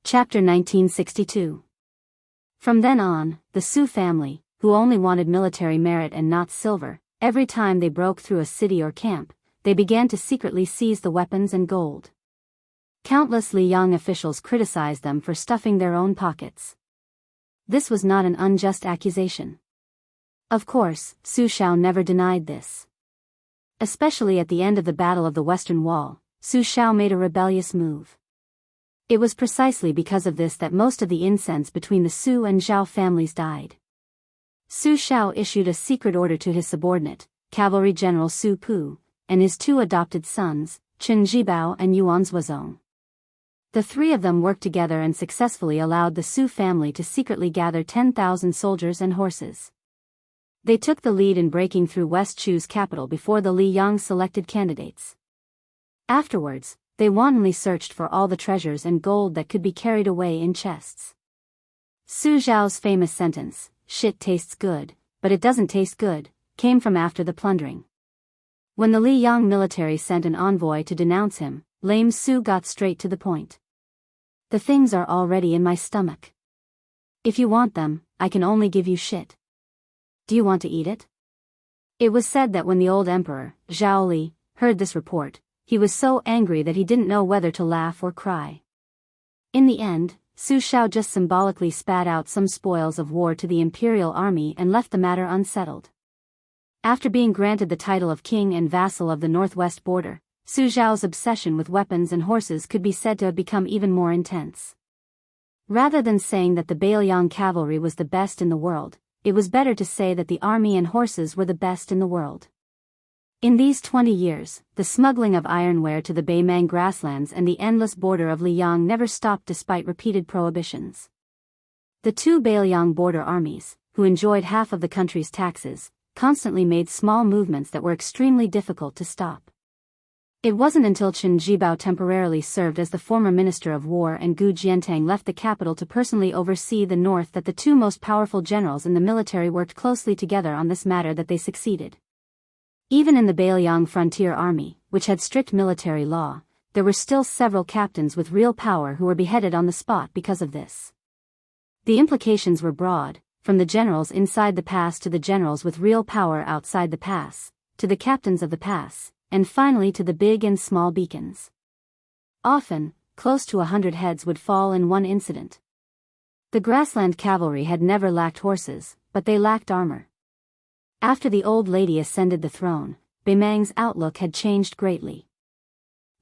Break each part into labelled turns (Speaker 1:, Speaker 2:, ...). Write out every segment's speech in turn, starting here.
Speaker 1: Chapter 1962. From then on, the Su family, who only wanted military merit and not silver, every time they broke through a city or camp, they began to secretly seize the weapons and gold. Countless Liang officials criticized them for stuffing their own pockets. This was not an unjust accusation. Of course, Su Xiao never denied this. Especially at the end of the Battle of the Western Wall, Su Xiao made a rebellious move. It was precisely because of this that most of the incense between the Su and Zhao families died. Su Xiao issued a secret order to his subordinate, Cavalry General Su Pu, and his two adopted sons, Chen Zhibao and Yuan Zuozong. The three of them worked together and successfully allowed the Su family to secretly gather 10,000 soldiers and horses. They took the lead in breaking through West Chu's capital before the Liang selected candidates. Afterwards, they wantonly searched for all the treasures and gold that could be carried away in chests. Su Zhao's famous sentence, "Shit tastes good, but it doesn't taste good," came from after the plundering. When the Liang military sent an envoy to denounce him, lame Su got straight to the point. "The things are already in my stomach. If you want them, I can only give you shit. Do you want to eat it?" It was said that when the old emperor, Zhao Li, heard this report, he was so angry that he didn't know whether to laugh or cry. In the end, Su Xiao just symbolically spat out some spoils of war to the imperial army and left the matter unsettled. After being granted the title of king and vassal of the northwest border, Su Zhao's obsession with weapons and horses could be said to have become even more intense. Rather than saying that the Bailiang cavalry was the best in the world, it was better to say that the army and horses were the best in the world. In these 20 years, the smuggling of ironware to the Beimang grasslands and the endless border of Liang never stopped despite repeated prohibitions. The two Bailiang border armies, who enjoyed half of the country's taxes, constantly made small movements that were extremely difficult to stop. It wasn't until Chen Zhibao temporarily served as the former Minister of War and Gu Jiantang left the capital to personally oversee the north that the two most powerful generals in the military worked closely together on this matter that they succeeded. Even in the Bailiang frontier army, which had strict military law, there were still several captains with real power who were beheaded on the spot because of this. The implications were broad, from the generals inside the pass to the generals with real power outside the pass, to the captains of the pass, and finally to the big and small beacons. Often, close to 100 heads would fall in one incident. The grassland cavalry had never lacked horses, but they lacked armor. After the old lady ascended the throne, Beimang's outlook had changed greatly.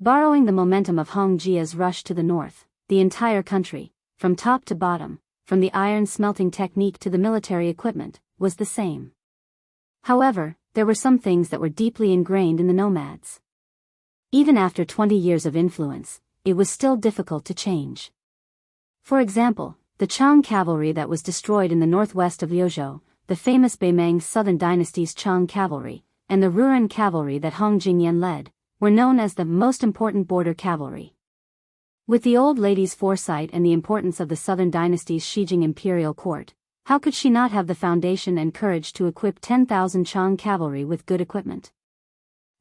Speaker 1: Borrowing the momentum of Hong Jia's rush to the north, the entire country, from top to bottom, from the iron smelting technique to the military equipment, was the same. However, there were some things that were deeply ingrained in the nomads. Even after 20 years of influence, it was still difficult to change. For example, the Chang cavalry that was destroyed in the northwest of Liuzhou, the famous Beimang Southern Dynasty's Chang cavalry, and the Ruren cavalry that Hong Jingyan led, were known as the most important border cavalry. With the old lady's foresight and the importance of the Southern Dynasty's Shijing imperial court, how could she not have the foundation and courage to equip 10,000 Chang cavalry with good equipment?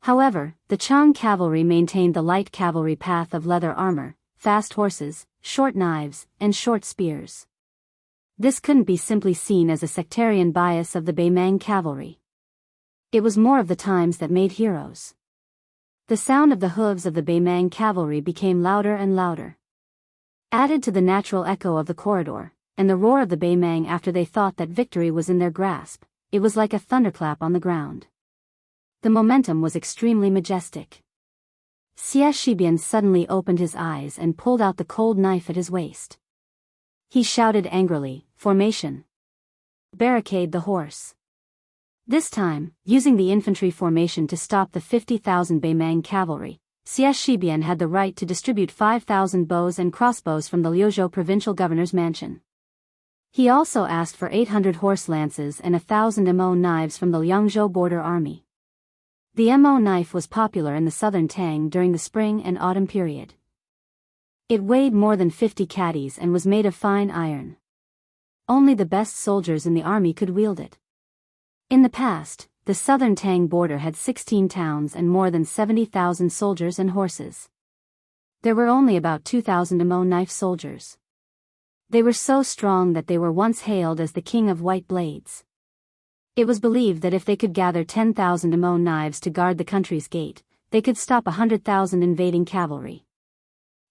Speaker 1: However, the Chang cavalry maintained the light cavalry path of leather armor, fast horses, short knives, and short spears. This couldn't be simply seen as a sectarian bias of the Beimang cavalry. It was more of the times that made heroes. The sound of the hooves of the Beimang cavalry became louder and louder. Added to the natural echo of the corridor, and the roar of the Beimang after they thought that victory was in their grasp, it was like a thunderclap on the ground. The momentum was extremely majestic. Xie Shibian suddenly opened his eyes and pulled out the cold knife at his waist. He shouted angrily, "Formation! Barricade the horse!" This time, using the infantry formation to stop the 50,000 Beimang cavalry, Xie Shibian had the right to distribute 5,000 bows and crossbows from the Liuzhou provincial governor's mansion. He also asked for 800 horse lances and 1,000 mo knives from the Liangzhou border army. The mo knife was popular in the southern Tang during the spring and autumn period. It weighed more than 50 caddies and was made of fine iron. Only the best soldiers in the army could wield it. In the past, the southern Tang border had 16 towns and more than 70,000 soldiers and horses. There were only about 2,000 mo knife soldiers. They were so strong that they were once hailed as the king of white blades. It was believed that if they could gather 10,000 emo knives to guard the country's gate, they could stop 100,000 invading cavalry.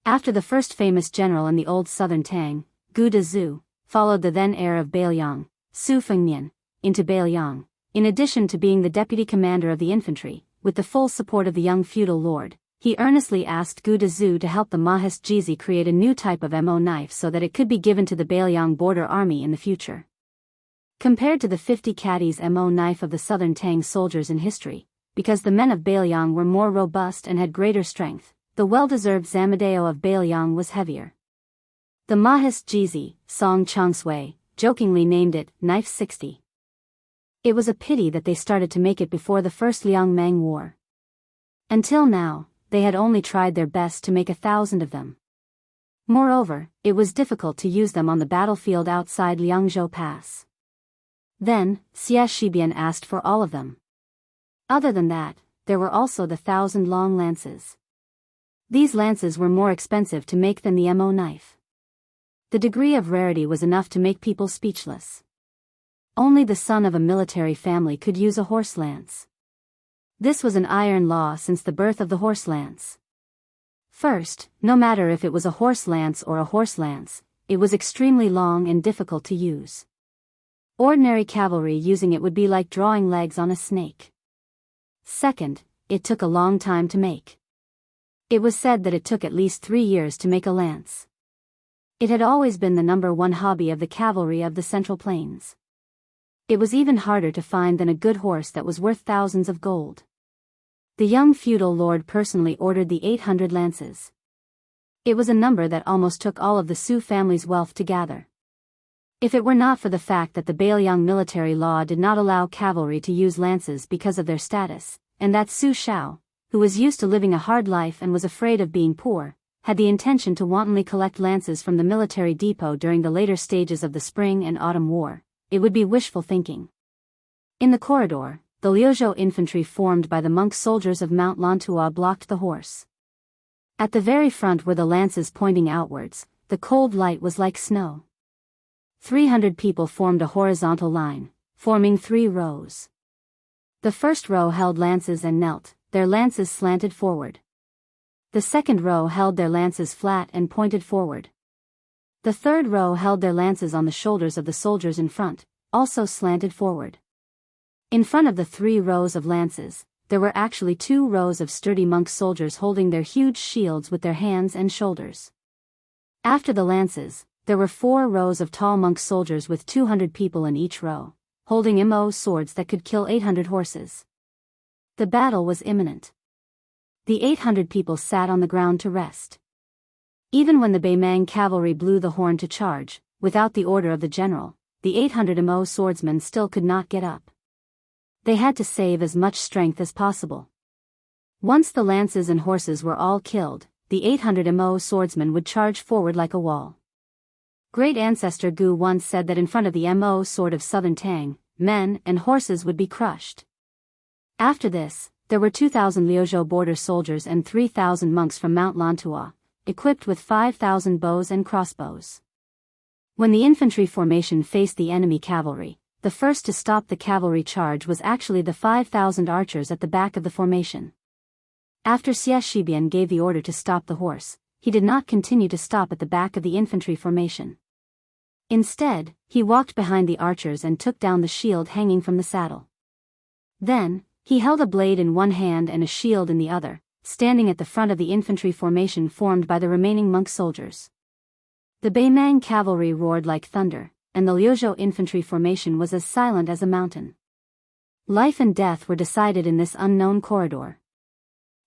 Speaker 1: After the first famous general in the old southern Tang, Gu Dezhu, followed the then heir of Bailiang, Su Fengnian, into Bailiang, in addition to being the deputy commander of the infantry, with the full support of the young feudal lord. He earnestly asked Gu Dezhu to help the Mahis Jizi create a new type of mo knife so that it could be given to the Bailiang border army in the future. Compared to the 50 caddies mo knife of the southern Tang soldiers in history, because the men of Bailiang were more robust and had greater strength, the well-deserved Zamadeo of Bailiang was heavier. The Mahis Jizi, Song Chongsui, jokingly named it Knife 60. It was a pity that they started to make it before the First Liang-Mang War. Until now, they had only tried their best to make 1,000 of them. Moreover, it was difficult to use them on the battlefield outside Liangzhou Pass. Then, Xie Shibian asked for all of them. Other than that, there were also the 1,000 long lances. These lances were more expensive to make than the mo knife. The degree of rarity was enough to make people speechless. Only the son of a military family could use a horse lance. This was an iron law since the birth of the horse lance. First, no matter if it was a horse lance or a horse lance, it was extremely long and difficult to use. Ordinary cavalry using it would be like drawing legs on a snake. Second, it took a long time to make. It was said that it took at least 3 years to make a lance. It had always been the #1 hobby of the cavalry of the Central Plains. It was even harder to find than a good horse that was worth thousands of gold. The young feudal lord personally ordered the 800 lances. It was a number that almost took all of the Su family's wealth to gather. If it were not for the fact that the Bailiang military law did not allow cavalry to use lances because of their status, and that Su Shao, who was used to living a hard life and was afraid of being poor, had the intention to wantonly collect lances from the military depot during the later stages of the Spring and Autumn War, it would be wishful thinking. In the corridor, the Liuzhou infantry formed by the monk soldiers of Mount Lantua blocked the horse. At the very front were the lances pointing outwards. The cold light was like snow. 300 people formed a horizontal line, forming 3 rows. The first row held lances and knelt, their lances slanted forward. The second row held their lances flat and pointed forward. The third row held their lances on the shoulders of the soldiers in front, also slanted forward. In front of the 3 rows of lances, there were actually 2 rows of sturdy monk soldiers holding their huge shields with their hands and shoulders. After the lances, there were 4 rows of tall monk soldiers with 200 people in each row, holding mo swords that could kill 800 horses. The battle was imminent. The 800 people sat on the ground to rest. Even when the Baimang cavalry blew the horn to charge, without the order of the general, the 800 mo swordsmen still could not get up. They had to save as much strength as possible. Once the lances and horses were all killed, the 800 mo swordsmen would charge forward like a wall. Great ancestor Gu once said that in front of the mo sword of southern Tang, men and horses would be crushed. After this, there were 2,000 Liuzhou border soldiers and 3,000 monks from Mount Lantua, equipped with 5,000 bows and crossbows. When the infantry formation faced the enemy cavalry, the first to stop the cavalry charge was actually the 5,000 archers at the back of the formation. After Xie Shibian gave the order to stop the horse, he did not continue to stop at the back of the infantry formation. Instead, he walked behind the archers and took down the shield hanging from the saddle. Then, he held a blade in one hand and a shield in the other, standing at the front of the infantry formation formed by the remaining monk soldiers. The Baimang cavalry roared like thunder, and the Liuzhou infantry formation was as silent as a mountain. Life and death were decided in this unknown corridor.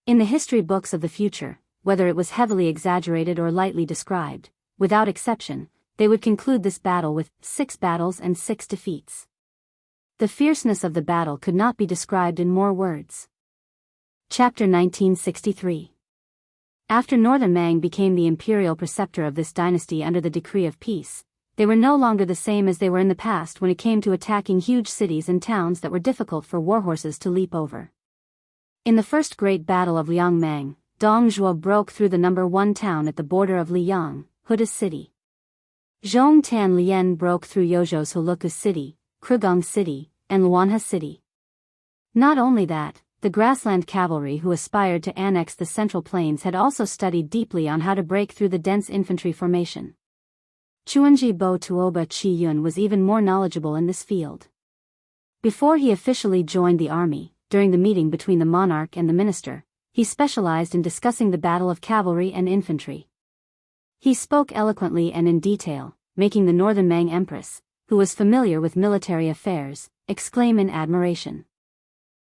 Speaker 1: In the history books of the future, whether it was heavily exaggerated or lightly described, without exception, they would conclude this battle with 6 battles and 6 defeats. The fierceness of the battle could not be described in more words. Chapter 1963. After Northern Mang became the imperial preceptor of this dynasty under the decree of peace, they were no longer the same as they were in the past when it came to attacking huge cities and towns that were difficult for warhorses to leap over. In the first great battle of Liangmang, Dong Zhuo broke through the #1 town at the border of Liyang, Huda's city. Zhong Tan Lian broke through Yozhou's Huluku City, Krugong City, and Luanha City. Not only that, the grassland cavalry who aspired to annex the Central Plains had also studied deeply on how to break through the dense infantry formation. Chuanji Bo Tuoba Chi Yun was even more knowledgeable in this field. Before he officially joined the army, during the meeting between the monarch and the minister, he specialized in discussing the battle of cavalry and infantry. He spoke eloquently and in detail, making the Northern Mang Empress, who was familiar with military affairs, exclaim in admiration.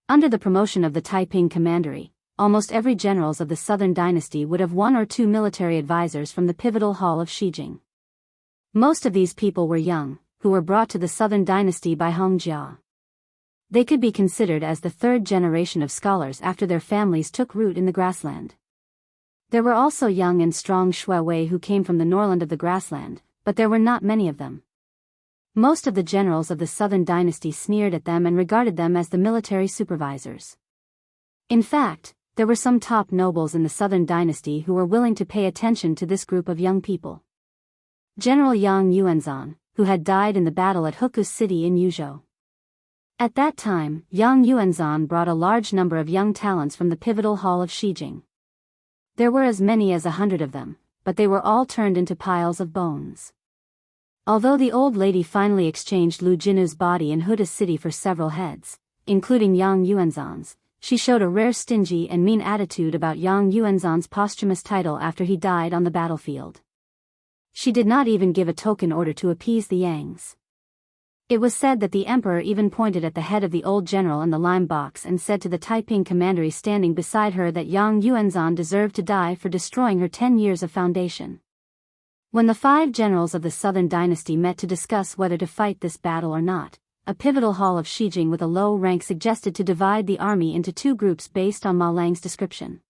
Speaker 1: Under the promotion of the Taiping Commandery, almost every generals of the Southern Dynasty would have one or two military advisors from the pivotal hall of Shijing. Most of these people were young, who were brought to the Southern Dynasty by Hongjia. They could be considered as the third generation of scholars after their families took root in the grassland. There were also young and strong Shui Wei who came from the Norland of the grassland, but there were not many of them. Most of the generals of the Southern Dynasty sneered at them and regarded them as the military supervisors. In fact, there were some top nobles in the Southern Dynasty who were willing to pay attention to this group of young people. General Yang Yuanzhan, who had died in the battle at Huku City in Yuzhou. At that time, Yang Yuanzhan brought a large number of young talents from the pivotal hall of Shijing. There were as many as 100 of them, but they were all turned into piles of bones. Although the old lady finally exchanged Lu Jinu's body in Huda City for several heads, including Yang Yuanzhan's, she showed a rare stingy and mean attitude about Yang Yuanzhan's posthumous title after he died on the battlefield. She did not even give a token order to appease the Yangs. It was said that the emperor even pointed at the head of the old general in the lime box and said to the Taiping Commandery standing beside her that Yang Yuanzhan deserved to die for destroying her 10 years of foundation. When the 5 generals of the Southern Dynasty met to discuss whether to fight this battle or not, a pivotal hall of Shijing with a low rank suggested to divide the army into 2 groups based on Ma Lang's description.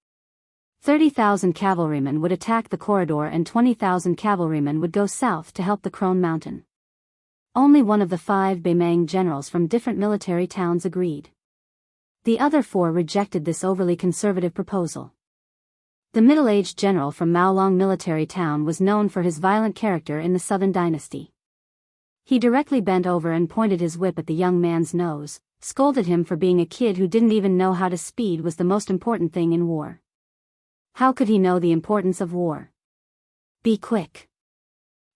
Speaker 1: 30,000 cavalrymen would attack the corridor and 20,000 cavalrymen would go south to help the Crone Mountain. Only one of the 5 Beimang generals from different military towns agreed. The other 4 rejected this overly conservative proposal. The middle-aged general from Maolong military town was known for his violent character in the Southern Dynasty. He directly bent over and pointed his whip at the young man's nose, scolded him for being a kid who didn't even know how to speed was the most important thing in war. How could he know the importance of war? Be quick.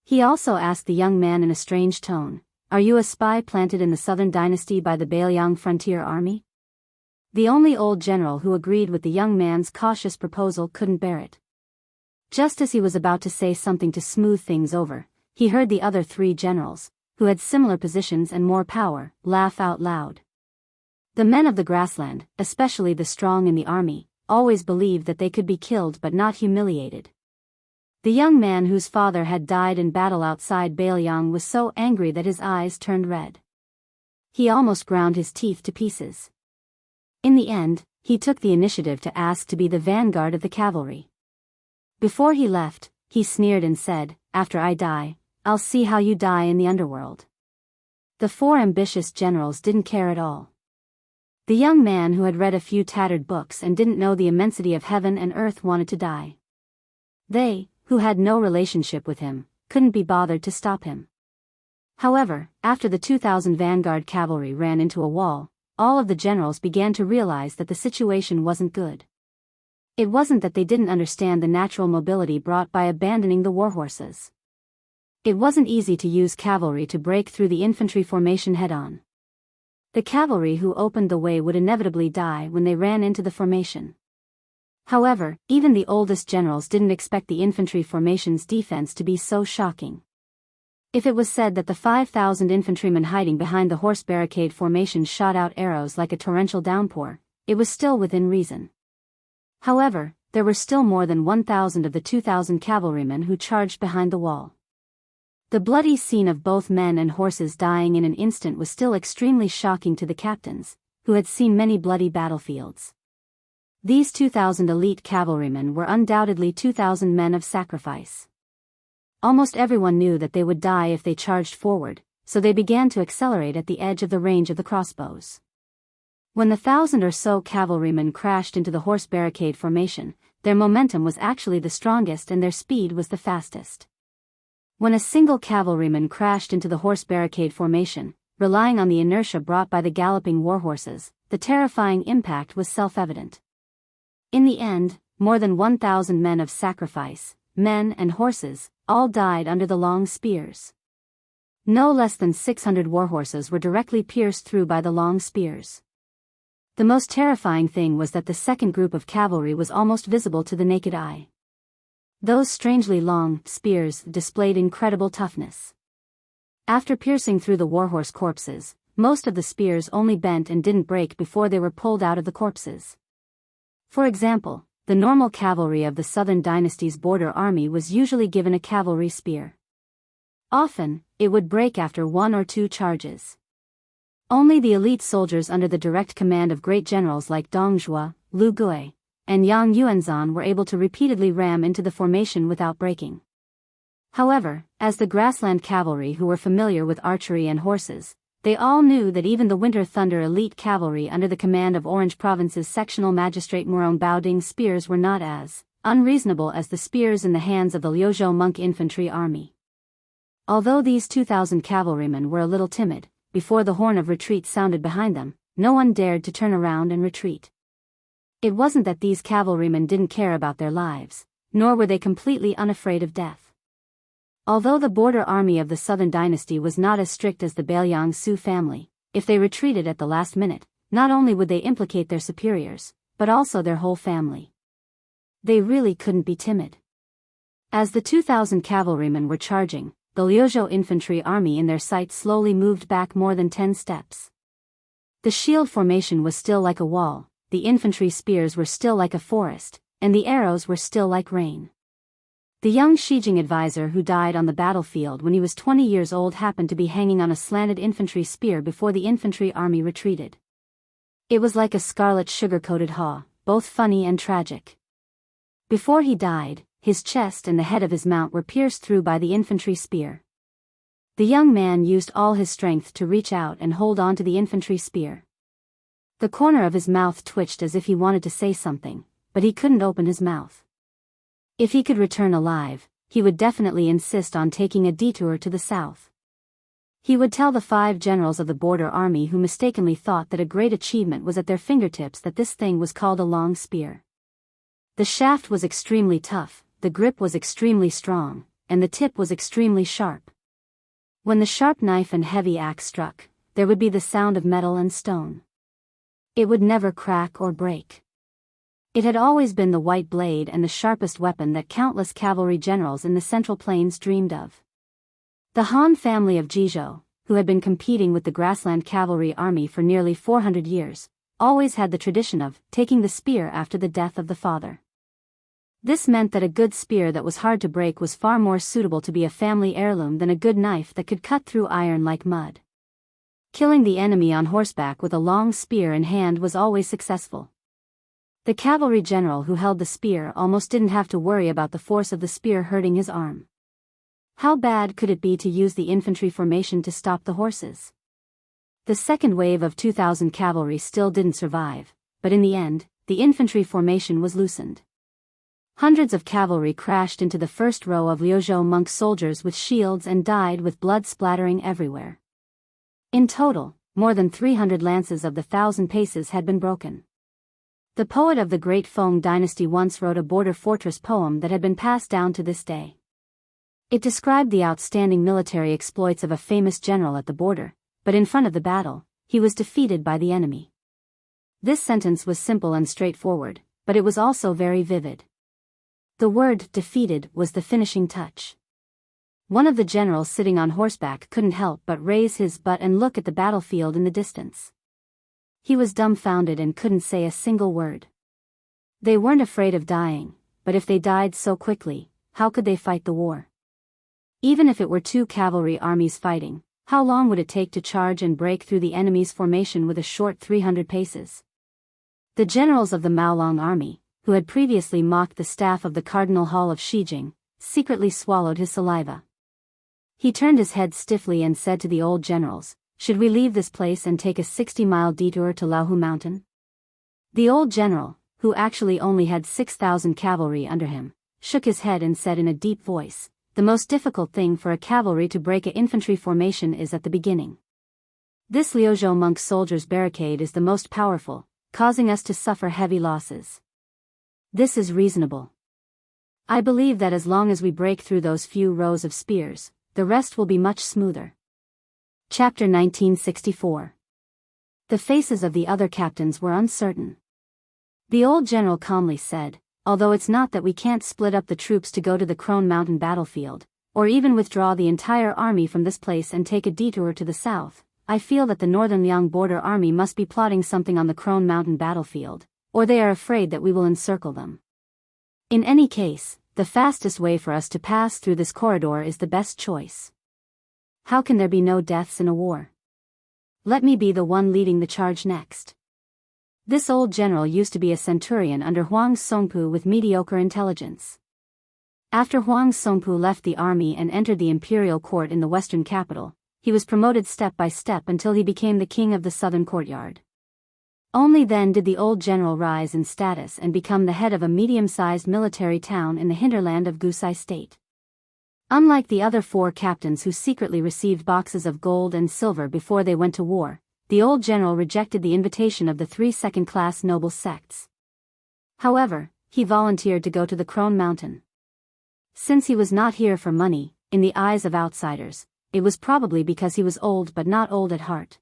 Speaker 1: He also asked the young man in a strange tone, "Are you a spy planted in the Southern Dynasty by the Beiliang Frontier Army?" The only old general who agreed with the young man's cautious proposal couldn't bear it. Just as he was about to say something to smooth things over, he heard the other 3 generals, who had similar positions and more power, laugh out loud. The men of the grassland, especially the strong in the army, always believed that they could be killed but not humiliated. The young man whose father had died in battle outside Beiliang was so angry that his eyes turned red. He almost ground his teeth to pieces. In the end, he took the initiative to ask to be the vanguard of the cavalry. Before he left, he sneered and said, "After I die, I'll see how you die in the underworld." The 4 ambitious generals didn't care at all. The young man who had read a few tattered books and didn't know the immensity of heaven and earth wanted to die. They, who had no relationship with him, couldn't be bothered to stop him. However, after the 2,000 vanguard cavalry ran into a wall, all of the generals began to realize that the situation wasn't good. It wasn't that they didn't understand the natural mobility brought by abandoning the warhorses. It wasn't easy to use cavalry to break through the infantry formation head-on. The cavalry who opened the way would inevitably die when they ran into the formation. However, even the oldest generals didn't expect the infantry formation's defense to be so shocking. If it was said that the 5,000 infantrymen hiding behind the horse barricade formation shot out arrows like a torrential downpour, it was still within reason. However, there were still more than 1,000 of the 2,000 cavalrymen who charged behind the wall. The bloody scene of both men and horses dying in an instant was still extremely shocking to the captains, who had seen many bloody battlefields. These 2,000 elite cavalrymen were undoubtedly 2,000 men of sacrifice. Almost everyone knew that they would die if they charged forward, so they began to accelerate at the edge of the range of the crossbows. When the 1,000 or so cavalrymen crashed into the horse barricade formation, their momentum was actually the strongest and their speed was the fastest. When a single cavalryman crashed into the horse barricade formation, relying on the inertia brought by the galloping warhorses, the terrifying impact was self-evident. In the end, more than 1,000 men of sacrifice, men and horses, all died under the long spears. No less than 600 warhorses were directly pierced through by the long spears. The most terrifying thing was that the second group of cavalry was almost visible to the naked eye. Those strangely long spears displayed incredible toughness. After piercing through the warhorse corpses, most of the spears only bent and didn't break before they were pulled out of the corpses. For example, the normal cavalry of the Southern Dynasty's border army was usually given a cavalry spear. Often, it would break after 1 or 2 charges. Only the elite soldiers under the direct command of great generals like Dong Zhuo, Lu Gui, and Yang Yuanzhan were able to repeatedly ram into the formation without breaking. However, as the grassland cavalry who were familiar with archery and horses, they all knew that even the Winter Thunder elite cavalry under the command of Orange Province's sectional magistrate Muron Baoding's spears were not as unreasonable as the spears in the hands of the Liuzhou monk infantry army. Although these 2,000 cavalrymen were a little timid, before the horn of retreat sounded behind them, no one dared to turn around and retreat. It wasn't that these cavalrymen didn't care about their lives, nor were they completely unafraid of death. Although the border army of the Southern Dynasty was not as strict as the Bailiang Su family, if they retreated at the last minute, not only would they implicate their superiors, but also their whole family. They really couldn't be timid. As the 2,000 cavalrymen were charging, the Liuzhou infantry army in their sight slowly moved back more than 10 steps. The shield formation was still like a wall, the infantry spears were still like a forest, and the arrows were still like rain. The young Shijing advisor who died on the battlefield when he was 20 years old happened to be hanging on a slanted infantry spear before the infantry army retreated. It was like a scarlet sugar-coated haw, both funny and tragic. Before he died, his chest and the head of his mount were pierced through by the infantry spear. The young man used all his strength to reach out and hold on to the infantry spear. The corner of his mouth twitched as if he wanted to say something, but he couldn't open his mouth. If he could return alive, he would definitely insist on taking a detour to the south. He would tell the 5 generals of the border army who mistakenly thought that a great achievement was at their fingertips that this thing was called a long spear. The shaft was extremely tough, the grip was extremely strong, and the tip was extremely sharp. When the sharp knife and heavy axe struck, there would be the sound of metal and stone. It would never crack or break. It had always been the white blade and the sharpest weapon that countless cavalry generals in the Central Plains dreamed of. The Han family of Jizhou, who had been competing with the grassland cavalry army for nearly 400 years, always had the tradition of taking the spear after the death of the father. This meant that a good spear that was hard to break was far more suitable to be a family heirloom than a good knife that could cut through iron like mud. Killing the enemy on horseback with a long spear in hand was always successful. The cavalry general who held the spear almost didn't have to worry about the force of the spear hurting his arm. How bad could it be to use the infantry formation to stop the horses? The second wave of 2,000 cavalry still didn't survive, but in the end, the infantry formation was loosened. Hundreds of cavalry crashed into the first row of Liuzhou monk soldiers with shields and died with blood splattering everywhere. In total, more than 300 lances of the 1,000 paces had been broken. The poet of the Great Feng dynasty once wrote a border fortress poem that had been passed down to this day. It described the outstanding military exploits of a famous general at the border, but in front of the battle, he was defeated by the enemy. This sentence was simple and straightforward, but it was also very vivid. The word defeated was the finishing touch. One of the generals sitting on horseback couldn't help but raise his butt and look at the battlefield in the distance. He was dumbfounded and couldn't say a single word. They weren't afraid of dying, but if they died so quickly, how could they fight the war? Even if it were 2 cavalry armies fighting, how long would it take to charge and break through the enemy's formation with a short 300 paces? The generals of the Maolong army, who had previously mocked the staff of the Cardinal Hall of Shijing, secretly swallowed his saliva. He turned his head stiffly and said to the old generals, "Should we leave this place and take a 60-mile detour to Laohu Mountain?" The old general, who actually only had 6,000 cavalry under him, shook his head and said in a deep voice, the most difficult thing for a cavalry to break an infantry formation is at the beginning. This Liuzhou monk soldier's barricade is the most powerful, causing us to suffer heavy losses. This is reasonable. I believe that as long as we break through those few rows of spears, the rest will be much smoother. Chapter 1964. The faces of the other captains were uncertain. The old general calmly said, "Although it's not that we can't split up the troops to go to the Crone Mountain battlefield, or even withdraw the entire army from this place and take a detour to the south, I feel that the Northern Liang border army must be plotting something on the Crone Mountain battlefield, or they are afraid that we will encircle them. In any case, the fastest way for us to pass through this corridor is the best choice. How can there be no deaths in a war? Let me be the one leading the charge next." This old general used to be a centurion under Huang Songpu with mediocre intelligence. After Huang Songpu left the army and entered the imperial court in the western capital, he was promoted step by step until he became the king of the southern courtyard. Only then did the old general rise in status and become the head of a medium-sized military town in the hinterland of Gusai state. Unlike the other 4 captains who secretly received boxes of gold and silver before they went to war, the old general rejected the invitation of the 3 second-class noble sects. However, he volunteered to go to the Crone Mountain. Since he was not here for money, in the eyes of outsiders, it was probably because he was old but not old at heart.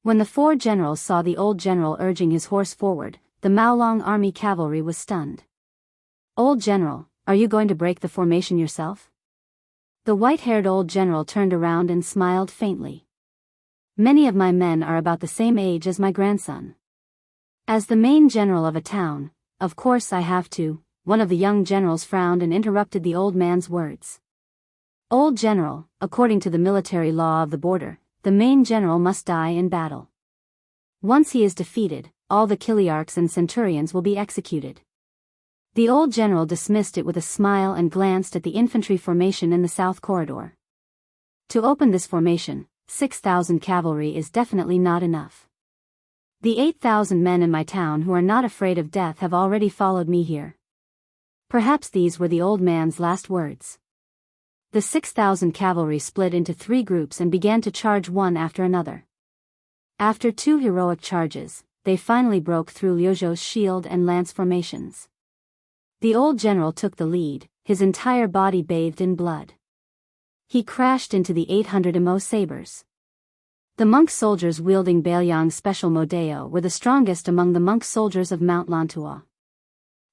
Speaker 1: When the 4 generals saw the old general urging his horse forward, the Maolong army cavalry was stunned. "Old general, are you going to break the formation yourself?" The white-haired old general turned around and smiled faintly. "Many of my men are about the same age as my grandson. As the main general of a town, of course I have to." One of the young generals frowned and interrupted the old man's words. "Old general, according to the military law of the border, the main general must die in battle. Once he is defeated, all the Kiliarchs and centurions will be executed." The old general dismissed it with a smile and glanced at the infantry formation in the south corridor. "To open this formation, 6,000 cavalry is definitely not enough. The 8,000 men in my town who are not afraid of death have already followed me here." Perhaps these were the old man's last words. The 6,000 cavalry split into 3 groups and began to charge one after another. After 2 heroic charges, they finally broke through Liuzhou's shield and lance formations. The old general took the lead, his entire body bathed in blood. He crashed into the 800 Imo sabers. The monk soldiers wielding Baoyang's special Modeo were the strongest among the monk soldiers of Mount Lantua.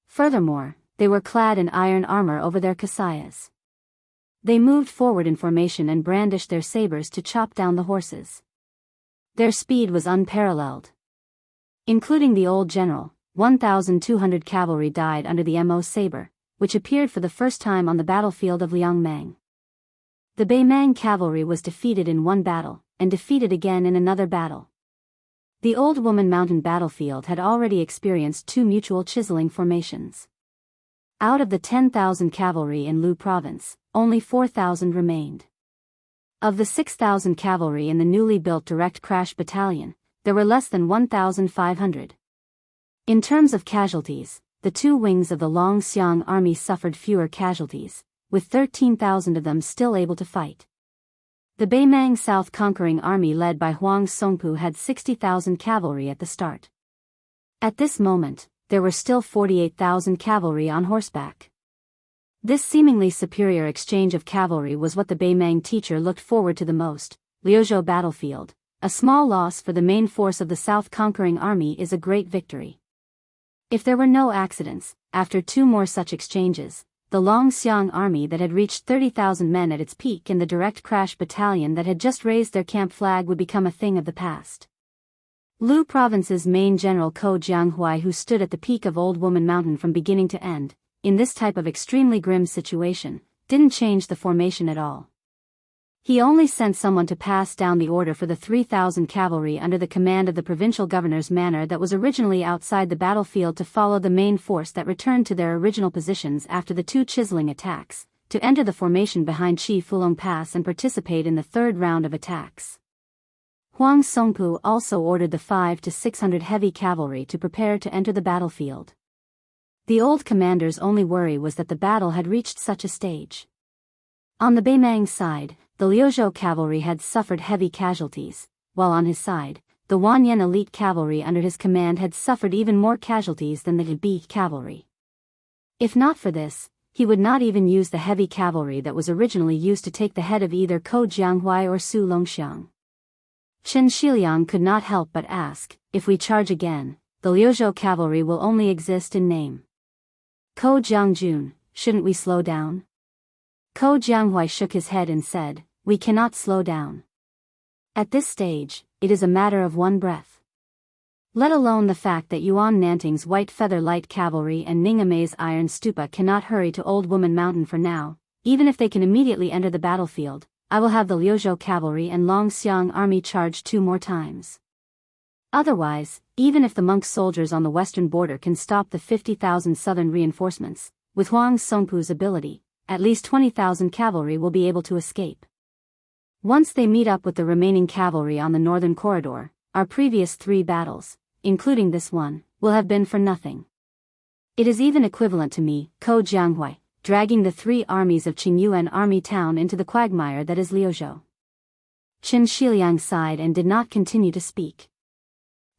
Speaker 1: Furthermore, they were clad in iron armor over their kasayas. They moved forward in formation and brandished their sabers to chop down the horses. Their speed was unparalleled. Including the old general, 1,200 cavalry died under the Mo saber, which appeared for the first time on the battlefield of Liangmang. The Baimang cavalry was defeated in one battle, and defeated again in another battle. The Old Woman Mountain battlefield had already experienced 2 mutual chiseling formations. Out of the 10,000 cavalry in Lu province, only 4,000 remained. Of the 6,000 cavalry in the newly built direct crash battalion, there were less than 1,500. In terms of casualties, the 2 wings of the Longxiang army suffered fewer casualties, with 13,000 of them still able to fight. The Baimang South conquering army led by Huang Songpu had 60,000 cavalry at the start. At this moment, there were still 48,000 cavalry on horseback. This seemingly superior exchange of cavalry was what the Baimang teacher looked forward to the most. Liuzhou battlefield, a small loss for the main force of the South conquering army is a great victory. If there were no accidents, after 2 more such exchanges, the Longxiang army that had reached 30,000 men at its peak and the direct crash battalion that had just raised their camp flag would become a thing of the past. Lu province's main general Ko Jianghu, who stood at the peak of Old Woman Mountain from beginning to end, in this type of extremely grim situation, didn't change the formation at all. He only sent someone to pass down the order for the 3,000 cavalry under the command of the provincial governor's manor that was originally outside the battlefield to follow the main force that returned to their original positions after the 2 chiseling attacks, to enter the formation behind Chi Fulong Pass and participate in the 3rd round of attacks. Huang Songpu also ordered the 500 to 600 heavy cavalry to prepare to enter the battlefield. The old commander's only worry was that the battle had reached such a stage. On the Beimang side, the Liuzhou cavalry had suffered heavy casualties, while on his side, the Wanyan elite cavalry under his command had suffered even more casualties than the Hebei cavalry. If not for this, he would not even use the heavy cavalry that was originally used to take the head of either Ko Jianghuai or Su Longxiang. Chen Shiliang could not help but ask, if we charge again, the Liuzhou cavalry will only exist in name. Ko Jiangjun, shouldn't we slow down? Ko Jianghuai shook his head and said, we cannot slow down. At this stage, it is a matter of one breath. Let alone the fact that Yuan Nanting's White Feather Light Cavalry and Ningamei's Iron Stupa cannot hurry to Old Woman Mountain for now, even if they can immediately enter the battlefield, I will have the Liuzhou cavalry and Longxiang army charge 2 more times. Otherwise, even if the monk soldiers on the western border can stop the 50,000 southern reinforcements, with Huang Songpu's ability, at least 20,000 cavalry will be able to escape. Once they meet up with the remaining cavalry on the northern corridor, our previous 3 battles, including this one, will have been for nothing. It is even equivalent to me, Ko Jianghuai, dragging the 3 armies of Qingyuan army town into the quagmire that is Liuzhou. Chen Shiliang sighed and did not continue to speak.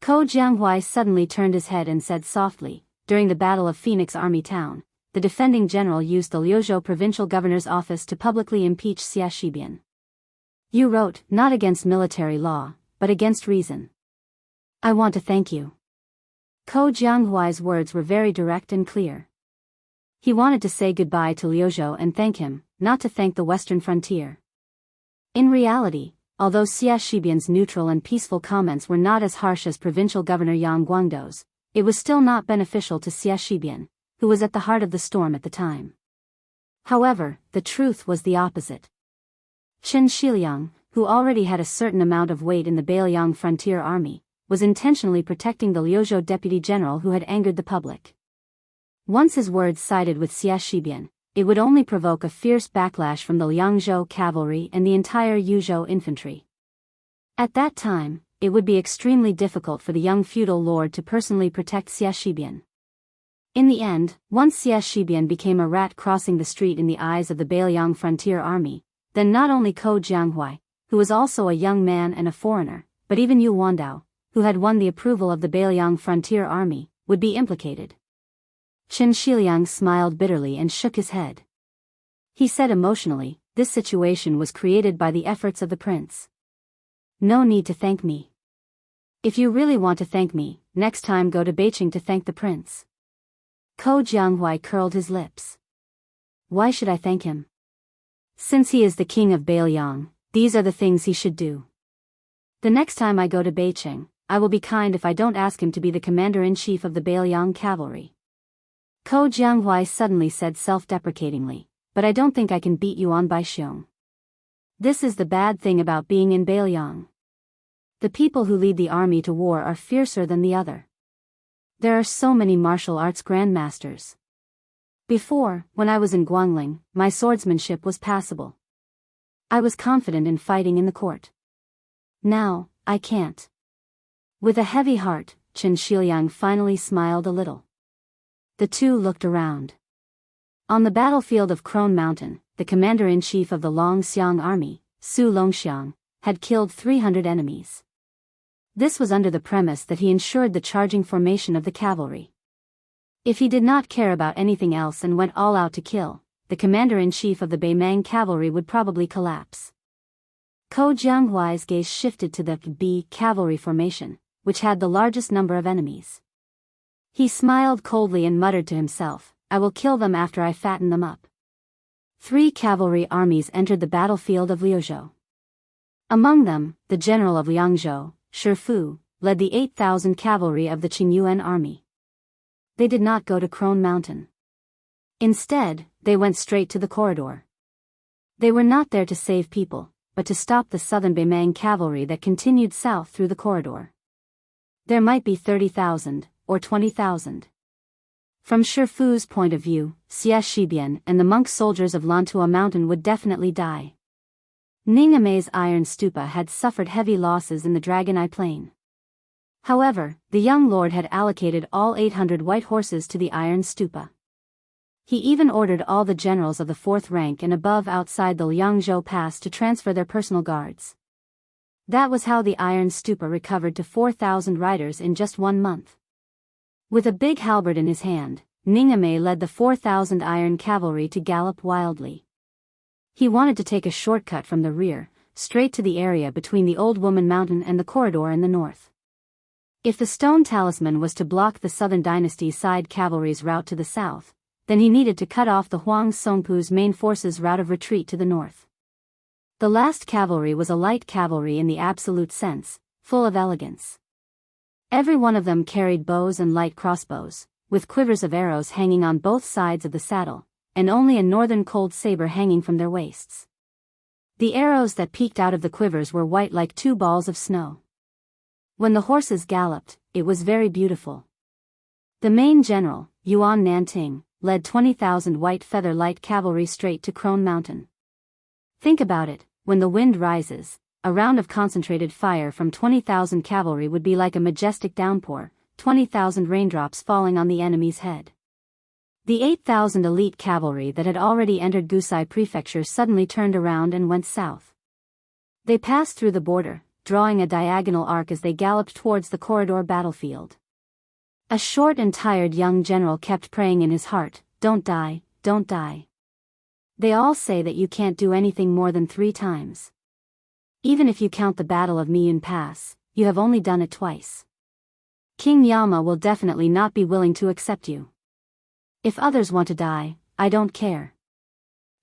Speaker 1: Ko Jianghuai suddenly turned his head and said softly, during the Battle of Phoenix Army Town, the defending general used the Liuzhou provincial governor's office to publicly impeach Xia Shibian. You wrote, not against military law, but against reason. I want to thank you. Ko Jianghuai's words were very direct and clear. He wanted to say goodbye to Liuzhou and thank him, not to thank the western frontier. In reality, although Xia Shibian's neutral and peaceful comments were not as harsh as provincial governor Yang Guangdou's, it was still not beneficial to Xia Shibian, who was at the heart of the storm at the time. However, the truth was the opposite. Chen Shiliang, who already had a certain amount of weight in the Beiliang frontier army, was intentionally protecting the Liuzhou deputy general who had angered the public. Once his words sided with Xia Shibian, it would only provoke a fierce backlash from the Liangzhou cavalry and the entire Yuzhou infantry. At that time, it would be extremely difficult for the young feudal lord to personally protect Xia Shibian. In the end, once Xia Shibian became a rat crossing the street in the eyes of the Beiliang frontier army, then not only Ko Jianghuai, who was also a young man and a foreigner, but even Yu Wandao, who had won the approval of the Beiliang frontier army, would be implicated. Chen Shiliang smiled bitterly and shook his head. He said emotionally, this situation was created by the efforts of the prince. No need to thank me. If you really want to thank me, next time go to Beijing to thank the prince. Ko Jianghuai curled his lips. Why should I thank him? Since he is the king of Beiliang, these are the things he should do. The next time I go to Beijing, I will be kind if I don't ask him to be the commander-in-chief of the Beiliang cavalry. Ko Jianghuai suddenly said self-deprecatingly, but I don't think I can beat you on Baixiong. This is the bad thing about being in Beiliang. The people who lead the army to war are fiercer than the other. There are so many martial arts grandmasters. Before, when I was in Guangling, my swordsmanship was passable. I was confident in fighting in the court. Now, I can't. With a heavy heart, Chen Shiliang finally smiled a little. The two looked around. On the battlefield of Crone Mountain, the commander-in-chief of the Longxiang army, Su Longxiang, had killed 300 enemies. This was under the premise that he ensured the charging formation of the cavalry. If he did not care about anything else and went all out to kill, the commander-in-chief of the Beimang cavalry would probably collapse. Ko Jianghuai's gaze shifted to the B cavalry formation, which had the largest number of enemies. He smiled coldly and muttered to himself, I will kill them after I fatten them up. 3 cavalry armies entered the battlefield of Liuzhou. Among them, the general of Liangzhou, Shi Fu, led the 8,000 cavalry of the Qingyuan army. They did not go to Crone Mountain. Instead, they went straight to the corridor. They were not there to save people, but to stop the southern Beimang cavalry that continued south through the corridor. There might be 30,000, or 20,000. From Shi Fu's point of view, Xia Shibian and the monk soldiers of Lantua Mountain would definitely die. Ningamei's Iron Stupa had suffered heavy losses in the Dragon Eye Plain. However, the young lord had allocated all 800 white horses to the Iron Stupa. He even ordered all the generals of the 4th rank and above outside the Liangzhou Pass to transfer their personal guards. That was how the Iron Stupa recovered to 4,000 riders in just 1 month. With a big halberd in his hand, Ningame led the 4,000 iron cavalry to gallop wildly. He wanted to take a shortcut from the rear, straight to the area between the Old Woman Mountain and the corridor in the north. If the stone talisman was to block the Southern Dynasty's side cavalry's route to the south, then he needed to cut off the Huang Songpu's main forces' route of retreat to the north. The last cavalry was a light cavalry in the absolute sense, full of elegance. Every one of them carried bows and light crossbows, with quivers of arrows hanging on both sides of the saddle, and only a northern cold saber hanging from their waists. The arrows that peeked out of the quivers were white like 2 balls of snow. When the horses galloped, it was very beautiful. The main general, Yuan Nanting, led 20,000 white feather light cavalry straight to Crone Mountain. Think about it, when the wind rises, a round of concentrated fire from 20,000 cavalry would be like a majestic downpour, 20,000 raindrops falling on the enemy's head. The 8,000 elite cavalry that had already entered Gusai Prefecture suddenly turned around and went south. They passed through the border, drawing a diagonal arc as they galloped towards the corridor battlefield. A short and tired young general kept praying in his heart, "Don't die, don't die. They all say that you can't do anything more than 3 times. Even if you count the Battle of Miyun Pass, you have only done it twice. King Yama will definitely not be willing to accept you. If others want to die, I don't care.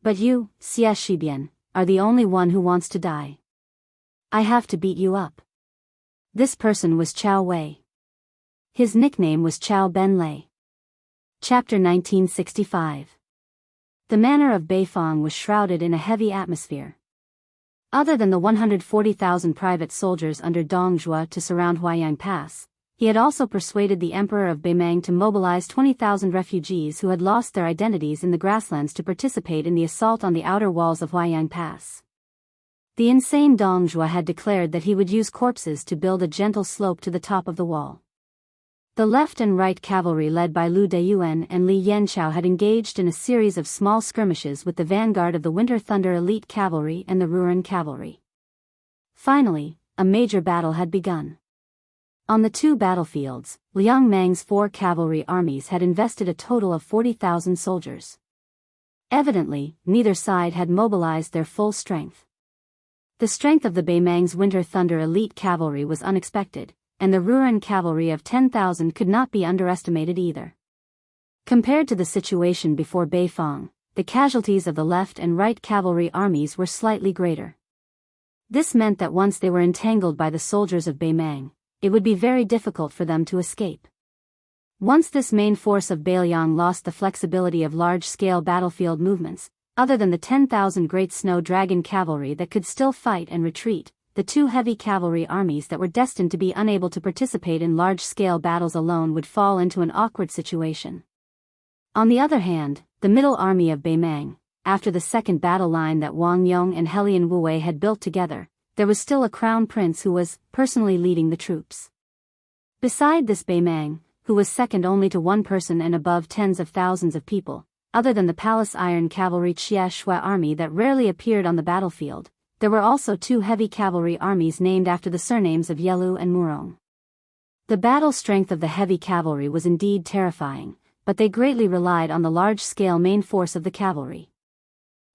Speaker 1: But you, Xie Shibian, are the only one who wants to die. I have to beat you up." This person was Chao Wei. His nickname was Chao Ben Lei. Chapter 1965. The manor of Beifong was shrouded in a heavy atmosphere. Other than the 140,000 private soldiers under Dong Zhuo to surround Huaiyang Pass, he had also persuaded the Emperor of Beimang to mobilize 20,000 refugees who had lost their identities in the grasslands to participate in the assault on the outer walls of Huaiyang Pass. The insane Dong Zhuo had declared that he would use corpses to build a gentle slope to the top of the wall. The left and right cavalry led by Lu Deyuan and Li Yanchao had engaged in a series of small skirmishes with the vanguard of the Winter Thunder Elite Cavalry and the Ruren Cavalry. Finally, a major battle had begun. On the 2 battlefields, Liang Mang's 4 cavalry armies had invested a total of 40,000 soldiers. Evidently, neither side had mobilized their full strength. The strength of the Beimang's Winter Thunder Elite Cavalry was unexpected, and the Ruren cavalry of 10,000 could not be underestimated either. Compared to the situation before Beifong, the casualties of the left and right cavalry armies were slightly greater. This meant that once they were entangled by the soldiers of Beimang, it would be very difficult for them to escape. Once this main force of Beiliang lost the flexibility of large-scale battlefield movements, other than the 10,000 Great Snow Dragon cavalry that could still fight and retreat, the 2 heavy cavalry armies that were destined to be unable to participate in large-scale battles alone would fall into an awkward situation. On the other hand, the middle army of Beimang, after the second battle line that Wang Yong and Helian Wuwei had built together, there was still a crown prince who was personally leading the troops. Beside this Beimang, who was second only to one person and above tens of thousands of people, other than the Palace Iron Cavalry Xie Shui army that rarely appeared on the battlefield, there were also 2 heavy cavalry armies named after the surnames of Yelu and Murong. The battle strength of the heavy cavalry was indeed terrifying, but they greatly relied on the large-scale main force of the cavalry.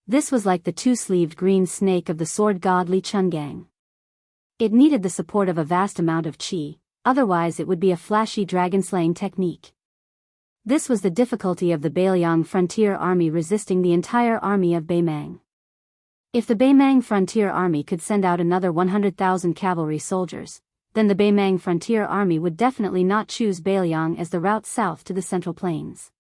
Speaker 1: This was like the 2-sleeved green snake of the sword god Li Chungang. It needed the support of a vast amount of qi, otherwise it would be a flashy dragon-slaying technique. This was the difficulty of the Beiliang frontier army resisting the entire army of Beimang. If the Beimang Frontier Army could send out another 100,000 cavalry soldiers, then the Beimang Frontier Army would definitely not choose Beiliang as the route south to the Central Plains.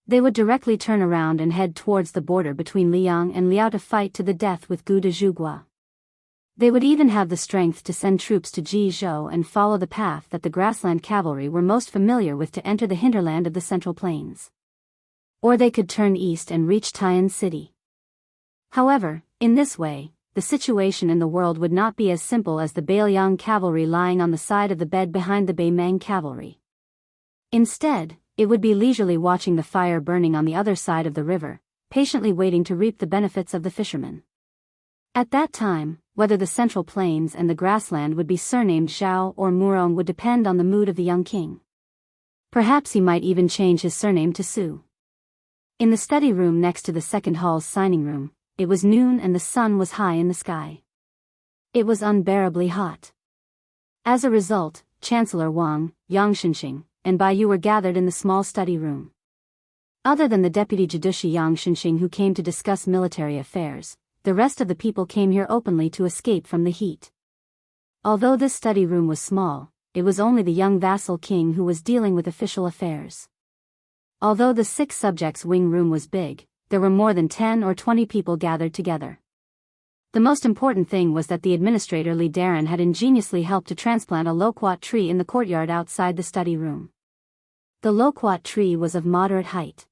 Speaker 1: They would directly turn around and head towards the border between Liang and Liao to fight to the death with Gu de Zhugua. They would even have the strength to send troops to Jizhou and follow the path that the grassland cavalry were most familiar with to enter the hinterland of the Central Plains. Or they could turn east and reach Tai'an City. However, in this way, the situation in the world would not be as simple as the Beiliang cavalry lying on the side of the bed behind the Beimang cavalry. Instead, it would be leisurely watching the fire burning on the other side of the river, patiently waiting to reap the benefits of the fishermen. At that time, whether the Central Plains and the grassland would be surnamed Zhao or Murong would depend on the mood of the young king. Perhaps he might even change his surname to Su. In the study room next to the second hall's signing room, it was noon and the sun was high in the sky. It was unbearably hot. As a result, Chancellor Wang, Yang Xianxia, and Bai Yu were gathered in the small study room. Other than the deputy Jidushi Yang Xianxia who came to discuss military affairs, the rest of the people came here openly to escape from the heat. Although this study room was small, it was only the young vassal king who was dealing with official affairs. Although the 6 subjects' wing room was big, there were more than 10 or 20 people gathered together. The most important thing was that the administrator Li Daran had ingeniously helped to transplant a loquat tree in the courtyard outside the study room. The loquat tree was of moderate height.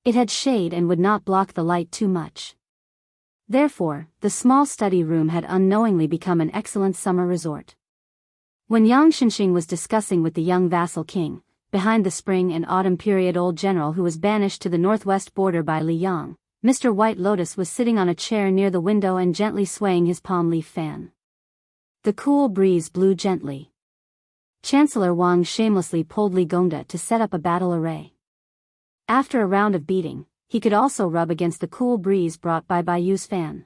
Speaker 1: It had shade and would not block the light too much. Therefore, the small study room had unknowingly become an excellent summer resort. When Yang Xianxia was discussing with the young vassal king, behind the spring and autumn period old general who was banished to the northwest border by Li Yang, Mr. White Lotus was sitting on a chair near the window and gently swaying his palm leaf fan. The cool breeze blew gently. Chancellor Wang shamelessly pulled Li Gongda to set up a battle array. After a round of beating, he could also rub against the cool breeze brought by Bai Yu's fan.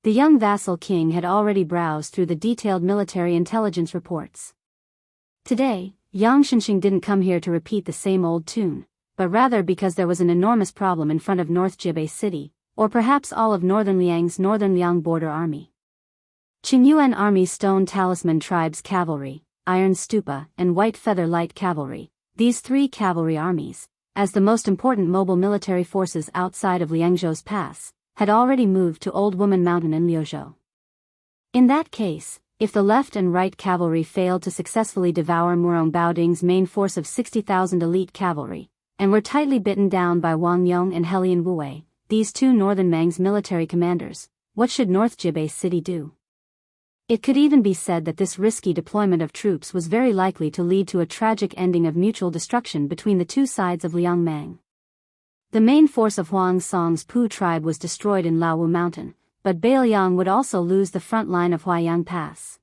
Speaker 1: The young vassal king had already browsed through the detailed military intelligence reports. Today, Yang Xianxia didn't come here to repeat the same old tune, but rather because there was an enormous problem in front of North Jibei City, or perhaps all of Northern Liang's Northern Liang border army. Qingyuan Army Stone Talisman Tribes Cavalry, Iron Stupa, and White Feather Light Cavalry, these 3 cavalry armies, as the most important mobile military forces outside of Liangzhou's pass, had already moved to Old Woman Mountain in Liuzhou. In that case, if the left and right cavalry failed to successfully devour Murong Baoding's main force of 60,000 elite cavalry, and were tightly bitten down by Wang Yong and Helian Wuwei, these 2 Northern Mang's military commanders, what should North Jibei City do? It could even be said that this risky deployment of troops was very likely to lead to a tragic ending of mutual destruction between the 2 sides of Liang Mang. The main force of Huang Song's Pu tribe was destroyed in Laowu Mountain, but Bailiang would also lose the front line of Huaiyang Pass.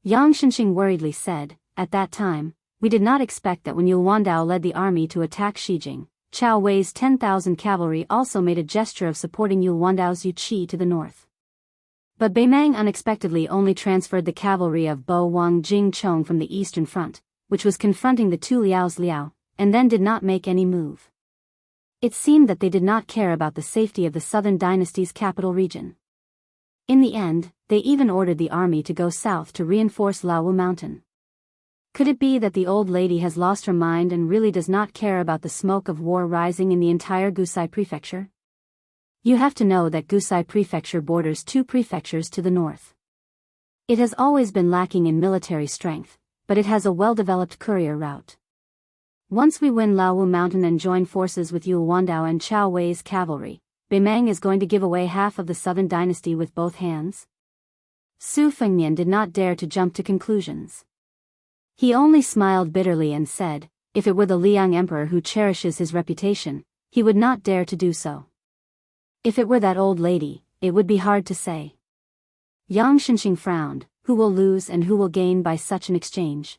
Speaker 1: Yang Xianxia worriedly said, at that time, we did not expect that when Yulwandao led the army to attack Xijing, Chao Wei's 10,000 cavalry also made a gesture of supporting Yulwandao's Yuqi to the north. But Beimang unexpectedly only transferred the cavalry of Bo Wang Jing Chong from the eastern front, which was confronting the 2 Liao's Liao, and then did not make any move. It seemed that they did not care about the safety of the southern dynasty's capital region. In the end, they even ordered the army to go south to reinforce Laowu Mountain. Could it be that the old lady has lost her mind and really does not care about the smoke of war rising in the entire Gusai prefecture? You have to know that Gusai prefecture borders 2 prefectures to the north. It has always been lacking in military strength, but it has a well-developed courier route. Once we win Laowu Mountain and join forces with Yulwandao and Chao Wei's cavalry, Beimang is going to give away half of the southern dynasty with both hands? Su Fengnian did not dare to jump to conclusions. He only smiled bitterly and said, if it were the Liang emperor who cherishes his reputation, he would not dare to do so. If it were that old lady, it would be hard to say. Yang Xianxia frowned, who will lose and who will gain by such an exchange?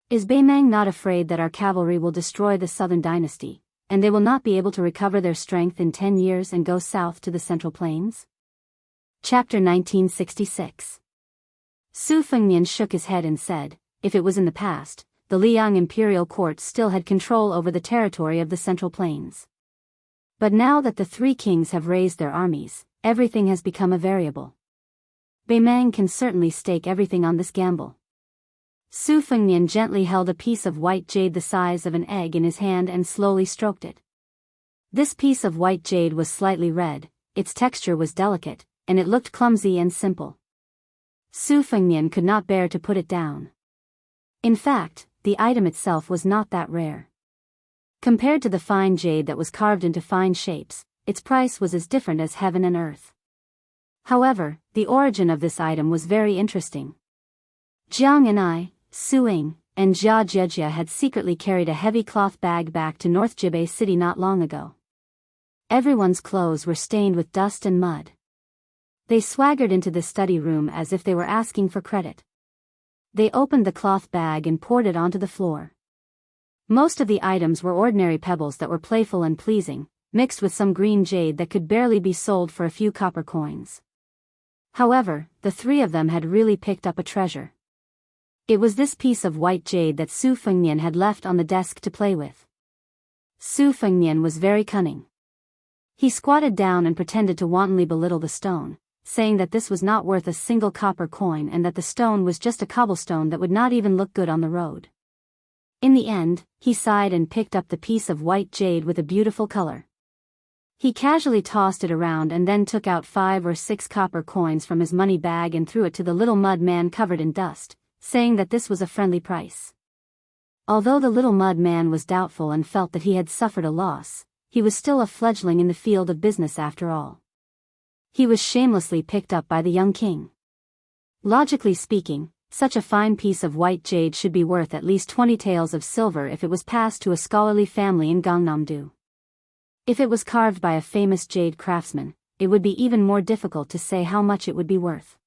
Speaker 1: Is Beimang not afraid that our cavalry will destroy the southern dynasty, and they will not be able to recover their strength in 10 years and go south to the Central Plains? Chapter 1966. Su Fengnian shook his head and said, if it was in the past, the Liang imperial court still had control over the territory of the Central Plains. But now that the 3 kings have raised their armies, everything has become a variable. Beimang can certainly stake everything on this gamble. Su Fengnian gently held a piece of white jade the size of an egg in his hand and slowly stroked it. This piece of white jade was slightly red, its texture was delicate, and it looked clumsy and simple. Su Fengnian could not bear to put it down. In fact, the item itself was not that rare. Compared to the fine jade that was carved into fine shapes, its price was as different as heaven and earth. However, the origin of this item was very interesting. Jiang and I, Su Ying, and Wuxia Xianxia had secretly carried a heavy cloth bag back to North Jibei City not long ago. Everyone's clothes were stained with dust and mud. They swaggered into the study room as if they were asking for credit. They opened the cloth bag and poured it onto the floor. Most of the items were ordinary pebbles that were playful and pleasing, mixed with some green jade that could barely be sold for a few copper coins. However, the three of them had really picked up a treasure. It was this piece of white jade that Su Fengnian had left on the desk to play with. Su Fengnian was very cunning. He squatted down and pretended to wantonly belittle the stone, saying that this was not worth a single copper coin and that the stone was just a cobblestone that would not even look good on the road. In the end, he sighed and picked up the piece of white jade with a beautiful color. He casually tossed it around and then took out 5 or 6 copper coins from his money bag and threw it to the little mud man covered in dust, saying that this was a friendly price. Although the little mud man was doubtful and felt that he had suffered a loss, he was still a fledgling in the field of business after all. He was shamelessly picked up by the young king. Logically speaking, such a fine piece of white jade should be worth at least 20 taels of silver if it was passed to a scholarly family in Gangnam-do. If it was carved by a famous jade craftsman, it would be even more difficult to say how much it would be worth.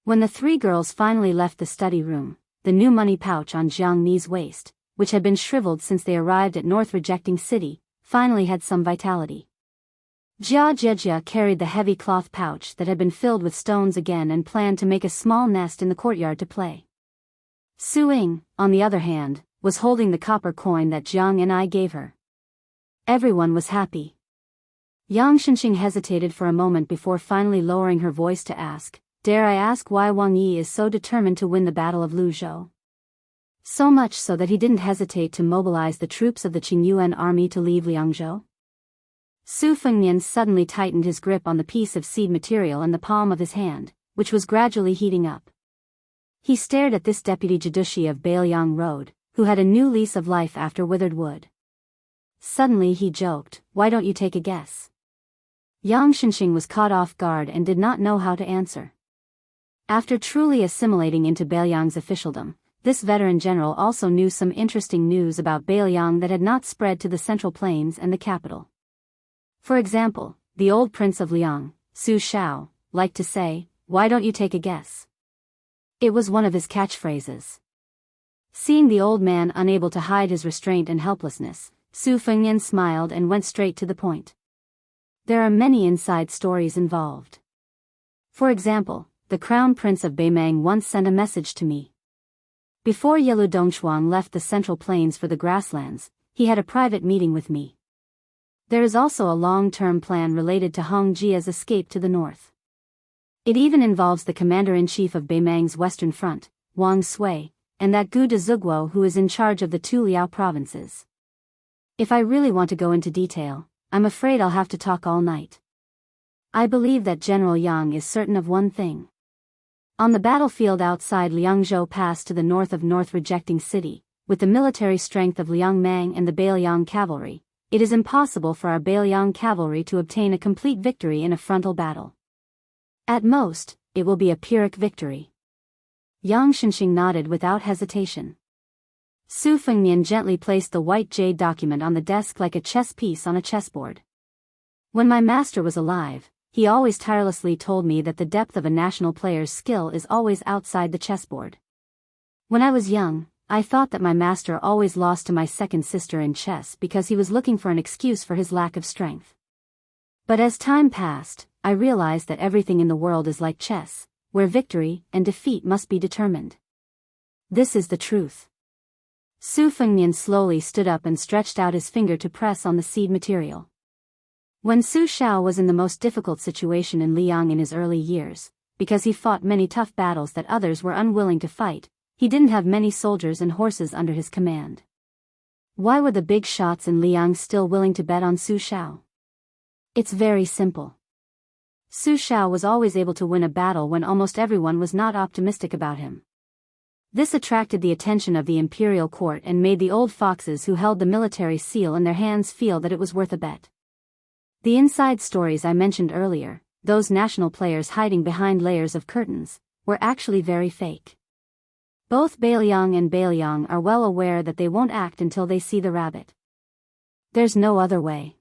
Speaker 1: When the three girls finally left the study room, the new money pouch on Jiang Ni's waist, which had been shriveled since they arrived at North Rejecting City, finally had some vitality. Wuxia Xianxia carried the heavy cloth pouch that had been filled with stones again and planned to make a small nest in the courtyard to play. Su Ying, on the other hand, was holding the copper coin that Jiang and I gave her. Everyone was happy. Yang Shenxing hesitated for a moment before finally lowering her voice to ask, "Dare I ask why Wang Yi is so determined to win the Battle of Luzhou?" So much so that he didn't hesitate to mobilize the troops of the Qingyuan army to leave Liangzhou? Su Fengnian suddenly tightened his grip on the piece of seed material in the palm of his hand, which was gradually heating up. He stared at this deputy Jidushi of Bailiang Road, who had a new lease of life after withered wood. Suddenly he joked, "Why don't you take a guess?" Yang Shenxing was caught off guard and did not know how to answer. After truly assimilating into Bailiang's officialdom, this veteran general also knew some interesting news about Bailiang that had not spread to the Central Plains and the capital. For example, the old prince of Liang, Su Shao, liked to say, "Why don't you take a guess?" It was one of his catchphrases. Seeing the old man unable to hide his restraint and helplessness, Su Fengnian smiled and went straight to the point. There are many inside stories involved. For example, the crown prince of Beimang once sent a message to me. Before Yelu Dongchuang left the Central Plains for the grasslands, he had a private meeting with me. There is also a long-term plan related to Hong Jia's escape to the north. It even involves the commander-in-chief of Beimang's western front, Wang Sui, and that Gu Dezugwo who is in charge of the 2 Liao provinces. If I really want to go into detail, I'm afraid I'll have to talk all night. I believe that General Yang is certain of one thing. On the battlefield outside Liangzhou Pass to the north of North Rejecting City, with the military strength of Liang Mang and the Bailiang cavalry, it is impossible for our Bailiang cavalry to obtain a complete victory in a frontal battle. At most, it will be a Pyrrhic victory. Yang Shenxing nodded without hesitation. Su Fengnian gently placed the white jade document on the desk like a chess piece on a chessboard. When my master was alive, he always tirelessly told me that the depth of a national player's skill is always outside the chessboard. When I was young, I thought that my master always lost to my second sister in chess because he was looking for an excuse for his lack of strength. But as time passed, I realized that everything in the world is like chess, where victory and defeat must be determined. This is the truth. Su Fengnian slowly stood up and stretched out his finger to press on the seed material. When Su Shao was in the most difficult situation in Liang in his early years, because he fought many tough battles that others were unwilling to fight, he didn't have many soldiers and horses under his command. Why were the big shots in Liang still willing to bet on Su Shao? It's very simple. Su Shao was always able to win a battle when almost everyone was not optimistic about him. This attracted the attention of the imperial court and made the old foxes who held the military seal in their hands feel that it was worth a bet. The inside stories I mentioned earlier, those national players hiding behind layers of curtains, were actually very fake. Both Bailiang and Bailiang are well aware that they won't act until they see the rabbit. There's no other way.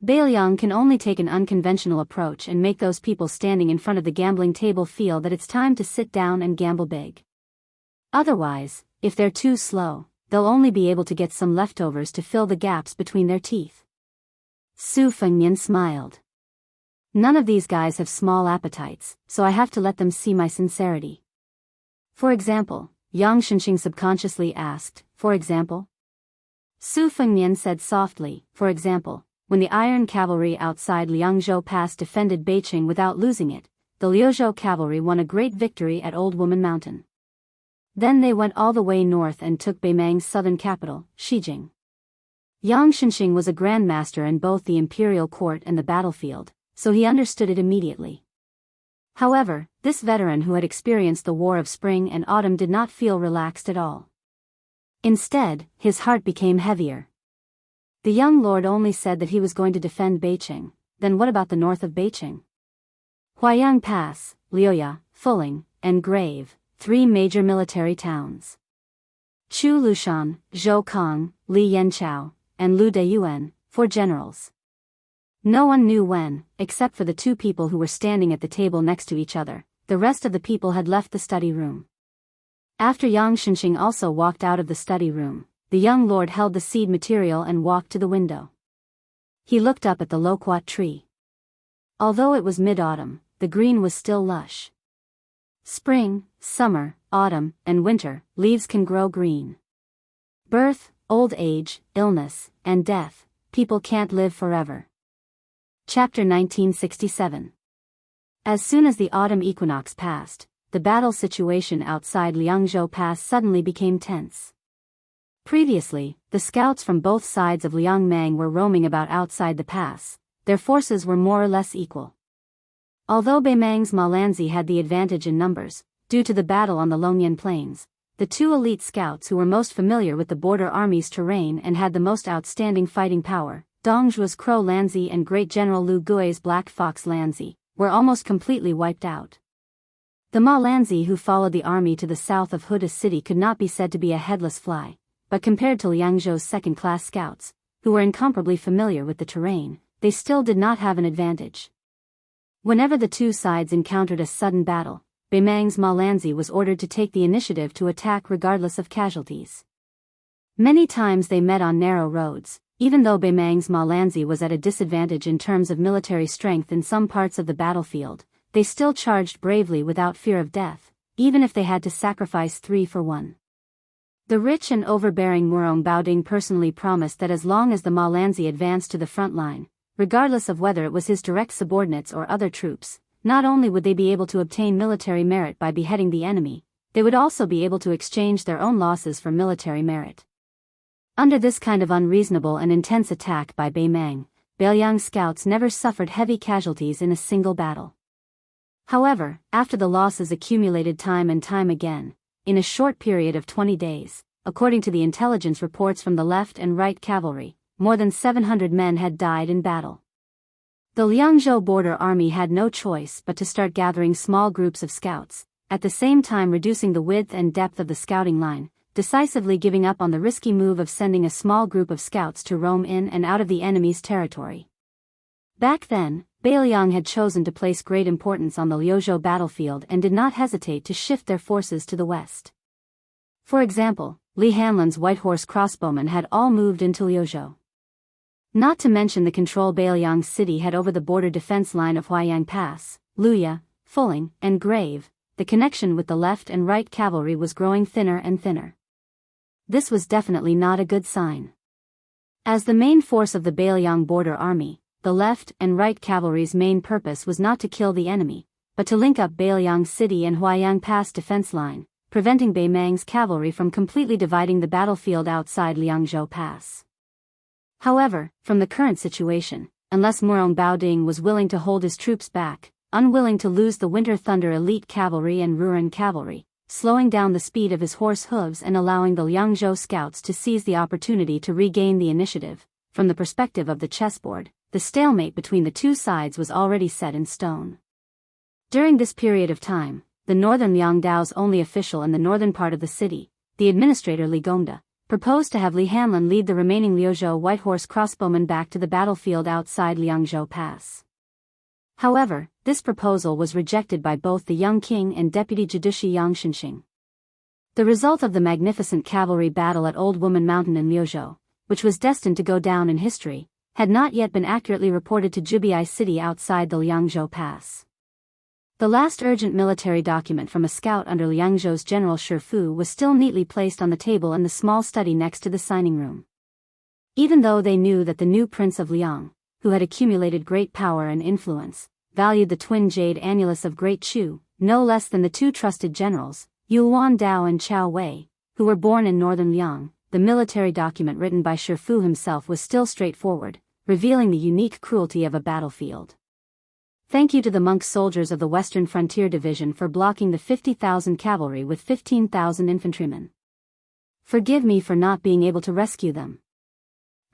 Speaker 1: Bailiang can only take an unconventional approach and make those people standing in front of the gambling table feel that it's time to sit down and gamble big. Otherwise, if they're too slow, they'll only be able to get some leftovers to fill the gaps between their teeth. Su Fengnian smiled. None of these guys have small appetites, so I have to let them see my sincerity. For example, Yang Shenxing subconsciously asked, for example? Su Fengnian said softly, for example, when the Iron Cavalry outside Liangzhou Pass defended Beiqing without losing it, the Liuzhou Cavalry won a great victory at Old Woman Mountain. Then they went all the way north and took Beimang's southern capital, Shijing. Yang Shenxing was a grandmaster in both the imperial court and the battlefield, so he understood it immediately. However, this veteran who had experienced the War of Spring and Autumn did not feel relaxed at all. Instead, his heart became heavier. The young lord only said that he was going to defend Beiqing. Then what about the north of Beiqing? Huaiyang Pass, Liuya, Fuling, and Grave, 3 major military towns. Chu Lushan, Zhou Kong, Li Yanchao, and Lu Deyuan, 4 generals. No one knew when, except for the 2 people who were standing at the table next to each other. The rest of the people had left the study room. After Yang Shenxing also walked out of the study room, the young lord held the seed material and walked to the window. He looked up at the loquat tree. Although it was mid-autumn, the green was still lush. Spring, summer, autumn, and winter, leaves can grow green. Birth, old age, illness, and death, people can't live forever. Chapter 1967. As soon as the autumn equinox passed, the battle situation outside Liangzhou Pass suddenly became tense. Previously, the scouts from both sides of Liangmang were roaming about outside the pass. Their forces were more or less equal. Although Beimang's Malanzi had the advantage in numbers, due to the battle on the Longyan Plains, the 2 elite scouts who were most familiar with the border army's terrain and had the most outstanding fighting power, Dongzhuo's Crow Lanzi and Great General Lu Gui's Black Fox Lanzi, were almost completely wiped out. The Malanzi who followed the army to the south of Huda City could not be said to be a headless fly, but compared to Liangzhou's second-class scouts, who were incomparably familiar with the terrain, they still did not have an advantage. Whenever the 2 sides encountered a sudden battle, Beimang's Malanzi was ordered to take the initiative to attack regardless of casualties. Many times they met on narrow roads, even though Beimang's Malanzi was at a disadvantage in terms of military strength in some parts of the battlefield, they still charged bravely without fear of death, even if they had to sacrifice 3 for 1. The rich and overbearing Murong Baoding personally promised that as long as the Malanzi advanced to the front line, regardless of whether it was his direct subordinates or other troops, not only would they be able to obtain military merit by beheading the enemy, they would also be able to exchange their own losses for military merit. Under this kind of unreasonable and intense attack by Beimang, Bailiang's scouts never suffered heavy casualties in a single battle. However, after the losses accumulated time and time again, in a short period of 20 days, according to the intelligence reports from the left and right cavalry, more than 700 men had died in battle. The Liangzhou border army had no choice but to start gathering small groups of scouts, at the same time reducing the width and depth of the scouting line, decisively giving up on the risky move of sending a small group of scouts to roam in and out of the enemy's territory. Back then, Bailiang had chosen to place great importance on the Liuzhou battlefield and did not hesitate to shift their forces to the west. For example, Li Hanlan's White Horse crossbowmen had all moved into Liuzhou. Not to mention the control Bailiang's city had over the border defense line of Huaiyang Pass, Luya, Fuling, and Grave, the connection with the left and right cavalry was growing thinner and thinner. This was definitely not a good sign. As the main force of the Bailiang border army, the left and right cavalry's main purpose was not to kill the enemy, but to link up Bailiang City and Huaiyang Pass defense line, preventing Beimang's cavalry from completely dividing the battlefield outside Liangzhou Pass. However, from the current situation, unless Murong Baoding was willing to hold his troops back, unwilling to lose the Winter Thunder elite cavalry and Ruren cavalry, slowing down the speed of his horse hooves and allowing the Liangzhou scouts to seize the opportunity to regain the initiative, from the perspective of the chessboard, the stalemate between the 2 sides was already set in stone. During this period of time, the northern Liang Dao's only official in the northern part of the city, the administrator Li Gongda, proposed to have Li Hanlin lead the remaining Liuzhou White Horse crossbowmen back to the battlefield outside Liangzhou Pass. However, this proposal was rejected by both the young king and deputy Jidushi Yang Xinxing. The result of the magnificent cavalry battle at Old Woman Mountain in Liuzhou, which was destined to go down in history, had not yet been accurately reported to Jubiai City outside the Liangzhou Pass. The last urgent military document from a scout under Liangzhou's General Shifu was still neatly placed on the table in the small study next to the signing room. Even though they knew that the new Prince of Liang, who had accumulated great power and influence, valued the twin jade annulus of Great Chu, no less than the two trusted generals, Yuan Dao and Chao Wei, who were born in northern Liang, the military document written by Shifu himself was still straightforward, revealing the unique cruelty of a battlefield. Thank you to the monk soldiers of the Western Frontier Division for blocking the 50,000 cavalry with 15,000 infantrymen. Forgive me for not being able to rescue them.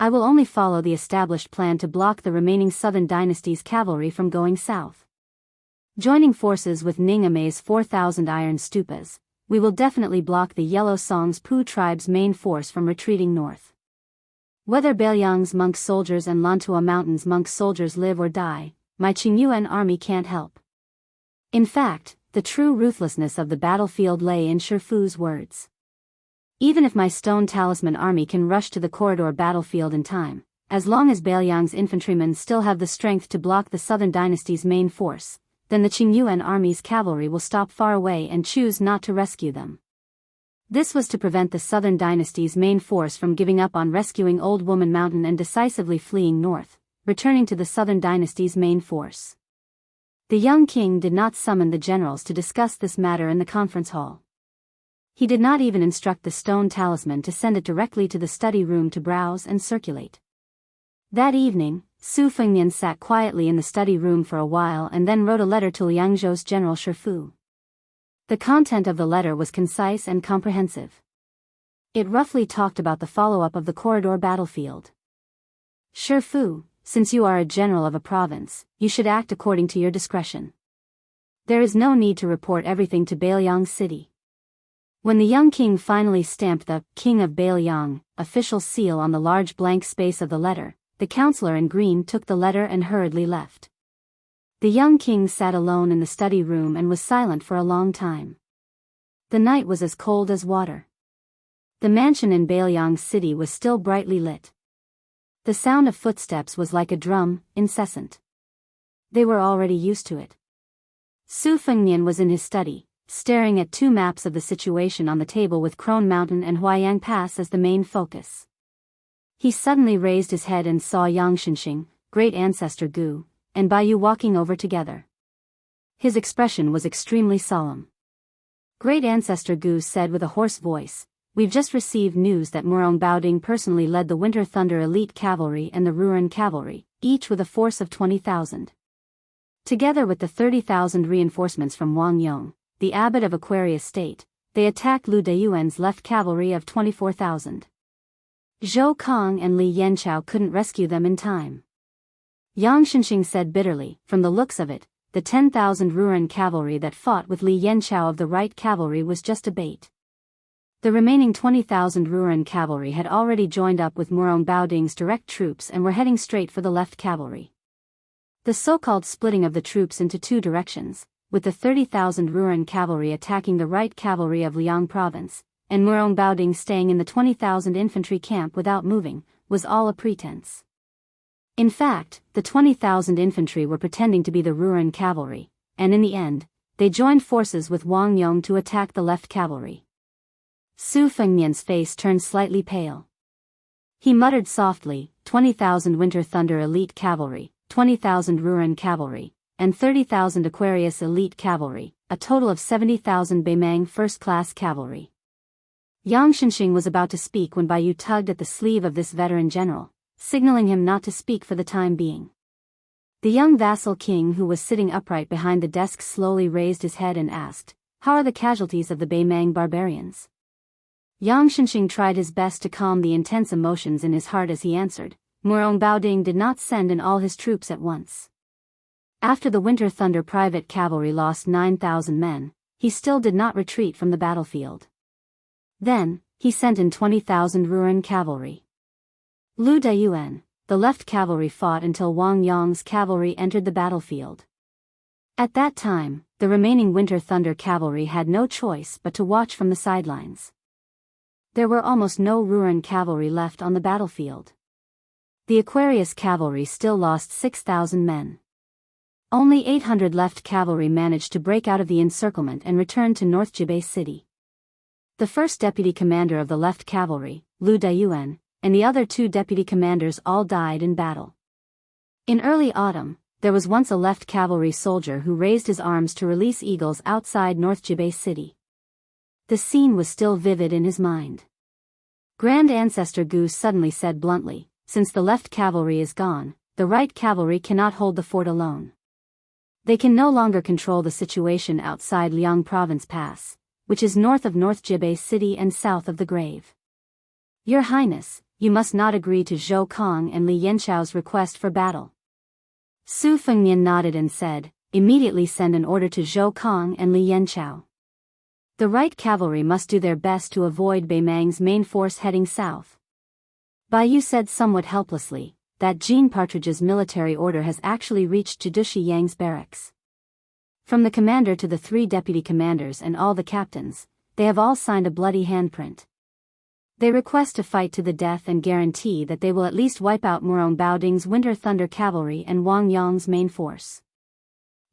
Speaker 1: I will only follow the established plan to block the remaining Southern Dynasty's cavalry from going south. Joining forces with Ning Amei's 4,000 iron stupas, we will definitely block the Yellow Song's Pu tribe's main force from retreating north. Whether Beiliang's monk soldiers and Lantua Mountain's monk soldiers live or die, my Qingyuan army can't help. In fact, the true ruthlessness of the battlefield lay in Shifu's words. Even if my stone talisman army can rush to the corridor battlefield in time, as long as Beiliang's infantrymen still have the strength to block the Southern Dynasty's main force, then the Qingyuan army's cavalry will stop far away and choose not to rescue them. This was to prevent the Southern Dynasty's main force from giving up on rescuing Old Woman Mountain and decisively fleeing north, returning to the Southern Dynasty's main force. The young king did not summon the generals to discuss this matter in the conference hall. He did not even instruct the stone talisman to send it directly to the study room to browse and circulate. That evening, Su Fengnian sat quietly in the study room for a while and then wrote a letter to Liangzhou's General Shifu. The content of the letter was concise and comprehensive. It roughly talked about the follow-up of the corridor battlefield. Shifu, since you are a general of a province, you should act according to your discretion. There is no need to report everything to Beiliang City. When the young king finally stamped the King of Beiliang official seal on the large blank space of the letter, the counselor in green took the letter and hurriedly left. The young king sat alone in the study room and was silent for a long time. The night was as cold as water. The mansion in Beiliang City was still brightly lit. The sound of footsteps was like a drum, incessant. They were already used to it. Su Fengnian was in his study, staring at two maps of the situation on the table with Crone Mountain and Huayang Pass as the main focus. He suddenly raised his head and saw Yang Xinxing, great ancestor Gu, and Bai Yu walking over together. His expression was extremely solemn. Great ancestor Gu said with a hoarse voice, "We've just received news that Murong Baoding personally led the Winter Thunder Elite Cavalry and the Ruren Cavalry, each with a force of 20,000. Together with the 30,000 reinforcements from Wang Yong, the abbot of Aquarius State, they attacked Lu Deyuan's left cavalry of 24,000. Zhou Kong and Li Yanchao couldn't rescue them in time." Yang Xinxing said bitterly, "From the looks of it, the 10,000 Ruren cavalry that fought with Li Yanchao of the right cavalry was just a bait. The remaining 20,000 Ruren cavalry had already joined up with Murong Baoding's direct troops and were heading straight for the left cavalry. The so-called splitting of the troops into two directions, with the 30,000 Ruren cavalry attacking the right cavalry of Liang province, and Murong Baoding staying in the 20,000 infantry camp without moving, was all a pretense. In fact, the 20,000 infantry were pretending to be the Ruren cavalry, and in the end, they joined forces with Wang Yong to attack the left cavalry." Su Fengnian's face turned slightly pale. He muttered softly, 20,000 Winter Thunder Elite Cavalry, 20,000 Ruren Cavalry, and 30,000 Aquarius Elite Cavalry, a total of 70,000 Beimang First-Class Cavalry. Yang Xinxing was about to speak when Bai Yu tugged at the sleeve of this veteran general, signaling him not to speak for the time being. The young vassal king who was sitting upright behind the desk slowly raised his head and asked, "How are the casualties of the Beimang barbarians?" Yang Xinxing tried his best to calm the intense emotions in his heart as he answered, "Murong Baoding did not send in all his troops at once. After the Winter Thunder Private Cavalry lost 9,000 men, he still did not retreat from the battlefield. Then, he sent in 20,000 Ruan cavalry. Lu Dayuan, the left cavalry fought until Wang Yong's cavalry entered the battlefield. At that time, the remaining Winter Thunder cavalry had no choice but to watch from the sidelines. There were almost no Ruan cavalry left on the battlefield. The Aquarius cavalry still lost 6,000 men. Only 800 left cavalry managed to break out of the encirclement and return to North Jibei City. The first deputy commander of the left cavalry, Lu Dayuan, and the other two deputy commanders all died in battle. In early autumn, there was once a left cavalry soldier who raised his arms to release eagles outside North Jibei City. The scene was still vivid in his mind. Grand Ancestor Gu suddenly said bluntly, "Since the left cavalry is gone, the right cavalry cannot hold the fort alone. They can no longer control the situation outside Liang Province Pass, which is north of North Jibei City and south of the grave. Your Highness, you must not agree to Zhou Kong and Li Yanchao's request for battle." Su Fengnian nodded and said, "Immediately send an order to Zhou Kong and Li Yanchao. The right cavalry must do their best to avoid Bei Mang's main force heading south." Bai Yu said somewhat helplessly, that Jean Partridge's military order has actually reached Jidushi Yang's barracks. From the commander to the three deputy commanders and all the captains, they have all signed a bloody handprint. They request to fight to the death and guarantee that they will at least wipe out Murong Baoding's Winter Thunder cavalry and Wang Yong's main force.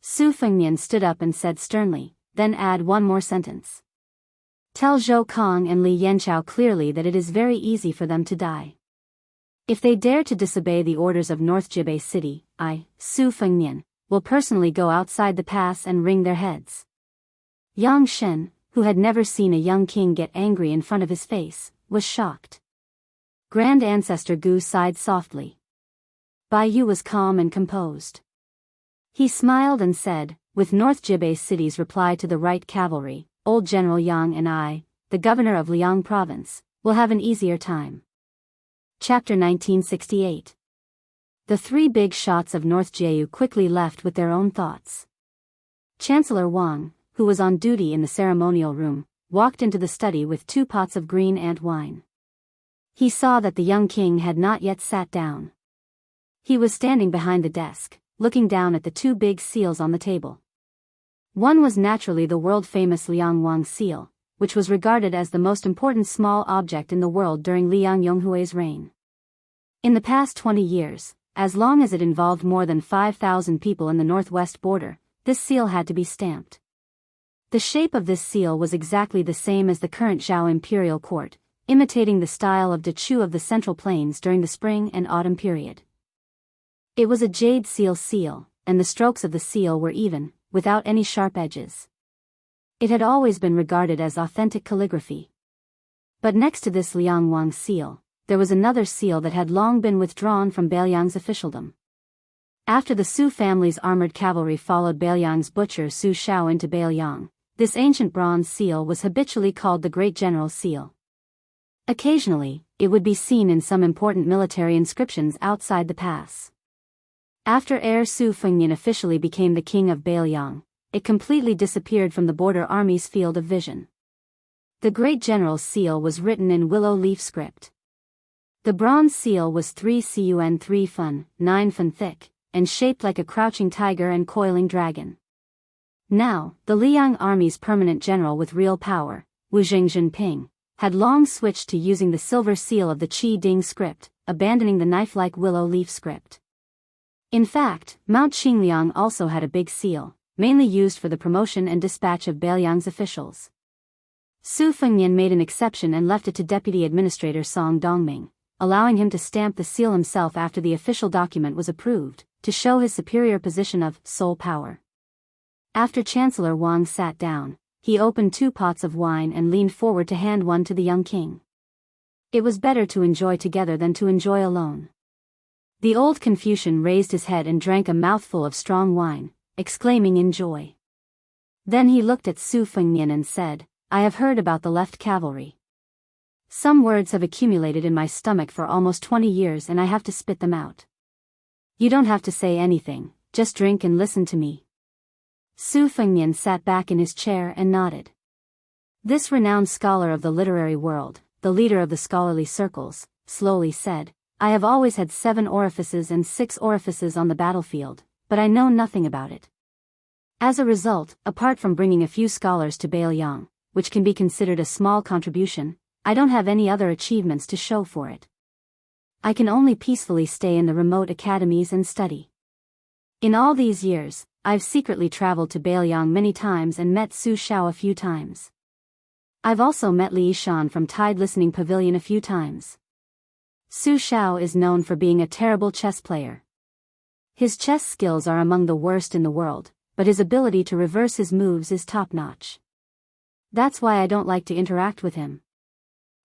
Speaker 1: Su Fengnian stood up and said sternly, "Then add one more sentence. Tell Zhou Kong and Li Yanchao clearly that it is very easy for them to die. If they dare to disobey the orders of North Jibei City, I, Su Fengnian, will personally go outside the pass and wring their heads." Yang Shen, who had never seen a young king get angry in front of his face, was shocked. Grand Ancestor Gu sighed softly. Bai Yu was calm and composed. He smiled and said, "With North Jibei City's reply to the right cavalry, old General Yang and I, the governor of Liang Province, will have an easier time." Chapter 1968. The three big shots of North Jeju quickly left with their own thoughts. Chancellor Wang, who was on duty in the ceremonial room, walked into the study with 2 pots of green ant wine. He saw that the young king had not yet sat down. He was standing behind the desk, looking down at the 2 big seals on the table. One was naturally the world-famous Liang Wang seal, which was regarded as the most important small object in the world during Liang Yonghui's reign. In the past 20 years, as long as it involved more than 5,000 people in the northwest border, this seal had to be stamped. The shape of this seal was exactly the same as the current Zhao imperial court, imitating the style of Dechu of the Central Plains during the spring and autumn period. It was a jade seal, and the strokes of the seal were even, without any sharp edges. It had always been regarded as authentic calligraphy. But next to this Liang Wang seal, there was another seal that had long been withdrawn from Beiliang's officialdom. After the Su family's armored cavalry followed Beiliang's butcher Su Shao into Beiliang, this ancient bronze seal was habitually called the Great General's Seal. Occasionally, it would be seen in some important military inscriptions outside the pass. After Heir Su Fengnian officially became the king of Beiliang, it completely disappeared from the border army's field of vision. The Great General's Seal was written in willow leaf script. The bronze seal was 3 cun 3 fun, 9 fun thick, and shaped like a crouching tiger and coiling dragon. Now, the Liang army's permanent general with real power, Wu Jinping, had long switched to using the silver seal of the Qi Ding script, abandoning the knife-like willow leaf script. In fact, Mount Qingliang also had a big seal, mainly used for the promotion and dispatch of Beiliang's officials. Su Fengnian made an exception and left it to Deputy Administrator Song Dongming, allowing him to stamp the seal himself after the official document was approved, to show his superior position of sole power. After Chancellor Wang sat down, he opened 2 pots of wine and leaned forward to hand one to the young king. It was better to enjoy together than to enjoy alone. The old Confucian raised his head and drank a mouthful of strong wine, exclaiming in joy. Then he looked at Su Fengnian and said, "I have heard about the left cavalry. Some words have accumulated in my stomach for almost 20 years and I have to spit them out. You don't have to say anything, just drink and listen to me." Su Fengnian sat back in his chair and nodded. This renowned scholar of the literary world, the leader of the scholarly circles, slowly said, I have always had 7 orifices and 6 orifices on the battlefield, but I know nothing about it. As a result, apart from bringing a few scholars to Bailiang, which can be considered a small contribution, I don't have any other achievements to show for it. I can only peacefully stay in the remote academies and study. In all these years, I've secretly traveled to Bailiang many times and met Su Xiao a few times. I've also met Li Yishan from Tide Listening Pavilion a few times. Su Xiao is known for being a terrible chess player. His chess skills are among the worst in the world, but his ability to reverse his moves is top-notch. That's why I don't like to interact with him.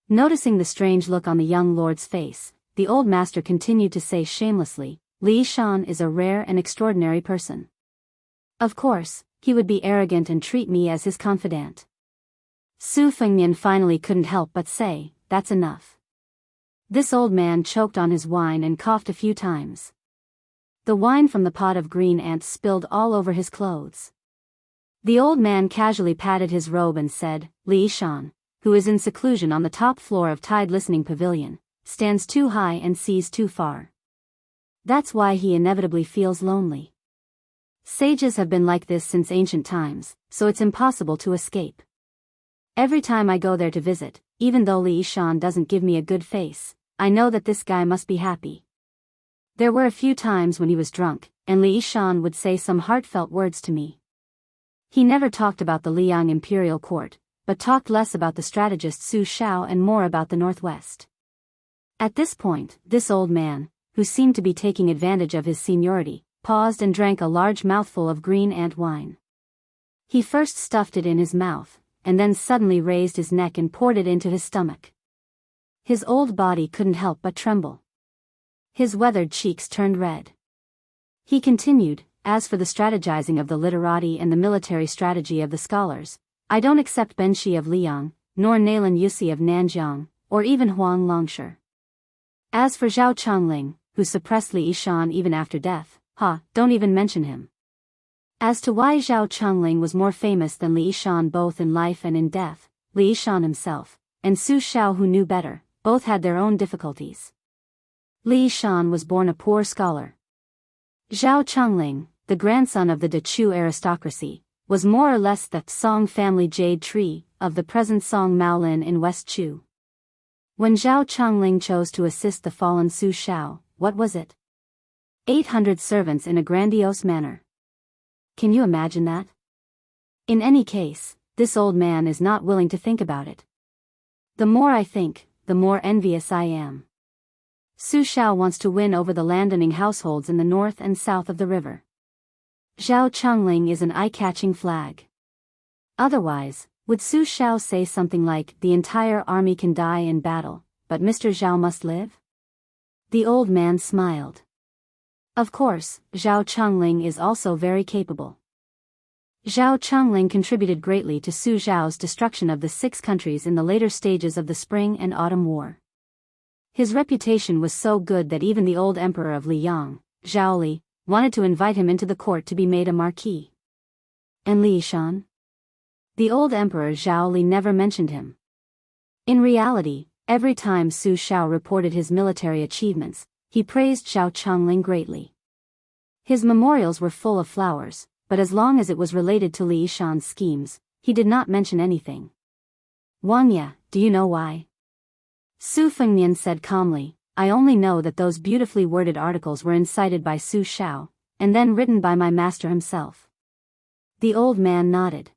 Speaker 1: Noticing the strange look on the young lord's face, the old master continued to say shamelessly, Li Yishan is a rare and extraordinary person. Of course, he would be arrogant and treat me as his confidant. Su Fengnian finally couldn't help but say, that's enough. This old man choked on his wine and coughed a few times. The wine from the pot of green ants spilled all over his clothes. The old man casually patted his robe and said, Li Yishan, who is in seclusion on the top floor of Tide Listening Pavilion, stands too high and sees too far. That's why he inevitably feels lonely. Sages have been like this since ancient times, so it's impossible to escape. Every time I go there to visit, even though Li Yishan doesn't give me a good face, I know that this guy must be happy. There were a few times when he was drunk, and Li Yishan would say some heartfelt words to me. He never talked about the Liang imperial court, but talked less about the strategist Su Xiao and more about the northwest. At this point, this old man, who seemed to be taking advantage of his seniority, paused and drank a large mouthful of green ant wine. He first stuffed it in his mouth, and then suddenly raised his neck and poured it into his stomach. His old body couldn't help but tremble. His weathered cheeks turned red. He continued, as for the strategizing of the literati and the military strategy of the scholars, I don't accept Ben Shi of Liang, nor Nailan Yusi of Nanjiang, or even Huang Longsher. As for Zhao Chongling, who suppressed Li Yishan even after death, don't even mention him. As to why Zhao Chongling was more famous than Li Yishan both in life and in death, Li Yishan himself, and Su Xiao who knew better, both had their own difficulties. Li Yishan was born a poor scholar. Zhao Chongling, the grandson of the De Chu aristocracy, was more or less the Song family jade tree of the present Song Maolin in West Chu. When Zhao Chongling chose to assist the fallen Su Xiao, what was it? 800 servants in a grandiose manner. Can you imagine that? In any case, this old man is not willing to think about it. The more I think, the more envious I am. Su Xiao wants to win over the landowning households in the north and south of the river. Zhao Chongling is an eye-catching flag. Otherwise, would Su Xiao say something like, the entire army can die in battle, but Mr. Zhao must live? The old man smiled. Of course, Zhao Chongling is also very capable. Zhao Chongling contributed greatly to Su Zhao's destruction of the 6 countries in the later stages of the Spring and Autumn War. His reputation was so good that even the old emperor of Liang, Zhao Li, wanted to invite him into the court to be made a marquis. And Li Yishan? The old emperor Zhao Li never mentioned him. In reality, every time Su Xiao reported his military achievements, he praised Zhao Chongling greatly. His memorials were full of flowers, but as long as it was related to Li Yishan's schemes, he did not mention anything. Wang Ye, do you know why? Su Fengnian said calmly, I only know that those beautifully worded articles were incited by Su Xiao, and then written by my master himself. The old man nodded.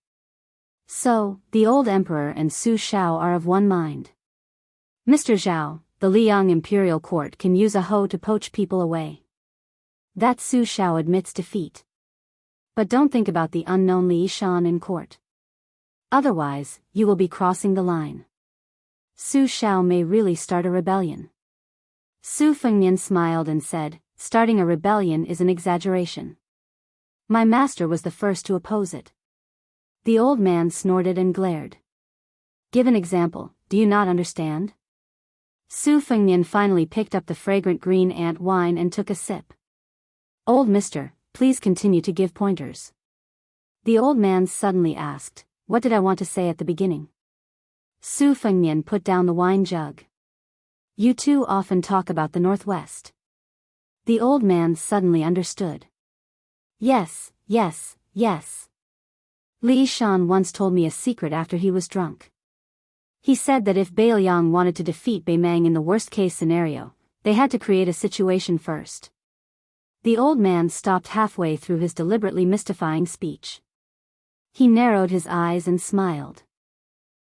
Speaker 1: So, the old emperor and Su Xiao are of one mind. Mr. Zhao, the Liang imperial court can use a hoe to poach people away. That Su Xiao admits defeat. But don't think about the unknown Li Yishan in court. Otherwise, you will be crossing the line. Su Xiao may really start a rebellion. Su Fengnian smiled and said, starting a rebellion is an exaggeration. My master was the first to oppose it. The old man snorted and glared. Give an example, do you not understand? Su Fengnian finally picked up the fragrant green ant wine and took a sip. Old mister, please continue to give pointers. The old man suddenly asked, "What did I want to say at the beginning?" Su Fengnian put down the wine jug. "You two often talk about the Northwest." The old man suddenly understood. Yes, yes, yes. Li Shan once told me a secret after he was drunk. He said that if Beiliang wanted to defeat Bei Mang in the worst-case scenario, they had to create a situation first. The old man stopped halfway through his deliberately mystifying speech. He narrowed his eyes and smiled.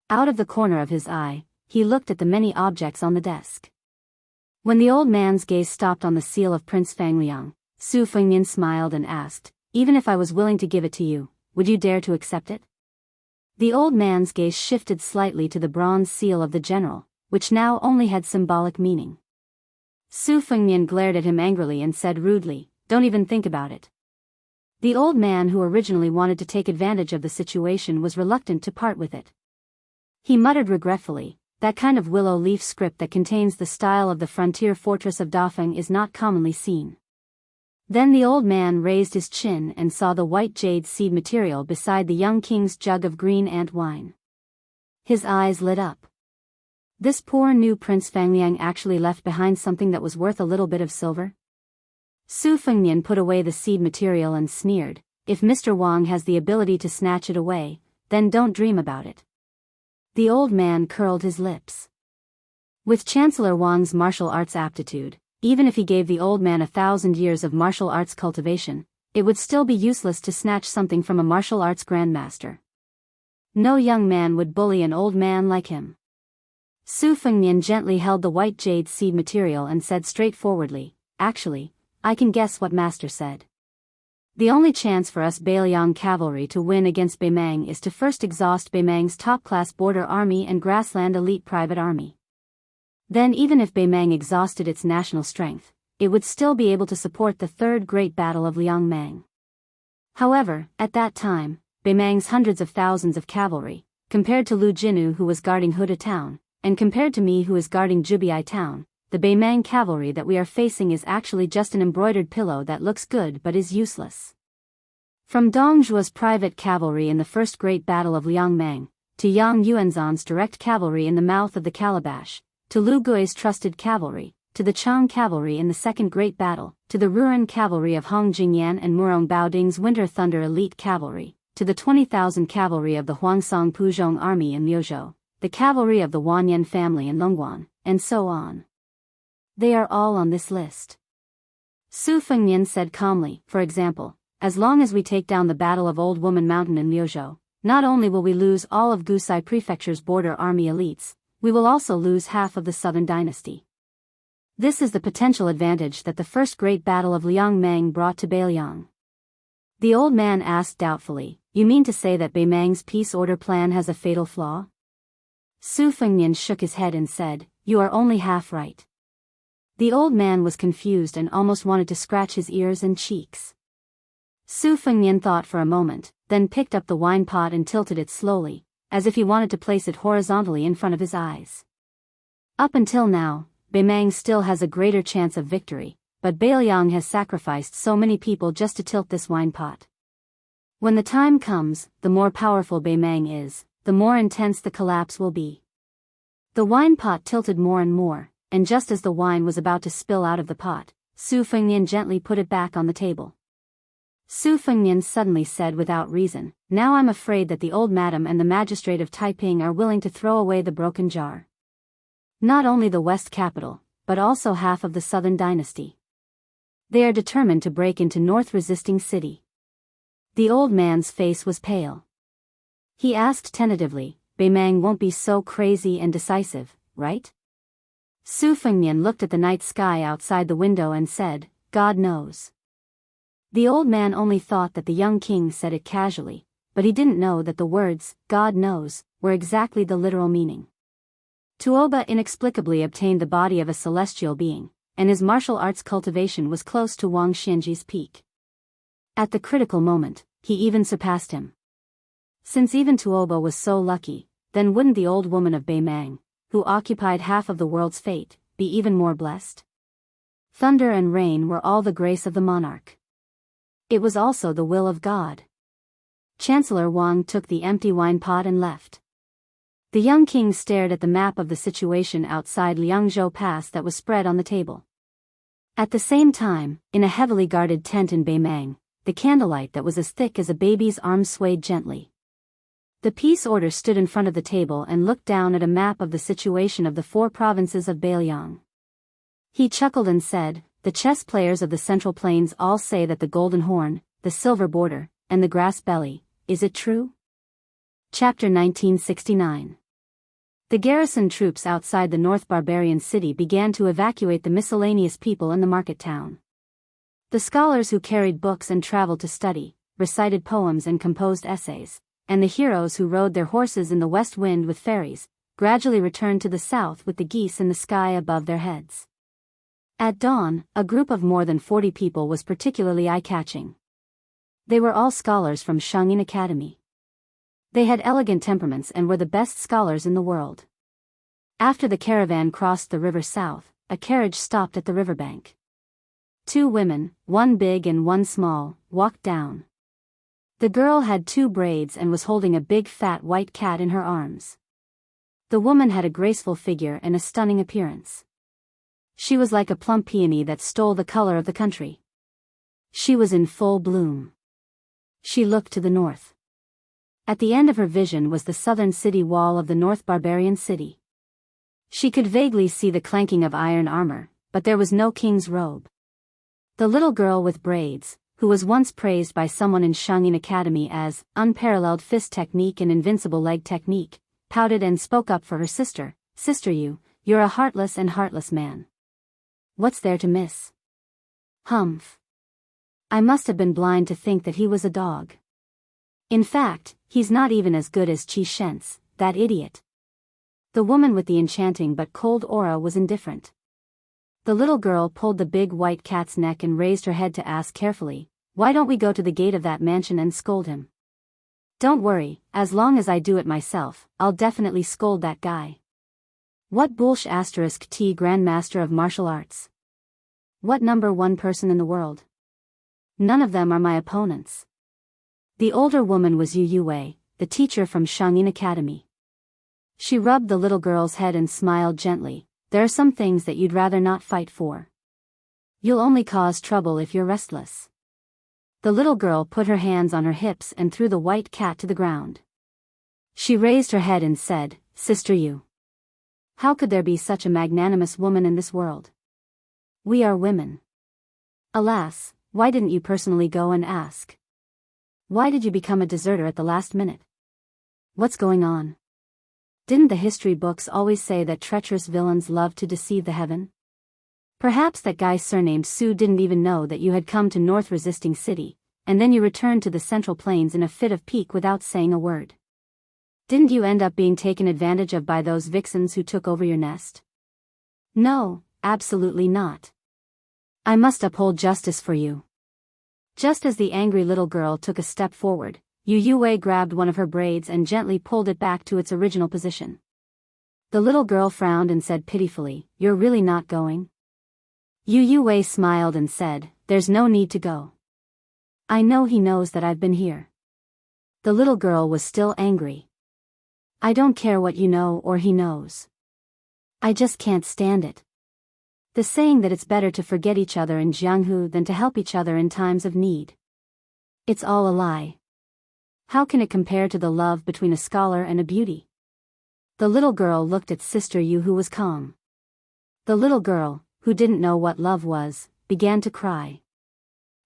Speaker 1: Out of the corner of his eye, he looked at the many objects on the desk. When the old man's gaze stopped on the seal of Prince Fangliang, Su Fengnian smiled and asked, "Even if I was willing to give it to you, would you dare to accept it?" The old man's gaze shifted slightly to the bronze seal of the general, which now only had symbolic meaning. Su Fengnian glared at him angrily and said rudely, "Don't even think about it." The old man who originally wanted to take advantage of the situation was reluctant to part with it. He muttered regretfully, "That kind of willow leaf script that contains the style of the frontier fortress of Dafeng is not commonly seen." Then the old man raised his chin and saw the white jade seed material beside the young king's jug of green ant wine. His eyes lit up. This poor new Prince Fangliang actually left behind something that was worth a little bit of silver? Su Fengnian put away the seed material and sneered, "If Mr. Wang has the ability to snatch it away, then don't dream about it." The old man curled his lips. With Chancellor Wang's martial arts aptitude, even if he gave the old man 1,000 years of martial arts cultivation, it would still be useless to snatch something from a martial arts grandmaster. No young man would bully an old man like him. Su Fengnian gently held the white jade seed material and said straightforwardly, "Actually, I can guess what Master said. The only chance for us Beiliang cavalry to win against Bei Mang is to first exhaust Bei Mang's top-class border army and grassland elite private army. Then even if Bei Mang exhausted its national strength, it would still be able to support the Third Great Battle of Liangmang. However, at that time, Bei Mang's hundreds of thousands of cavalry, compared to Lu Jinu who was guarding Huda town, and compared to me who is guarding Jubiai town, the Bei Mang cavalry that we are facing is actually just an embroidered pillow that looks good but is useless. From Dong Zhuo's private cavalry in the First Great Battle of Liangmang, to Yang Yuanzhan's direct cavalry in the mouth of the calabash, to Lu Gui's trusted cavalry, to the Chang cavalry in the Second Great Battle, to the Ruren cavalry of Hong Jingyan and Murong Baoding's Winter Thunder elite cavalry, to the 20,000 cavalry of the Huangsong Puzhong army in Liuzhou, the cavalry of the Wanyan family in Longguan, and so on. They are all on this list. Su Fengnian said calmly, "For example, as long as we take down the Battle of Old Woman Mountain in Liuzhou, not only will we lose all of Gusai Prefecture's border army elites, we will also lose half of the Southern Dynasty. This is the potential advantage that the First Great Battle of Liangmang brought to Beiliang." The old man asked doubtfully, "You mean to say that Bei Mang's peace order plan has a fatal flaw?" Su Fengnian shook his head and said, "You are only half right." The old man was confused and almost wanted to scratch his ears and cheeks. Su Fengnian thought for a moment, then picked up the wine pot and tilted it slowly, as if he wanted to place it horizontally in front of his eyes. Up until now, Bei Mang still has a greater chance of victory, but Beiliang has sacrificed so many people just to tilt this wine pot. When the time comes, the more powerful Bei Mang is, the more intense the collapse will be. The wine pot tilted more and more, and just as the wine was about to spill out of the pot, Su Fengnian gently put it back on the table. Su Fengnian suddenly said without reason, "Now I'm afraid that the old madam and the magistrate of Taiping are willing to throw away the broken jar. Not only the West capital, but also half of the Southern Dynasty. They are determined to break into North resisting city." The old man's face was pale. He asked tentatively, "Bei Mang won't be so crazy and decisive, right?" Su Fengnian looked at the night sky outside the window and said, "God knows." The old man only thought that the young king said it casually, but he didn't know that the words, "God knows," were exactly the literal meaning. Tuoba inexplicably obtained the body of a celestial being, and his martial arts cultivation was close to Wang Xianji's peak. At the critical moment, he even surpassed him. Since even Tuoba was so lucky, then wouldn't the old woman of Bei Mang, who occupied half of the world's fate, be even more blessed? Thunder and rain were all the grace of the monarch. It was also the will of God. Chancellor Wang took the empty wine pot and left. The young king stared at the map of the situation outside Liangzhou Pass that was spread on the table. At the same time, in a heavily guarded tent in Beimang, the candlelight that was as thick as a baby's arm swayed gently. The peace order stood in front of the table and looked down at a map of the situation of the 4 provinces of Beiliang. He chuckled and said, "The chess players of the Central Plains all say that the golden horn, the silver border, and the grass belly, is it true?" Chapter 1969. The garrison troops outside the North Barbarian city began to evacuate the miscellaneous people in the market town. The scholars who carried books and traveled to study, recited poems and composed essays, and the heroes who rode their horses in the west wind with fairies, gradually returned to the south with the geese in the sky above their heads. At dawn, a group of more than 40 people was particularly eye-catching. They were all scholars from Xianxia Academy. They had elegant temperaments and were the best scholars in the world. After the caravan crossed the river south, a carriage stopped at the riverbank. 2 women, one big and one small, walked down. The girl had 2 braids and was holding a big fat white cat in her arms. The woman had a graceful figure and a stunning appearance. She was like a plump peony that stole the color of the country. She was in full bloom. She looked to the north. At the end of her vision was the southern city wall of the North Barbarian city. She could vaguely see the clanking of iron armor, but there was no king's robe. The little girl with braids, who was once praised by someone in Xianxia Academy as unparalleled fist technique and invincible leg technique, pouted and spoke up for her sister. "Sister, you're a heartless man. What's there to miss?" "Humph. I must have been blind to think that he was a dog. In fact, he's not even as good as Qi Shens, that idiot." The woman with the enchanting but cold aura was indifferent. The little girl pulled the big white cat's neck and raised her head to ask carefully, "Why don't we go to the gate of that mansion and scold him?" "Don't worry, as long as I do it myself, I'll definitely scold that guy." "What bullsh*t Grandmaster of Martial Arts? What number 1 person in the world? None of them are my opponents." The older woman was Yu Wei, the teacher from Xianxia Academy. She rubbed the little girl's head and smiled gently. "There are some things that you'd rather not fight for. You'll only cause trouble if you're restless." The little girl put her hands on her hips and threw the white cat to the ground. She raised her head and said, "Sister Yu, how could there be such a magnanimous woman in this world? We are women. Alas, why didn't you personally go and ask? Why did you become a deserter at the last minute? What's going on? Didn't the history books always say that treacherous villains love to deceive the heaven? Perhaps that guy surnamed Su didn't even know that you had come to North Resisting City, and then you returned to the Central Plains in a fit of pique without saying a word. Didn't you end up being taken advantage of by those vixens who took over your nest? No, absolutely not. I must uphold justice for you." Just as the angry little girl took a step forward, Yu Wei grabbed one of her braids and gently pulled it back to its original position. The little girl frowned and said pitifully, "You're really not going?" Yu Wei smiled and said, "There's no need to go. I know he knows that I've been here." The little girl was still angry. "I don't care what you know or he knows. I just can't stand it. The saying that it's better to forget each other in Jianghu than to help each other in times of need. It's all a lie. How can it compare to the love between a scholar and a beauty?" The little girl looked at Sister Yu, who was calm. The little girl, who didn't know what love was, began to cry.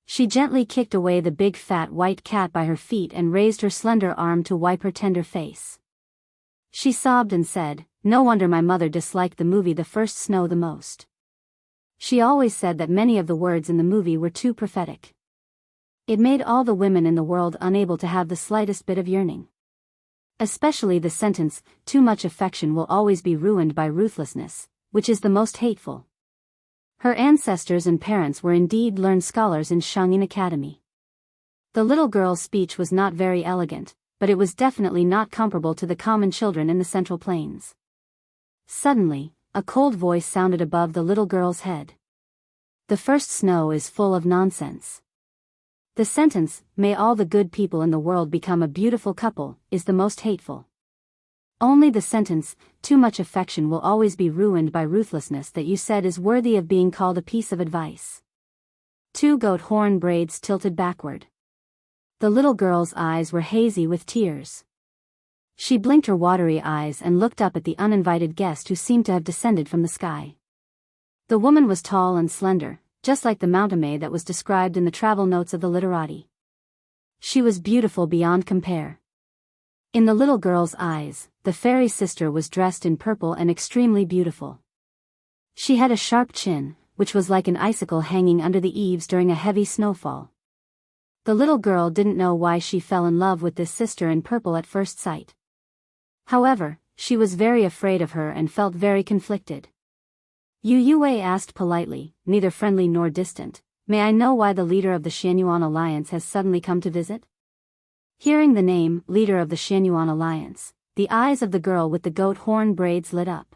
Speaker 1: She gently kicked away the big fat white cat by her feet and raised her slender arm to wipe her tender face. She sobbed and said, "No wonder my mother disliked the movie The First Snow the most. She always said that many of the words in the movie were too prophetic. It made all the women in the world unable to have the slightest bit of yearning. Especially the sentence, 'Too much affection will always be ruined by ruthlessness,' which is the most hateful." Her ancestors and parents were indeed learned scholars in Xianxia Academy. The little girl's speech was not very elegant, but it was definitely not comparable to the common children in the Central Plains. Suddenly, a cold voice sounded above the little girl's head. "The first snow is full of nonsense. The sentence, "May all the good people in the world become a beautiful couple," is the most hateful. Only the sentence, "Too much affection will always be ruined by ruthlessness," that you said is worthy of being called a piece of advice. 2 goat horn braids tilted backward. The little girl's eyes were hazy with tears. She blinked her watery eyes and looked up at the uninvited guest who seemed to have descended from the sky. The woman was tall and slender, just like the mountain that was described in the travel notes of the literati. She was beautiful beyond compare. In the little girl's eyes, the fairy sister was dressed in purple and extremely beautiful. She had a sharp chin, which was like an icicle hanging under the eaves during a heavy snowfall. The little girl didn't know why she fell in love with this sister in purple at first sight. However, she was very afraid of her and felt very conflicted. Yu Yue asked politely, neither friendly nor distant, "May I know why the leader of the Xianyuan Alliance has suddenly come to visit?" Hearing the name, leader of the Xianyuan Alliance, the eyes of the girl with the goat horn braids lit up.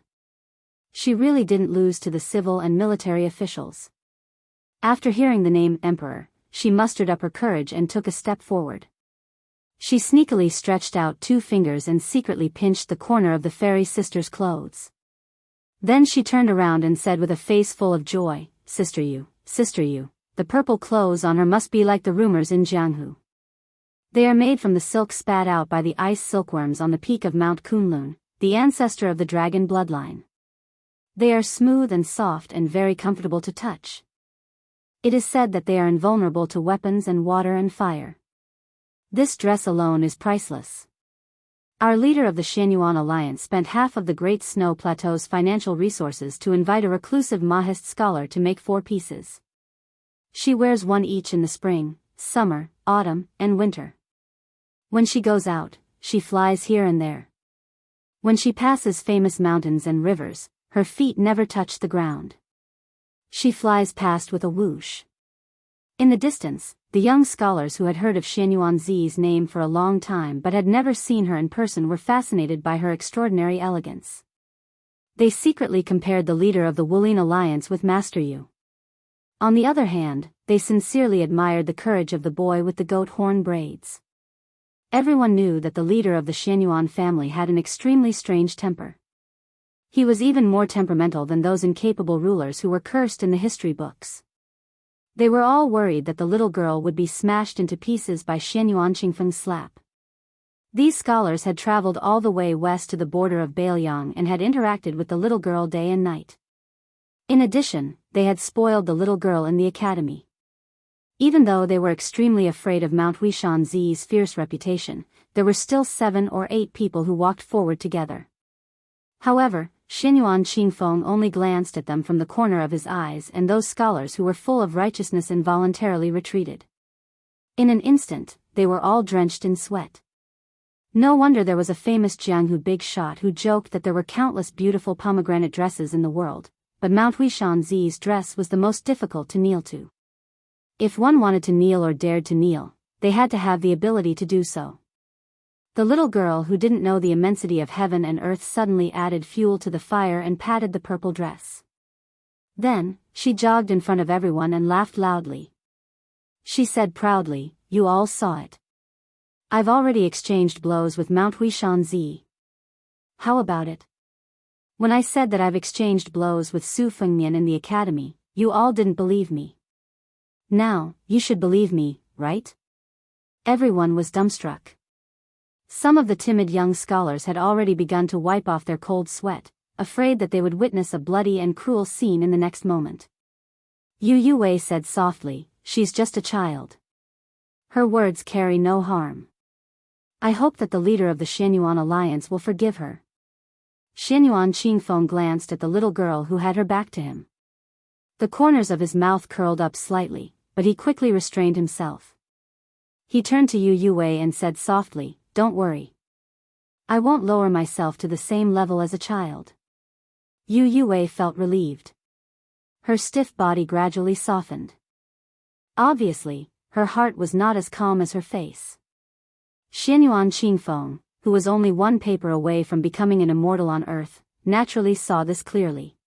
Speaker 1: She really didn't lose to the civil and military officials. After hearing the name Emperor, she mustered up her courage and took a step forward. She sneakily stretched out 2 fingers and secretly pinched the corner of the fairy sister's clothes. Then she turned around and said with a face full of joy, Sister Yu, the purple clothes on her must be like the rumors in Jianghu. They are made from the silk spat out by the ice silkworms on the peak of Mount Kunlun, the ancestor of the dragon bloodline. They are smooth and soft and very comfortable to touch. It is said that they are invulnerable to weapons and water and fire. This dress alone is priceless. Our leader of the Xianyuan Alliance spent half of the Great Snow Plateau's financial resources to invite a reclusive Mahist scholar to make 4 pieces. She wears one each in the spring, summer, autumn, and winter. When she goes out, she flies here and there. When she passes famous mountains and rivers, her feet never touch the ground. She flies past with a whoosh. In the distance, the young scholars who had heard of Xianyuan Zi's name for a long time but had never seen her in person were fascinated by her extraordinary elegance. They secretly compared the leader of the Wulin Alliance with Master Yu. On the other hand, they sincerely admired the courage of the boy with the goat horn braids. Everyone knew that the leader of the Xianyuan family had an extremely strange temper. He was even more temperamental than those incapable rulers who were cursed in the history books. They were all worried that the little girl would be smashed into pieces by Xianyuan Qingfeng's slap. These scholars had traveled all the way west to the border of Bailiang and had interacted with the little girl day and night. In addition, they had spoiled the little girl in the academy. Even though they were extremely afraid of Mount Wuxia Xianxia's fierce reputation, there were still 7 or 8 people who walked forward together. However, Xianyuan Qingfeng only glanced at them from the corner of his eyes, and those scholars who were full of righteousness involuntarily retreated. In an instant, they were all drenched in sweat. No wonder there was a famous Jianghu big shot who joked that there were countless beautiful pomegranate dresses in the world, but Mount Wuxia Xianxia's dress was the most difficult to kneel to. If one wanted to kneel or dared to kneel, they had to have the ability to do so. The little girl who didn't know the immensity of heaven and earth suddenly added fuel to the fire and patted the purple dress. Then, she jogged in front of everyone and laughed loudly. She said proudly, "You all saw it. I've already exchanged blows with Mount Wuxia Xianxia. How about it? When I said that I've exchanged blows with Su Fengmian in the academy, you all didn't believe me. Now, you should believe me, right?" Everyone was dumbstruck. Some of the timid young scholars had already begun to wipe off their cold sweat, afraid that they would witness a bloody and cruel scene in the next moment. Yu Yue said softly, "She's just a child. Her words carry no harm. I hope that the leader of the Xianyuan Alliance will forgive her." Xianyuan Qingfeng glanced at the little girl who had her back to him. The corners of his mouth curled up slightly, but he quickly restrained himself. He turned to Yu Yue and said softly, "Don't worry. I won't lower myself to the same level as a child." Yu Yue felt relieved. Her stiff body gradually softened. Obviously, her heart was not as calm as her face. Xianyuan Qingfeng, who was only 1 paper away from becoming an immortal on Earth, naturally saw this clearly.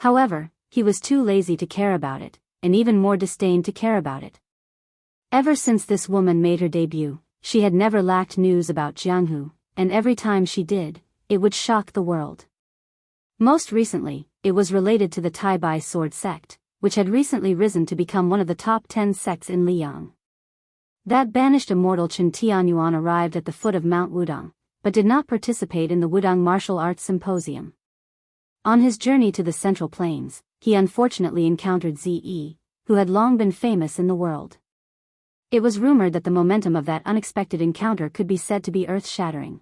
Speaker 1: However, he was too lazy to care about it, and even more disdained to care about it. Ever since this woman made her debut, she had never lacked news about Jianghu, and every time she did, it would shock the world. Most recently, it was related to the Tai Bai sword sect, which had recently risen to become one of the top 10 sects in Liang. That banished immortal Chen Tianyuan arrived at the foot of Mount Wudang, but did not participate in the Wudang Martial Arts Symposium. On his journey to the Central Plains, he unfortunately encountered Ze, who had long been famous in the world. It was rumored that the momentum of that unexpected encounter could be said to be earth-shattering.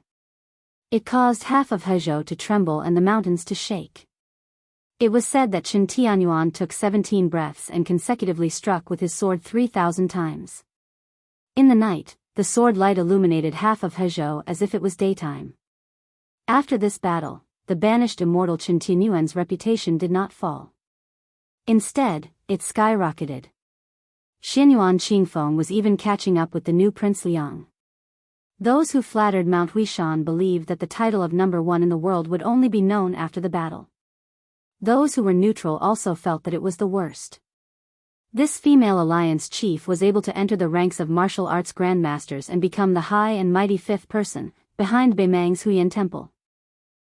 Speaker 1: It caused half of Hezhou to tremble and the mountains to shake. It was said that Chen Tianyuan took 17 breaths and consecutively struck with his sword 3,000 times. In the night, the sword light illuminated half of Hezhou as if it was daytime. After this battle, the banished immortal Chen Tianyuan's reputation did not fall. Instead, it skyrocketed. Xianyuan Qingfeng was even catching up with the new Prince Liang. Those who flattered Mount Huishan believed that the title of number one in the world would only be known after the battle. Those who were neutral also felt that it was the worst. This female alliance chief was able to enter the ranks of martial arts grandmasters and become the high and mighty fifth person, behind Beimang's Huyan Temple.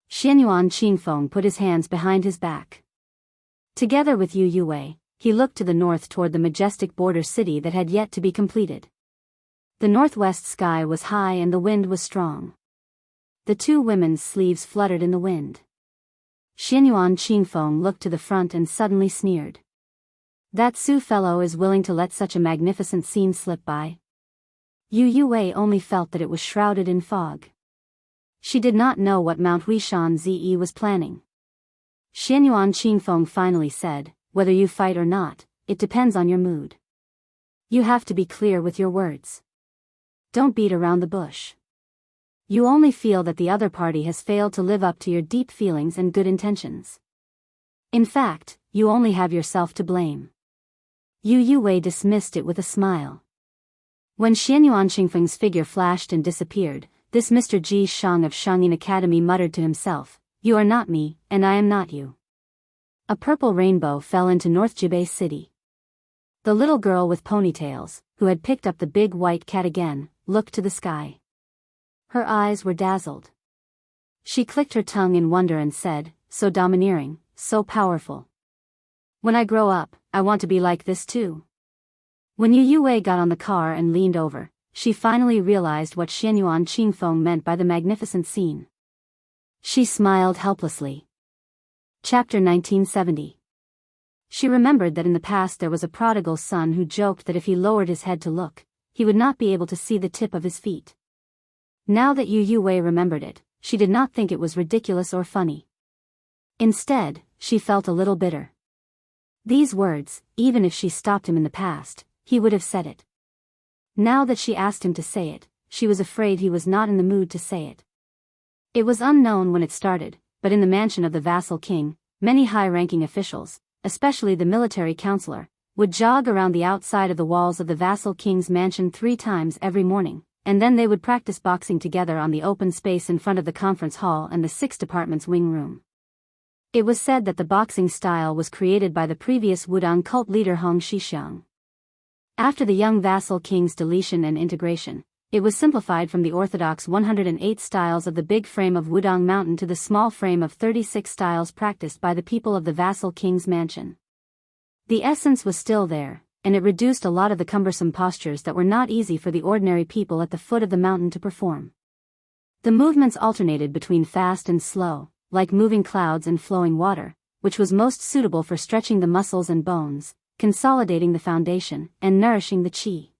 Speaker 1: Xianyuan Qingfeng put his hands behind his back. Together with Yu Yue, he looked to the north toward the majestic border city that had yet to be completed. The northwest sky was high and the wind was strong. The two women's sleeves fluttered in the wind. Xianyuan Qingfeng looked to the front and suddenly sneered. That Su fellow is willing to let such a magnificent scene slip by. Yu Yue only felt that it was shrouded in fog. She did not know what Mount Huishan Ze was planning. Xianyuan Qingfeng finally said, "Whether you fight or not, it depends on your mood. You have to be clear with your words. Don't beat around the bush. You only feel that the other party has failed to live up to your deep feelings and good intentions. In fact, you only have yourself to blame." Yu Yue dismissed it with a smile. When Xianyuan Qingfeng's figure flashed and disappeared, this Mr. Ji Shang of Shangyin Academy muttered to himself, "You are not me, and I am not you." A purple rainbow fell into North Jibei City. The little girl with ponytails, who had picked up the big white cat again, looked to the sky. Her eyes were dazzled. She clicked her tongue in wonder and said, "So domineering, so powerful. When I grow up, I want to be like this too." When Yu Yue got on the car and leaned over, she finally realized what Xianyuan Qingfeng meant by the magnificent scene. She smiled helplessly. Chapter 1970. She remembered that in the past there was a prodigal son who joked that if he lowered his head to look, he would not be able to see the tip of his feet. Now that Yu Yue remembered it, she did not think it was ridiculous or funny. Instead, she felt a little bitter. These words, even if she stopped him in the past, he would have said it. Now that she asked him to say it, she was afraid he was not in the mood to say it. It was unknown when it started, but in the mansion of the vassal king, many high-ranking officials, especially the military counselor, would jog around the outside of the walls of the vassal king's mansion 3 times every morning, and then they would practice boxing together on the open space in front of the conference hall and the 6 department's wing room. It was said that the boxing style was created by the previous Wudang cult leader Hong Shixiang. After the young vassal king's deletion and integration, it was simplified from the orthodox 108 styles of the big frame of Wudang Mountain to the small frame of 36 styles practiced by the people of the vassal king's mansion. The essence was still there, and it reduced a lot of the cumbersome postures that were not easy for the ordinary people at the foot of the mountain to perform. The movements alternated between fast and slow, like moving clouds and flowing water, which was most suitable for stretching the muscles and bones, consolidating the foundation, and nourishing the qi.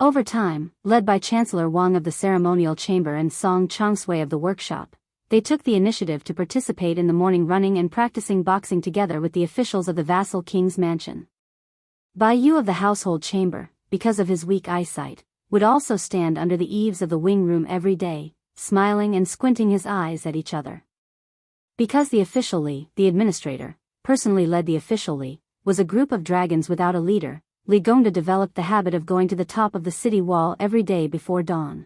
Speaker 1: Over time, led by Chancellor Wang of the ceremonial chamber and Song Chongsui of the workshop, they took the initiative to participate in the morning running and practicing boxing together with the officials of the vassal king's mansion. Bai Yu of the household chamber, because of his weak eyesight, would also stand under the eaves of the wing room every day, smiling and squinting his eyes at each other. Because the official Li, the administrator, personally led the official Li, was a group of dragons without a leader, Li Gongda developed the habit of going to the top of the city wall every day before dawn.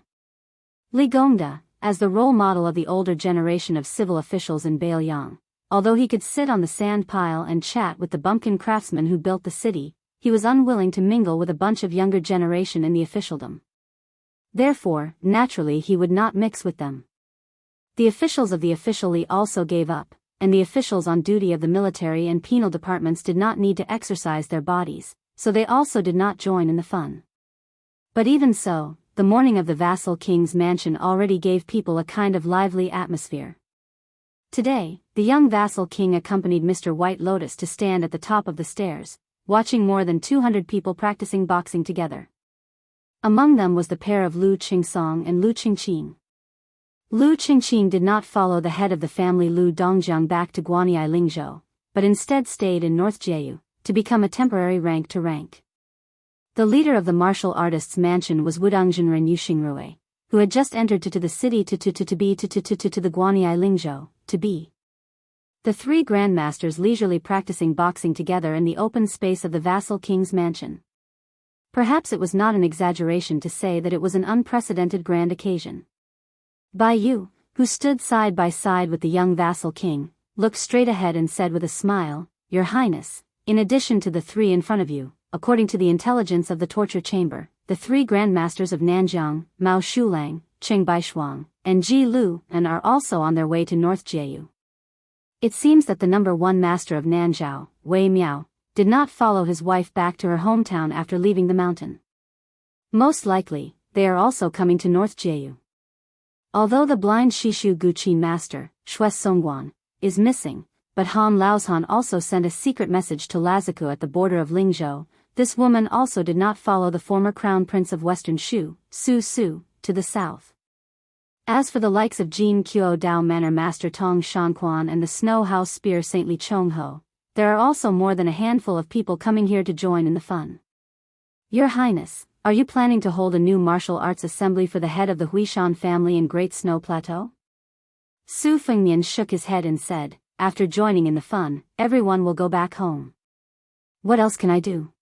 Speaker 1: Li Gongda, as the role model of the older generation of civil officials in Beiliang, although he could sit on the sand pile and chat with the bumpkin craftsmen who built the city, he was unwilling to mingle with a bunch of younger generation in the officialdom. Therefore, naturally he would not mix with them. The officials of the officially also gave up, and the officials on duty of the military and penal departments did not need to exercise their bodies, so they also did not join in the fun. But even so, the morning of the vassal king's mansion already gave people a kind of lively atmosphere. Today, the young vassal king accompanied Mr. White Lotus to stand at the top of the stairs, watching more than 200 people practicing boxing together. Among them was the pair of Lu Qingsong and Lu Qingqing. Lu Qingqing did not follow the head of the family Lu Dongjiang back to Guanyi Lingzhou, but instead stayed in North Jianghu, to become a temporary rank to rank. The leader of the martial artists' mansion was Wudongjinren Yuxingrui, who had just entered to the city to the Guanyi Lingzhou, to be. The three grandmasters leisurely practicing boxing together in the open space of the vassal king's mansion. Perhaps it was not an exaggeration to say that it was an unprecedented grand occasion. Bai Yu, who stood side by side with the young vassal king, looked straight ahead and said with a smile, "Your Highness, in addition to the three in front of you, according to the intelligence of the torture chamber, the three grandmasters of Nanjiang, Mao Shulang, Cheng Baishuang, and Ji Lu, and are also on their way to North Jianghu. It seems that the number one master of Nanzhao, Wei Miao, did not follow his wife back to her hometown after leaving the mountain. Most likely, they are also coming to North Jianghu. Although the blind Shishu Guqin master, Shui Songguan, is missing, but Han Laozhan also sent a secret message to Laziku at the border of Lingzhou. This woman also did not follow the former crown prince of Western Shu, Su Su, to the south. As for the likes of Jin Qiu Dao Manor Master Tong Shanquan and the Snow House Spear Saintly Chongho, there are also more than a handful of people coming here to join in the fun. Your Highness, are you planning to hold a new martial arts assembly for the head of the Huishan family in Great Snow Plateau? Su Fengnian shook his head and said, after joining in the fun, everyone will go back home. What else can I do?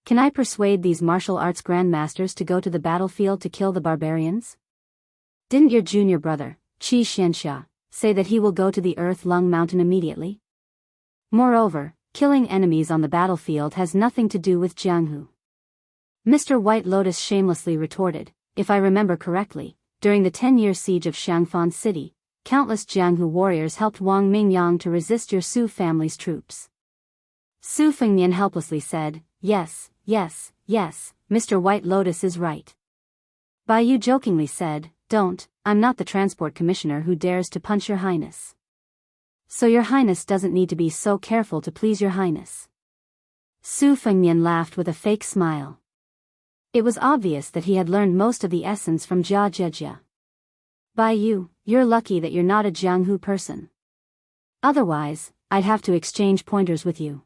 Speaker 1: Can I persuade these martial arts grandmasters to go to the battlefield to kill the barbarians? Didn't your junior brother, Wuxia Xianxia, say that he will go to the Earth Lung Mountain immediately? Moreover, killing enemies on the battlefield has nothing to do with Jianghu. Mr. White Lotus shamelessly retorted, if I remember correctly, during the 10-year siege of Xiangfan City, countless Jianghu warriors helped Wang Mingyang to resist your Su family's troops. Su Fengnian helplessly said, yes, Mr. White Lotus is right. Bai Yu jokingly said, I'm not the transport commissioner who dares to punch your highness. So your highness doesn't need to be so careful to please your highness. Su Fengnian laughed with a fake smile. It was obvious that he had learned most of the essence from Jia Zhejia. Bai Yu, you're lucky that you're not a Jianghu person. Otherwise, I'd have to exchange pointers with you.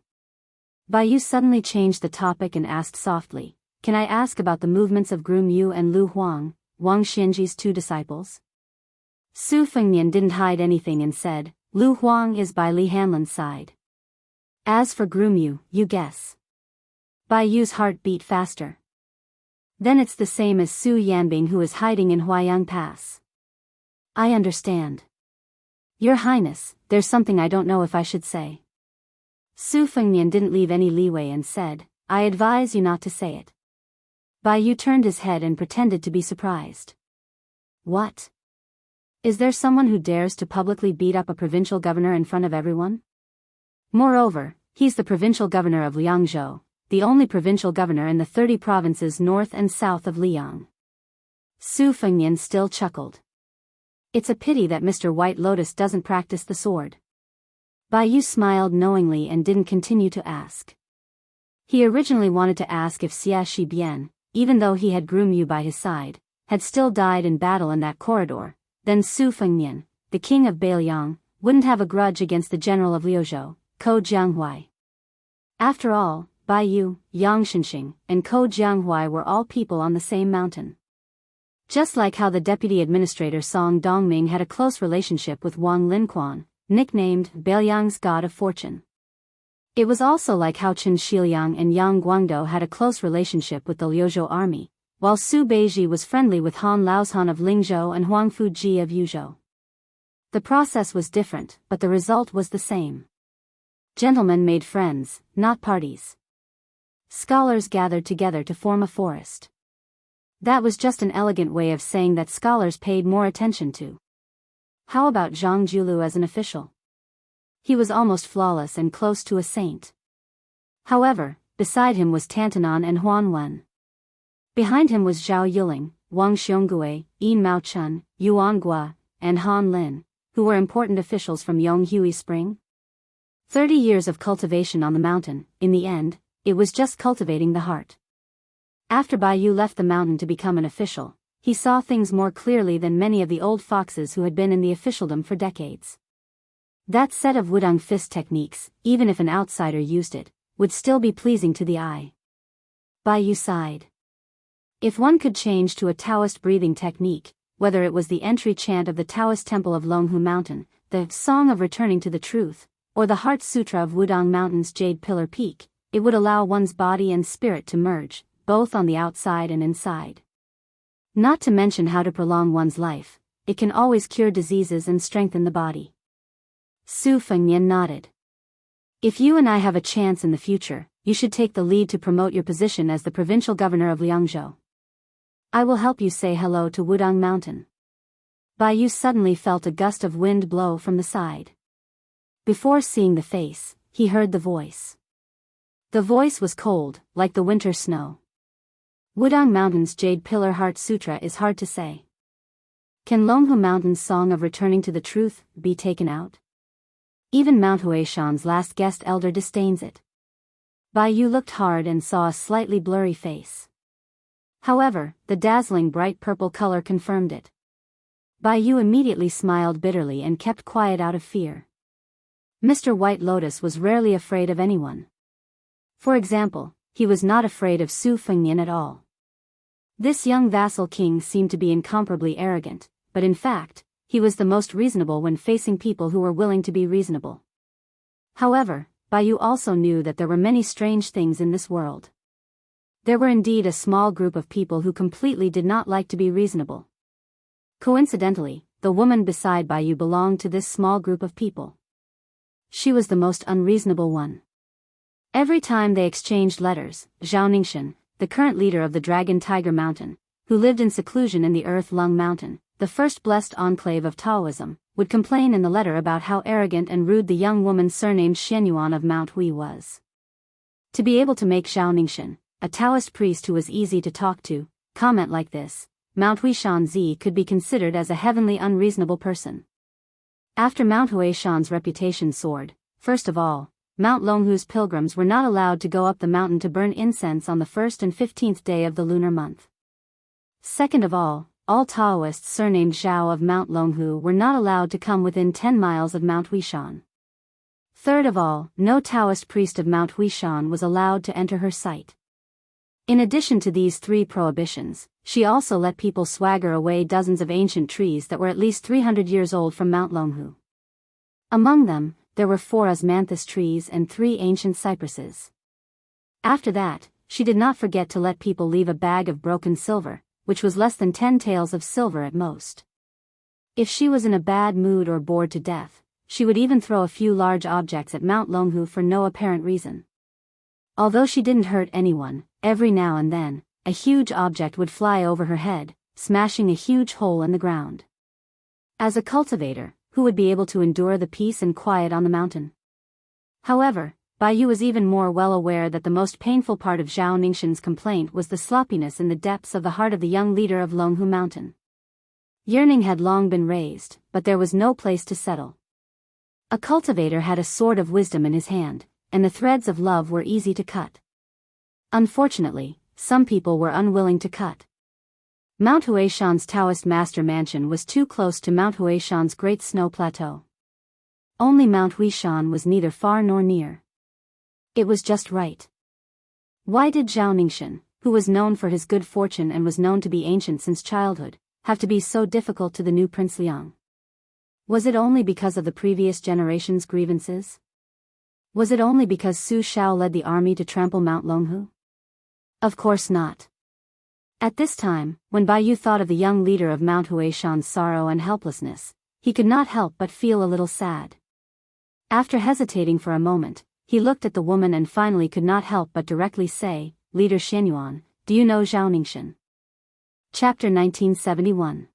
Speaker 1: Bai Yu suddenly changed the topic and asked softly, can I ask about the movements of Groom Yu and Lu Huang, Wang Xianji's two disciples? Su Fengnian didn't hide anything and said, Lu Huang is by Li Hanlan's side. As for Groom Yu, you guess. Bai Yu's heart beat faster. Then it's the same as Su Yanbing who is hiding in Huayang Pass. I understand. Your Highness, there's something I don't know if I should say. Su Fengnian didn't leave any leeway and said, I advise you not to say it. Bai Yu turned his head and pretended to be surprised. What? Is there someone who dares to publicly beat up a provincial governor in front of everyone? Moreover, he's the provincial governor of Liangzhou, the only provincial governor in the 30 provinces north and south of Liang. Su Fengnian still chuckled. It's a pity that Mr. White Lotus doesn't practice the sword. Bai Yu smiled knowingly and didn't continue to ask. He originally wanted to ask if Xia Shibian, even though he had Groom Yu by his side, had still died in battle in that corridor, then Su Fengnian, the king of Beiliang, wouldn't have a grudge against the general of Liuzhou, Ko Jianghuai. After all, Bai Yu, Yang Shenxing, and Ko Jianghuai were all people on the same mountain. Just like how the deputy administrator Song Dongming had a close relationship with Wang Linquan, nicknamed Beiliang's god of fortune. It was also like how Chen Shiliang and Yang Guangdou had a close relationship with the Liuzhou army, while Su Beiji was friendly with Han Laozhan of Lingzhou and Huang Fuji of Yuzhou. The process was different, but the result was the same. Gentlemen made friends, not parties. Scholars gathered together to form a forest. That was just an elegant way of saying that scholars paid more attention to. How about Zhang Julu as an official? He was almost flawless and close to a saint. However, beside him was Tantanan and Huan Wen. Behind him was Zhao Yuling, Wang Xiongui, Yin Maochun, Yuan Gua, and Han Lin, who were important officials from Yonghui Spring. 30 years of cultivation on the mountain. In the end, it was just cultivating the heart. After Bai Yu left the mountain to become an official, he saw things more clearly than many of the old foxes who had been in the officialdom for decades. That set of Wudang fist techniques, even if an outsider used it, would still be pleasing to the eye. Bai Yu sighed. If one could change to a Taoist breathing technique, whether it was the entry chant of the Taoist temple of Longhu Mountain, the Song of Returning to the Truth, or the Heart Sutra of Wudang Mountain's Jade Pillar Peak, it would allow one's body and spirit to merge, both on the outside and inside. Not to mention how to prolong one's life, it can always cure diseases and strengthen the body. Su Fengnian nodded. If you and I have a chance in the future, you should take the lead to promote your position as the provincial governor of Liangzhou. I will help you say hello to Wudang Mountain. Bai Yu suddenly felt a gust of wind blow from the side. Before seeing the face, he heard the voice. The voice was cold, like the winter snow. Wudang Mountain's Jade Pillar Heart Sutra is hard to say. Can Longhu Mountain's Song of Returning to the Truth be taken out? Even Mount Huaishan's last guest elder disdains it. Bai Yu looked hard and saw a slightly blurry face. However, the dazzling bright purple color confirmed it. Bai Yu immediately smiled bitterly and kept quiet out of fear. Mr. White Lotus was rarely afraid of anyone. For example, he was not afraid of Su Fengnian at all. This young vassal king seemed to be incomparably arrogant, but in fact, he was the most reasonable when facing people who were willing to be reasonable. However, Bai Yu also knew that there were many strange things in this world. There were indeed a small group of people who completely did not like to be reasonable. Coincidentally, the woman beside Bai Yu belonged to this small group of people. She was the most unreasonable one. Every time they exchanged letters, Zhao Ningxian, the current leader of the Dragon Tiger Mountain, who lived in seclusion in the Earth Lung Mountain, the first blessed enclave of Taoism, would complain in the letter about how arrogant and rude the young woman surnamed Xianyuan of Mount Hui was. To be able to make Zhao Ningxian, a Taoist priest who was easy to talk to, comment like this, Mount Huishan could be considered as a heavenly unreasonable person. After Mount Huishan's reputation soared, first of all, Mount Longhu's pilgrims were not allowed to go up the mountain to burn incense on the 1st and 15th day of the lunar month. Second of all Taoists surnamed Zhao of Mount Longhu were not allowed to come within 10 miles of Mount Huishan. Third of all, no Taoist priest of Mount Huishan was allowed to enter her site. In addition to these 3 prohibitions, she also let people swagger away dozens of ancient trees that were at least 300 years old from Mount Longhu. Among them, there were 4 osmanthus trees and 3 ancient cypresses. After that, she did not forget to let people leave a bag of broken silver, which was less than 10 taels of silver at most. If she was in a bad mood or bored to death, she would even throw a few large objects at Mount Longhu for no apparent reason. Although she didn't hurt anyone, every now and then, a huge object would fly over her head, smashing a huge hole in the ground. As a cultivator, who would be able to endure the peace and quiet on the mountain? However, Bai Yu was even more well aware that the most painful part of Zhao Ningxian's complaint was the sloppiness in the depths of the heart of the young leader of Longhu Mountain. Yearning had long been raised, but there was no place to settle. A cultivator had a sword of wisdom in his hand, and the threads of love were easy to cut. Unfortunately, some people were unwilling to cut. Mount Huishan's Taoist master mansion was too close to Mount Huishan's Great Snow Plateau. Only Mount Huishan was neither far nor near. It was just right. Why did Zhao Ningxian, who was known for his good fortune and was known to be ancient since childhood, have to be so difficult to the new Prince Liang? Was it only because of the previous generation's grievances? Was it only because Su Shao led the army to trample Mount Longhu? Of course not. At this time, when Bai Yu thought of the young leader of Mount Huishan's sorrow and helplessness, he could not help but feel a little sad. After hesitating for a moment, he looked at the woman and finally could not help but directly say, "Leader Xianyuan, do you know Zhao Ningxian?" Chapter 1971.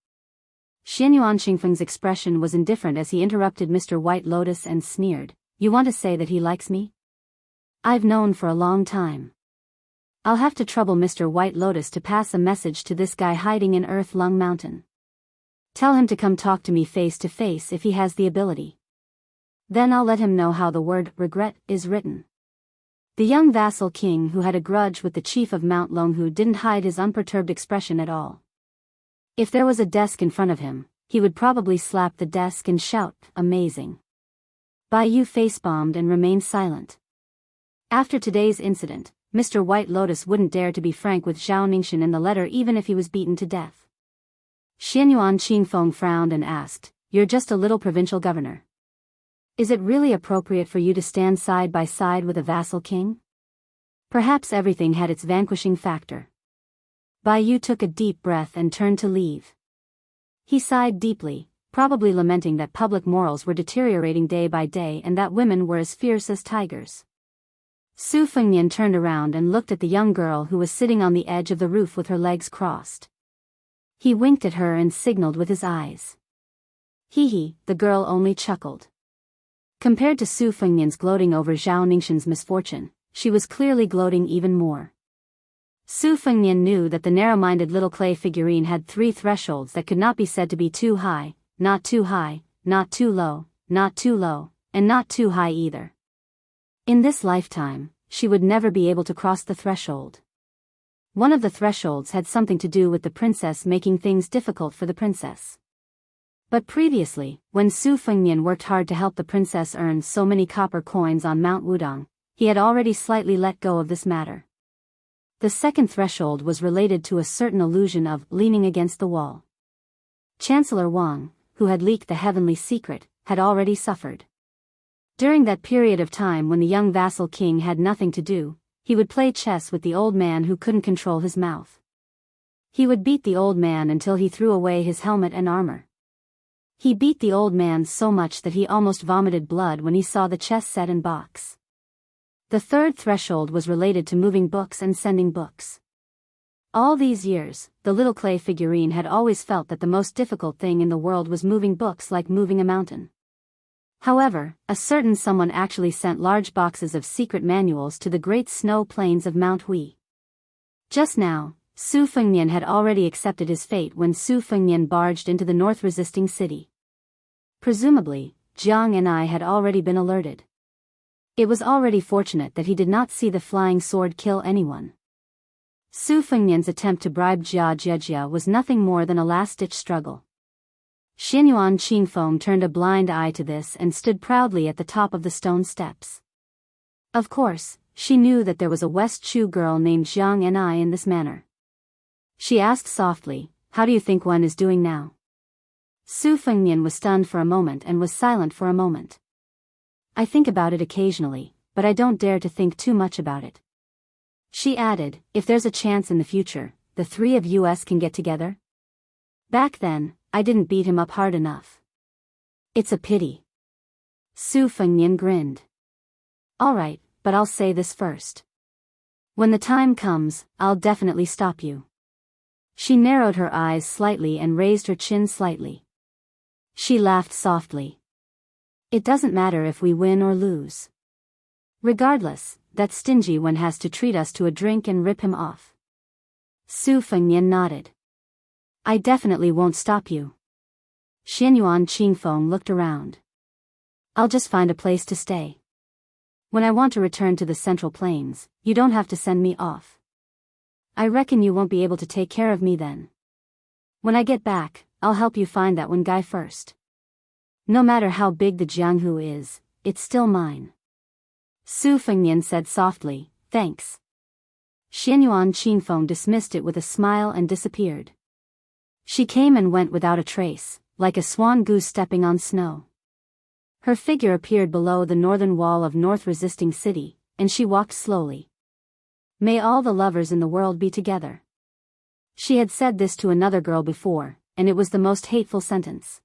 Speaker 1: Xianyuan Xingfeng's expression was indifferent as he interrupted Mr. White Lotus and sneered, "You want to say that he likes me? I've known for a long time. I'll have to trouble Mr. White Lotus to pass a message to this guy hiding in Earth Lung Mountain. Tell him to come talk to me face to face if he has the ability. Then I'll let him know how the word regret is written." The young vassal king who had a grudge with the chief of Mount Longhu didn't hide his unperturbed expression at all. If there was a desk in front of him, he would probably slap the desk and shout, "Amazing." Bai Yu face-bombed and remained silent. After today's incident, Mr. White Lotus wouldn't dare to be frank with Zhao Ningxian in the letter even if he was beaten to death. Xianyuan Qingfeng frowned and asked, "You're just a little provincial governor. Is it really appropriate for you to stand side by side with a vassal king?" Perhaps everything had its vanquishing factor. Bai Yu took a deep breath and turned to leave. He sighed deeply, probably lamenting that public morals were deteriorating day by day and that women were as fierce as tigers. Su Fengnian turned around and looked at the young girl who was sitting on the edge of the roof with her legs crossed. He winked at her and signaled with his eyes. Hee, the girl only chuckled. Compared to Su Fengnian's gloating over Zhao Ningxian's misfortune, she was clearly gloating even more. Su Fengnian knew that the narrow-minded little clay figurine had 3 thresholds that could not be said to be too high, not too high, not too low, not too low, and not too high either. In this lifetime, she would never be able to cross the threshold. One of the thresholds had something to do with the princess making things difficult for the princess. But previously, when Su Fengnian worked hard to help the princess earn so many copper coins on Mount Wudong, he had already slightly let go of this matter. The second threshold was related to a certain illusion of leaning against the wall. Chancellor Wang, who had leaked the heavenly secret, had already suffered. During that period of time when the young vassal king had nothing to do, he would play chess with the old man who couldn't control his mouth. He would beat the old man until he threw away his helmet and armor. He beat the old man so much that he almost vomited blood when he saw the chess set and box. The third threshold was related to moving books and sending books. All these years, the little clay figurine had always felt that the most difficult thing in the world was moving books like moving a mountain. However, a certain someone actually sent large boxes of secret manuals to the great snow plains of Mount Hui. Just now, Su Fengnian had already accepted his fate when Su Fengnian barged into the north-resisting city. Presumably, Jiang and I had already been alerted. It was already fortunate that he did not see the flying sword kill anyone. Su Fengnian's attempt to bribe Jia Jiajia was nothing more than a last-ditch struggle. Xianyuan Qingfeng turned a blind eye to this and stood proudly at the top of the stone steps. Of course, she knew that there was a West Chu girl named Jiang and I in this manner. She asked softly, "How do you think one is doing now?" Su Fengnian was stunned for a moment and was silent for a moment. "I think about it occasionally, but I don't dare to think too much about it." She added, "If there's a chance in the future, the 3 of us can get together?" "Back then, I didn't beat him up hard enough." "It's a pity." Su Fengnian grinned. "All right, but I'll say this first. When the time comes, I'll definitely stop you." She narrowed her eyes slightly and raised her chin slightly. She laughed softly. "It doesn't matter if we win or lose. Regardless, that stingy one has to treat us to a drink and rip him off." Su Fengnian nodded. "I definitely won't stop you." Xianyuan Qingfeng looked around. "I'll just find a place to stay. When I want to return to the Central Plains, you don't have to send me off. I reckon you won't be able to take care of me then. When I get back, I'll help you find that one guy first. No matter how big the Jianghu is, it's still mine." Su Fengnian said softly, "Thanks." Xianyuan Qingfeng dismissed it with a smile and disappeared. She came and went without a trace, like a swan goose stepping on snow. Her figure appeared below the northern wall of north-resisting city, and she walked slowly. "May all the lovers in the world be together." She had said this to another girl before, and it was the most hateful sentence.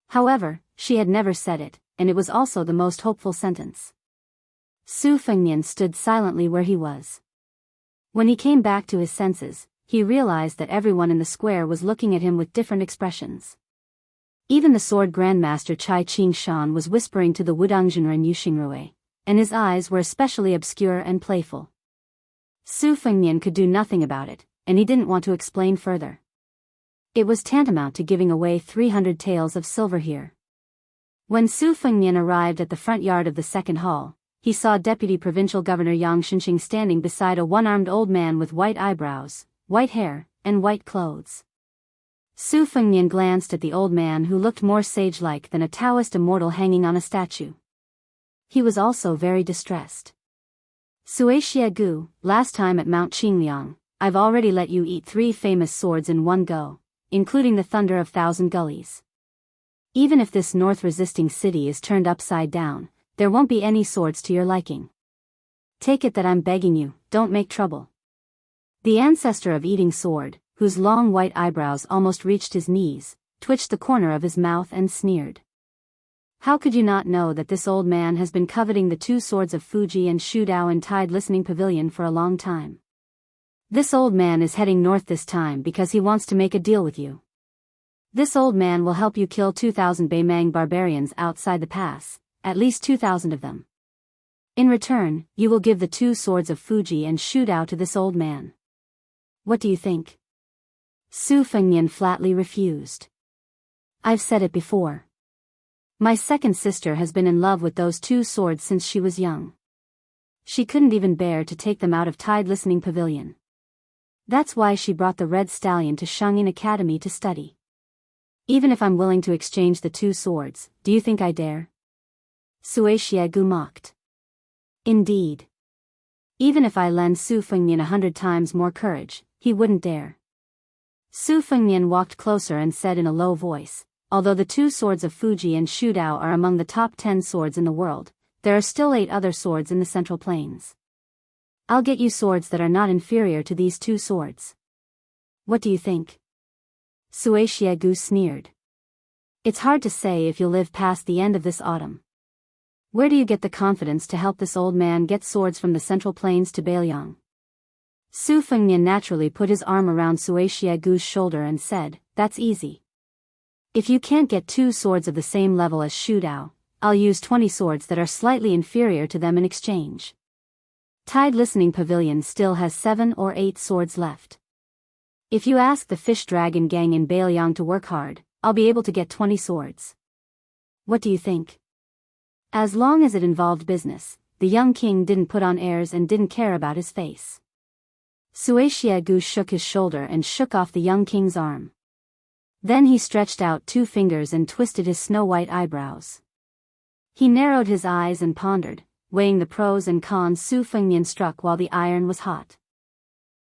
Speaker 1: However, she had never said it, and it was also the most hopeful sentence. Su Fengnian stood silently where he was. When he came back to his senses, he realized that everyone in the square was looking at him with different expressions. Even the sword grandmaster Chai Qingshan was whispering to the Wudangzhenren Yuxingrui, and his eyes were especially obscure and playful. Su Fengnian could do nothing about it, and he didn't want to explain further. It was tantamount to giving away 300 taels of silver here. When Su Fengnian arrived at the front yard of the second hall, he saw Deputy Provincial Governor Yang Xinxing standing beside a one-armed old man with white eyebrows, white hair, and white clothes. Su Fengnian glanced at the old man who looked more sage-like than a Taoist immortal hanging on a statue. He was also very distressed. Suixia Gu, last time at Mount Qingliang, I've already let you eat 3 famous swords in one go, including the Thunder of Thousand Gullies. Even if this north-resisting city is turned upside down, there won't be any swords to your liking. Take it that I'm begging you, don't make trouble. The ancestor of Eating Sword, whose long white eyebrows almost reached his knees, twitched the corner of his mouth and sneered. How could you not know that this old man has been coveting the 2 swords of Fuji and Shudao in Tide Listening Pavilion for a long time? This old man is heading north this time because he wants to make a deal with you. This old man will help you kill 2,000 Beimang barbarians outside the pass, at least 2,000 of them. In return, you will give the 2 swords of Fuji and Shudao to this old man. What do you think? Su Fengnian flatly refused. I've said it before. My second sister has been in love with those 2 swords since she was young. She couldn't even bear to take them out of Tide Listening Pavilion. That's why she brought the Red Stallion to Shangyin Academy to study. Even if I'm willing to exchange the 2 swords, do you think I dare? Suixia Gu mocked. Indeed. Even if I lend Su Fengnian 100 times more courage, he wouldn't dare. Su Fengnian walked closer and said in a low voice, although the 2 swords of Fuji and Shudao are among the top 10 swords in the world, there are still 8 other swords in the Central Plains. I'll get you swords that are not inferior to these 2 swords. What do you think? Suixia Gu sneered. It's hard to say if you'll live past the end of this autumn. Where do you get the confidence to help this old man get swords from the Central Plains to Beiliang? Su Fengnian naturally put his arm around Suixia Gu's shoulder and said, that's easy. If you can't get 2 swords of the same level as Shudao, I'll use 20 swords that are slightly inferior to them in exchange. Tide Listening Pavilion still has 7 or 8 swords left. If you ask the Fish Dragon Gang in Beiliang to work hard, I'll be able to get 20 swords. What do you think? As long as it involved business, the young king didn't put on airs and didn't care about his face. Suixia Gu shook his shoulder and shook off the young king's arm. Then he stretched out 2 fingers and twisted his snow-white eyebrows. He narrowed his eyes and pondered, weighing the pros and cons Su Fengnian struck while the iron was hot.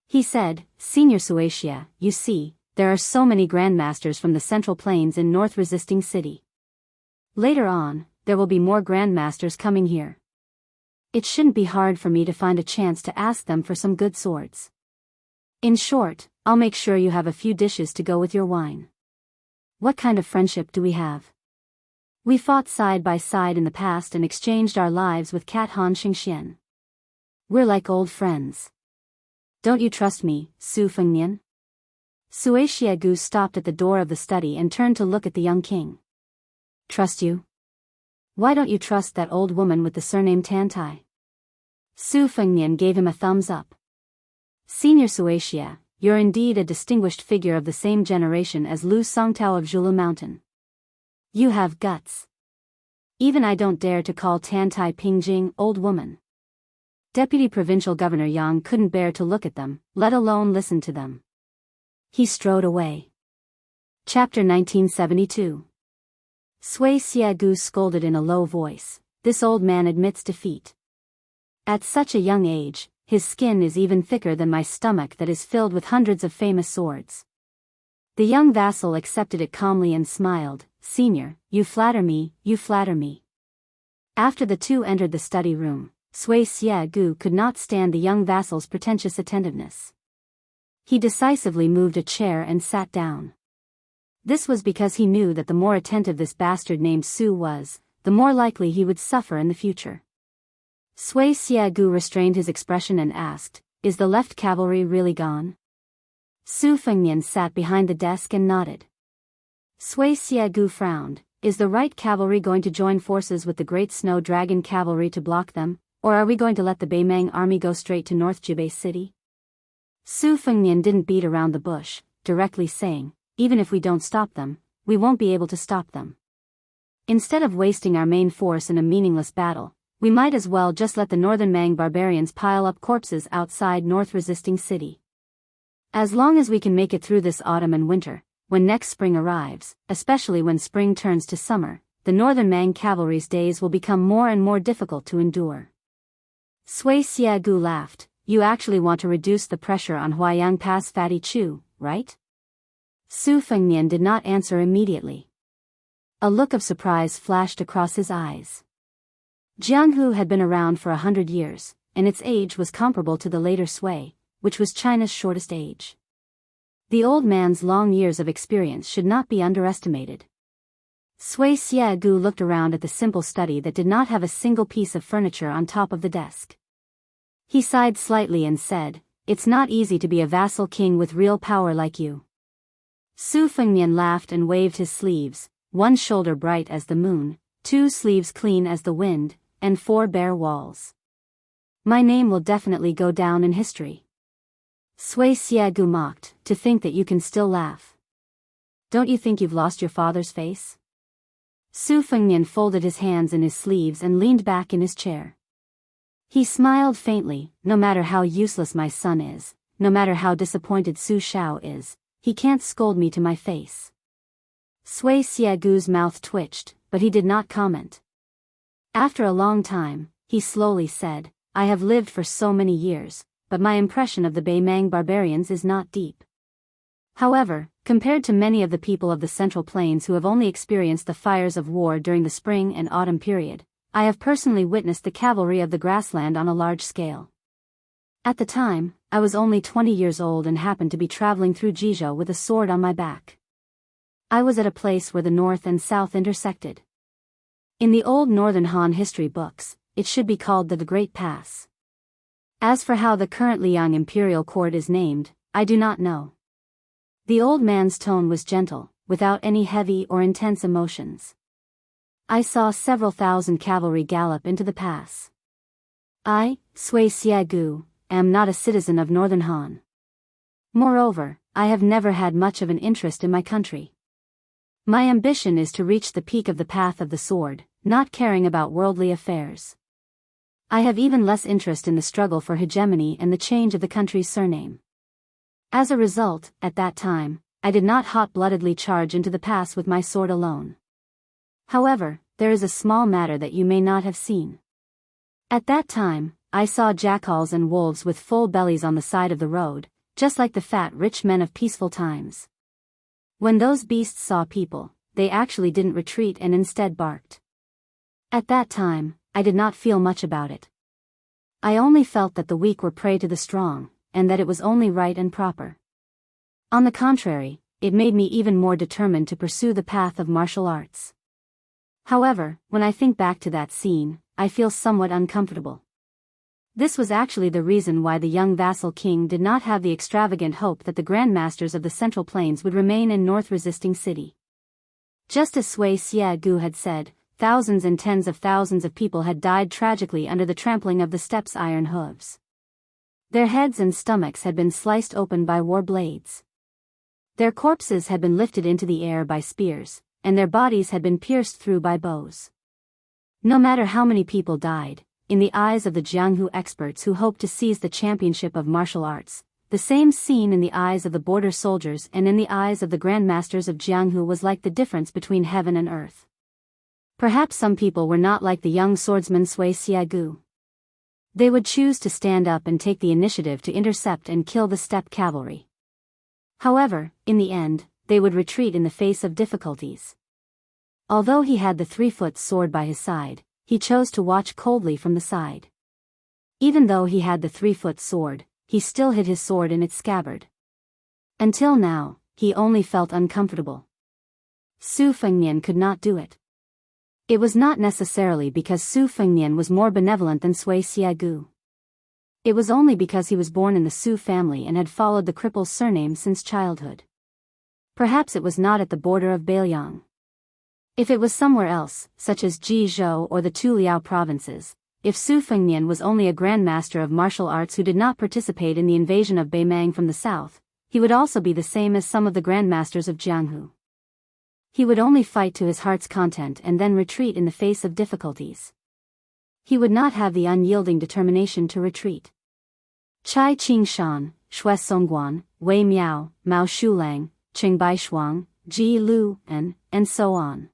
Speaker 1: He said, Senior Suixia, you see, there are so many grandmasters from the Central Plains in North Resisting City. Later on, there will be more grandmasters coming here. It shouldn't be hard for me to find a chance to ask them for some good swords. In short, I'll make sure you have a few dishes to go with your wine. What kind of friendship do we have? We fought side by side in the past and exchanged our lives with Cat Han Xingxian. We're like old friends. Don't you trust me, Su Fengnian? Suixia Gu stopped at the door of the study and turned to look at the young king. Trust you? Why don't you trust that old woman with the surname Tantai? Su Fengnian gave him a thumbs up. Senior Suixia, you're indeed a distinguished figure of the same generation as Lu Songtao of Zhulu Mountain. You have guts. Even I don't dare to call Tantai Pingjing old woman. Deputy Provincial Governor Yang couldn't bear to look at them, let alone listen to them. He strode away. Chapter 1972. Suixia Gu scolded in a low voice, this old man admits defeat. At such a young age, his skin is even thicker than my stomach that is filled with hundreds of famous swords. The young vassal accepted it calmly and smiled, Senior, you flatter me, you flatter me. After the 2 entered the study room, Suixia Gu could not stand the young vassal's pretentious attentiveness. He decisively moved a chair and sat down. This was because he knew that the more attentive this bastard named Su was, the more likely he would suffer in the future. Sui Xiegu restrained his expression and asked, "Is the left cavalry really gone?" Su Fengnian sat behind the desk and nodded. Sui Xiegu frowned. "Is the right cavalry going to join forces with the Great Snow Dragon cavalry to block them, or are we going to let the Beimang army go straight to North Jubei City?" Su Fengnian didn't beat around the bush, directly saying, "Even if we don't stop them, we won't be able to stop them. Instead of wasting our main force in a meaningless battle, we might as well just let the northern Mang barbarians pile up corpses outside North Resisting City. As long as we can make it through this autumn and winter, when next spring arrives, especially when spring turns to summer, the northern Mang cavalry's days will become more and more difficult to endure." Sui Xiegu laughed. "You actually want to reduce the pressure on Huayang Pass Fatty Chu, right?" Su Fengnian did not answer immediately. A look of surprise flashed across his eyes. Jianghu had been around for 100 years, and its age was comparable to the later Sui, which was China's shortest age. The old man's long years of experience should not be underestimated. Sui Xiegu looked around at the simple study that did not have a single piece of furniture on top of the desk. He sighed slightly and said, "It's not easy to be a vassal king with real power like you." Su Fengnian laughed and waved his sleeves, one shoulder bright as the moon, two sleeves clean as the wind, and four bare walls. "My name will definitely go down in history." Sui Xiegu mocked, "To think that you can still laugh. Don't you think you've lost your father's face?" Su Fengnian folded his hands in his sleeves and leaned back in his chair. He smiled faintly. "No matter how useless my son is, no matter how disappointed Su Shao is, he can't scold me to my face." Sui Xiegu's mouth twitched, but he did not comment. After a long time, he slowly said, "I have lived for so many years, but my impression of the Beimang barbarians is not deep. However, compared to many of the people of the Central Plains who have only experienced the fires of war during the spring and autumn period, I have personally witnessed the cavalry of the grassland on a large scale. At the time, I was only 20 years old and happened to be traveling through Jizhou with a sword on my back. I was at a place where the north and south intersected. In the old Northern Han history books, it should be called the Great Pass. As for how the current Liang Imperial Court is named, I do not know." The old man's tone was gentle, without any heavy or intense emotions. "I saw several thousand cavalry gallop into the pass. I, Sui Xiegu, am not a citizen of Northern Han. Moreover, I have never had much of an interest in my country. My ambition is to reach the peak of the path of the sword, not caring about worldly affairs. I have even less interest in the struggle for hegemony and the change of the country's surname. As a result, at that time, I did not hot-bloodedly charge into the pass with my sword alone. However, there is a small matter that you may not have seen. At that time, I saw jackals and wolves with full bellies on the side of the road, just like the fat rich men of peaceful times. When those beasts saw people, they actually didn't retreat and instead barked. At that time, I did not feel much about it. I only felt that the weak were prey to the strong, and that it was only right and proper. On the contrary, it made me even more determined to pursue the path of martial arts. However, when I think back to that scene, I feel somewhat uncomfortable. This was actually the reason why the young vassal king did not have the extravagant hope that the grandmasters of the Central Plains would remain in North Resisting City. Just as Sui Xiegu had said, thousands and tens of thousands of people had died tragically under the trampling of the steppes' iron hooves. Their heads and stomachs had been sliced open by war blades. Their corpses had been lifted into the air by spears, and their bodies had been pierced through by bows. No matter how many people died, in the eyes of the Jianghu experts who hoped to seize the championship of martial arts, the same scene in the eyes of the border soldiers and in the eyes of the grandmasters of Jianghu was like the difference between heaven and earth. Perhaps some people were not like the young swordsman Sui Xiegu. They would choose to stand up and take the initiative to intercept and kill the steppe cavalry. However, in the end, they would retreat in the face of difficulties. Although he had the 3-foot sword by his side, he chose to watch coldly from the side. Even though he had the 3-foot sword, he still hid his sword in its scabbard. Until now, he only felt uncomfortable. Su Fengnian could not do it. It was not necessarily because Su Fengnian was more benevolent than Sui Xiegu. It was only because he was born in the Su family and had followed the cripple's surname since childhood. Perhaps it was not at the border of Beiliang. If it was somewhere else, such as Jizhou or the two Liao provinces, if Su Fengnian was only a grandmaster of martial arts who did not participate in the invasion of Beimang from the south, he would also be the same as some of the grandmasters of Jianghu. He would only fight to his heart's content and then retreat in the face of difficulties. He would not have the unyielding determination to retreat. Chai Qingshan, Shui Songguan, Wei Miao, Mao Shulang, Qingbai Shuang, Ji Lu, and so on.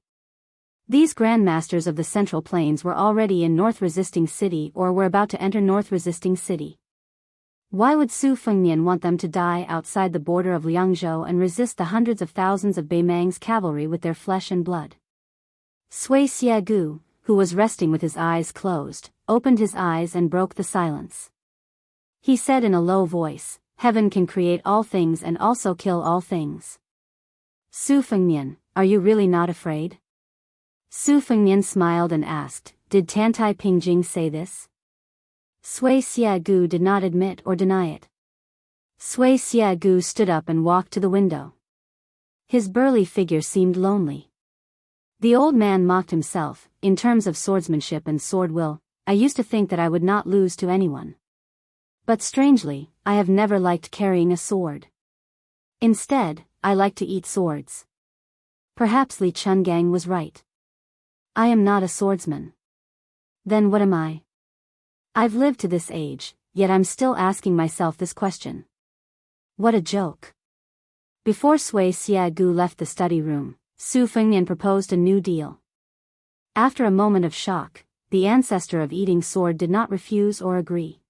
Speaker 1: These grandmasters of the Central Plains were already in North Resisting City or were about to enter North Resisting City. Why would Su Fengnian want them to die outside the border of Liangzhou and resist the hundreds of thousands of Beimang's cavalry with their flesh and blood? Sui Xiegu, who was resting with his eyes closed, opened his eyes and broke the silence. He said in a low voice, "Heaven can create all things and also kill all things." Su Fengnian, are you really not afraid? Su Fengnian smiled and asked, "Did Tantai Pingjing say this?" Sui Xiegu did not admit or deny it. Sui Xiegu stood up and walked to the window. His burly figure seemed lonely. The old man mocked himself. In terms of swordsmanship and sword will, I used to think that I would not lose to anyone. But strangely, I have never liked carrying a sword. Instead, I like to eat swords. Perhaps Li Chungang was right. I am not a swordsman. Then what am I? I've lived to this age, yet I'm still asking myself this question. What a joke. Before Sui Xiegu left the study room, Su Fengnian proposed a new deal. After a moment of shock, the ancestor of eating sword did not refuse or agree.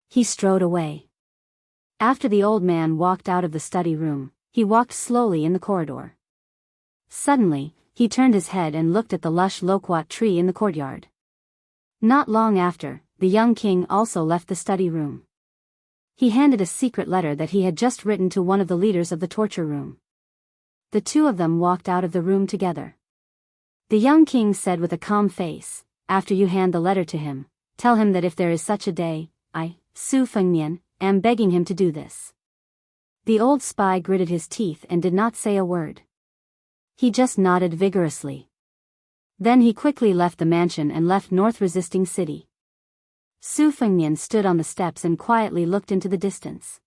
Speaker 1: He strode away. After the old man walked out of the study room, he walked slowly in the corridor. Suddenly, he turned his head and looked at the lush loquat tree in the courtyard. Not long after, the young king also left the study room. He handed a secret letter that he had just written to one of the leaders of the torture room. The two of them walked out of the room together. The young king said with a calm face, "After you hand the letter to him, tell him that if there is such a day, I, Su Fengnian, am begging him to do this." The old spy gritted his teeth and did not say a word. He just nodded vigorously. Then he quickly left the mansion and left North Resisting City. Su Fengnian stood on the steps and quietly looked into the distance.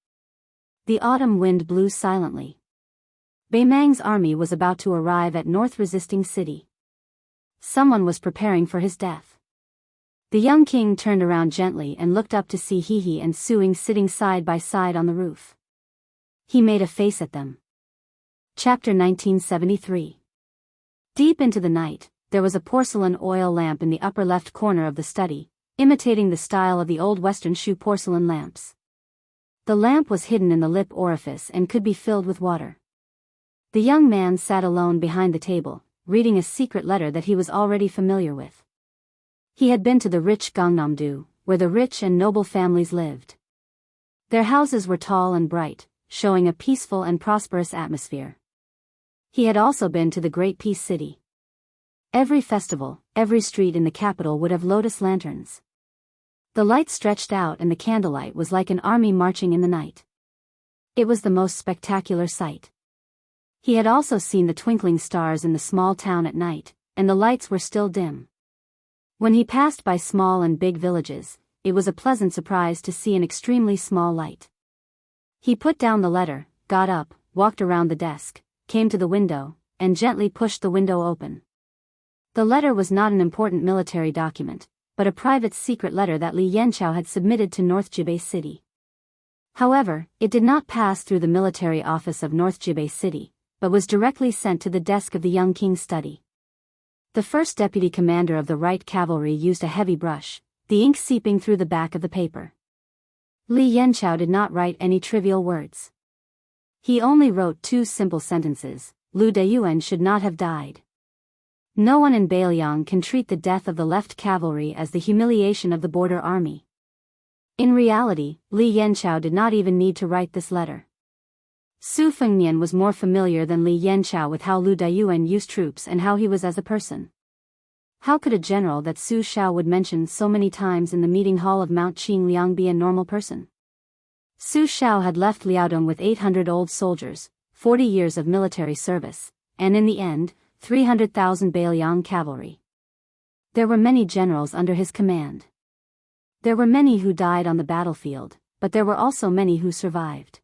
Speaker 1: The autumn wind blew silently. Beimang's army was about to arrive at North Resisting City. Someone was preparing for his death. The young king turned around gently and looked up to see Hehe and Suing sitting side by side on the roof. He made a face at them. Chapter 1973. Deep into the night, there was a porcelain oil lamp in the upper left corner of the study, imitating the style of the old Western shoe porcelain lamps. The lamp was hidden in the lip orifice and could be filled with water. The young man sat alone behind the table, reading a secret letter that he was already familiar with. He had been to the rich Gangnam-do, where the rich and noble families lived. Their houses were tall and bright, showing a peaceful and prosperous atmosphere. He had also been to the Great Peace City. Every festival, every street in the capital would have lotus lanterns. The light stretched out and the candlelight was like an army marching in the night. It was the most spectacular sight. He had also seen the twinkling stars in the small town at night, and the lights were still dim. When he passed by small and big villages, it was a pleasant surprise to see an extremely small light. He put down the letter, got up, walked around the desk, came to the window, and gently pushed the window open. The letter was not an important military document, but a private secret letter that Li Yanqiao had submitted to North Jibei City. However, it did not pass through the military office of North Jibei City, but was directly sent to the desk of the young king's study. The first deputy commander of the Right Cavalry used a heavy brush, the ink seeping through the back of the paper. Li Yanqiao did not write any trivial words. He only wrote two simple sentences: Lu Dayuan should not have died. No one in Beiliang can treat the death of the left cavalry as the humiliation of the border army. In reality, Li Yanqiao did not even need to write this letter. Su Fengnian was more familiar than Li Yanqiao with how Lu Dayuan used troops and how he was as a person. How could a general that Su Xiao would mention so many times in the meeting hall of Mount Qingliang be a normal person? Su Xiao had left Liaodong with 800 old soldiers, 40 years of military service, and in the end, 300,000 Bailiang cavalry. There were many generals under his command. There were many who died on the battlefield, but there were also many who survived.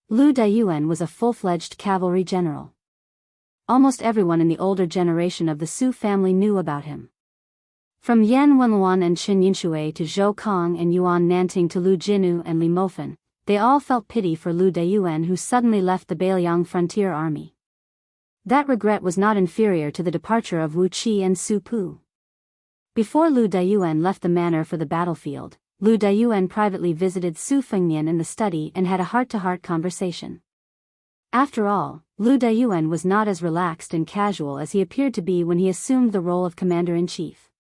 Speaker 1: Lu Daiyuan was a full-fledged cavalry general. Almost everyone in the older generation of the Su family knew about him. From Yan Wenluan and Chen Yinshui to Zhou Kong and Yuan Nanting to Lu Jinu and Li Mofen, they all felt pity for Lu Daiyuan, who suddenly left the Bailiang frontier army. That regret was not inferior to the departure of Wu Qi and Su Pu. Before Lu Daiyuan left the manor for the battlefield, Lu Daiyuan privately visited Su Fengnian in the study and had a heart-to-heart conversation. After all, Lu Daiyuan was not as relaxed and casual as he appeared to be when he assumed the role of commander-in-chief.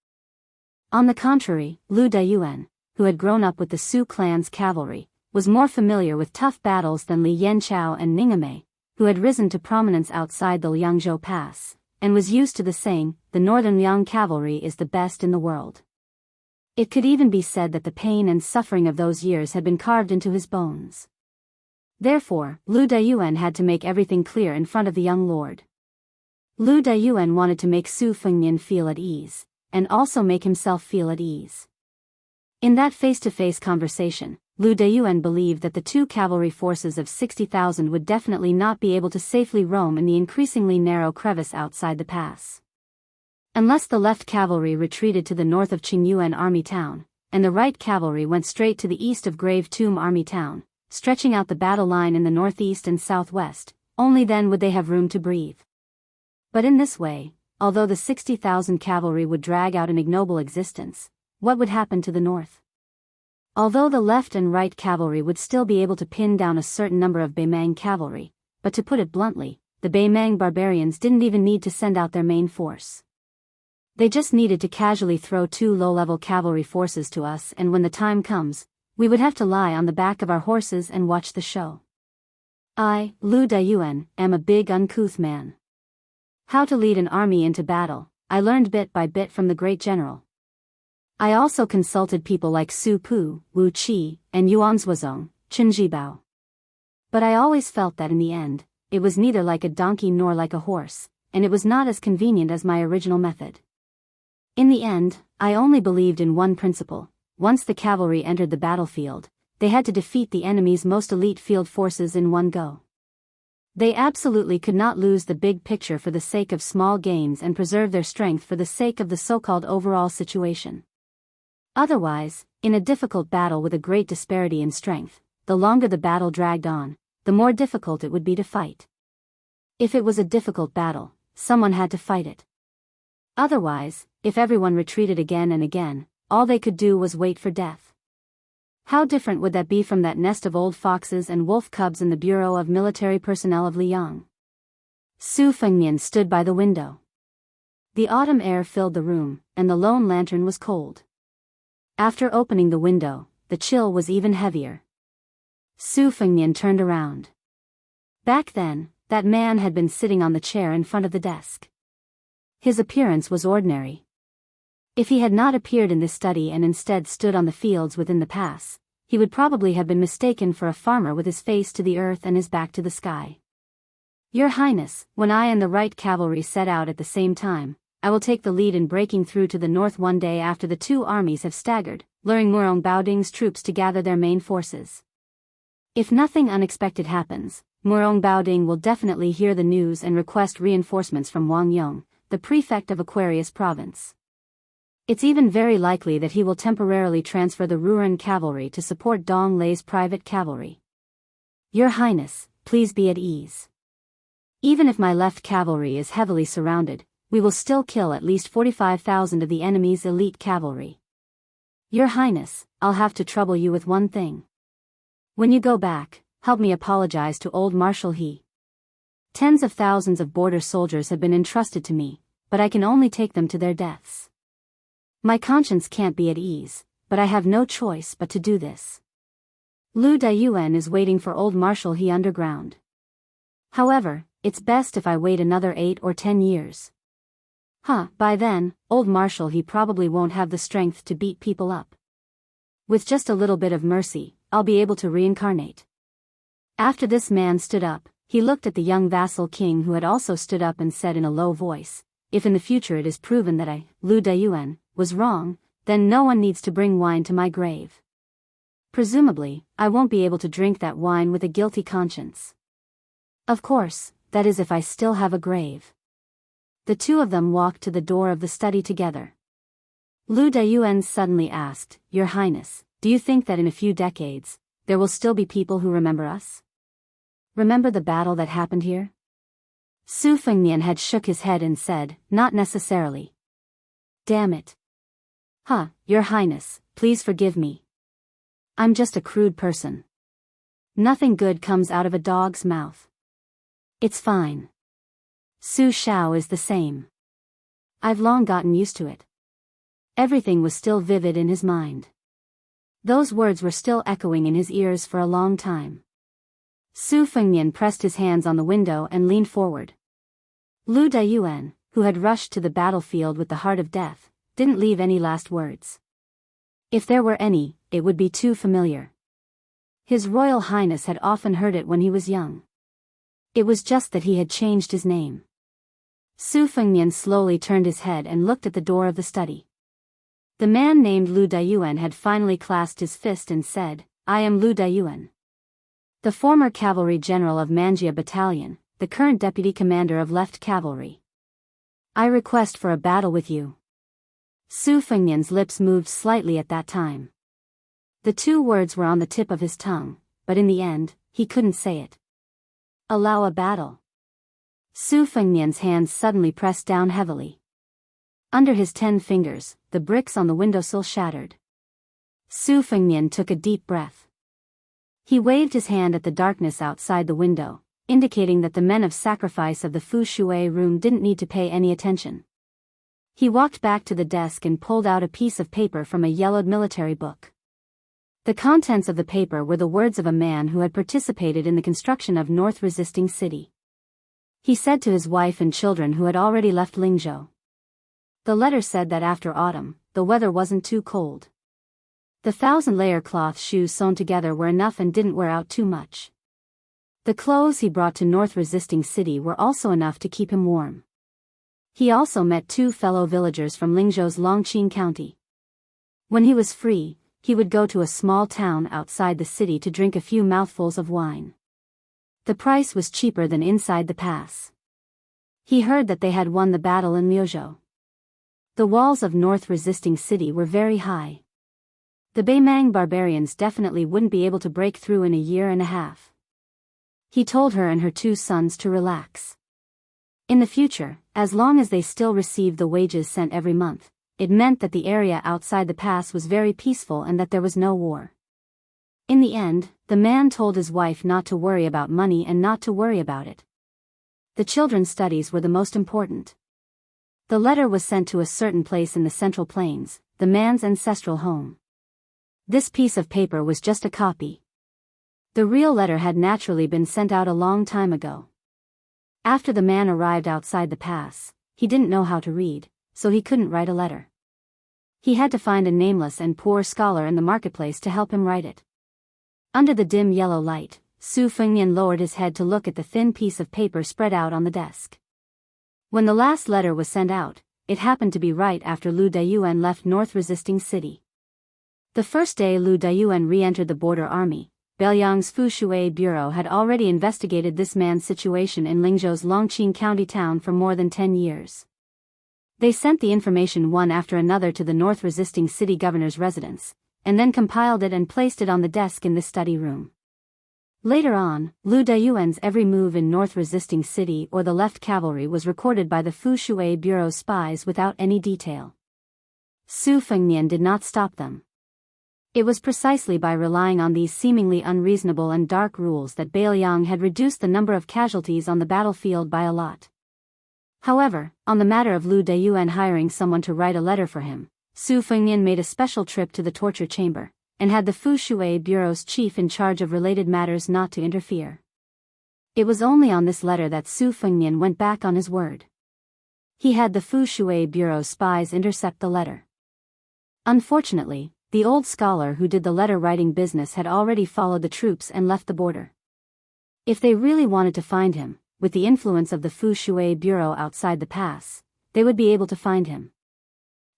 Speaker 1: On the contrary, Lu Daiyuan, who had grown up with the Su clan's cavalry, was more familiar with tough battles than Li Yanchao and Ningame, who had risen to prominence outside the Liangzhou Pass, and was used to the saying, "The Northern Liang cavalry is the best in the world." It could even be said that the pain and suffering of those years had been carved into his bones. Therefore, Lu Daiyuan had to make everything clear in front of the young lord. Lu Daiyuan wanted to make Su Fengnian feel at ease, and also make himself feel at ease. In that face-to-face conversation, Lu Daiyuan believed that the two cavalry forces of 60,000 would definitely not be able to safely roam in the increasingly narrow crevice outside the pass. Unless the left cavalry retreated to the north of Qingyuan Army Town, and the right cavalry went straight to the east of Grave Tomb Army Town, stretching out the battle line in the northeast and southwest, only then would they have room to breathe. But in this way, although the 60,000 cavalry would drag out an ignoble existence, what would happen to the north? Although the left and right cavalry would still be able to pin down a certain number of Beimang cavalry, but to put it bluntly, the Beimang barbarians didn't even need to send out their main force. They just needed to casually throw two low-level cavalry forces to us, and when the time comes, we would have to lie on the back of our horses and watch the show. I, Lu Daiyuan, am a big uncouth man. How to lead an army into battle, I learned bit by bit from the great general. I also consulted people like Su Pu, Wu Qi, and Yuan Zhuozong, Chen Zhibao. But I always felt that in the end, it was neither like a donkey nor like a horse, and it was not as convenient as my original method. In the end, I only believed in one principle: once the cavalry entered the battlefield, they had to defeat the enemy's most elite field forces in one go. They absolutely could not lose the big picture for the sake of small gains and preserve their strength for the sake of the so-called overall situation. Otherwise, in a difficult battle with a great disparity in strength, the longer the battle dragged on, the more difficult it would be to fight. If it was a difficult battle, someone had to fight it. Otherwise, if everyone retreated again and again, all they could do was wait for death. How different would that be from that nest of old foxes and wolf cubs in the Bureau of Military Personnel of Liang? Su Fengnian stood by the window. The autumn air filled the room, and the lone lantern was cold. After opening the window, the chill was even heavier. Su Fengnian turned around. Back then, that man had been sitting on the chair in front of the desk. His appearance was ordinary. If he had not appeared in this study and instead stood on the fields within the pass, he would probably have been mistaken for a farmer with his face to the earth and his back to the sky. Your Highness, when I and the right cavalry set out at the same time, I will take the lead in breaking through to the north one day after the two armies have staggered, luring Murong Baoding's troops to gather their main forces. If nothing unexpected happens, Murong Baoding will definitely hear the news and request reinforcements from Wang Yong, the prefect of Aquarius Province. It's even very likely that he will temporarily transfer the Ruren cavalry to support Dong Lei's private cavalry. Your Highness, please be at ease. Even if my left cavalry is heavily surrounded, we will still kill at least 45,000 of the enemy's elite cavalry. Your Highness, I'll have to trouble you with one thing. When you go back, help me apologize to old Marshal He. Tens of thousands of border soldiers have been entrusted to me, but I can only take them to their deaths. My conscience can't be at ease, but I have no choice but to do this. Lu Daiyuan is waiting for old Marshal He underground. However, it's best if I wait another 8 or 10 years. By then, old Marshall he probably won't have the strength to beat people up. With just a little bit of mercy, I'll be able to reincarnate. After this man stood up, he looked at the young vassal king who had also stood up and said in a low voice, if in the future it is proven that I, Lu Dayuan, was wrong, then no one needs to bring wine to my grave. Presumably, I won't be able to drink that wine with a guilty conscience. Of course, that is if I still have a grave. The two of them walked to the door of the study together. Lu Dayuan suddenly asked, Your Highness, do you think that in a few decades, there will still be people who remember us? Remember the battle that happened here? Su Fengnian had shook his head and said, Not necessarily. Damn it. Your Highness, please forgive me. I'm just a crude person. Nothing good comes out of a dog's mouth. It's fine. Su Xiao is the same. I've long gotten used to it. Everything was still vivid in his mind. Those words were still echoing in his ears for a long time. Su Fengnian pressed his hands on the window and leaned forward. Lu Dayuan, who had rushed to the battlefield with the heart of death, didn't leave any last words. If there were any, it would be too familiar. His Royal Highness had often heard it when he was young. It was just that he had changed his name. Su Fengnian slowly turned his head and looked at the door of the study. The man named Lu Dayuan had finally clasped his fist and said, I am Lu Dayuan, the former cavalry general of Manjia Battalion, the current deputy commander of Left Cavalry. I request for a battle with you. Su Fengnian's lips moved slightly at that time. The two words were on the tip of his tongue, but in the end, he couldn't say it. Allow a battle. Su Fengnian's hands suddenly pressed down heavily. Under his 10 fingers, the bricks on the windowsill shattered. Su Fengnian took a deep breath. He waved his hand at the darkness outside the window, indicating that the men of sacrifice of the Fu Shui room didn't need to pay any attention. He walked back to the desk and pulled out a piece of paper from a yellowed military book. The contents of the paper were the words of a man who had participated in the construction of North Resisting City. He said to his wife and children who had already left Lingzhou. The letter said that after autumn, the weather wasn't too cold. The 1,000-layer cloth shoes sewn together were enough and didn't wear out too much. The clothes he brought to North Resisting City were also enough to keep him warm. He also met 2 fellow villagers from Lingzhou's Longqing County. When he was free, he would go to a small town outside the city to drink a few mouthfuls of wine. The price was cheaper than inside the pass. He heard that they had won the battle in Liuzhou. The walls of North Resisting City were very high. The Beimang barbarians definitely wouldn't be able to break through in a year and a half. He told her and her 2 sons to relax. In the future, as long as they still received the wages sent every month, it meant that the area outside the pass was very peaceful and that there was no war. In the end, the man told his wife not to worry about money and not to worry about it. The children's studies were the most important. The letter was sent to a certain place in the Central Plains, the man's ancestral home. This piece of paper was just a copy. The real letter had naturally been sent out a long time ago. After the man arrived outside the pass, he didn't know how to read, so he couldn't write a letter. He had to find a nameless and poor scholar in the marketplace to help him write it. Under the dim yellow light, Su Fengnian lowered his head to look at the thin piece of paper spread out on the desk. When the last letter was sent out, it happened to be right after Lu Dayuan left North Resisting City. The first day Lu Dayuan re-entered the border army, Beiliang's Fu Shui bureau had already investigated this man's situation in Lingzhou's Longqing County town for more than 10 years. They sent the information one after another to the North Resisting City governor's residence, and then compiled it and placed it on the desk in the study room. Later on, Lu Dayuan's every move in North Resisting City or the Left Cavalry was recorded by the Fu Shui bureau's spies without any detail. Su Fengnian did not stop them. It was precisely by relying on these seemingly unreasonable and dark rules that Beiliang had reduced the number of casualties on the battlefield by a lot. However, on the matter of Lu Dayuan hiring someone to write a letter for him, Su Fengnian made a special trip to the torture chamber, and had the Fu Shui bureau's chief in charge of related matters not to interfere. It was only on this letter that Su Fengnian went back on his word. He had the Fu Shui Bureau spies intercept the letter. Unfortunately, the old scholar who did the letter-writing business had already followed the troops and left the border. If they really wanted to find him, with the influence of the Fu Shui Bureau outside the pass, they would be able to find him.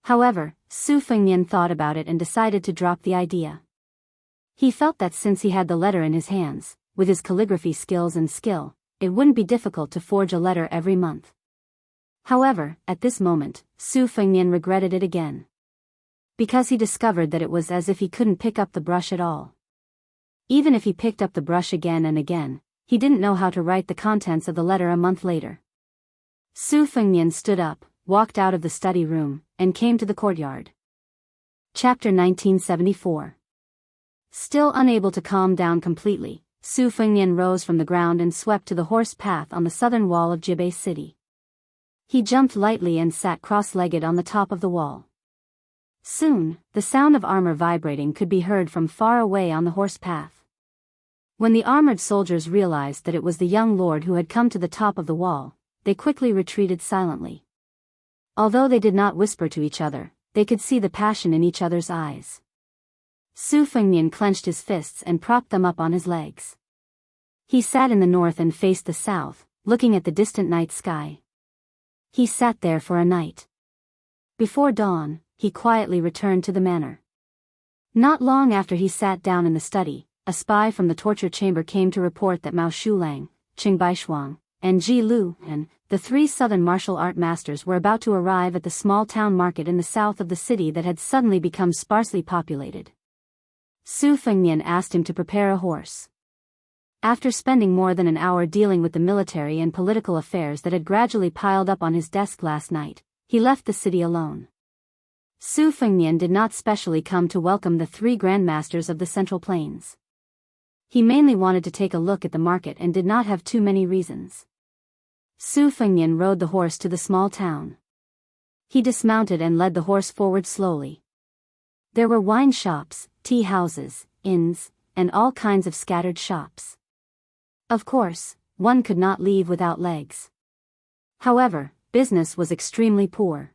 Speaker 1: However, Su Fengnian thought about it and decided to drop the idea. He felt that since he had the letter in his hands, with his calligraphy skills and skill, it wouldn't be difficult to forge a letter every month. However, at this moment, Su Fengnian regretted it again. Because he discovered that it was as if he couldn't pick up the brush at all. Even if he picked up the brush again and again, he didn't know how to write the contents of the letter a month later. Su Fengnian stood up, walked out of the study room, and came to the courtyard. Chapter 1974. Still unable to calm down completely, Su Fengnian rose from the ground and swept to the horse path on the southern wall of Jibei City. He jumped lightly and sat cross-legged on the top of the wall. Soon, the sound of armor vibrating could be heard from far away on the horse path. When the armored soldiers realized that it was the young lord who had come to the top of the wall, they quickly retreated silently. Although they did not whisper to each other, they could see the passion in each other's eyes. Su Fengnian clenched his fists and propped them up on his legs. He sat in the north and faced the south, looking at the distant night sky. He sat there for a night. Before dawn, he quietly returned to the manor. Not long after he sat down in the study, a spy from the torture chamber came to report that Mao Shulang, Qing Baishuang, and Ji Lu, and the three southern martial art masters were about to arrive at the small town market in the south of the city that had suddenly become sparsely populated. Su Fengnian asked him to prepare a horse. After spending more than an hour dealing with the military and political affairs that had gradually piled up on his desk last night, he left the city alone. Su Fengnian did not specially come to welcome the three grandmasters of the Central Plains. He mainly wanted to take a look at the market and did not have too many reasons. Su Fengnian rode the horse to the small town. He dismounted and led the horse forward slowly. There were wine shops, tea houses, inns, and all kinds of scattered shops. Of course, one could not leave without legs. However, business was extremely poor.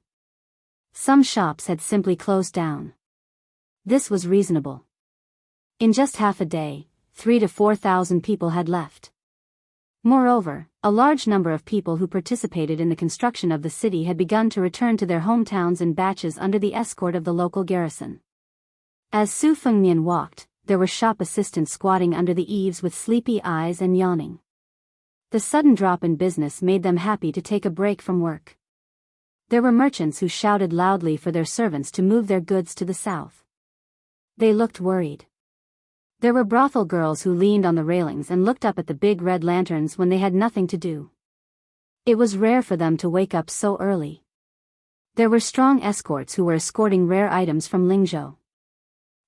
Speaker 1: Some shops had simply closed down. This was reasonable. In just half a day, 3,000 to 4,000 people had left. Moreover, a large number of people who participated in the construction of the city had begun to return to their hometowns in batches under the escort of the local garrison. As Su Fengnian walked, there were shop assistants squatting under the eaves with sleepy eyes and yawning. The sudden drop in business made them happy to take a break from work. There were merchants who shouted loudly for their servants to move their goods to the south. They looked worried. There were brothel girls who leaned on the railings and looked up at the big red lanterns when they had nothing to do. It was rare for them to wake up so early. There were strong escorts who were escorting rare items from Lingzhou.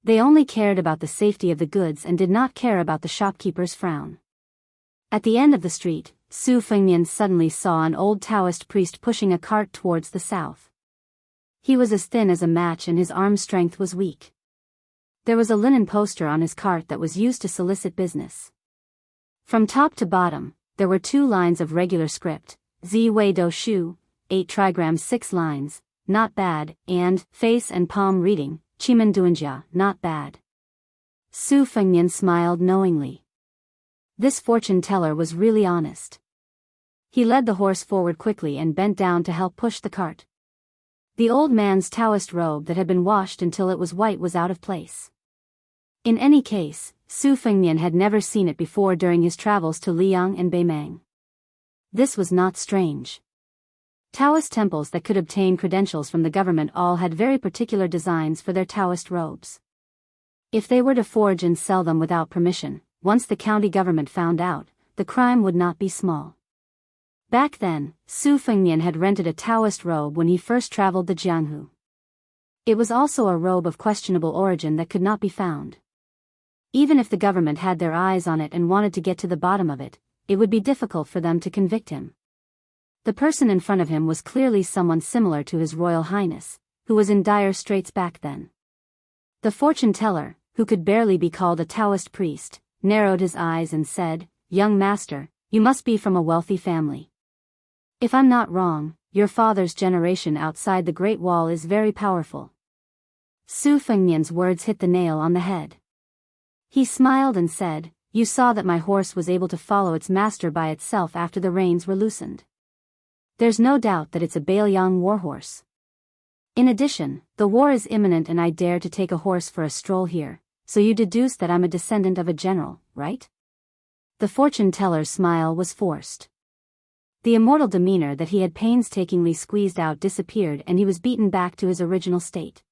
Speaker 1: They only cared about the safety of the goods and did not care about the shopkeeper's frown. At the end of the street, Su Fengnian suddenly saw an old Taoist priest pushing a cart towards the south. He was as thin as a match and his arm strength was weak. There was a linen poster on his cart that was used to solicit business. From top to bottom, there were 2 lines of regular script, Zi Wei Do Shu, 8 trigrams 6 lines, not bad, and face and palm reading, Qimen Duanjia, not bad. Su Fengnian smiled knowingly. This fortune teller was really honest. He led the horse forward quickly and bent down to help push the cart. The old man's Taoist robe that had been washed until it was white was out of place. In any case, Su Fengnian had never seen it before during his travels to Liang and Beimang. This was not strange. Taoist temples that could obtain credentials from the government all had very particular designs for their Taoist robes. If they were to forge and sell them without permission, once the county government found out, the crime would not be small. Back then, Su Fengnian had rented a Taoist robe when he first traveled the Jianghu. It was also a robe of questionable origin that could not be found. Even if the government had their eyes on it and wanted to get to the bottom of it, it would be difficult for them to convict him. The person in front of him was clearly someone similar to His Royal Highness, who was in dire straits back then. The fortune teller, who could barely be called a Taoist priest, narrowed his eyes and said, "Young master, you must be from a wealthy family. If I'm not wrong, your father's generation outside the Great Wall is very powerful. Su Fengnian's words hit the nail on the head. He smiled and said, you saw that my horse was able to follow its master by itself after the reins were loosened. There's no doubt that it's a Baoyang warhorse. In addition, the war is imminent and I dare to take a horse for a stroll here, so you deduce that I'm a descendant of a general, right? The fortune teller's smile was forced. The immortal demeanor that he had painstakingly squeezed out disappeared and he was beaten back to his original state.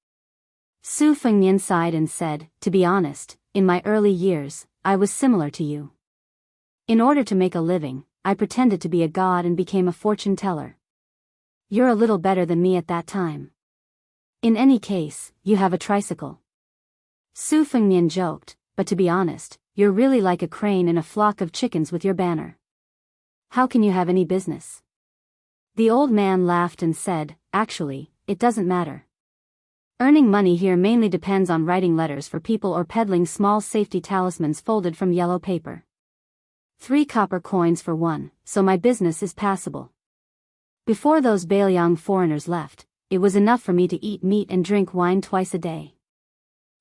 Speaker 1: Su Fengnian sighed and said, to be honest, in my early years, I was similar to you. In order to make a living, I pretended to be a god and became a fortune teller. You're a little better than me at that time. In any case, you have a tricycle. Su Fengnian joked, but to be honest, you're really like a crane in a flock of chickens with your banner. How can you have any business? The old man laughed and said, actually, it doesn't matter. Earning money here mainly depends on writing letters for people or peddling small safety talismans folded from yellow paper. 3 copper coins for one, so my business is passable. Before those Baoyang foreigners left, it was enough for me to eat meat and drink wine twice a day.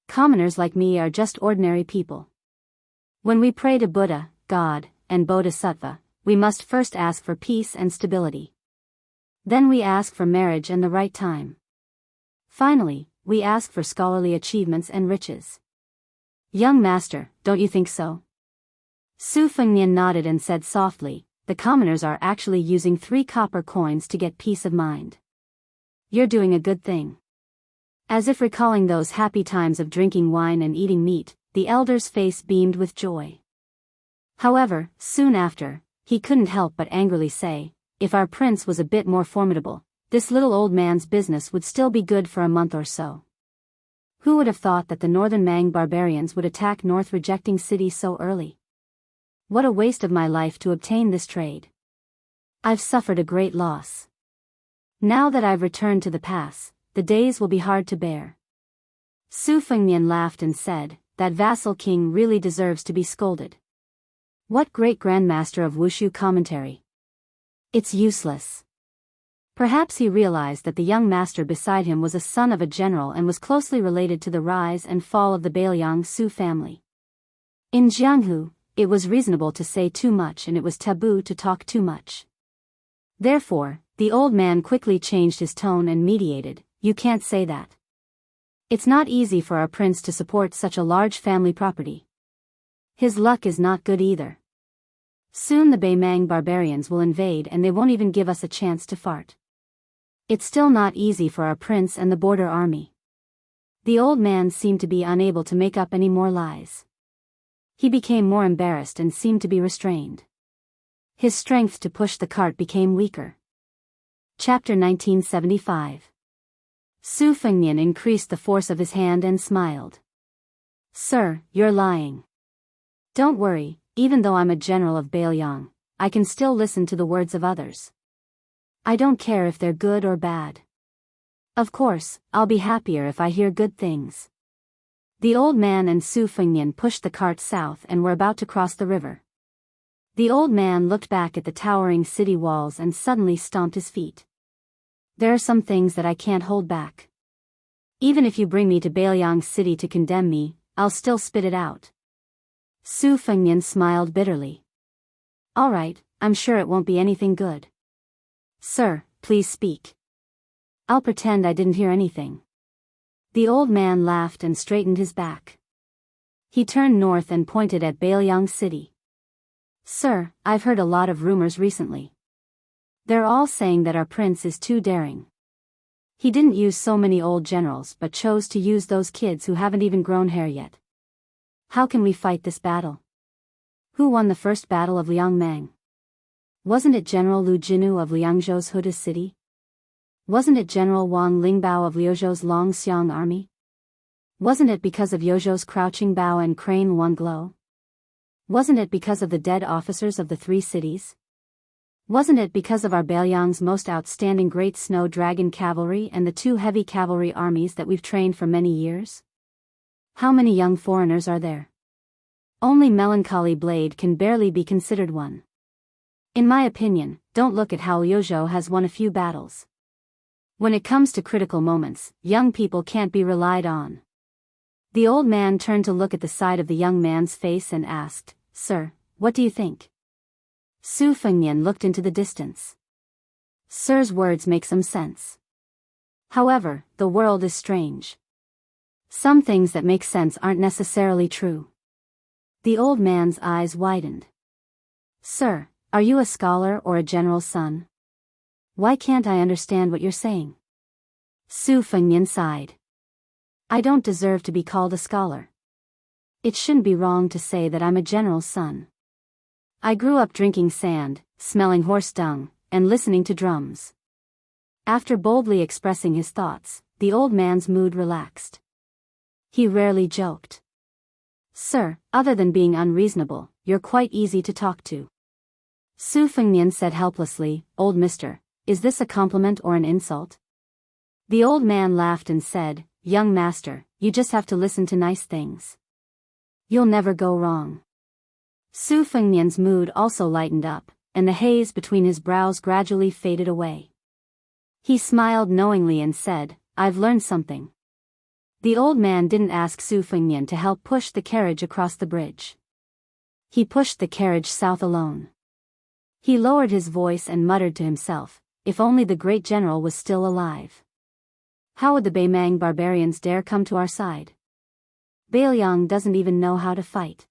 Speaker 1: Commoners like me are just ordinary people. When we pray to Buddha, God, and Bodhisattva, we must first ask for peace and stability. Then we ask for marriage and the right time. Finally, we ask for scholarly achievements and riches. Young master, don't you think so? Su Fengnian nodded and said softly, the commoners are actually using 3 copper coins to get peace of mind. You're doing a good thing. As if recalling those happy times of drinking wine and eating meat, the elder's face beamed with joy. However, soon after, he couldn't help but angrily say, if our prince was a bit more formidable, this little old man's business would still be good for a month or so. Who would have thought that the northern Mang barbarians would attack North rejecting city so early? What a waste of my life to obtain this trade. I've suffered a great loss. Now that I've returned to the pass, the days will be hard to bear. Su Fengnian laughed and said, that vassal king really deserves to be scolded. What great grandmaster of Wushu commentary? It's useless. Perhaps he realized that the young master beside him was a son of a general and was closely related to the rise and fall of the Baoyang Su family. In Jianghu, it was reasonable to say too much and it was taboo to talk too much. Therefore, the old man quickly changed his tone and mediated, you can't say that. It's not easy for our prince to support such a large family property. His luck is not good either. Soon the Baimang barbarians will invade and they won't even give us a chance to fart. It's still not easy for our prince and the border army. The old man seemed to be unable to make up any more lies. He became more embarrassed and seemed to be restrained. His strength to push the cart became weaker. Chapter 1975. Su Fengnian increased the force of his hand and smiled. Sir, you're lying. Don't worry, even though I'm a general of Baoyang, I can still listen to the words of others. I don't care if they're good or bad. Of course, I'll be happier if I hear good things. The old man and Su Fengnian pushed the cart south and were about to cross the river. The old man looked back at the towering city walls and suddenly stomped his feet. There are some things that I can't hold back. Even if you bring me to Baoyang City to condemn me, I'll still spit it out. Su Fengnian smiled bitterly. All right, I'm sure it won't be anything good. Sir, please speak. I'll pretend I didn't hear anything. The old man laughed and straightened his back. He turned north and pointed at Baoyang City. Sir, I've heard a lot of rumors recently. They're all saying that our prince is too daring. He didn't use so many old generals but chose to use those kids who haven't even grown hair yet. How can we fight this battle? Who won the first battle of Liangmang? Wasn't it General Lu Jinu of Liangzhou's Huda city? Wasn't it General Wang Lingbao of Liuzhou's Longxiang army? Wasn't it because of Yozhou's Crouching Bao and Crane Wanglo? Wasn't it because of the dead officers of the 3 cities? Wasn't it because of our Baoyang's most outstanding Great Snow Dragon cavalry and the 2 heavy cavalry armies that we've trained for many years? How many young foreigners are there? Only Melancholy Blade can barely be considered one. In my opinion, don't look at how Liuzhou has won a few battles. When it comes to critical moments, young people can't be relied on. The old man turned to look at the side of the young man's face and asked, "Sir, what do you think?" Su Fengnian looked into the distance. Sir's words make some sense. However, the world is strange. Some things that make sense aren't necessarily true. The old man's eyes widened. "Sir, are you a scholar or a general's son? Why can't I understand what you're saying?" Su Fengnian sighed. "I don't deserve to be called a scholar. It shouldn't be wrong to say that I'm a general's son. I grew up drinking sand, smelling horse dung, and listening to drums." After boldly expressing his thoughts, the old man's mood relaxed. He rarely joked. "Sir, other than being unreasonable, you're quite easy to talk to." Su Fengnian said helplessly, "Old mister, is this a compliment or an insult?" The old man laughed and said, "Young master, you just have to listen to nice things. You'll never go wrong." Su Fengnian's mood also lightened up, and the haze between his brows gradually faded away. He smiled knowingly and said, "I've learned something." The old man didn't ask Su Fengnian to help push the carriage across the bridge. He pushed the carriage south alone. He lowered his voice and muttered to himself, "If only the great general was still alive. How would the Beimang barbarians dare come to our side? Beiliang doesn't even know how to fight.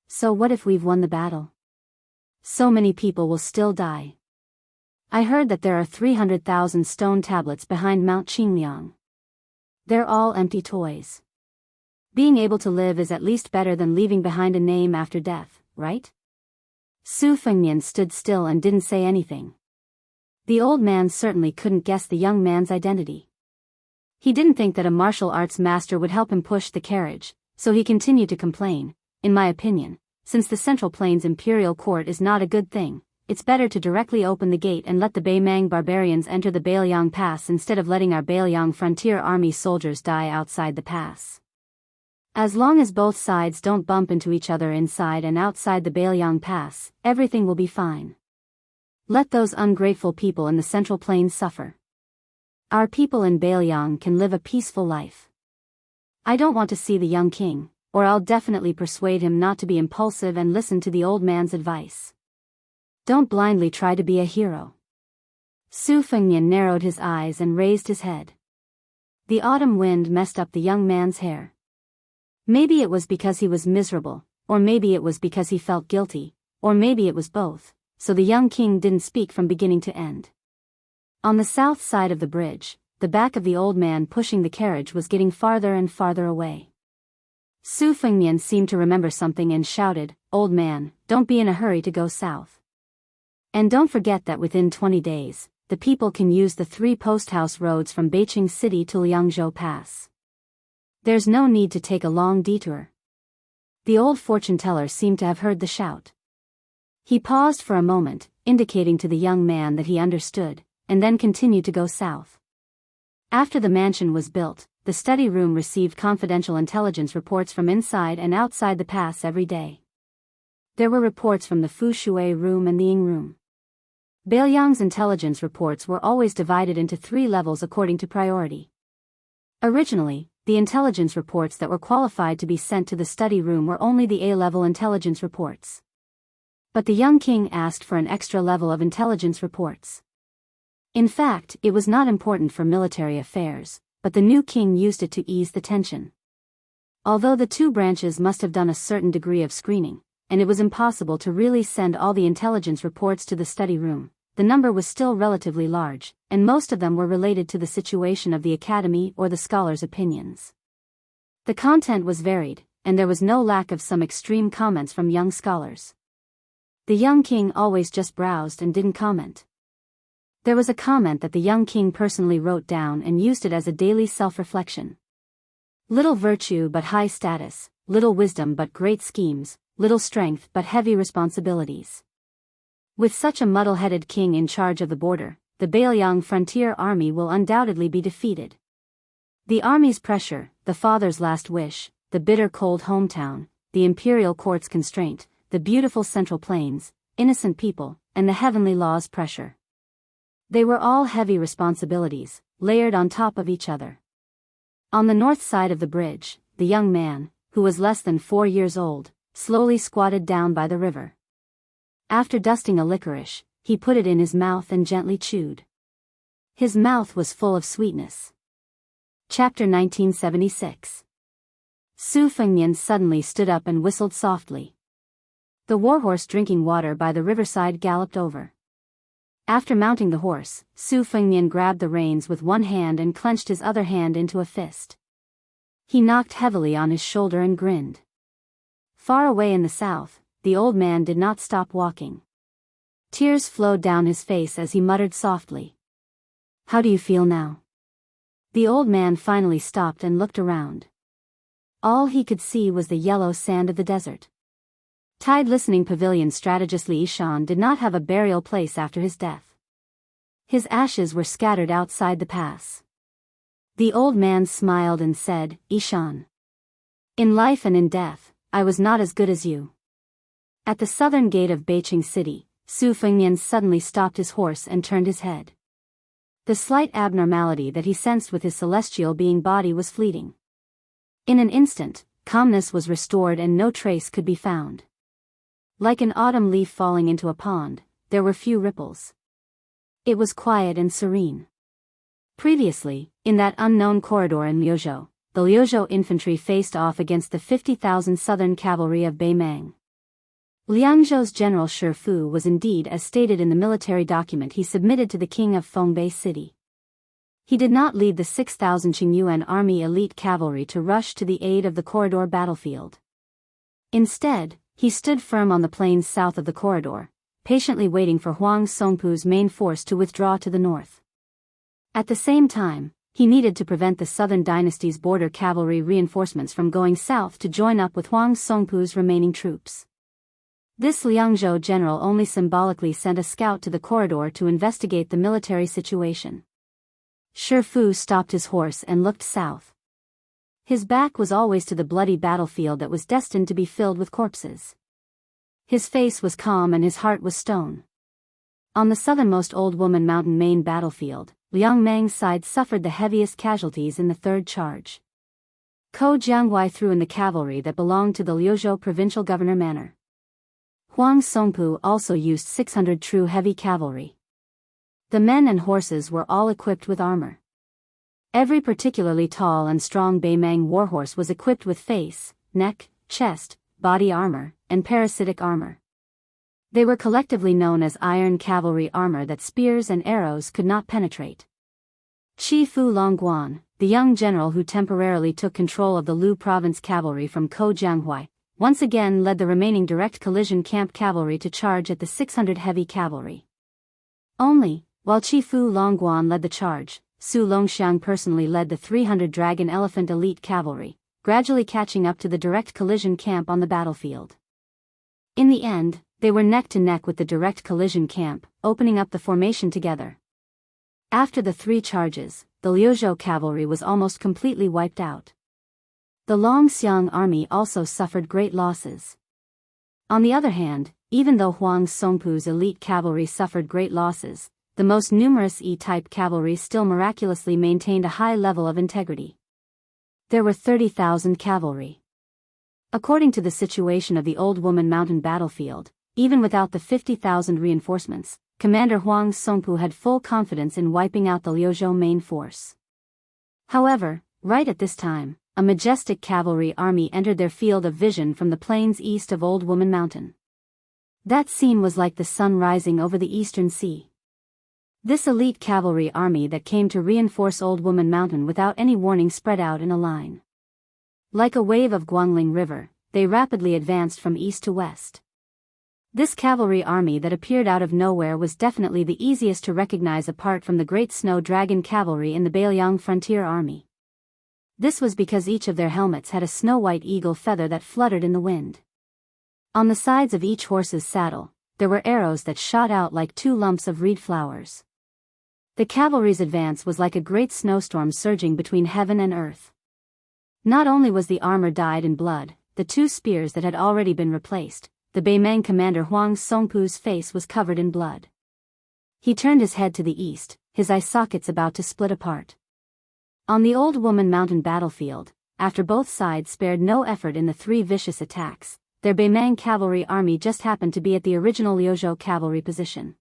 Speaker 1: So what if we've won the battle? So many people will still die. I heard that there are 300,000 stone tablets behind Mount Qingliang. They're all empty toys. Being able to live is at least better than leaving behind a name after death, right?" Su Fengnian stood still and didn't say anything. The old man certainly couldn't guess the young man's identity. He didn't think that a martial arts master would help him push the carriage, so he continued to complain, "In my opinion, since the Central Plains Imperial Court is not a good thing, it's better to directly open the gate and let the Beimang barbarians enter the Beiliang Pass instead of letting our Beiliang Frontier Army soldiers die outside the pass. As long as both sides don't bump into each other inside and outside the Beiliang Pass, everything will be fine. Let those ungrateful people in the Central Plains suffer. Our people in Beiliang can live a peaceful life. I don't want to see the young king, or I'll definitely persuade him not to be impulsive and listen to the old man's advice. Don't blindly try to be a hero." Su Fengnian narrowed his eyes and raised his head. The autumn wind messed up the young man's hair. Maybe it was because he was miserable, or maybe it was because he felt guilty, or maybe it was both, so the young king didn't speak from beginning to end. On the south side of the bridge, the back of the old man pushing the carriage was getting farther and farther away. Su Fengnian seemed to remember something and shouted, "Old man, don't be in a hurry to go south. And don't forget that within 20 days, the people can use the 3 post-house roads from Beiqing City to Liangzhou Pass. There's no need to take a long detour." The old fortune-teller seemed to have heard the shout. He paused for a moment, indicating to the young man that he understood, and then continued to go south. After the mansion was built, the study room received confidential intelligence reports from inside and outside the pass every day. There were reports from the Fu Shui room and the Ying room. Beiliang's intelligence reports were always divided into 3 levels according to priority. Originally, the intelligence reports that were qualified to be sent to the study room were only the A-level intelligence reports. But the young king asked for an extra level of intelligence reports. In fact, it was not important for military affairs, but the new king used it to ease the tension. Although the 2 branches must have done a certain degree of screening, and it was impossible to really send all the intelligence reports to the study room, the number was still relatively large, and most of them were related to the situation of the academy or the scholars' opinions. The content was varied, and there was no lack of some extreme comments from young scholars. The young king always just browsed and didn't comment. There was a comment that the young king personally wrote down and used it as a daily self-reflection. "Little virtue but high status, little wisdom but great schemes, little strength but heavy responsibilities." With such a muddle-headed king in charge of the border, the Beiliang frontier army will undoubtedly be defeated. The army's pressure, the father's last wish, the bitter cold hometown, the imperial court's constraint, the beautiful Central Plains, innocent people, and the heavenly law's pressure. They were all heavy responsibilities, layered on top of each other. On the north side of the bridge, the young man, who was less than 4 years old, slowly squatted down by the river. After dusting a licorice, he put it in his mouth and gently chewed. His mouth was full of sweetness. Chapter 1976. Su Fengmian suddenly stood up and whistled softly. The warhorse drinking water by the riverside galloped over. After mounting the horse, Su Fengmian grabbed the reins with one hand and clenched his other hand into a fist. He knocked heavily on his shoulder and grinned. Far away in the south, the old man did not stop walking. Tears flowed down his face as he muttered softly. "How do you feel now?" The old man finally stopped and looked around. All he could see was the yellow sand of the desert. Tide Listening Pavilion strategist Li Yishan did not have a burial place after his death. His ashes were scattered outside the pass. The old man smiled and said, "Yishan. In life and in death, I was not as good as you." At the southern gate of Beijing City, Su Fengmian suddenly stopped his horse and turned his head. The slight abnormality that he sensed with his celestial being body was fleeting. In an instant, calmness was restored and no trace could be found. Like an autumn leaf falling into a pond, there were few ripples. It was quiet and serene. Previously, in that unknown corridor in Liuzhou, the Liuzhou infantry faced off against the 50,000 southern cavalry of Beimang. Liangzhou's general Shi Fu was indeed as stated in the military document he submitted to the king of Fengbei City. He did not lead the 6,000 Qingyuan army elite cavalry to rush to the aid of the corridor battlefield. Instead, he stood firm on the plains south of the corridor, patiently waiting for Huang Songpu's main force to withdraw to the north. At the same time, he needed to prevent the southern dynasty's border cavalry reinforcements from going south to join up with Huang Songpu's remaining troops. This Liangzhou general only symbolically sent a scout to the corridor to investigate the military situation. Shi Fu stopped his horse and looked south. His back was always to the bloody battlefield that was destined to be filled with corpses. His face was calm and his heart was stone. On the southernmost Old Woman Mountain main battlefield, Liang Mang's side suffered the heaviest casualties in the third charge. Ko Jianghu threw in the cavalry that belonged to the Liuzhou provincial governor manor. Huang Songpu also used 600 true heavy cavalry. The men and horses were all equipped with armor. Every particularly tall and strong Beimang warhorse was equipped with face, neck, chest, body armor, and parasitic armor. They were collectively known as iron cavalry armor that spears and arrows could not penetrate. Chi Fu Longguan, the young general who temporarily took control of the Lu province cavalry from Ko Jianghu, once again led the remaining direct collision camp cavalry to charge at the 600 heavy cavalry. Only, while Chi Fu Longguan led the charge, Su Longxiang personally led the 300 Dragon Elephant elite cavalry, gradually catching up to the direct collision camp on the battlefield. In the end, they were neck to neck with the direct collision camp, opening up the formation together. After the 3 charges, the Liuzhou cavalry was almost completely wiped out. The Longxiang army also suffered great losses. On the other hand, even though Huang Songpu's elite cavalry suffered great losses, the most numerous E-type cavalry still miraculously maintained a high level of integrity. There were 30,000 cavalry. According to the situation of the Old Woman Mountain battlefield, even without the 50,000 reinforcements, Commander Huang Songpu had full confidence in wiping out the Liuzhou main force. However, right at this time, a majestic cavalry army entered their field of vision from the plains east of Old Woman Mountain. That scene was like the sun rising over the eastern sea. This elite cavalry army that came to reinforce Old Woman Mountain without any warning spread out in a line. Like a wave of Guangling River, they rapidly advanced from east to west. This cavalry army that appeared out of nowhere was definitely the easiest to recognize apart from the Great Snow Dragon cavalry in the Beiliang Frontier Army. This was because each of their helmets had a snow-white eagle feather that fluttered in the wind. On the sides of each horse's saddle, there were arrows that shot out like 2 lumps of reed flowers. The cavalry's advance was like a great snowstorm surging between heaven and earth. Not only was the armor dyed in blood, the 2 spears that had already been replaced, the Beimang commander Huang Songpu's face was covered in blood. He turned his head to the east, his eye sockets about to split apart. On the Old Woman Mountain battlefield, after both sides spared no effort in the 3 vicious attacks, their Beimang cavalry army just happened to be at the original Liuzhou cavalry position.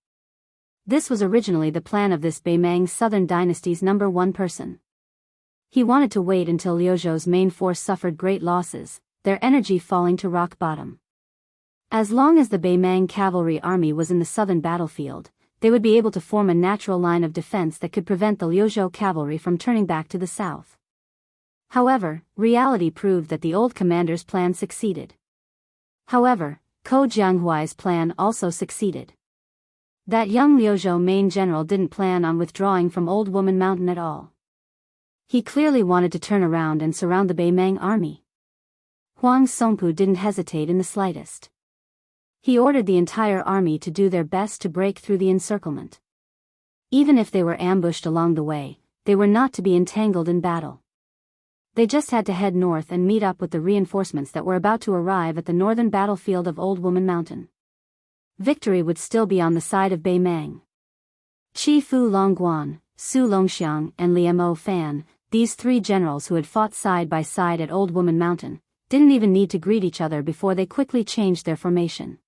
Speaker 1: This was originally the plan of this Beimang Southern Dynasty's #1 person. He wanted to wait until Liuzhou's main force suffered great losses, their energy falling to rock bottom. As long as the Beimang cavalry army was in the southern battlefield, they would be able to form a natural line of defense that could prevent the Liuzhou cavalry from turning back to the south. However, reality proved that the old commander's plan succeeded. However, Ko Jianghuai's plan also succeeded. That young Liuzhou main general didn't plan on withdrawing from Old Woman Mountain at all. He clearly wanted to turn around and surround the Beimang army. Huang Songpu didn't hesitate in the slightest. He ordered the entire army to do their best to break through the encirclement. Even if they were ambushed along the way, they were not to be entangled in battle. They just had to head north and meet up with the reinforcements that were about to arrive at the northern battlefield of Old Woman Mountain. Victory would still be on the side of Beimang. Chi Fu Longguan, Su Longxiang and Liemo Fan, these 3 generals who had fought side by side at Old Woman Mountain, didn't even need to greet each other before they quickly changed their formation.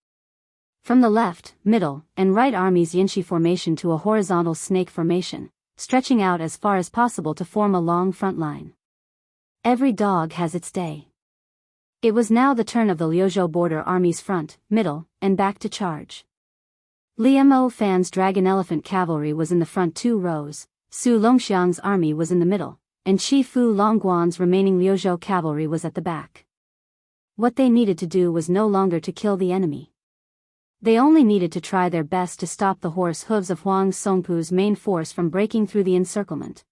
Speaker 1: From the left, middle, and right armies Yinshi formation to a horizontal snake formation, stretching out as far as possible to form a long front line. Every dog has its day. It was now the turn of the Liuzhou border army's front, middle, and back to charge. Liemo Fan's Dragon Elephant cavalry was in the front 2 rows, Su Longxiang's army was in the middle, and Chi Fu Longguan's remaining Liuzhou cavalry was at the back. What they needed to do was no longer to kill the enemy. They only needed to try their best to stop the horse hooves of Huang Songpu's main force from breaking through the encirclement.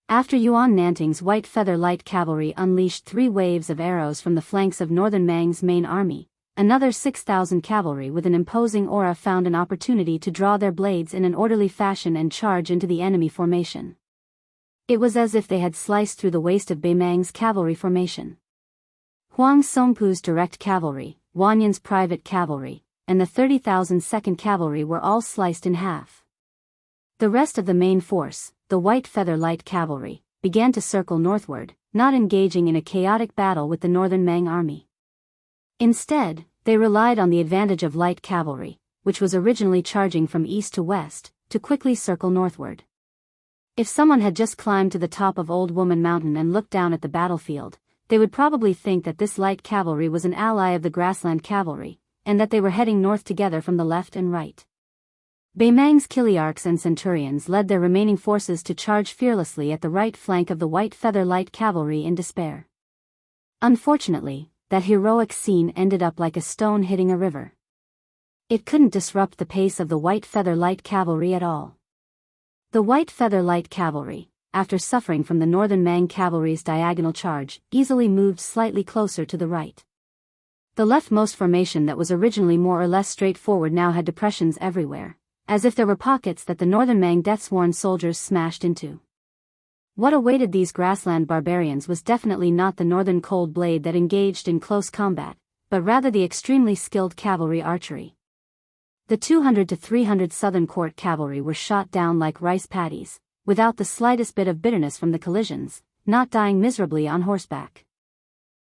Speaker 1: After Yuan Nanting's White Feather Light Cavalry unleashed 3 waves of arrows from the flanks of Northern Mang's main army, another 6,000 cavalry with an imposing aura found an opportunity to draw their blades in an orderly fashion and charge into the enemy formation. It was as if they had sliced through the waist of Beimang's cavalry formation. Huang Songpu's direct cavalry, Wanyan's private cavalry, and the 30,000 second cavalry were all sliced in half. The rest of the main force, the White Feather Light Cavalry, began to circle northward, not engaging in a chaotic battle with the Northern Mang army. Instead, they relied on the advantage of light cavalry, which was originally charging from east to west, to quickly circle northward. If someone had just climbed to the top of Old Woman Mountain and looked down at the battlefield, they would probably think that this light cavalry was an ally of the Grassland Cavalry, and that they were heading north together from the left and right. Beimang's Kiliarchs and Centurions led their remaining forces to charge fearlessly at the right flank of the White Feather Light Cavalry in despair. Unfortunately, that heroic scene ended up like a stone hitting a river. It couldn't disrupt the pace of the White Feather Light Cavalry at all. The White Feather Light Cavalry, after suffering from the Northern Mang Cavalry's diagonal charge, easily moved slightly closer to the right. The leftmost formation that was originally more or less straightforward now had depressions everywhere, as if there were pockets that the Northern Mang death-sworn soldiers smashed into. What awaited these grassland barbarians was definitely not the Northern Cold Blade that engaged in close combat, but rather the extremely skilled cavalry archery. The 200 to 300 Southern Court cavalry were shot down like rice paddies, without the slightest bit of bitterness from the collisions, not dying miserably on horseback.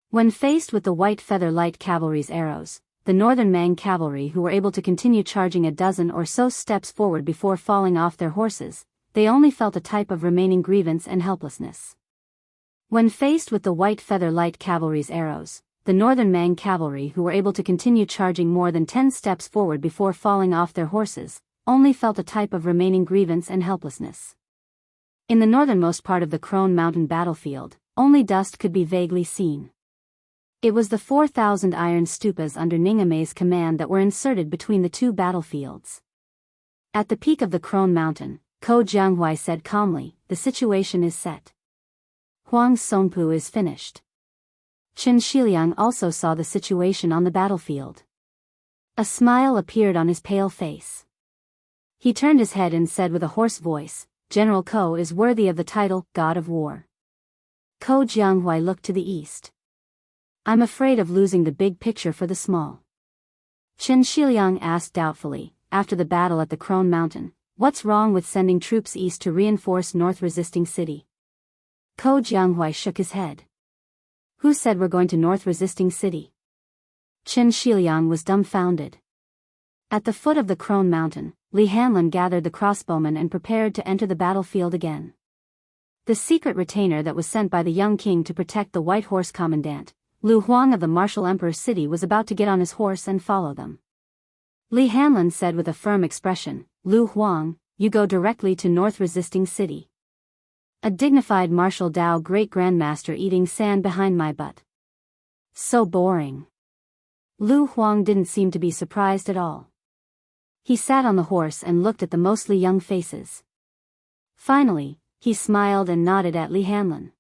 Speaker 1: When faced with the White Feather Light Cavalry's arrows, the Northern Mang cavalry, who were able to continue charging a dozen or so steps forward before falling off their horses, they only felt a type of remaining grievance and helplessness. When faced with the White Feather Light Cavalry's arrows, the Northern Mang cavalry, who were able to continue charging more than 10 steps forward before falling off their horses, only felt a type of remaining grievance and helplessness. In the northernmost part of the Crone Mountain battlefield, only dust could be vaguely seen. It was the 4,000 iron stupas under Ningamei's command that were inserted between the 2 battlefields. At the peak of the Crone Mountain, Ko Jianghuai said calmly, "The situation is set. Huang Songpu is finished." Chen Shiliang also saw the situation on the battlefield. A smile appeared on his pale face. He turned his head and said with a hoarse voice, "General Ko is worthy of the title, God of War." Ko Jianghuai looked to the east. "I'm afraid of losing the big picture for the small. Qin Shiliang asked doubtfully, after the battle at the Crone Mountain, "What's wrong with sending troops east to reinforce North Resisting City?" Ko Jianghu shook his head. "Who said we're going to North Resisting City?" Qin Shiliang was dumbfounded. At the foot of the Crone Mountain, Li Hanlin gathered the crossbowmen and prepared to enter the battlefield again. The secret retainer that was sent by the young king to protect the White Horse Commandant, Lu Huang of the Martial Emperor's city, was about to get on his horse and follow them. Li Hanlin said with a firm expression, "Lu Huang, you go directly to North Resisting City. A dignified martial Dao great grandmaster eating sand behind my butt. So boring." Lu Huang didn't seem to be surprised at all. He sat on the horse and looked at the mostly young faces. Finally, he smiled and nodded at Li Hanlin.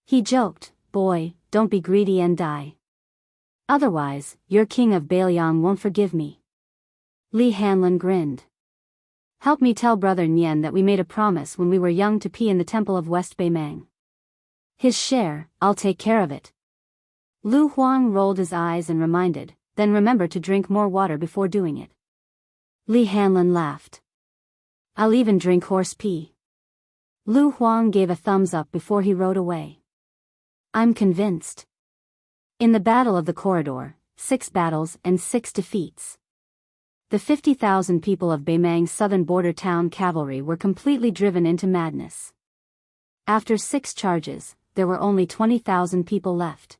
Speaker 1: He joked, "Boy, don't be greedy and die. Otherwise, your king of Bailiang won't forgive me." Li Hanlin grinned. "Help me tell Brother Nian that we made a promise when we were young to pee in the temple of West Beimang. His share, I'll take care of it." Lu Huang rolled his eyes and then remembered to drink more water before doing it. Li Hanlin laughed. "I'll even drink horse pee." Lu Huang gave a thumbs up before he rode away. "I'm convinced." In the Battle of the Corridor, 6 battles and 6 defeats. The 50,000 people of Beimang's southern border town cavalry were completely driven into madness. After 6 charges, there were only 20,000 people left.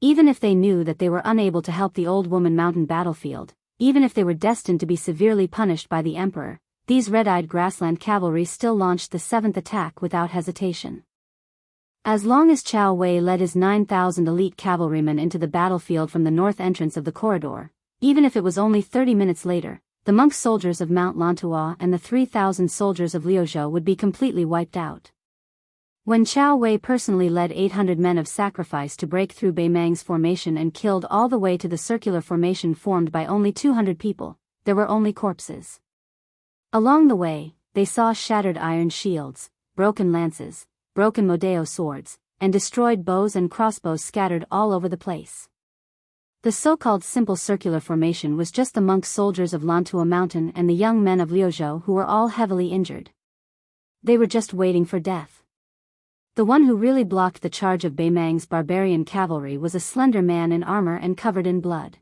Speaker 1: Even if they knew that they were unable to help the Old Woman Mountain battlefield, even if they were destined to be severely punished by the emperor, these red-eyed grassland cavalry still launched the 7th attack without hesitation. As long as Chao Wei led his 9,000 elite cavalrymen into the battlefield from the north entrance of the corridor, even if it was only 30 minutes later, the monk soldiers of Mount Lantua and the 3,000 soldiers of Liuzhou would be completely wiped out. When Chao Wei personally led 800 men of sacrifice to break through Beimang's formation and killed all the way to the circular formation formed by only 200 people, there were only corpses. Along the way, they saw shattered iron shields, broken lances, broken Modeo swords, and destroyed bows and crossbows scattered all over the place. The so-called simple circular formation was just the monk soldiers of Lantua Mountain and the young men of Liuzhou who were all heavily injured. They were just waiting for death. The one who really blocked the charge of Beimang's barbarian cavalry was a slender man in armor and covered in blood.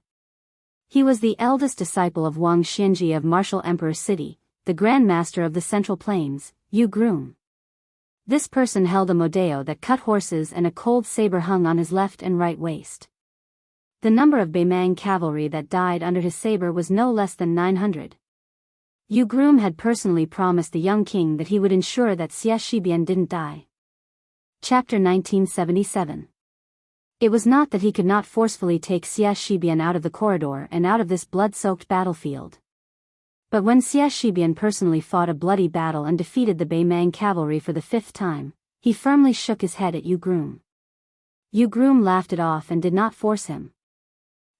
Speaker 1: He was the eldest disciple of Wuxia Xianxia of Martial Emperor's city, the Grand Master of the Central Plains, Yu Groom. This person held a modeo that cut horses and a cold saber hung on his left and right waist. The number of Beimang cavalry that died under his saber was no less than 900. Yu Groom had personally promised the young king that he would ensure that Xie Shibian didn't die. Chapter 1977. It was not that he could not forcefully take Xie Shibian out of the corridor and out of this blood-soaked battlefield. But when Xie Shibian personally fought a bloody battle and defeated the Beimang cavalry for the 5th time, he firmly shook his head at Yu Groom. Yu Groom laughed it off and did not force him.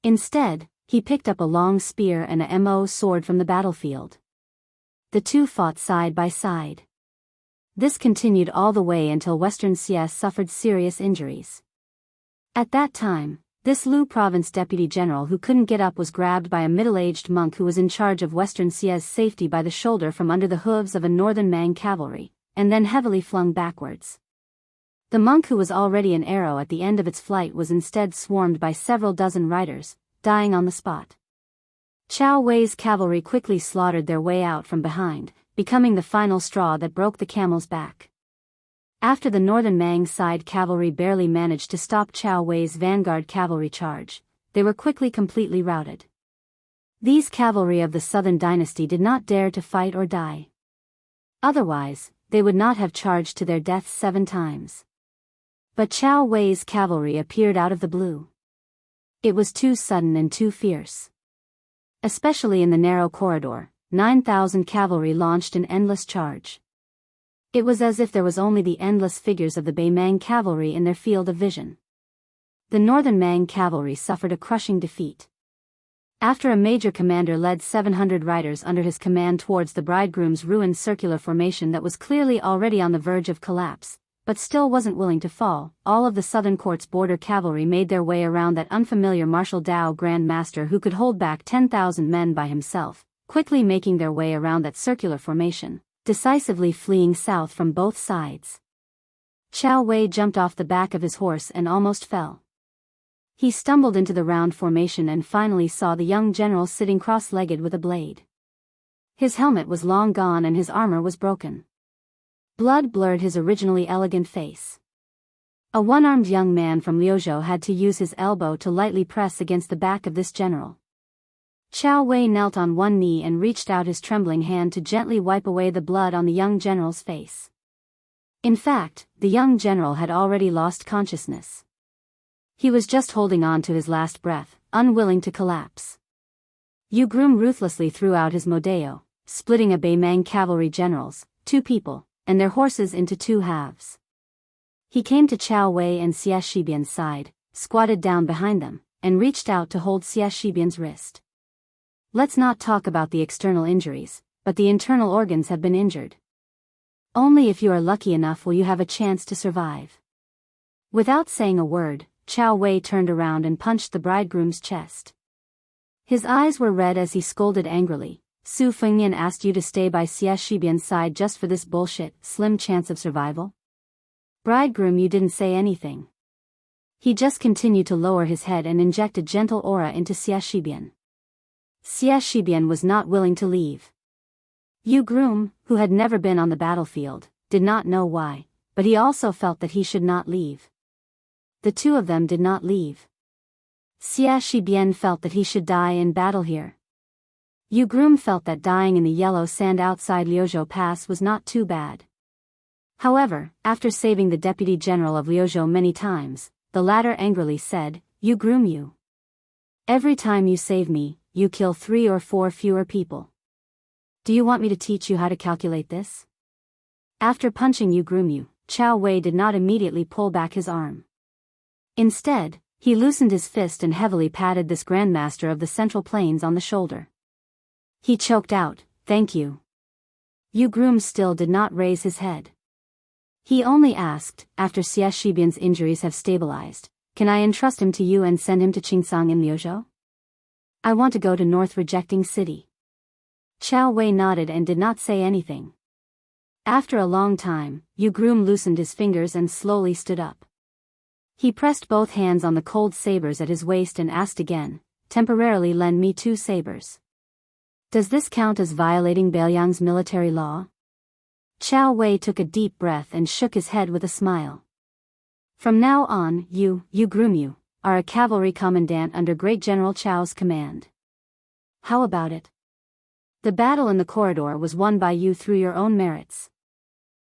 Speaker 1: Instead, he picked up a long spear and a mo sword from the battlefield. The two fought side by side. This continued all the way until Western Xie suffered serious injuries. At that time, this Lu province deputy general who couldn't get up was grabbed by a middle-aged monk who was in charge of Western Xie's safety by the shoulder from under the hooves of a northern Mang cavalry, and then heavily flung backwards. The monk who was already an arrow at the end of its flight was instead swarmed by several dozen riders, dying on the spot. Chao Wei's cavalry quickly slaughtered their way out from behind, becoming the final straw that broke the camel's back. After the northern Mang side cavalry barely managed to stop Chao Wei's vanguard cavalry charge, they were quickly completely routed. These cavalry of the southern dynasty did not dare to fight or die. Otherwise, they would not have charged to their deaths 7 times. But Chao Wei's cavalry appeared out of the blue. It was too sudden and too fierce. Especially in the narrow corridor, 9,000 cavalry launched an endless charge. It was as if there was only the endless figures of the Beimang cavalry in their field of vision. The northern Mang cavalry suffered a crushing defeat. After a major commander led 700 riders under his command towards the bridegroom's ruined circular formation that was clearly already on the verge of collapse, but still wasn't willing to fall. All of the southern court's border cavalry made their way around that unfamiliar martial Dao Grand Master who could hold back 10,000 men by himself, quickly making their way around that circular formation, decisively fleeing south from both sides. Qiao Wei jumped off the back of his horse and almost fell. He stumbled into the round formation and finally saw the young general sitting cross-legged with a blade. His helmet was long gone and his armor was broken. Blood blurred his originally elegant face. A one-armed young man from Liuzhou had to use his elbow to lightly press against the back of this general. Qiao Wei knelt on one knee and reached out his trembling hand to gently wipe away the blood on the young general's face. In fact, the young general had already lost consciousness. He was just holding on to his last breath, unwilling to collapse. Yu Groom ruthlessly threw out his modeo, splitting a Beimang cavalry generals, 2 people, and their horses into 2 halves. He came to Qiao Wei and Xie Shibian's side, squatted down behind them, and reached out to hold Xie Shibian's wrist. Let's not talk about the external injuries, but the internal organs have been injured. Only if you are lucky enough will you have a chance to survive. Without saying a word, Qiao Wei turned around and punched the bridegroom's chest. His eyes were red as he scolded angrily. Su Fengnian asked you to stay by Xie Shibian's side just for this bullshit, slim chance of survival? Bridegroom, you didn't say anything. He just continued to lower his head and inject a gentle aura into Xie Shibian. Xie Shibian was not willing to leave. Yu Groom, who had never been on the battlefield, did not know why, but he also felt that he should not leave. The 2 of them did not leave. Xie Shibian felt that he should die in battle here. Yu Groom felt that dying in the yellow sand outside Liuzhou Pass was not too bad. However, after saving the deputy general of Liuzhou many times, the latter angrily said, "Yu Groom, you. Every time you save me, you kill 3 or 4 fewer people. Do you want me to teach you how to calculate this?" After punching Yu Groom, Qiao Wei did not immediately pull back his arm. Instead, he loosened his fist and heavily patted this Grandmaster of the Central Plains on the shoulder. He choked out, "Thank you." Yu Groom still did not raise his head. He only asked, after Xie Shibian's injuries have stabilized, "Can I entrust him to you and send him to Qingsang in Liuzhou? I want to go to North Rejecting City." Qiao Wei nodded and did not say anything. After a long time, Yu Groom loosened his fingers and slowly stood up. He pressed both hands on the cold sabers at his waist and asked again, "Temporarily lend me 2 sabers. Does this count as violating Beiliang's military law?" Qiao Wei took a deep breath and shook his head with a smile. "From now on, Yu Groom, are a cavalry commandant under Great General Qiao's command. How about it? The battle in the corridor was won by you through your own merits.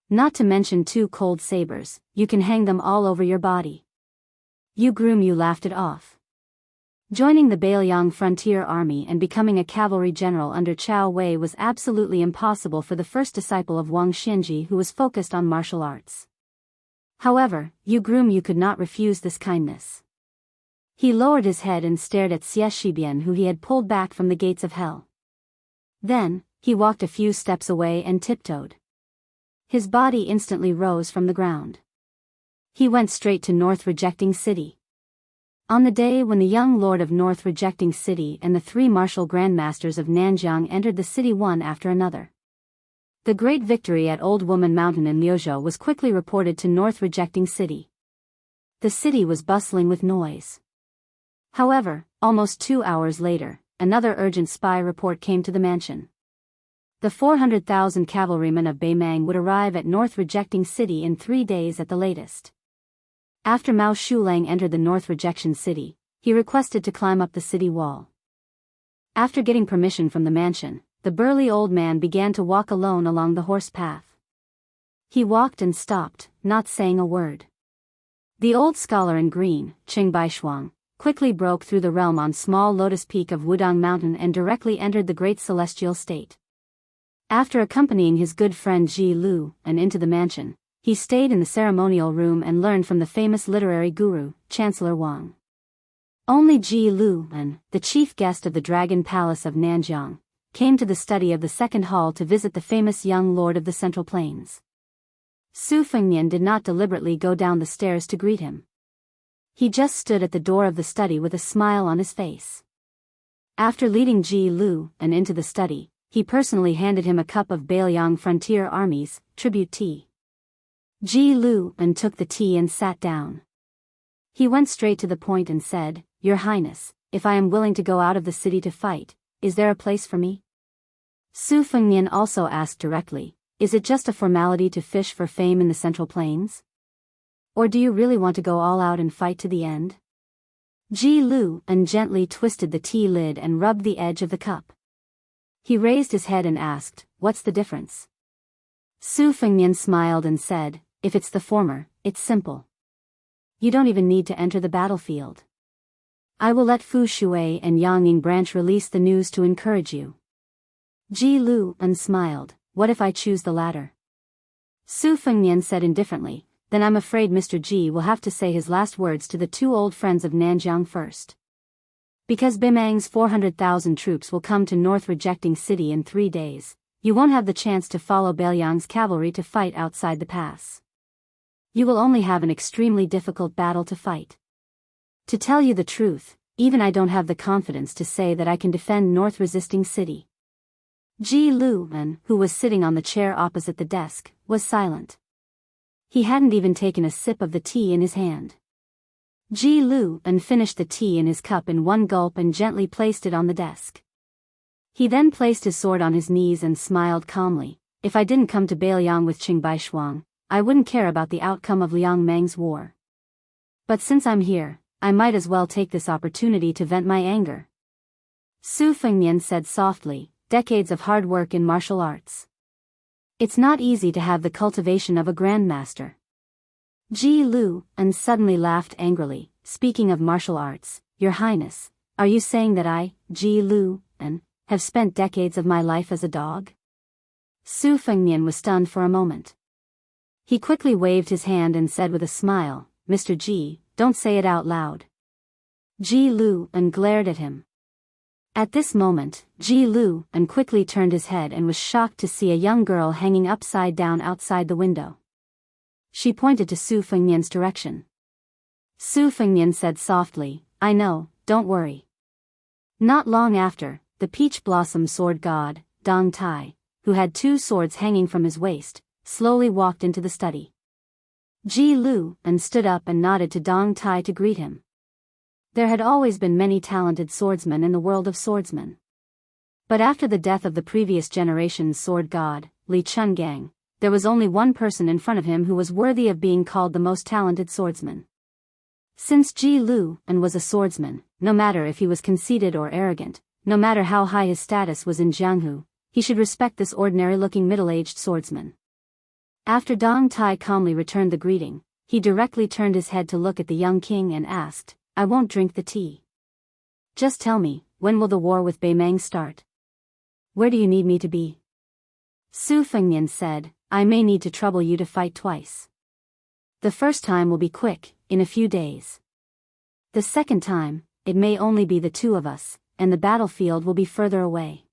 Speaker 1: Not to mention 2 cold sabers, you can hang them all over your body." Yu Groom laughed it off. Joining the Beiliang frontier army and becoming a cavalry general under Qiao Wei was absolutely impossible for the first disciple of Wang Xianji who was focused on martial arts. However, Yu Groom could not refuse this kindness. He lowered his head and stared at Xie Shibian who he had pulled back from the gates of hell. Then, he walked a few steps away and tiptoed. His body instantly rose from the ground. He went straight to North Rejecting City. On the day when the young lord of North Rejecting City and the 3 martial grandmasters of Nanjiang entered the city one after another. The great victory at Old Woman Mountain in Liuzhou was quickly reported to North Rejecting City. The city was bustling with noise. However, almost 2 hours later, another urgent spy report came to the mansion. The 400,000 cavalrymen of Beimang would arrive at North Rejecting City in 3 days at the latest. After Mao Shulang entered the North Rejection City, he requested to climb up the city wall. After getting permission from the mansion, the burly old man began to walk alone along the horse path. He walked and stopped, not saying a word. The old scholar in green, Qing Baishuang, quickly broke through the realm on small lotus peak of Wudang Mountain and directly entered the great celestial state. After accompanying his good friend Ji Lu and into the mansion, he stayed in the ceremonial room and learned from the famous literary guru, Chancellor Wang. Only Ji Lu and, the chief guest of the Dragon Palace of Nanjiang, came to the study of the second hall to visit the famous young lord of the Central Plains. Su Fengnian did not deliberately go down the stairs to greet him. He just stood at the door of the study with a smile on his face. After leading Ji Lu and into the study, he personally handed him a cup of Bailiang Frontier Army's tribute tea. Ji Lu and took the tea and sat down. He went straight to the point and said, "Your Highness, if I am willing to go out of the city to fight, is there a place for me?" Su Fengnian also asked directly, "Is it just a formality to fish for fame in the Central Plains? Or do you really want to go all out and fight to the end?" Ji Lu and gently twisted the tea lid and rubbed the edge of the cup. He raised his head and asked, "What's the difference?" Su Fengnian smiled and said, "If it's the former, it's simple. You don't even need to enter the battlefield. I will let Fu Shui and Yangning branch release the news to encourage you." Ji Lu and smiled, "What if I choose the latter?" Su Fengnian said indifferently, "Then I'm afraid Mr. Ji will have to say his last words to the two old friends of Nanjiang first. Because Bimang's 400,000 troops will come to North Rejecting City in 3 days, you won't have the chance to follow Bailiang's cavalry to fight outside the pass. You will only have an extremely difficult battle to fight. To tell you the truth, even I don't have the confidence to say that I can defend North Resisting City." Ji Lu, who was sitting on the chair opposite the desk, was silent. He hadn't even taken a sip of the tea in his hand. Ji Lu finished the tea in his cup in one gulp and gently placed it on the desk. He then placed his sword on his knees and smiled calmly. "If I didn't come to Bailiang with Qingbai Shuang, I wouldn't care about the outcome of Liang Meng's war. But since I'm here, I might as well take this opportunity to vent my anger." Su Fengnian said softly, "Decades of hard work in martial arts. It's not easy to have the cultivation of a grandmaster." Ji Lu suddenly laughed angrily. "Speaking of martial arts, Your Highness, are you saying that I, Ji Lu, have spent decades of my life as a dog?" Su Fengnian was stunned for a moment. He quickly waved his hand and said with a smile, "Mr. Ji, don't say it out loud." Ji Lu glared at him. At this moment, Ji Lu quickly turned his head and was shocked to see a young girl hanging upside down outside the window. She pointed to Su Fengnian's direction. Su Fengnian said softly, "I know, don't worry." Not long after, the peach blossom sword god, Dong Tai, who had 2 swords hanging from his waist, slowly walked into the study. Ji Lu stood up and nodded to Dong Tai to greet him. There had always been many talented swordsmen in the world of swordsmen. But after the death of the previous generation's sword god, Li Chungang, there was only one person in front of him who was worthy of being called the most talented swordsman. Since Ji Lu was a swordsman, no matter if he was conceited or arrogant, no matter how high his status was in Jianghu, he should respect this ordinary-looking middle-aged swordsman. After Dong Tai calmly returned the greeting, he directly turned his head to look at the young king and asked, "I won't drink the tea. Just tell me, when will the war with Beimang start? Where do you need me to be?" Su Fengnian said, "I may need to trouble you to fight twice. The first time will be quick, in a few days. The second time, it may only be the 2 of us, and the battlefield will be further away."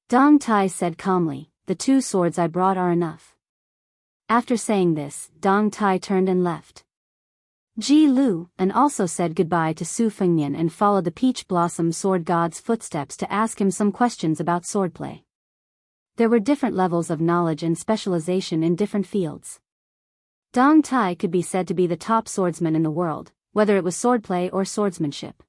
Speaker 1: Dong Tai said calmly, "The 2 swords I brought are enough." After saying this, Dong Tai turned and left. Ji Lu also said goodbye to Su Fengnian and followed the peach blossom sword god's footsteps to ask him some questions about swordplay. There were different levels of knowledge and specialization in different fields. Dong Tai could be said to be the top swordsman in the world, whether it was swordplay or swordsmanship.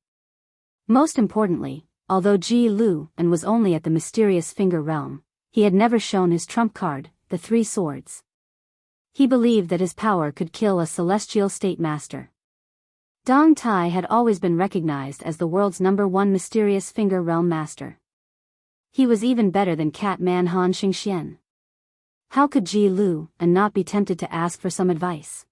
Speaker 1: Most importantly, although Ji Lu was only at the mysterious finger realm, he had never shown his trump card, the 3 swords. He believed that his power could kill a celestial state master. Dong Tai had always been recognized as the world's #1 mysterious finger realm master. He was even better than Cat Man Han Xingxian. How could Ji Lu not be tempted to ask for some advice?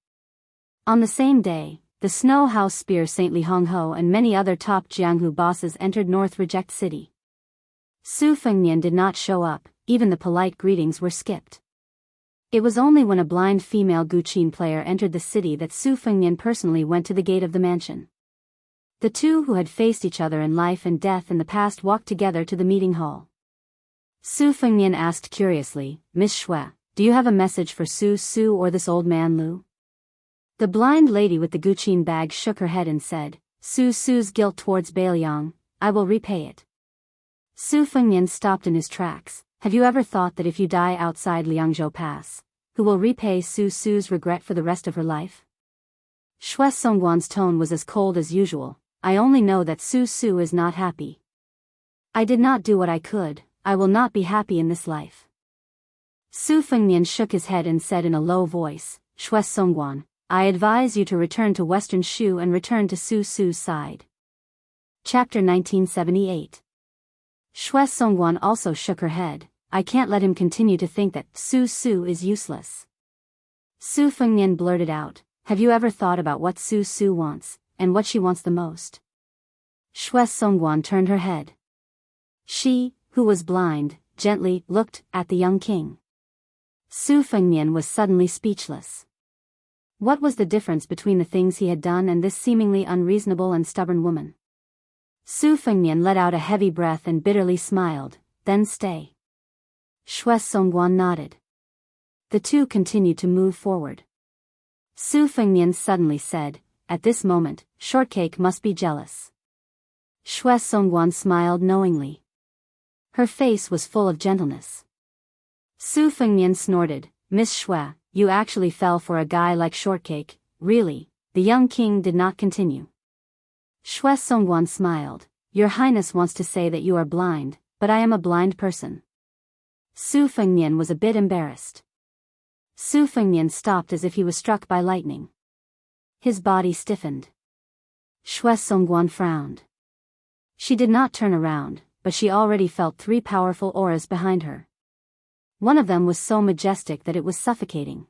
Speaker 1: On the same day, the Snow House Spear Saint Li Hongho and many other top Jianghu bosses entered North Reject City. Su Fengnian did not show up, even the polite greetings were skipped. It was only when a blind female Guqin player entered the city that Su Fengnian personally went to the gate of the mansion. The 2 who had faced each other in life and death in the past walked together to the meeting hall. Su Fengnian asked curiously, "Miss Xue, do you have a message for Su Su or this old man Lu? The blind lady with the guqin bag shook her head and said, Su Su's guilt towards Bailiang, I will repay it. Su Fengnian stopped in his tracks. Have you ever thought that if you die outside Liangzhou Pass, who will repay Su Su's regret for the rest of her life? Xue Songguan's tone was as cold as usual. I only know that Su Su is not happy. I did not do what I could, I will not be happy in this life. Su Fengnian shook his head and said in a low voice, Xue Songguan, I advise you to return to Western Shu and return to Su Su's side. Chapter 1978. Xue Songguan also shook her head. I can't let him continue to think that Su Su is useless. Su Fengnian blurted out, have you ever thought about what Su Su wants, and what she wants the most? Xue Songguan turned her head. She, who was blind, gently looked at the young king. Su Fengnian was suddenly speechless. What was the difference between the things he had done and this seemingly unreasonable and stubborn woman? Su Fengnian let out a heavy breath and bitterly smiled, then stay. Xue Songguan nodded. The two continued to move forward. Su Fengnian suddenly said, at this moment, Shortcake must be jealous. Xue Songguan smiled knowingly. Her face was full of gentleness. Su Fengnian snorted, Miss Xue, you actually fell for a guy like Shortcake, really? The young king did not continue. Xue Songguan smiled, Your Highness wants to say that you are blind, but I am a blind person. Su Fengnian was a bit embarrassed. Su Fengnian stopped as if he was struck by lightning. His body stiffened. Xue Songguan frowned. She did not turn around, but she already felt 3 powerful auras behind her. One of them was so majestic that it was suffocating.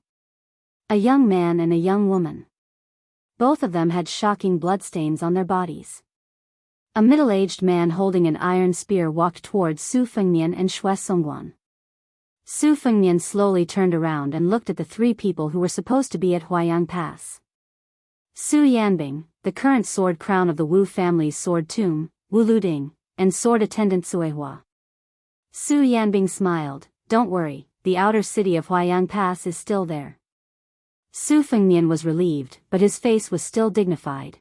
Speaker 1: A young man and a young woman. Both of them had shocking bloodstains on their bodies. A middle-aged man holding an iron spear walked towards Su Fengnian and Xue Songguan. Su Fengnian slowly turned around and looked at the 3 people who were supposed to be at Huayang Pass. Su Yanbing, the current sword crown of the Wu family's sword tomb, Wu Luding, and sword attendant Suehua. Su Yanbing smiled, Don't worry, the outer city of Huayang Pass is still there. Su Fengnian was relieved, but his face was still dignified.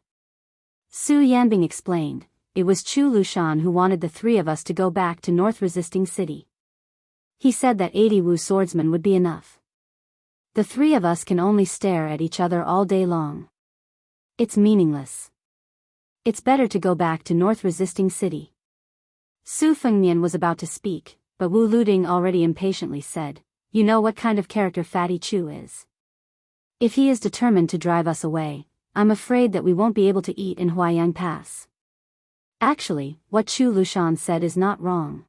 Speaker 1: Su Yanbing explained, It was Chu Lushan who wanted the 3 of us to go back to North Resisting City. He said that 80 Wu swordsmen would be enough. The 3 of us can only stare at each other all day long. It's meaningless. It's better to go back to North Resisting City. Su Fengnian was about to speak, but Wu Luding already impatiently said, You know what kind of character Fatty Chu is. If he is determined to drive us away, I'm afraid that we won't be able to eat in Huayang Pass. Actually, what Chu Lushan said is not wrong.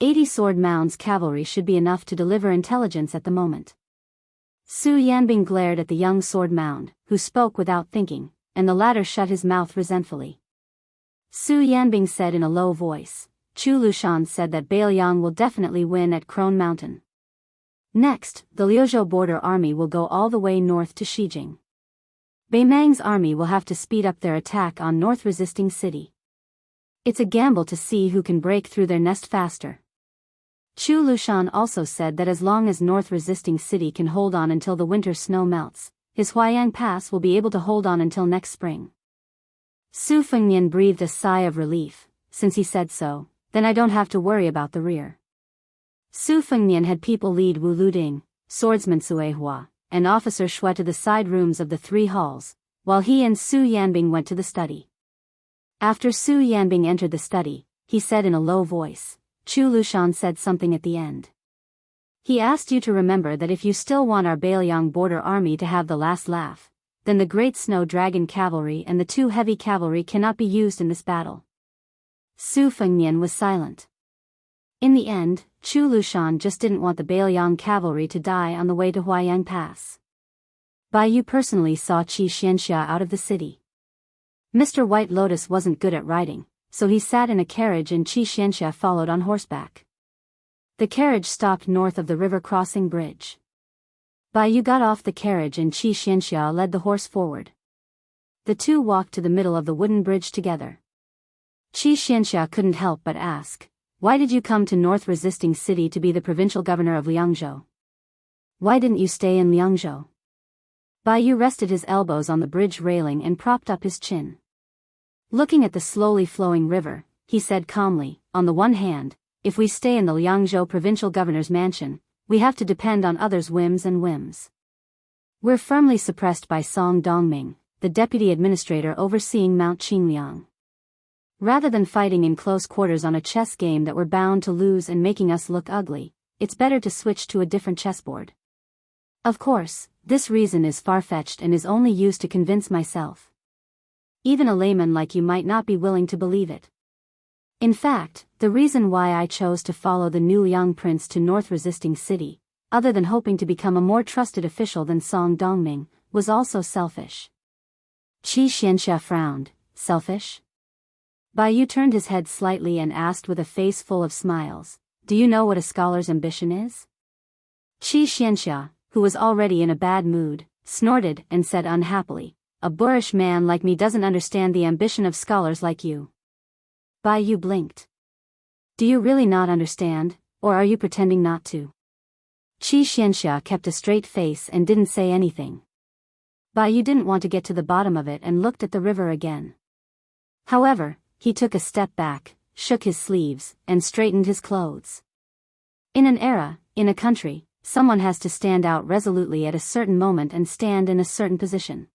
Speaker 1: 80 sword mounds cavalry should be enough to deliver intelligence at the moment. Su Yanbing glared at the young sword mound, who spoke without thinking, and the latter shut his mouth resentfully. Su Yanbing said in a low voice, Chu Lushan said that Bailiang will definitely win at Crone Mountain. Next, the Liuzhou border army will go all the way north to Xijing. Beimang's army will have to speed up their attack on North Resisting City. It's a gamble to see who can break through their nest faster. Chu Lushan also said that as long as North Resisting City can hold on until the winter snow melts, his Huayang Pass will be able to hold on until next spring. Su Fengnian breathed a sigh of relief. Since he said so, then I don't have to worry about the rear. Su Fengnian had people lead Wu Luding, swordsman Suehua, and officer Xue to the side rooms of the 3 halls, while he and Su Yanbing went to the study. After Su Yanbing entered the study, he said in a low voice, Chu Lushan said something at the end. He asked you to remember that if you still want our Bailiang border army to have the last laugh, then the Great Snow Dragon cavalry and the 2 heavy cavalry cannot be used in this battle. Su Fengnian was silent. In the end, Chu Lushan just didn't want the Bailiang cavalry to die on the way to Huayang Pass. Bai Yu personally saw Wuxia Xianxia out of the city. Mr. White Lotus wasn't good at riding, so he sat in a carriage and Wuxia Xianxia followed on horseback. The carriage stopped north of the river crossing bridge. Bai Yu got off the carriage and Wuxia Xianxia led the horse forward. The 2 walked to the middle of the wooden bridge together. Wuxia Xianxia couldn't help but ask, Why did you come to North Resisting City to be the provincial governor of Liangzhou? Why didn't you stay in Liangzhou? Baiyu rested his elbows on the bridge railing and propped up his chin. Looking at the slowly flowing river, he said calmly, on the one hand, if we stay in the Liangzhou provincial governor's mansion, we have to depend on others' whims and whims. We're firmly suppressed by Song Dongming, the deputy administrator overseeing Mount Qingliang. Rather than fighting in close quarters on a chess game that we're bound to lose and making us look ugly, it's better to switch to a different chessboard. Of course, this reason is far-fetched and is only used to convince myself. Even a layman like you might not be willing to believe it. In fact, the reason why I chose to follow the new young prince to North Resisting City, other than hoping to become a more trusted official than Song Dongming, was also selfish. Wuxia Xianxia frowned. Selfish? Baiyu turned his head slightly and asked with a face full of smiles, do you know what a scholar's ambition is? Wuxia Xianxia, who was already in a bad mood, snorted and said unhappily, a boorish man like me doesn't understand the ambition of scholars like you. Baiyu blinked. Do you really not understand, or are you pretending not to? Wuxia Xianxia kept a straight face and didn't say anything. Baiyu didn't want to get to the bottom of it and looked at the river again. However, he took a step back, shook his sleeves, and straightened his clothes. In an era, in a country, someone has to stand out resolutely at a certain moment and stand in a certain position.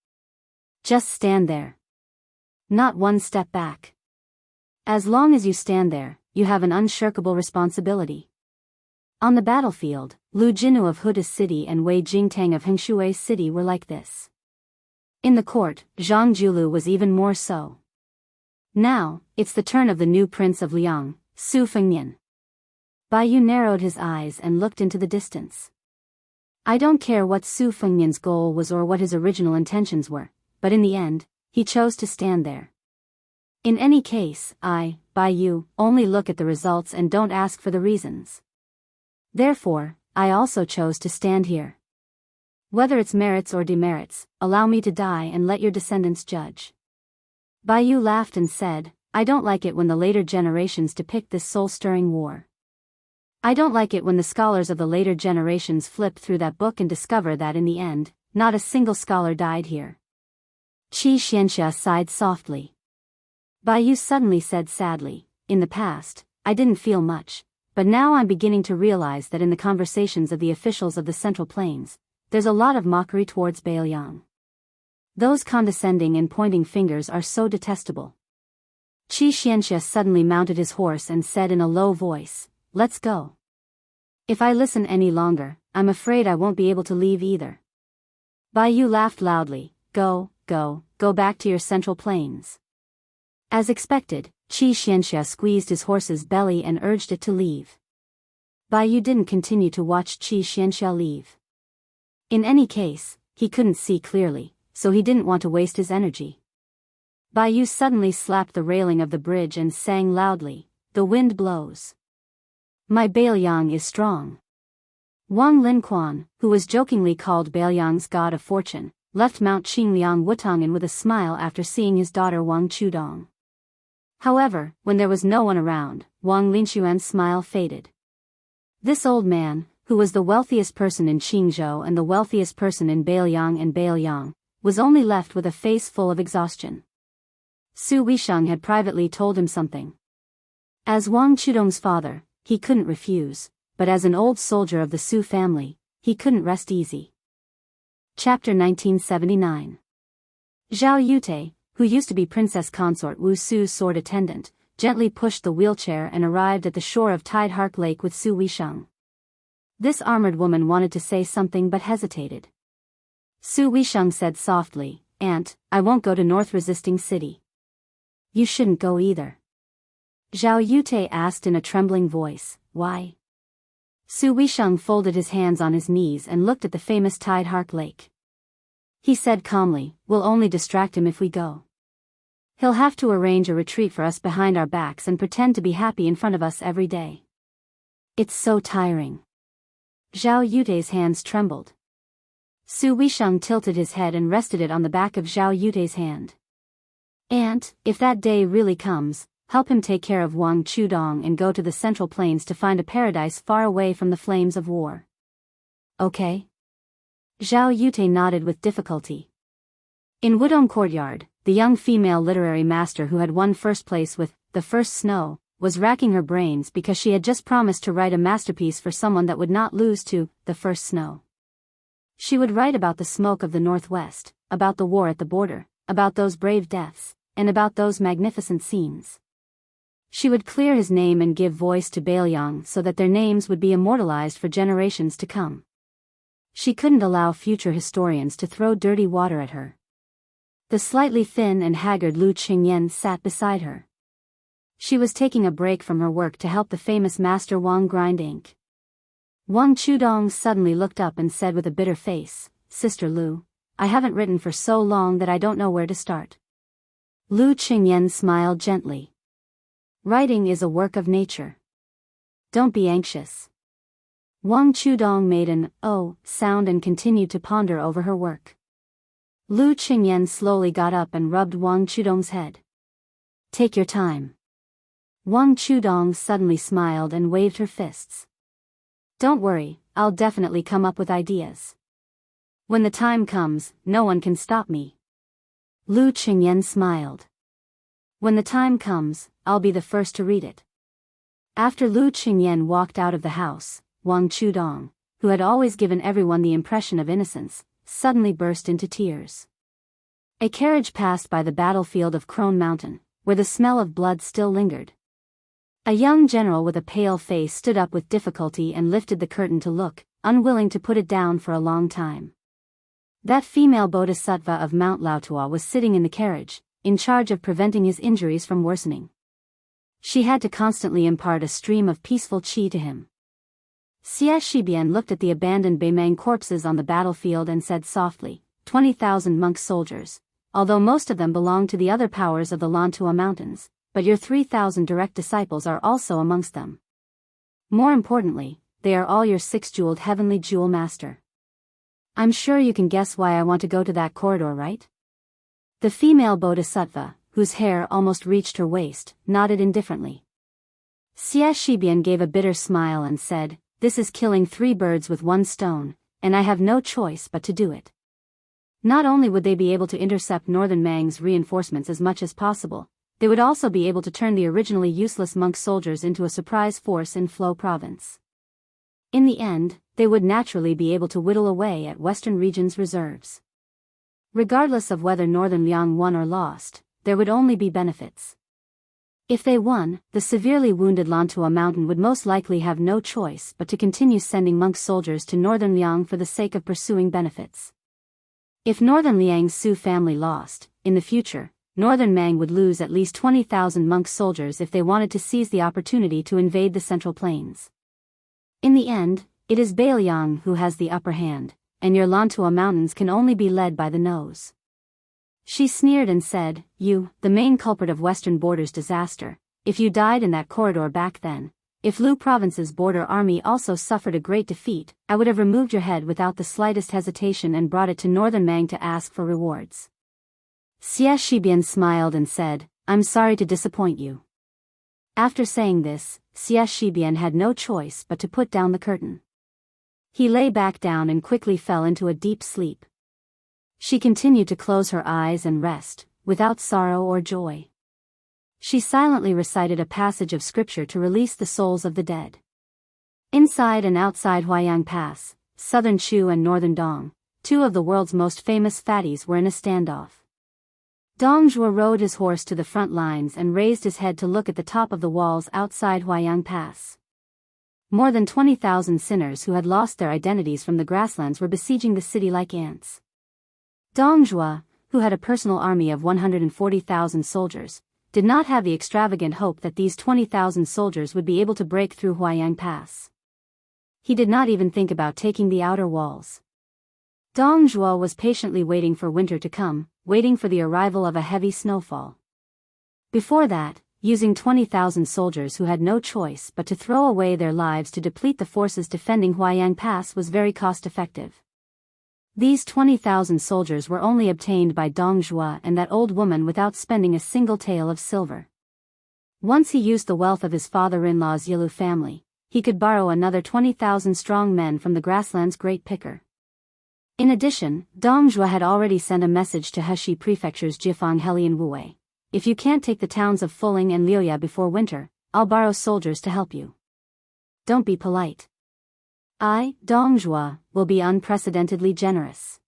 Speaker 1: Just stand there. Not one step back. As long as you stand there, you have an unshirkable responsibility. On the battlefield, Lu Jinu of Huda City and Wei Jingtang of Hengshui City were like this. In the court, Zhang Julu was even more so. Now, it's the turn of the new prince of Liang, Su Fengnian. Baiyu narrowed his eyes and looked into the distance. I don't care what Su Fengnian's goal was or what his original intentions were, but in the end, he chose to stand there. In any case, I, Baiyu, only look at the results and don't ask for the reasons. Therefore, I also chose to stand here. Whether it's merits or demerits, allow me to die and let your descendants judge. Baiyu laughed and said, I don't like it when the later generations depict this soul-stirring war. I don't like it when the scholars of the later generations flip through that book and discover that in the end, not a single scholar died here. Wuxia Xianxia sighed softly. Baiyu suddenly said sadly, in the past, I didn't feel much, but now I'm beginning to realize that in the conversations of the officials of the Central Plains, there's a lot of mockery towards Bailiang. Those condescending and pointing fingers are so detestable. Wuxia Xianxia suddenly mounted his horse and said in a low voice, let's go. If I listen any longer, I'm afraid I won't be able to leave either. Baiyu laughed loudly, go back to your Central Plains. As expected, Wuxia Xianxia squeezed his horse's belly and urged it to leave. Baiyu didn't continue to watch Wuxia Xianxia leave. In any case, he couldn't see clearly, so he didn't want to waste his energy. Baiyu suddenly slapped the railing of the bridge and sang loudly, the wind blows. My Bailiang is strong. Wang Linquan, who was jokingly called Bailiang's god of fortune, left Mount Qingliang Wutangan with a smile after seeing his daughter Wang Chudong. However, when there was no one around, Wang Linxuan's smile faded. This old man, who was the wealthiest person in Qingzhou and the wealthiest person in Bailiang, was only left with a face full of exhaustion. Su Wisheng had privately told him something. As Wang Chudong's father, he couldn't refuse, but as an old soldier of the Su family, he couldn't rest easy. Chapter 1979. Zhao Yute, who used to be Princess Consort Wu Su's sword attendant, gently pushed the wheelchair and arrived at the shore of Tidehark Lake with Su Wisheng. This armored woman wanted to say something but hesitated. Su Wisheng said softly, Aunt, I won't go to North Resisting City. You shouldn't go either. Zhao Yute asked in a trembling voice, why? Su Wisheng folded his hands on his knees and looked at the famous Tidehark Lake. He said calmly, we'll only distract him if we go. He'll have to arrange a retreat for us behind our backs and pretend to be happy in front of us every day. It's so tiring. Zhao Yute's hands trembled. Su Wisheng tilted his head and rested it on the back of Zhao Yute's hand. Aunt, if that day really comes, help him take care of Wang Chudong and go to the Central Plains to find a paradise far away from the flames of war. Okay? Zhao Yute nodded with difficulty. In Wudong Courtyard, the young female literary master who had won first place with The First Snow was racking her brains because she had just promised to write a masterpiece for someone that would not lose to The First Snow. She would write about the smoke of the Northwest, about the war at the border, about those brave deaths, and about those magnificent scenes. She would clear his name and give voice to Bailiang so that their names would be immortalized for generations to come. She couldn't allow future historians to throw dirty water at her. The slightly thin and haggard Lu Qingyan sat beside her. She was taking a break from her work to help the famous master Wang grind ink. Wang Chudong suddenly looked up and said with a bitter face, "Sister Lu, I haven't written for so long that I don't know where to start." Lu Qingyan smiled gently. "Writing is a work of nature. Don't be anxious." Wang Chudong made an "oh" sound and continued to ponder over her work. Lu Qingyan slowly got up and rubbed Wang Chudong's head. "Take your time." Wang Chudong suddenly smiled and waved her fists. "Don't worry, I'll definitely come up with ideas. When the time comes, no one can stop me." Lu Qingyan smiled. "When the time comes, I'll be the first to read it." After Lu Qingyan walked out of the house, Wang Chudong, who had always given everyone the impression of innocence, suddenly burst into tears. A carriage passed by the battlefield of Crone Mountain, where the smell of blood still lingered. A young general with a pale face stood up with difficulty and lifted the curtain to look, unwilling to put it down for a long time. That female bodhisattva of Mount Lautua was sitting in the carriage, in charge of preventing his injuries from worsening. She had to constantly impart a stream of peaceful qi to him. Xie Shibian looked at the abandoned Beimang corpses on the battlefield and said softly, 20,000 monk soldiers, although most of them belong to the other powers of the Lantua Mountains, but your 3,000 direct disciples are also amongst them. More importantly, they are all your six-jeweled heavenly jewel master. I'm sure you can guess why I want to go to that corridor, right? The female bodhisattva, whose hair almost reached her waist, nodded indifferently. Xie Shibian gave a bitter smile and said, "This is killing 3 birds with 1 stone, and I have no choice but to do it." Not only would they be able to intercept Northern Mang's reinforcements as much as possible, they would also be able to turn the originally useless monk soldiers into a surprise force in Flo province. In the end, they would naturally be able to whittle away at Western Region's reserves. Regardless of whether Northern Liang won or lost, there would only be benefits. If they won, the severely wounded Lantua Mountain would most likely have no choice but to continue sending monk soldiers to Northern Liang for the sake of pursuing benefits. If Northern Liang's Su family lost, in the future, Northern Mang would lose at least 20,000 monk soldiers if they wanted to seize the opportunity to invade the Central Plains. In the end, it is Bailiang who has the upper hand, and your Lantua Mountains can only be led by the nose. She sneered and said, "You, the main culprit of Western Border's disaster, if you died in that corridor back then, if Lu Province's border army also suffered a great defeat, I would have removed your head without the slightest hesitation and brought it to Northern Mang to ask for rewards." Xie Shibian smiled and said, "I'm sorry to disappoint you." After saying this, Xie Shibian had no choice but to put down the curtain. He lay back down and quickly fell into a deep sleep. She continued to close her eyes and rest, without sorrow or joy. She silently recited a passage of scripture to release the souls of the dead. Inside and outside Huayang Pass, Southern Chu and Northern Dong, 2 of the world's most famous fatties were in a standoff. Dong Zhuo rode his horse to the front lines and raised his head to look at the top of the walls outside Huayang Pass. More than 20,000 sinners who had lost their identities from the grasslands were besieging the city like ants. Dong Zhuo, who had a personal army of 140,000 soldiers, did not have the extravagant hope that these 20,000 soldiers would be able to break through Huayang Pass. He did not even think about taking the outer walls. Dong Zhuo was patiently waiting for winter to come, waiting for the arrival of a heavy snowfall. Before that, using 20,000 soldiers who had no choice but to throw away their lives to deplete the forces defending Huayang Pass was very cost-effective. These 20,000 soldiers were only obtained by Dong Zhuo and that old woman without spending a single tael of silver. Once he used the wealth of his father-in-law's Yilu family, he could borrow another 20,000 strong men from the grassland's great picker. In addition, Dong Zhuo had already sent a message to Heshi Prefecture's Jifang Helian Wuwei. If you can't take the towns of Fuling and Liuya before winter, I'll borrow soldiers to help you. Don't be polite. I, Dong Zhuo, will be unprecedentedly generous.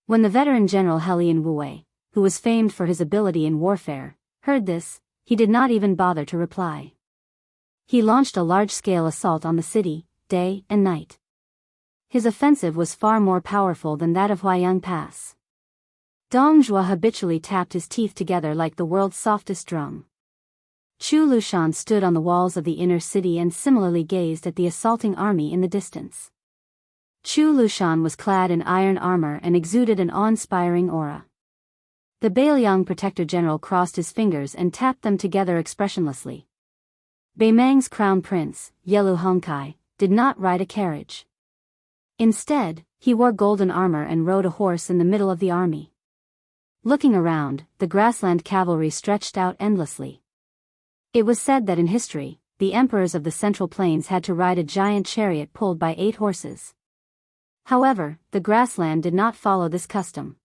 Speaker 1: When the veteran general Helian Wuwei, who was famed for his ability in warfare, heard this, he did not even bother to reply. He launched a large-scale assault on the city, day and night. His offensive was far more powerful than that of Huayang Pass. Dong Zhuo habitually tapped his teeth together like the world's softest drum. Chu Lushan stood on the walls of the inner city and similarly gazed at the assaulting army in the distance. Chu Lushan was clad in iron armor and exuded an awe-inspiring aura. The Beiliang Protector General crossed his fingers and tapped them together expressionlessly. Beimang's crown prince, Yelu Hongkai, did not ride a carriage. Instead, he wore golden armor and rode a horse in the middle of the army. Looking around, the grassland cavalry stretched out endlessly. It was said that in history, the emperors of the Central Plains had to ride a giant chariot pulled by 8 horses. However, the grassland did not follow this custom.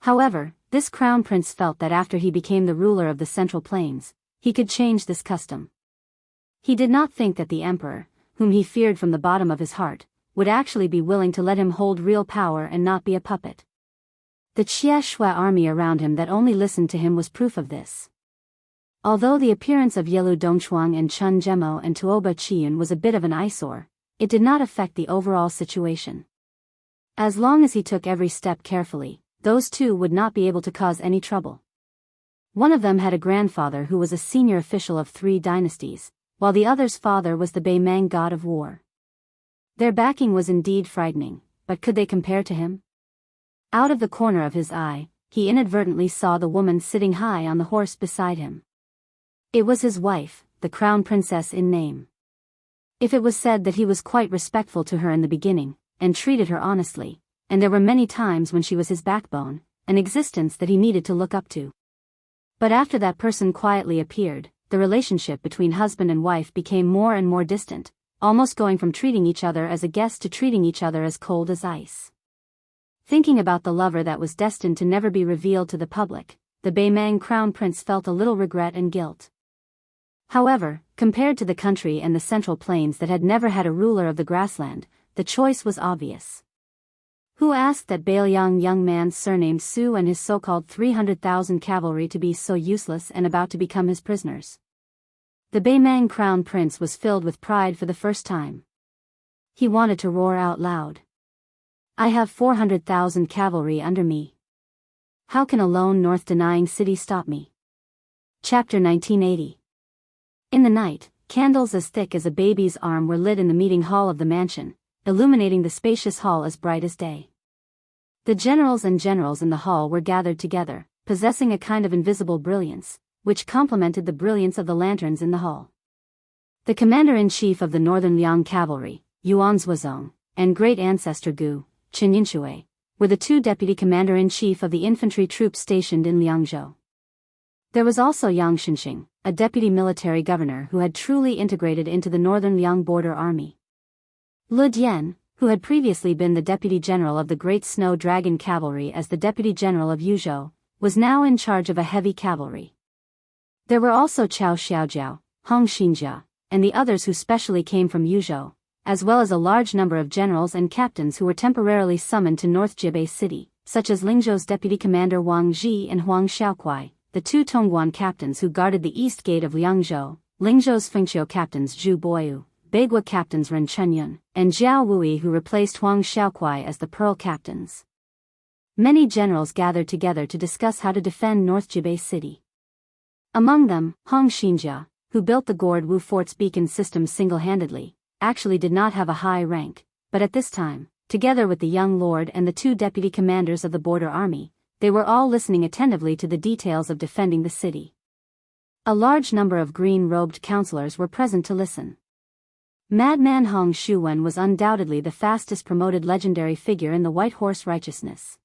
Speaker 1: However, this crown prince felt that after he became the ruler of the Central Plains, he could change this custom. He did not think that the emperor, whom he feared from the bottom of his heart, would actually be willing to let him hold real power and not be a puppet. The Xie Shui army around him that only listened to him was proof of this. Although the appearance of Yelu Dongchuang and Chun Zhemo and Tuoba Chiyun was a bit of an eyesore, it did not affect the overall situation. As long as he took every step carefully, those two would not be able to cause any trouble. One of them had a grandfather who was a senior official of 3 dynasties, while the other's father was the Beimang god of war. Their backing was indeed frightening, but could they compare to him? Out of the corner of his eye, he inadvertently saw the woman sitting high on the horse beside him. It was his wife, the crown princess in name. If it was said that he was quite respectful to her in the beginning, and treated her honestly, and there were many times when she was his backbone, an existence that he needed to look up to. But after that person quietly appeared, the relationship between husband and wife became more and more distant, almost going from treating each other as a guest to treating each other as cold as ice. Thinking about the lover that was destined to never be revealed to the public, the Beimang crown prince felt a little regret and guilt. However, compared to the country and the Central Plains that had never had a ruler of the grassland, the choice was obvious. Who asked that Beiliang young man surnamed Su and his so-called 300,000 cavalry to be so useless and about to become his prisoners? The Beimang crown prince was filled with pride for the first time. He wanted to roar out loud. I have 400,000 cavalry under me. How can a lone north-denying city stop me? Chapter 1980. In the night, candles as thick as a baby's arm were lit in the meeting hall of the mansion, illuminating the spacious hall as bright as day. The generals and generals in the hall were gathered together, possessing a kind of invisible brilliance, which complemented the brilliance of the lanterns in the hall. The commander-in-chief of the Northern Liang Cavalry, Yuan Zhuozong, and great ancestor Gu, Chen Yinshui, were the 2 deputy commander-in-chief of the infantry troops stationed in Liangzhou. There was also Yang Xinxing, a deputy military governor who had truly integrated into the Northern Liang border army. Lu Dian, who had previously been the deputy general of the Great Snow Dragon Cavalry as the deputy general of Yuzhou, was now in charge of a heavy cavalry. There were also Chao Xiaojiao, Hong Xinjia, and the others who specially came from Yuzhou, as well as a large number of generals and captains who were temporarily summoned to North Jibei City, such as Lingzhou's deputy commander Wang Ji and Huang Xiaokuai, the 2 Tongguan captains who guarded the east gate of Liangzhou, Lingzhou's Fengqiu captains Zhu Boyu, Beigua captains Ren Chenyun, and Zhao Wui who replaced Huang Xiaokuai as the Pearl captains. Many generals gathered together to discuss how to defend North Jibei City. Among them, Hong Xinjia, who built the Gourd Wu Fort's beacon system single-handedly, actually did not have a high rank, but at this time, together with the young lord and the 2 deputy commanders of the border army, they were all listening attentively to the details of defending the city. A large number of green-robed counselors were present to listen. Madman Hong Shuwen was undoubtedly the fastest promoted legendary figure in the White Horse Righteousness.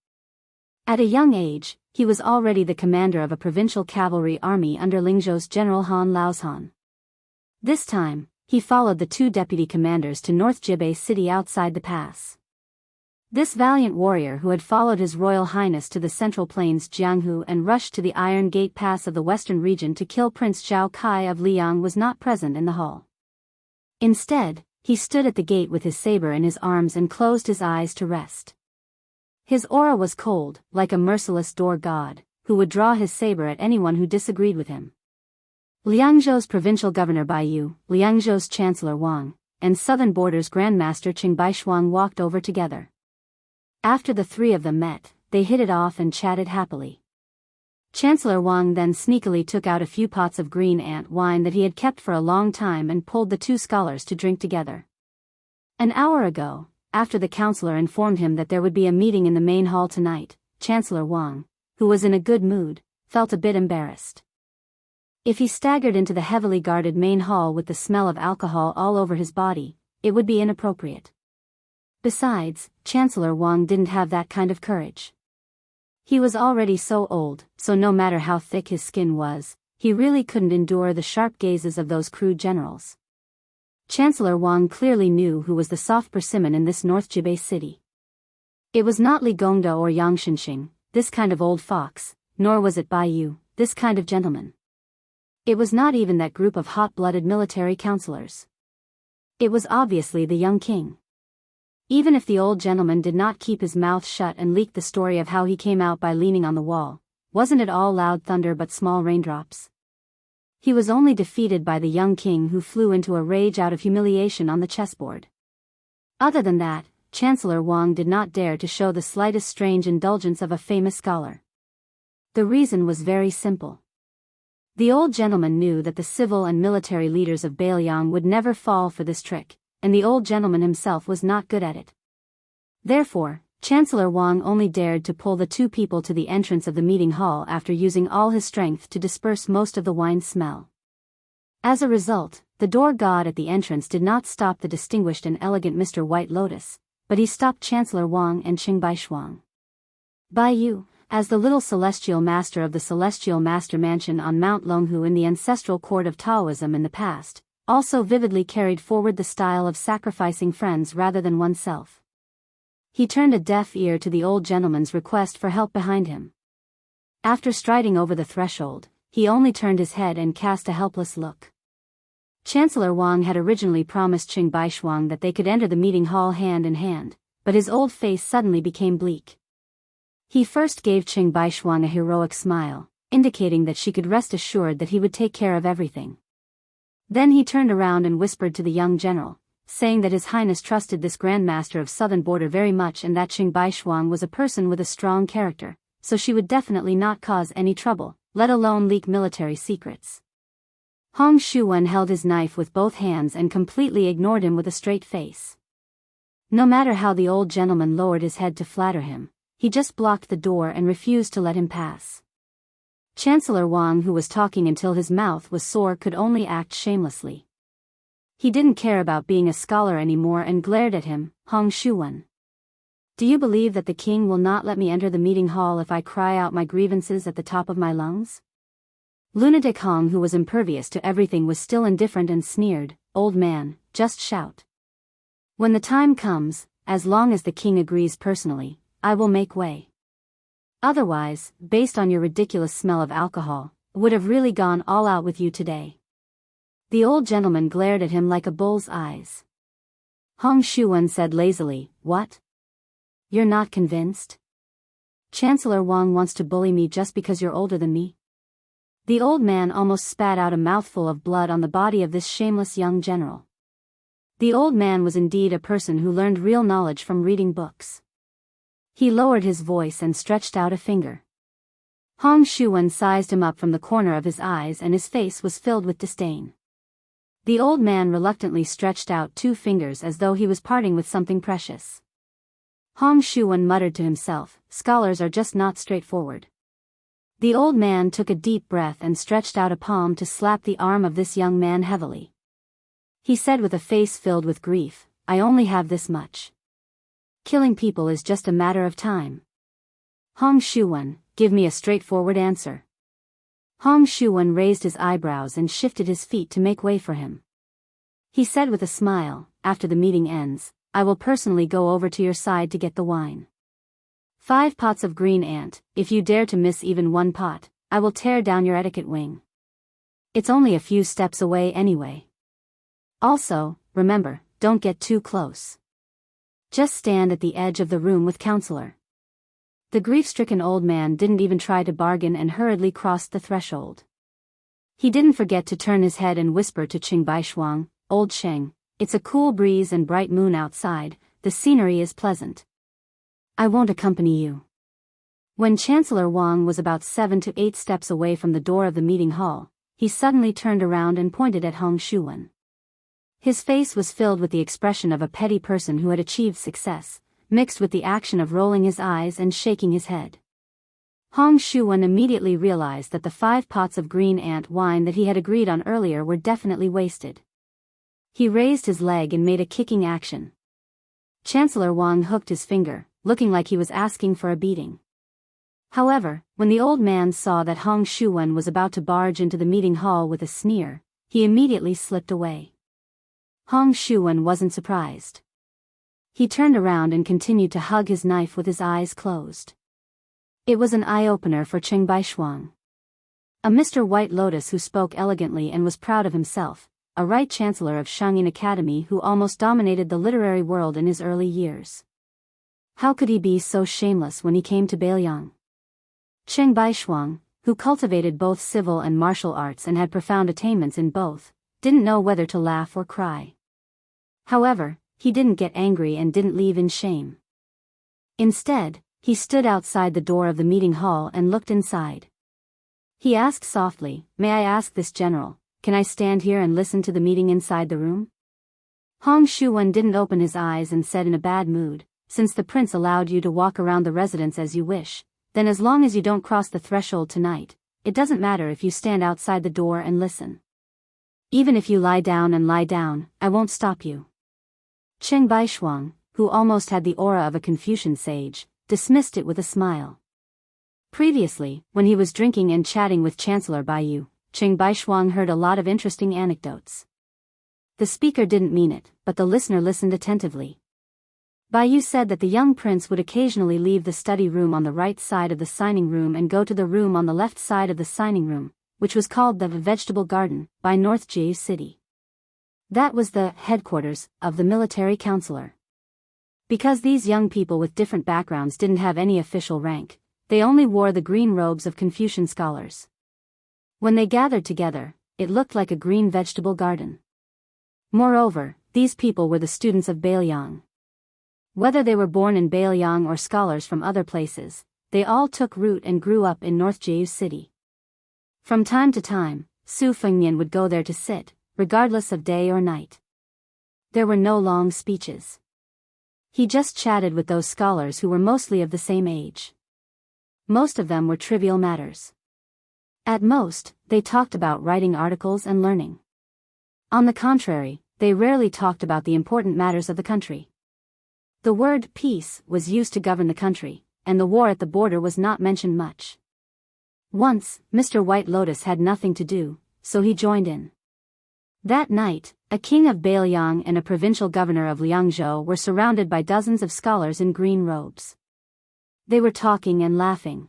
Speaker 1: At a young age, he was already the commander of a provincial cavalry army under Lingzhou's General Han Laozhan. This time, he followed the 2 deputy commanders to North Jibei City outside the pass. This valiant warrior who had followed His Royal Highness to the central plains Jianghu and rushed to the Iron Gate Pass of the western region to kill Prince Zhao Kai of Liang was not present in the hall. Instead, he stood at the gate with his saber in his arms and closed his eyes to rest. His aura was cold, like a merciless door god, who would draw his saber at anyone who disagreed with him. Liangzhou's provincial governor Baiyu, Liangzhou's chancellor Wang, and southern border's grandmaster Qing Baishuang walked over together. After the three of them met, they hit it off and chatted happily. Chancellor Wang then sneakily took out a few pots of green ant wine that he had kept for a long time and pulled the two scholars to drink together. An hour ago, after the counselor informed him that there would be a meeting in the main hall tonight, Chancellor Wang, who was in a good mood, felt a bit embarrassed. If he staggered into the heavily guarded main hall with the smell of alcohol all over his body, it would be inappropriate. Besides, Chancellor Wang didn't have that kind of courage. He was already so old, so no matter how thick his skin was, he really couldn't endure the sharp gazes of those crude generals. Chancellor Wang clearly knew who was the soft persimmon in this North Jibei city. It was not Li Gongda or Yang Shenxing, this kind of old fox, nor was it Baiyu, this kind of gentleman. It was not even that group of hot-blooded military counselors. It was obviously the young king. Even if the old gentleman did not keep his mouth shut and leaked the story of how he came out by leaning on the wall, wasn't it all loud thunder but small raindrops? He was only defeated by the young king who flew into a rage out of humiliation on the chessboard. Other than that, Chancellor Wang did not dare to show the slightest strange indulgence of a famous scholar. The reason was very simple. The old gentleman knew that the civil and military leaders of Bailiang would never fall for this trick, and the old gentleman himself was not good at it. Therefore, Chancellor Wang only dared to pull the two people to the entrance of the meeting hall after using all his strength to disperse most of the wine smell. As a result, the door god at the entrance did not stop the distinguished and elegant Mr. White Lotus, but he stopped Chancellor Wang and Qing Baishuang. Baiyu, as the little celestial master of the Celestial Master Mansion on Mount Longhu in the ancestral court of Taoism in the past, also vividly carried forward the style of sacrificing friends rather than oneself. He turned a deaf ear to the old gentleman's request for help behind him. After striding over the threshold, he only turned his head and cast a helpless look. Chancellor Wang had originally promised Qing Baishuang that they could enter the meeting hall hand in hand, but his old face suddenly became bleak. He first gave Qing Baishuang a heroic smile, indicating that she could rest assured that he would take care of everything. Then he turned around and whispered to the young general, saying that His Highness trusted this Grand Master of Southern Border very much and that Qing Baishuang was a person with a strong character, so she would definitely not cause any trouble, let alone leak military secrets. Hong Shuwen held his knife with both hands and completely ignored him with a straight face. No matter how the old gentleman lowered his head to flatter him, he just blocked the door and refused to let him pass. Chancellor Wang, who was talking until his mouth was sore, could only act shamelessly. He didn't care about being a scholar anymore and glared at him, Hong Shuwen. Do you believe that the king will not let me enter the meeting hall if I cry out my grievances at the top of my lungs? Lunatic Hong, who was impervious to everything, was still indifferent and sneered, old man, just shout. When the time comes, as long as the king agrees personally, I will make way. Otherwise, based on your ridiculous smell of alcohol, would have really gone all out with you today. The old gentleman glared at him like a bull's eyes. Hong Shuwen said lazily, what? You're not convinced? Chancellor Wang wants to bully me just because you're older than me? The old man almost spat out a mouthful of blood on the body of this shameless young general. The old man was indeed a person who learned real knowledge from reading books. He lowered his voice and stretched out a finger. Hong Shuwen sized him up from the corner of his eyes and his face was filled with disdain. The old man reluctantly stretched out two fingers as though he was parting with something precious. Hong Shuwen muttered to himself, scholars are just not straightforward. The old man took a deep breath and stretched out a palm to slap the arm of this young man heavily. He said with a face filled with grief, I only have this much. Killing people is just a matter of time. Hong Shuwen, give me a straightforward answer. Hong Shuwen raised his eyebrows and shifted his feet to make way for him. He said with a smile, after the meeting ends, I will personally go over to your side to get the wine. 5 pots of green ant. If you dare to miss even 1 pot, I will tear down your etiquette wing. It's only a few steps away anyway. Also, remember, don't get too close. Just stand at the edge of the room with counselor. The grief-stricken old man didn't even try to bargain and hurriedly crossed the threshold. He didn't forget to turn his head and whisper to Qing Baishuang, "Old Sheng, it's a cool breeze and bright moon outside, the scenery is pleasant. I won't accompany you." When Chancellor Wang was about 7 to 8 steps away from the door of the meeting hall, he suddenly turned around and pointed at Hong Shuwen. His face was filled with the expression of a petty person who had achieved success, mixed with the action of rolling his eyes and shaking his head. Hong Shuwen immediately realized that the 5 pots of green ant wine that he had agreed on earlier were definitely wasted. He raised his leg and made a kicking action. Chancellor Wang hooked his finger, looking like he was asking for a beating. However, when the old man saw that Hong Shuwen was about to barge into the meeting hall with a sneer, he immediately slipped away. Hong Shuwen wasn't surprised. He turned around and continued to hug his knife with his eyes closed. It was an eye-opener for Qing Baishuang. A Mr. White Lotus who spoke elegantly and was proud of himself, a right chancellor of Shangyin Academy who almost dominated the literary world in his early years. How could he be so shameless when he came to Beiliang? Qing Baishuang, who cultivated both civil and martial arts and had profound attainments in both, didn't know whether to laugh or cry. However, he didn't get angry and didn't leave in shame. Instead, he stood outside the door of the meeting hall and looked inside. He asked softly, "May I ask this general, can I stand here and listen to the meeting inside the room?" Hong Shuwen didn't open his eyes and said in a bad mood, "Since the prince allowed you to walk around the residence as you wish, then as long as you don't cross the threshold tonight, it doesn't matter if you stand outside the door and listen. Even if you lie down, I won't stop you." Qing Baishuang, who almost had the aura of a Confucian sage, dismissed it with a smile. Previously, when he was drinking and chatting with Chancellor Baiyu, Qing Baishuang heard a lot of interesting anecdotes. The speaker didn't mean it, but the listener listened attentively. Baiyu said that the young prince would occasionally leave the study room on the right side of the signing room and go to the room on the left side of the signing room, which was called the Vegetable Garden, by North Jianghu City. That was the headquarters of the military counselor. Because these young people with different backgrounds didn't have any official rank, they only wore the green robes of Confucian scholars. When they gathered together, it looked like a green vegetable garden. Moreover, these people were the students of Beiliang. Whether they were born in Beiliang or scholars from other places, they all took root and grew up in North Jianghu City. From time to time, Su Fengnian would go there to sit, regardless of day or night. There were no long speeches. He just chatted with those scholars who were mostly of the same age. Most of them were trivial matters. At most, they talked about writing articles and learning. On the contrary, they rarely talked about the important matters of the country. The word peace was used to govern the country, and the war at the border was not mentioned much. Once, Mr. White Lotus had nothing to do, so he joined in. That night, a king of Beiliang and a provincial governor of Liangzhou were surrounded by dozens of scholars in green robes. They were talking and laughing.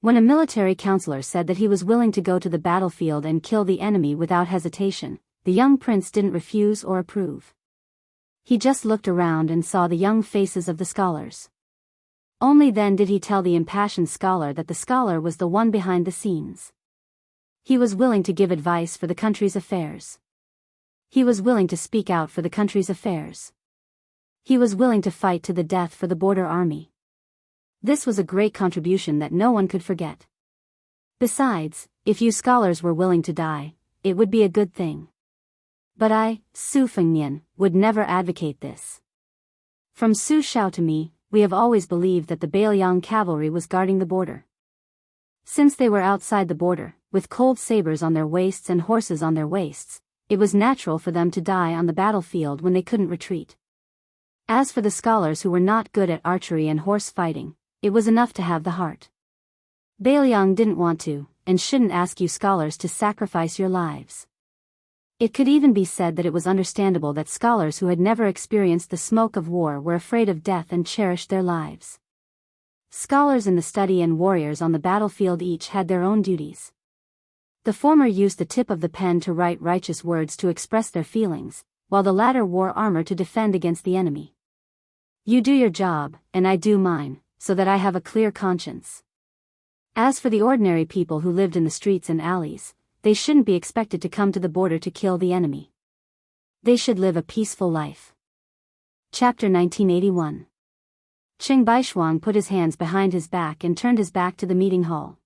Speaker 1: When a military counselor said that he was willing to go to the battlefield and kill the enemy without hesitation, the young prince didn't refuse or approve. He just looked around and saw the young faces of the scholars. Only then did he tell the impassioned scholar that the scholar was the one behind the scenes. He was willing to give advice for the country's affairs. He was willing to speak out for the country's affairs. He was willing to fight to the death for the border army. This was a great contribution that no one could forget. Besides, if you scholars were willing to die, it would be a good thing. But I, Su Fengnian, would never advocate this. From Su Shao to me, we have always believed that the Beiliang cavalry was guarding the border. Since they were outside the border, with cold sabers on their waists and horses on their waists, it was natural for them to die on the battlefield when they couldn't retreat. As for the scholars who were not good at archery and horse fighting, it was enough to have the heart. Beiliang didn't want to, and shouldn't ask you scholars to sacrifice your lives. It could even be said that it was understandable that scholars who had never experienced the smoke of war were afraid of death and cherished their lives. Scholars in the study and warriors on the battlefield each had their own duties. The former used the tip of the pen to write righteous words to express their feelings, while the latter wore armor to defend against the enemy. You do your job, and I do mine, so that I have a clear conscience. As for the ordinary people who lived in the streets and alleys, they shouldn't be expected to come to the border to kill the enemy. They should live a peaceful life. Chapter 1981. Qing Baishuang put his hands behind his back and turned his back to the meeting hall.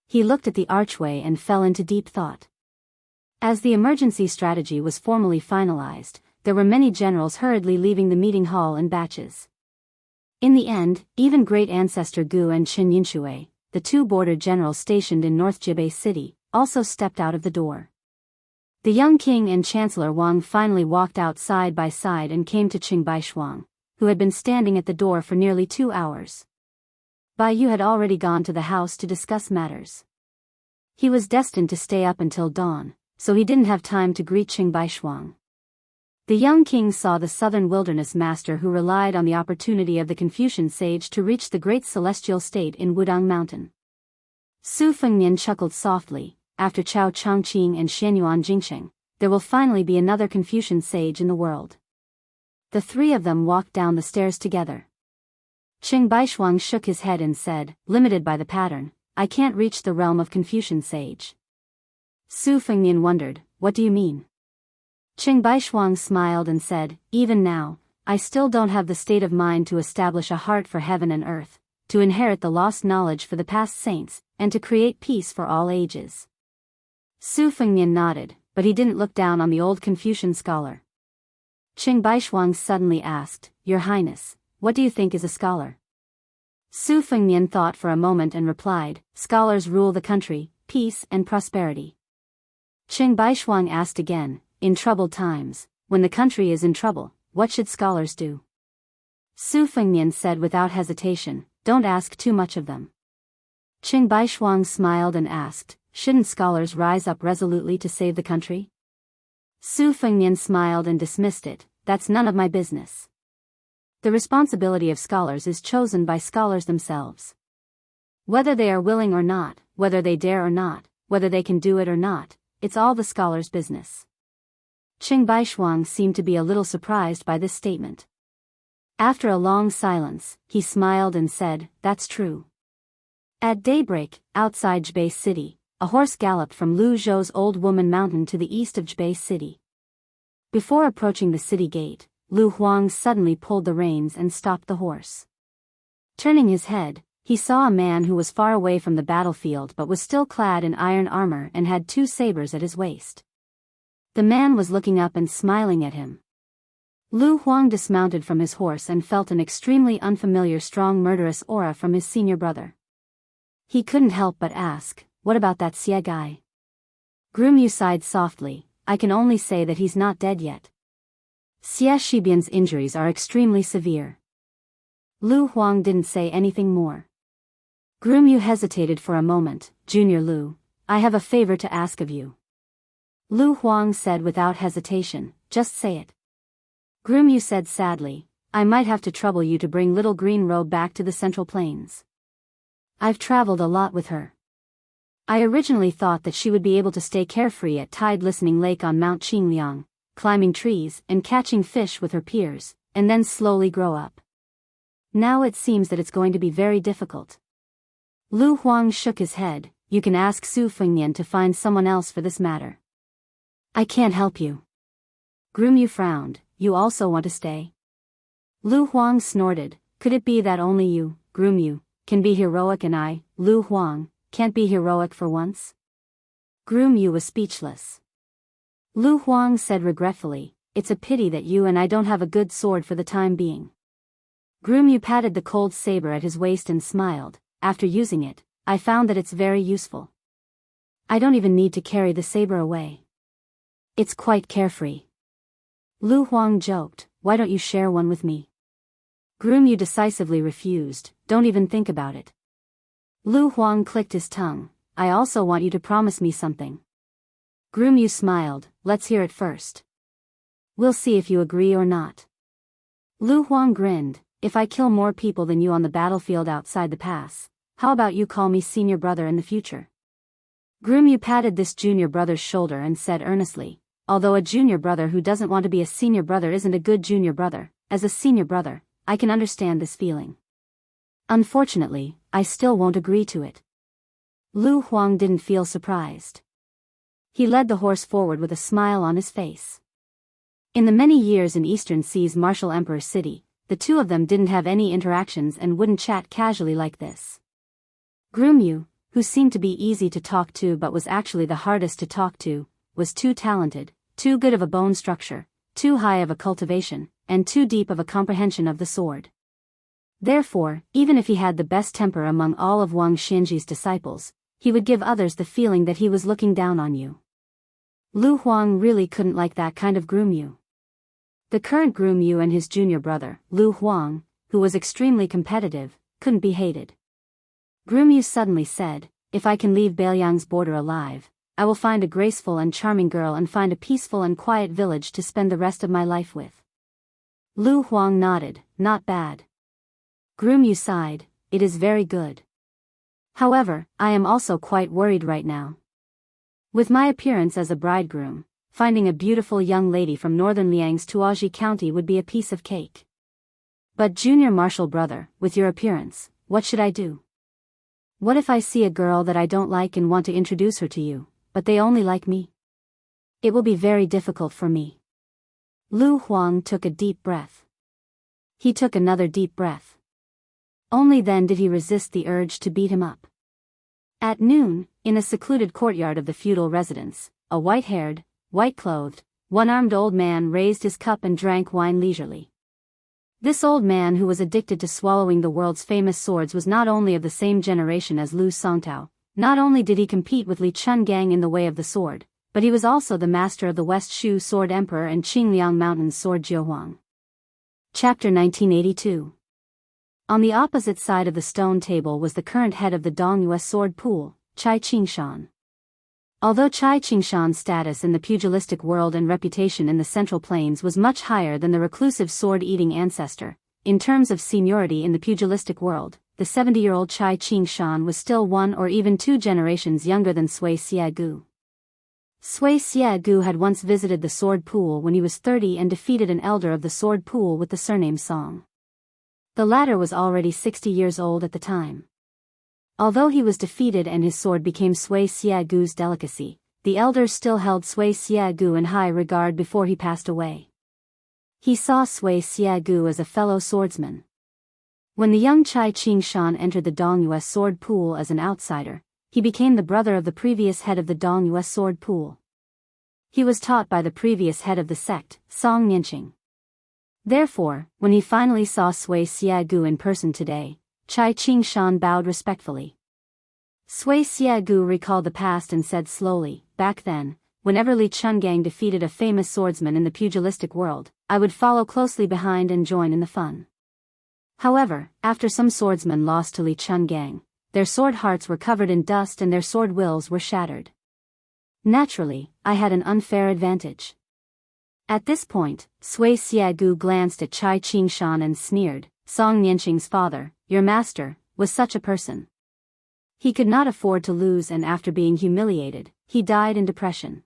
Speaker 1: He looked at the archway and fell into deep thought. As the emergency strategy was formally finalized, there were many generals hurriedly leaving the meeting hall in batches. In the end, even great ancestor Gu and Qin Yinshui, the two border generals stationed in North Jibei City, also stepped out of the door. The young king and Chancellor Wang finally walked out side by side and came to Qing Baishuang, who had been standing at the door for nearly 2 hours. Bai Yu had already gone to the house to discuss matters. He was destined to stay up until dawn, so he didn't have time to greet Qing Baishuang. The young king saw the southern wilderness master who relied on the opportunity of the Confucian sage to reach the great celestial state in Wudang Mountain. Su Fengnian chuckled softly, after Chao Changqing and Xianyuan Jingsheng, there will finally be another Confucian sage in the world. The three of them walked down the stairs together. Qing Baishuang shook his head and said, limited by the pattern, I can't reach the realm of Confucian sage. Su Fengnian wondered, what do you mean? Qing Baishuang smiled and said, even now, I still don't have the state of mind to establish a heart for heaven and earth, to inherit the lost knowledge for the past saints, and to create peace for all ages. Su Fengnian nodded, but he didn't look down on the old Confucian scholar. Qing Baishuang suddenly asked, Your Highness, what do you think is a scholar? Su Fengnian thought for a moment and replied, scholars rule the country, peace and prosperity. Qing Baishuang asked again, in troubled times, when the country is in trouble, what should scholars do? Su Fengnian said without hesitation, don't ask too much of them. Qing Baishuang smiled and asked, shouldn't scholars rise up resolutely to save the country? Su Fengnian smiled and dismissed it, that's none of my business. The responsibility of scholars is chosen by scholars themselves. Whether they are willing or not, whether they dare or not, whether they can do it or not, it's all the scholar's business. Qing Baishuang seemed to be a little surprised by this statement. After a long silence, he smiled and said, that's true. At daybreak, outside Jibei City, a horse galloped from Lu Zhou's Old Woman Mountain to the east of Jibei City. Before approaching the city gate, Lu Huang suddenly pulled the reins and stopped the horse. Turning his head, he saw a man who was far away from the battlefield but was still clad in iron armor and had 2 sabers at his waist. The man was looking up and smiling at him. Lu Huang dismounted from his horse and felt an extremely unfamiliar strong murderous aura from his senior brother. He couldn't help but ask, what about that Xie guy? Groom Yu sighed softly, I can only say that he's not dead yet. Xie Shibian's injuries are extremely severe. Lu Huang didn't say anything more. Groom Yu hesitated for a moment, Junior Lu, I have a favor to ask of you. Lu Huang said without hesitation, just say it. Groom Yu said sadly, I might have to trouble you to bring little green robe back to the Central Plains. I've traveled a lot with her. I originally thought that she would be able to stay carefree at Tide Listening Lake on Mount Qingliang, climbing trees and catching fish with her peers, and then slowly grow up. Now it seems that it's going to be very difficult. Lu Huang shook his head, you can ask Su Fengnian to find someone else for this matter. I can't help you. Groom Yu frowned, you also want to stay? Lu Huang snorted, could it be that only you, Groom Yu, can be heroic and I, Lu Huang, can't be heroic for once? Groom Yu was speechless. Lu Huang said regretfully, it's a pity that you and I don't have a good sword for the time being. Groom Yu patted the cold saber at his waist and smiled, after using it, I found that it's very useful. I don't even need to carry the saber away. It's quite carefree. Lu Huang joked, why don't you share one with me? Groom Yu decisively refused, don't even think about it. Lu Huang clicked his tongue, I also want you to promise me something. Groom Yu smiled, let's hear it first. We'll see if you agree or not. Lu Huang grinned, if I kill more people than you on the battlefield outside the pass, how about you call me senior brother in the future? Groom Yu patted this junior brother's shoulder and said earnestly, although a junior brother who doesn't want to be a senior brother isn't a good junior brother, as a senior brother, I can understand this feeling. Unfortunately, I still won't agree to it. Lu Huang didn't feel surprised. He led the horse forward with a smile on his face. In the many years in Eastern Sea's martial emperor city, the two of them didn't have any interactions and wouldn't chat casually like this. Groom Yu, who seemed to be easy to talk to but was actually the hardest to talk to, was too talented, too good of a bone structure, too high of a cultivation, and too deep of a comprehension of the sword. Therefore, even if he had the best temper among all of Wang Xinji's disciples, he would give others the feeling that he was looking down on you. Lu Huang really couldn't like that kind of Groom Yu. The current Groom Yu and his junior brother, Lu Huang, who was extremely competitive, couldn't be hated. Groom Yu suddenly said, if I can leave Beiliang's border alive, I will find a graceful and charming girl and find a peaceful and quiet village to spend the rest of my life with. Lu Huang nodded, not bad. Groom Yu sighed, it is very good. However, I am also quite worried right now. With my appearance as a bridegroom, finding a beautiful young lady from northern Liang's Tuaji County would be a piece of cake. But junior martial brother, with your appearance, what should I do? What if I see a girl that I don't like and want to introduce her to you, but they only like me? It will be very difficult for me. Lu Huang took a deep breath. He took another deep breath. Only then did he resist the urge to beat him up. At noon, in a secluded courtyard of the feudal residence, a white-haired, white-clothed, one-armed old man raised his cup and drank wine leisurely. This old man who was addicted to swallowing the world's famous swords was not only of the same generation as Lu Songtao, not only did he compete with Li Chungang in the way of the sword, but he was also the master of the West Shu Sword Emperor and Qingliang Mountains Sword Jiuhuang. Chapter 1982. On the opposite side of the stone table was the current head of the Dongyue sword pool, Chai Qingshan. Although Chai Qingshan's status in the pugilistic world and reputation in the Central Plains was much higher than the reclusive sword-eating ancestor, in terms of seniority in the pugilistic world, the 70-year-old Chai Qingshan was still one or even two generations younger than Sui Xiegu. Sui Xiegu had once visited the sword pool when he was 30 and defeated an elder of the sword pool with the surname Song. The latter was already 60 years old at the time. Although he was defeated and his sword became Sui Xiagu's delicacy, the elder still held Sui Xiagu in high regard before he passed away. He saw Sui Xiagu as a fellow swordsman. When the young Chai Qingshan entered the Dongyue sword pool as an outsider, he became the brother of the previous head of the Dongyue sword pool. He was taught by the previous head of the sect, Song Nianqing. Therefore, when he finally saw Sui Xiagu in person today, Chai Qingshan bowed respectfully. Sui Xiagu recalled the past and said slowly, back then, whenever Li Chungang defeated a famous swordsman in the pugilistic world, I would follow closely behind and join in the fun. However, after some swordsmen lost to Li Chungang, their sword hearts were covered in dust and their sword wills were shattered. Naturally, I had an unfair advantage. At this point, Sui Xiagu glanced at Chai Qingshan and sneered, Song Nianqing's father, your master, was such a person. He could not afford to lose and after being humiliated, he died in depression.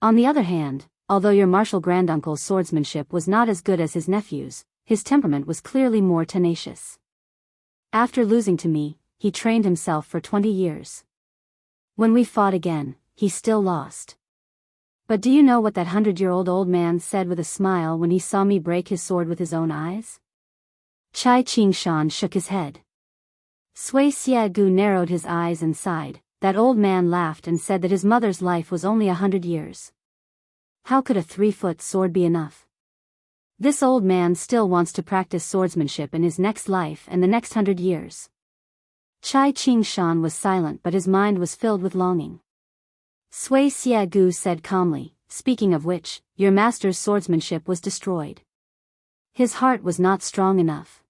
Speaker 1: On the other hand, although your martial granduncle's swordsmanship was not as good as his nephew's, his temperament was clearly more tenacious. After losing to me, he trained himself for 20 years. When we fought again, he still lost. But do you know what that 100-year-old old man said with a smile when he saw me break his sword with his own eyes? Chai Qingshan shook his head. Sui Xiagu narrowed his eyes and sighed. That old man laughed and said that his mother's life was only 100 years. How could a 3-foot sword be enough? This old man still wants to practice swordsmanship in his next life and the next 100 years. Chai Qingshan was silent but his mind was filled with longing. Sui Xiagu said calmly, speaking of which, your master's swordsmanship was destroyed. His heart was not strong enough.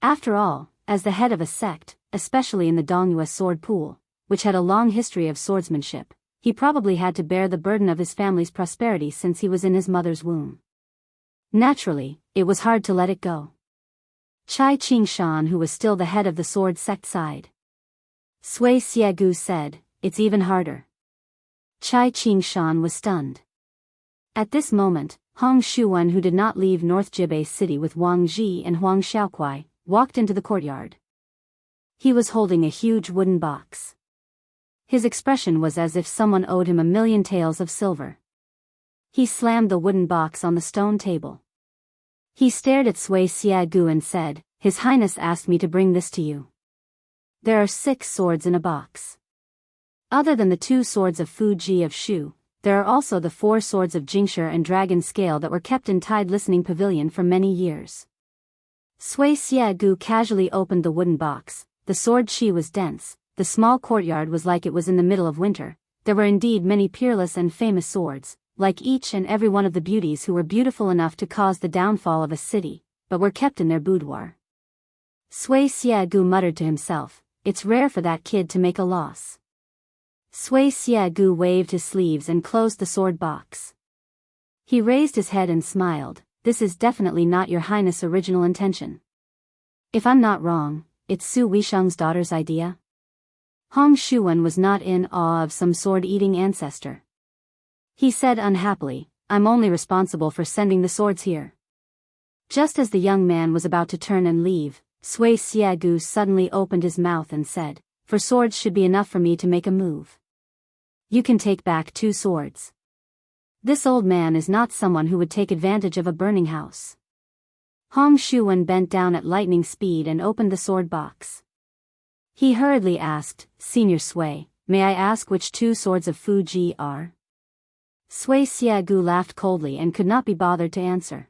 Speaker 1: After all, as the head of a sect, especially in the Dongyue sword pool, which had a long history of swordsmanship, he probably had to bear the burden of his family's prosperity since he was in his mother's womb. Naturally, it was hard to let it go. Chai Qingshan, who was still the head of the sword sect, sighed. Sui Xiegu said, "It's even harder." Chai Qingshan was stunned. At this moment, Hong Shuwen, who did not leave North Jibei City with Wang Ji and Huang Xiaokuai, walked into the courtyard. He was holding a huge wooden box. His expression was as if someone owed him 1,000,000 taels of silver. He slammed the wooden box on the stone table. He stared at Sui Xiegu and said, "His Highness asked me to bring this to you. There are 6 swords in a box. Other than the 2 swords of Fu Ji of Shu, there are also the 4 swords of Jingshi and Dragon Scale that were kept in Tide Listening Pavilion for many years." Sui Xiegu casually opened the wooden box. The sword chi was dense. The small courtyard was like it was in the middle of winter. There were indeed many peerless and famous swords, like each and every one of the beauties who were beautiful enough to cause the downfall of a city, but were kept in their boudoir. Sui Xiegu muttered to himself, "It's rare for that kid to make a loss." Sui Xiegu waved his sleeves and closed the sword box. He raised his head and smiled, "This is definitely not your Highness' original intention. If I'm not wrong, it's Su Weisheng's daughter's idea?" Hong Shuwen was not in awe of some sword-eating ancestor. He said unhappily, "I'm only responsible for sending the swords here." Just as the young man was about to turn and leave, Sui Xiegu suddenly opened his mouth and said, "For swords should be enough for me to make a move. You can take back 2 swords. This old man is not someone who would take advantage of a burning house." Hong Shuwen bent down at lightning speed and opened the sword box. He hurriedly asked, "Senior Sui, may I ask which 2 swords of Fu Ji are?" Sui Xiegu laughed coldly and could not be bothered to answer.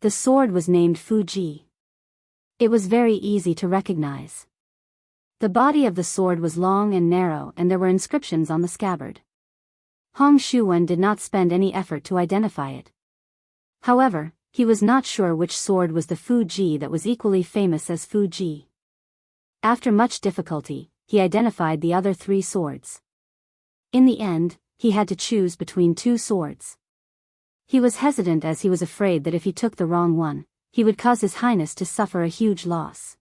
Speaker 1: The sword was named Fu Ji. It was very easy to recognize. The body of the sword was long and narrow and there were inscriptions on the scabbard. Hong Shuwen did not spend any effort to identify it. However, he was not sure which sword was the Fu Ji that was equally famous as Fu Ji. After much difficulty, he identified the other 3 swords. In the end, he had to choose between 2 swords. He was hesitant as he was afraid that if he took the wrong one, he would cause His Highness to suffer a huge loss.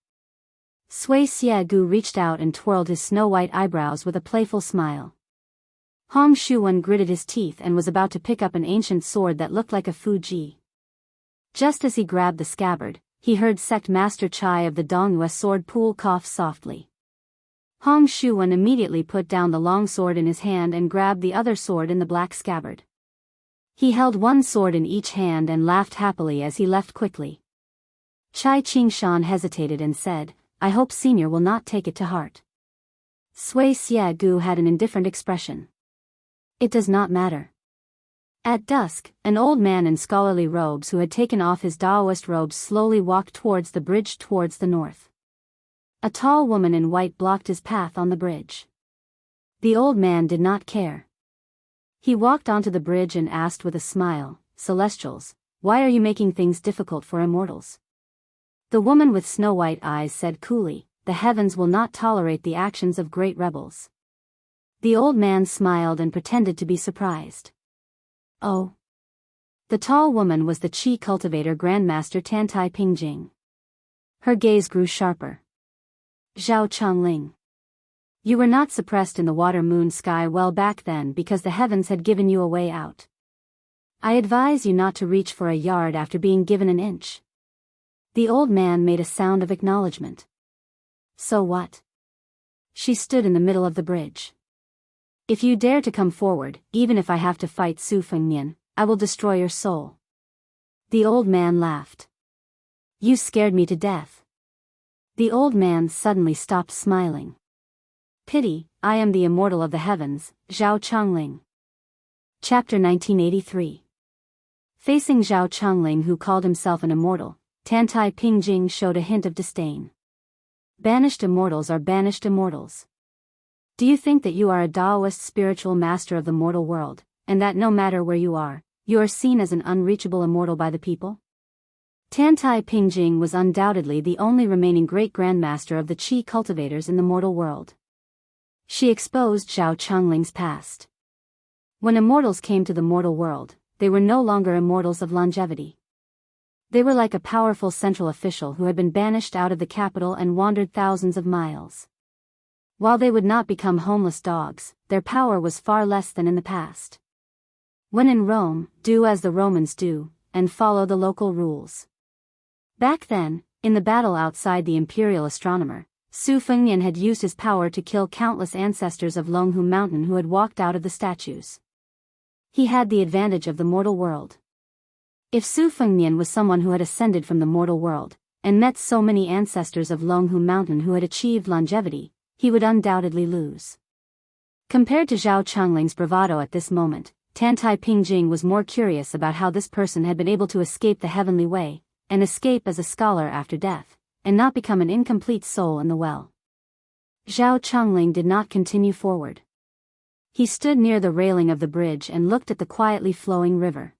Speaker 1: Sui Xiegu reached out and twirled his snow-white eyebrows with a playful smile. Hong Shuwen gritted his teeth and was about to pick up an ancient sword that looked like a Fu Ji. Just as he grabbed the scabbard, he heard Sect Master Chai of the Dongyue sword pool cough softly. Hong Shuwen immediately put down the long sword in his hand and grabbed the other sword in the black scabbard. He held one sword in each hand and laughed happily as he left quickly. Chai Qingshan hesitated and said, "I hope Senior will not take it to heart." Sui Xiegu had an indifferent expression. "It does not matter." At dusk, an old man in scholarly robes who had taken off his Daoist robes slowly walked towards the bridge towards the north. A tall woman in white blocked his path on the bridge. The old man did not care. He walked onto the bridge and asked with a smile, "Celestials, why are you making things difficult for immortals?" The woman with snow-white eyes said coolly, "The heavens will not tolerate the actions of great rebels." The old man smiled and pretended to be surprised. "Oh." The tall woman was the Qi cultivator Grandmaster Tantai Pingjing. Her gaze grew sharper. "Zhao Chongling. You were not suppressed in the water moon sky well back then because the heavens had given you a way out. I advise you not to reach for a yard after being given an inch." The old man made a sound of acknowledgement. "So what?" She stood in the middle of the bridge. "If you dare to come forward, even if I have to fight Su Fengnian, I will destroy your soul." The old man laughed. "You scared me to death." The old man suddenly stopped smiling. "Pity, I am the immortal of the heavens, Zhao Chongling." Chapter 1983. Facing Zhao Chongling, who called himself an immortal, Tantai Pingjing showed a hint of disdain. "Banished immortals are banished immortals. Do you think that you are a Daoist spiritual master of the mortal world, and that no matter where you are seen as an unreachable immortal by the people?" Tantai Pingjing was undoubtedly the only remaining great grandmaster of the Qi cultivators in the mortal world. She exposed Zhao Chunling's past. When immortals came to the mortal world, they were no longer immortals of longevity. They were like a powerful central official who had been banished out of the capital and wandered thousands of miles. While they would not become homeless dogs, their power was far less than in the past. When in Rome, do as the Romans do, and follow the local rules. Back then, in the battle outside the imperial astronomer, Su Fengnian had used his power to kill countless ancestors of Longhu Mountain who had walked out of the statues. He had the advantage of the mortal world. If Su Fengnian was someone who had ascended from the mortal world, and met so many ancestors of Longhu Mountain who had achieved longevity, he would undoubtedly lose. Compared to Zhao Chunling's bravado at this moment, Tantai Pingjing was more curious about how this person had been able to escape the heavenly way, and escape as a scholar after death, and not become an incomplete soul in the well. Zhao Chunling did not continue forward. He stood near the railing of the bridge and looked at the quietly flowing river.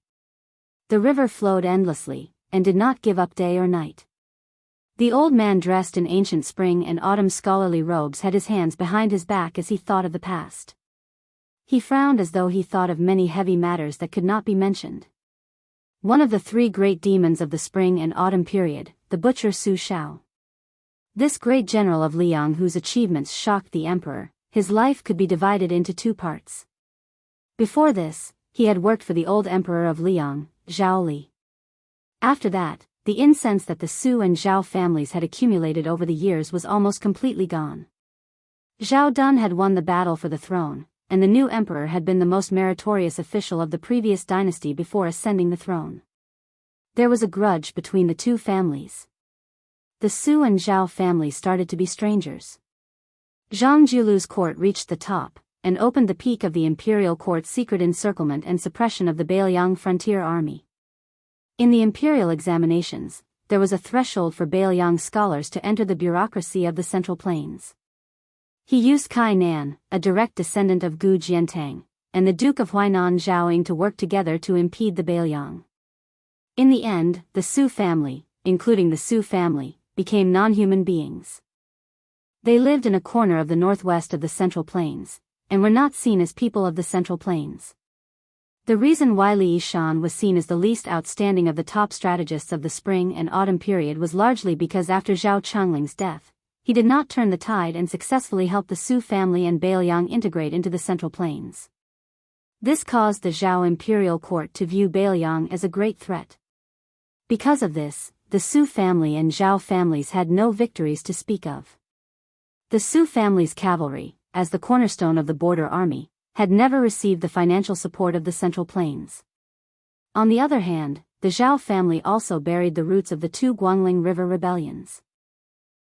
Speaker 1: The river flowed endlessly, and did not give up day or night. The old man dressed in ancient spring and autumn scholarly robes had his hands behind his back as he thought of the past. He frowned as though he thought of many heavy matters that could not be mentioned. One of the three great demons of the spring and autumn period, the butcher Su Shao. This great general of Liang whose achievements shocked the emperor, his life could be divided into two parts. Before this, he had worked for the old emperor of Liang, Zhao Li. After that, the incense that the Su and Zhao families had accumulated over the years was almost completely gone. Zhao Dun had won the battle for the throne, and the new emperor had been the most meritorious official of the previous dynasty before ascending the throne. There was a grudge between the two families. The Su and Zhao families started to be strangers. Zhang Julu's court reached the top, and opened the peak of the imperial court's secret encirclement and suppression of the Bailiang frontier army. In the imperial examinations, there was a threshold for Bailiang scholars to enter the bureaucracy of the Central Plains. He used Kai Nan, a direct descendant of Gu Jiantang, and the Duke of Huainan Zhaoying to work together to impede the Bailiang. In the end, the Su family, including the Su family, became non-human beings. They lived in a corner of the northwest of the Central Plains, and were not seen as people of the Central Plains. The reason why Li Yishan was seen as the least outstanding of the top strategists of the spring and autumn period was largely because after Zhao Chunling's death, he did not turn the tide and successfully help the Su family and Bailiang integrate into the Central Plains. This caused the Zhao imperial court to view Bailiang as a great threat. Because of this, the Su family and Zhao families had no victories to speak of. The Su family's cavalry, as the cornerstone of the border army, had never received the financial support of the Central Plains. On the other hand, the Zhao family also buried the roots of the two Guangling River rebellions.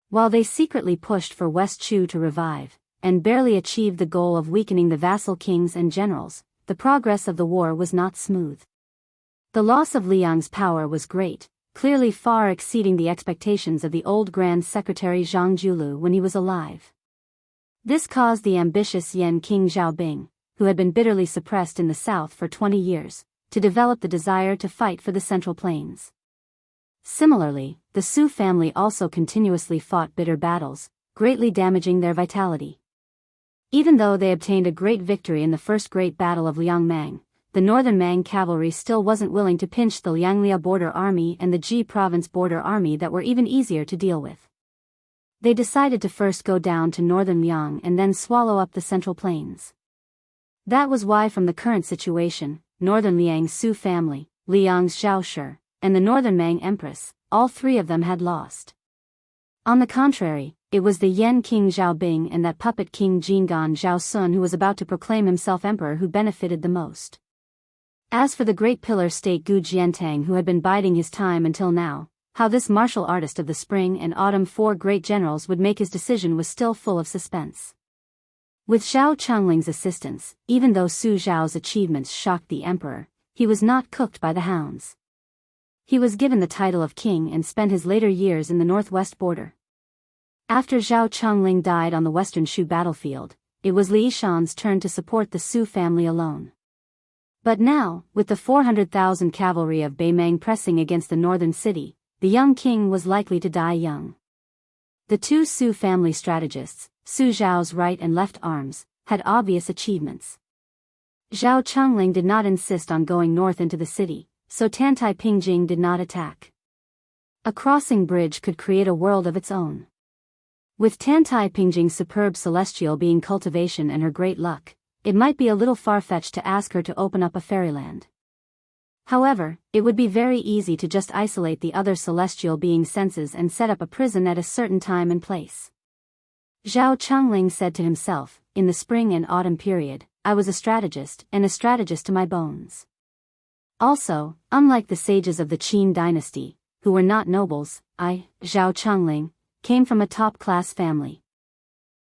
Speaker 1: While they secretly pushed for West Chu to revive, and barely achieved the goal of weakening the vassal kings and generals, the progress of the war was not smooth. The loss of Liang's power was great, clearly far exceeding the expectations of the old Grand Secretary Zhang Julu when he was alive. This caused the ambitious Yan King Zhaobing, who had been bitterly suppressed in the south for 20 years, to develop the desire to fight for the Central Plains. Similarly, the Su family also continuously fought bitter battles, greatly damaging their vitality. Even though they obtained a great victory in the First Great Battle of Liangmang, the Northern Mang cavalry still wasn't willing to pinch the Lianglia border army and the Ji province border army that were even easier to deal with. They decided to first go down to northern Liang and then swallow up the Central Plains. That was why from the current situation, northern Liang's Su family, Liang's Zhao Shi, and the northern Mang Empress, all three of them had lost. On the contrary, it was the Yan King Zhaobing and that puppet King Jingan Zhao Sun who was about to proclaim himself emperor who benefited the most. As for the great pillar state Gu Jiantang who had been biding his time until now, how this martial artist of the spring and autumn four great generals would make his decision was still full of suspense. With Zhao Chunling's assistance, even though Su Zhao's achievements shocked the emperor, he was not cooked by the hounds. He was given the title of king and spent his later years in the northwest border. After Zhao Chunling died on the western Shu battlefield, it was Li Yishan's turn to support the Su family alone. But now, with the 400,000 cavalry of Beimeng pressing against the northern city, the young king was likely to die young. The two Su family strategists, Su Zhao's right and left arms, had obvious achievements. Zhao Chengling did not insist on going north into the city, so Tantai Pingjing did not attack. A crossing bridge could create a world of its own. With Tantai Pingjing's superb celestial being cultivation and her great luck, it might be a little far-fetched to ask her to open up a fairyland. However, it would be very easy to just isolate the other celestial being's senses and set up a prison at a certain time and place. Zhao Chengling said to himself, in the spring and autumn period, I was a strategist, and a strategist to my bones. Also, unlike the sages of the Qin dynasty, who were not nobles, I, Zhao Chengling, came from a top-class family.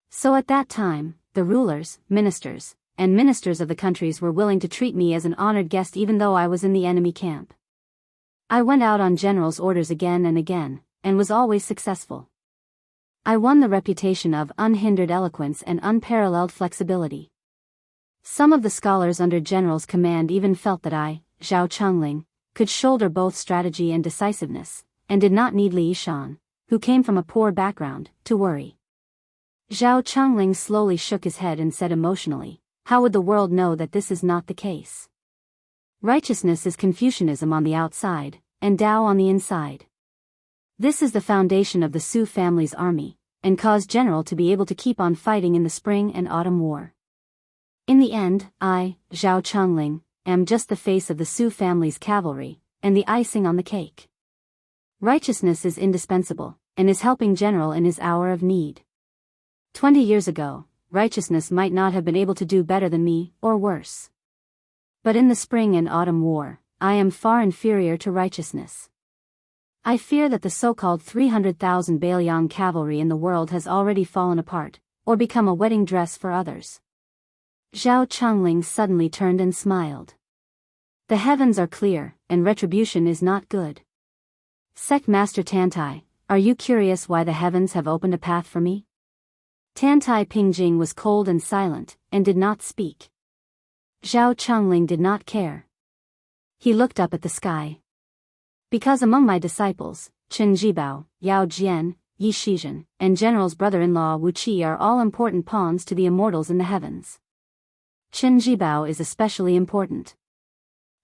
Speaker 1: So at that time, the rulers, ministers, and ministers of the countries were willing to treat me as an honored guest even though I was in the enemy camp. I went out on general's orders again and again, and was always successful. I won the reputation of unhindered eloquence and unparalleled flexibility. Some of the scholars under general's command even felt that I, Zhao Chengling, could shoulder both strategy and decisiveness, and did not need Li Yishan, who came from a poor background, to worry. Zhao Chengling slowly shook his head and said emotionally, how would the world know that this is not the case? Righteousness is Confucianism on the outside, and Tao on the inside. This is the foundation of the Su family's army, and caused General to be able to keep on fighting in the spring and autumn war. In the end, I, Zhao Chengling, am just the face of the Su family's cavalry, and the icing on the cake. Righteousness is indispensable, and is helping General in his hour of need. 20 years ago, righteousness might not have been able to do better than me, or worse. But in the spring and autumn war, I am far inferior to righteousness. I fear that the so-called 300,000 Bailiang cavalry in the world has already fallen apart, or become a wedding dress for others. Zhao Chengling suddenly turned and smiled. The heavens are clear, and retribution is not good. Sect Master Tantai, are you curious why the heavens have opened a path for me? Tantai Pingjing was cold and silent, and did not speak. Zhao Chengling did not care. He looked up at the sky. Because among my disciples, Chen Jibao, Yao Jian, Yi Shizhen, and General's brother-in-law Wu Qi are all important pawns to the immortals in the heavens. Chen Jibao is especially important.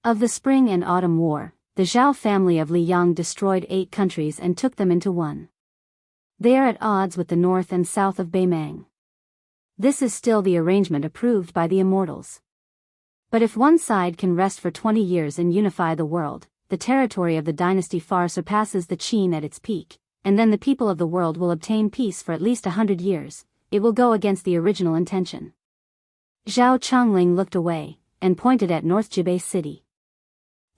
Speaker 1: Of the spring and autumn war, the Zhao family of Liyang destroyed 8 countries and took them into one. They are at odds with the north and south of Beimang. This is still the arrangement approved by the immortals. But if one side can rest for 20 years and unify the world, the territory of the dynasty far surpasses the Qin at its peak, and then the people of the world will obtain peace for at least 100 years, it will go against the original intention. Zhao Chengling looked away, and pointed at North Jibei City.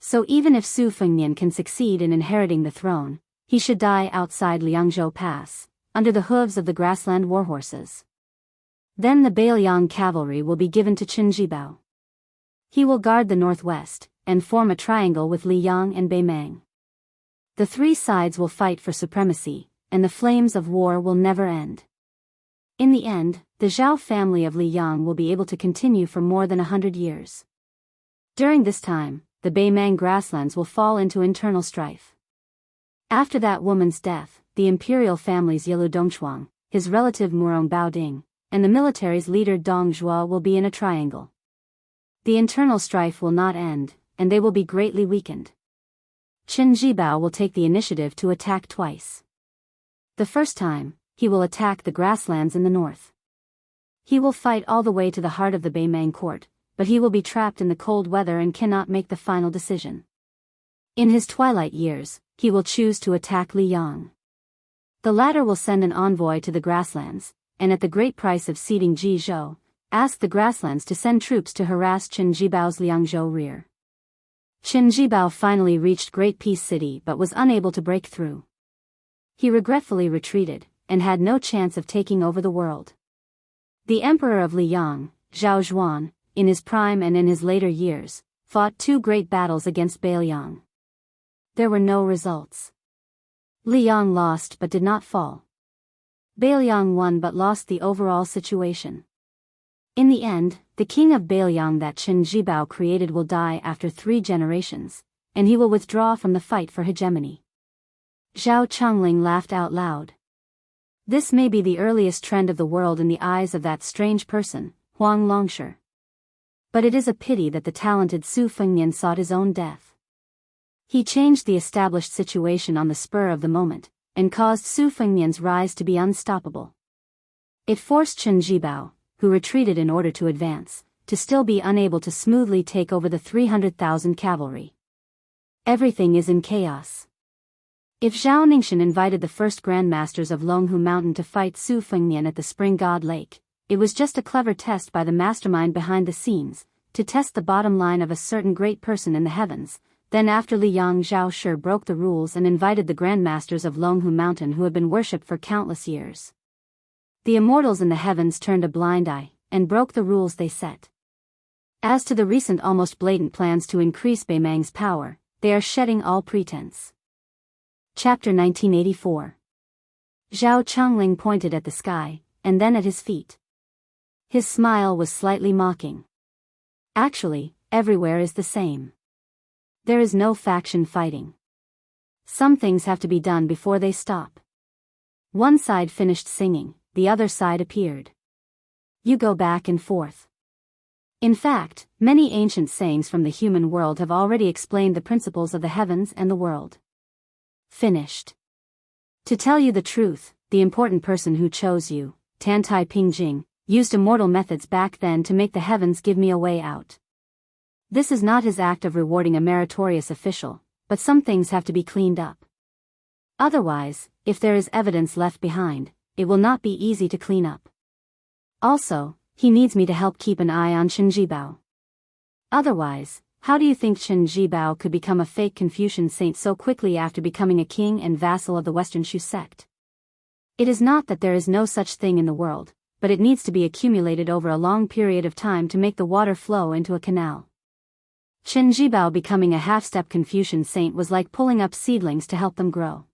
Speaker 1: So even if Su Fengnian can succeed in inheriting the throne, he should die outside Liangzhou Pass, under the hooves of the grassland warhorses. Then the Bailiang cavalry will be given to Chen Jibao. He will guard the northwest, and form a triangle with Liyang and Beimang. The 3 sides will fight for supremacy, and the flames of war will never end. In the end, the Zhao family of Liyang will be able to continue for more than 100 years. During this time, the Beimang grasslands will fall into internal strife. After that woman's death, the imperial family's Yilu Dongchuang, his relative Murong Baoding, and the military's leader Dong Zhuo will be in a triangle. The internal strife will not end, and they will be greatly weakened. Chen Jibao will take the initiative to attack twice. The first time, he will attack the grasslands in the north. He will fight all the way to the heart of the Beimang court, but he will be trapped in the cold weather and cannot make the final decision. In his twilight years, he will choose to attack Liyang. The latter will send an envoy to the grasslands, and at the great price of ceding Jizhou, ask the grasslands to send troops to harass Chen Jibao's Liangzhou rear. Chen Jibao finally reached Great Peace City but was unable to break through. He regretfully retreated, and had no chance of taking over the world. The emperor of Liyang, Zhao Zhuan, in his prime and in his later years, fought 2 great battles against Bailiang. There were no results. Liyang lost but did not fall. Bailiang won but lost the overall situation. In the end, the king of Bailiang that Chen Jibao created will die after 3 generations, and he will withdraw from the fight for hegemony. Zhao Chengling laughed out loud. This may be the earliest trend of the world in the eyes of that strange person, Huang Longshi. But it is a pity that the talented Su Fengnian sought his own death. He changed the established situation on the spur of the moment, and caused Su Fengnian's rise to be unstoppable. It forced Chen Jibao, who retreated in order to advance, to still be unable to smoothly take over the 300,000 cavalry. Everything is in chaos. If Zhao Ningxin invited the first grandmasters of Longhu Mountain to fight Su Fengnian at the Spring God Lake, it was just a clever test by the mastermind behind the scenes, to test the bottom line of a certain great person in the heavens. Then after Liang Zhaoshi broke the rules and invited the grandmasters of Longhu Mountain who had been worshipped for countless years, the immortals in the heavens turned a blind eye, and broke the rules they set. As to the recent almost blatant plans to increase Beimang's power, they are shedding all pretense. Chapter 1984. Zhao Changling pointed at the sky, and then at his feet. His smile was slightly mocking. Actually, everywhere is the same. There is no faction fighting. Some things have to be done before they stop. One side finished singing, the other side appeared. You go back and forth. In fact, many ancient sayings from the human world have already explained the principles of the heavens and the world. Finished. To tell you the truth, the important person who chose you, Tantai Pingjing, used immortal methods back then to make the heavens give me a way out. This is not his act of rewarding a meritorious official, but some things have to be cleaned up. Otherwise, if there is evidence left behind, it will not be easy to clean up. Also, he needs me to help keep an eye on Chen Jibao. Otherwise, how do you think Chen Jibao could become a fake Confucian saint so quickly after becoming a king and vassal of the Western Shu sect? It is not that there is no such thing in the world, but it needs to be accumulated over a long period of time to make the water flow into a canal. Chen Jibao becoming a half-step Confucian saint was like pulling up seedlings to help them grow.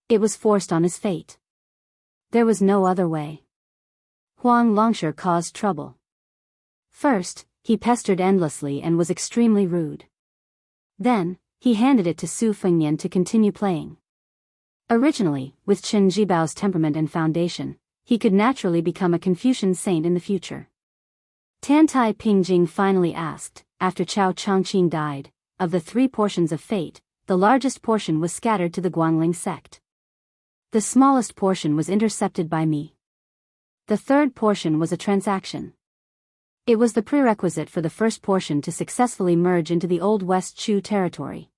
Speaker 1: It was forced on his fate. There was no other way. Huang Longshi caused trouble. First, he pestered endlessly and was extremely rude. Then, he handed it to Su Fengnian to continue playing. Originally, with Chen Jibao's temperament and foundation, he could naturally become a Confucian saint in the future. Tantai Pingjing finally asked, after Chao Changqing died, of the 3 portions of fate, the largest portion was scattered to the Guangling sect. The smallest portion was intercepted by me. The 3rd portion was a transaction. It was the prerequisite for the first portion to successfully merge into the old West Shu territory.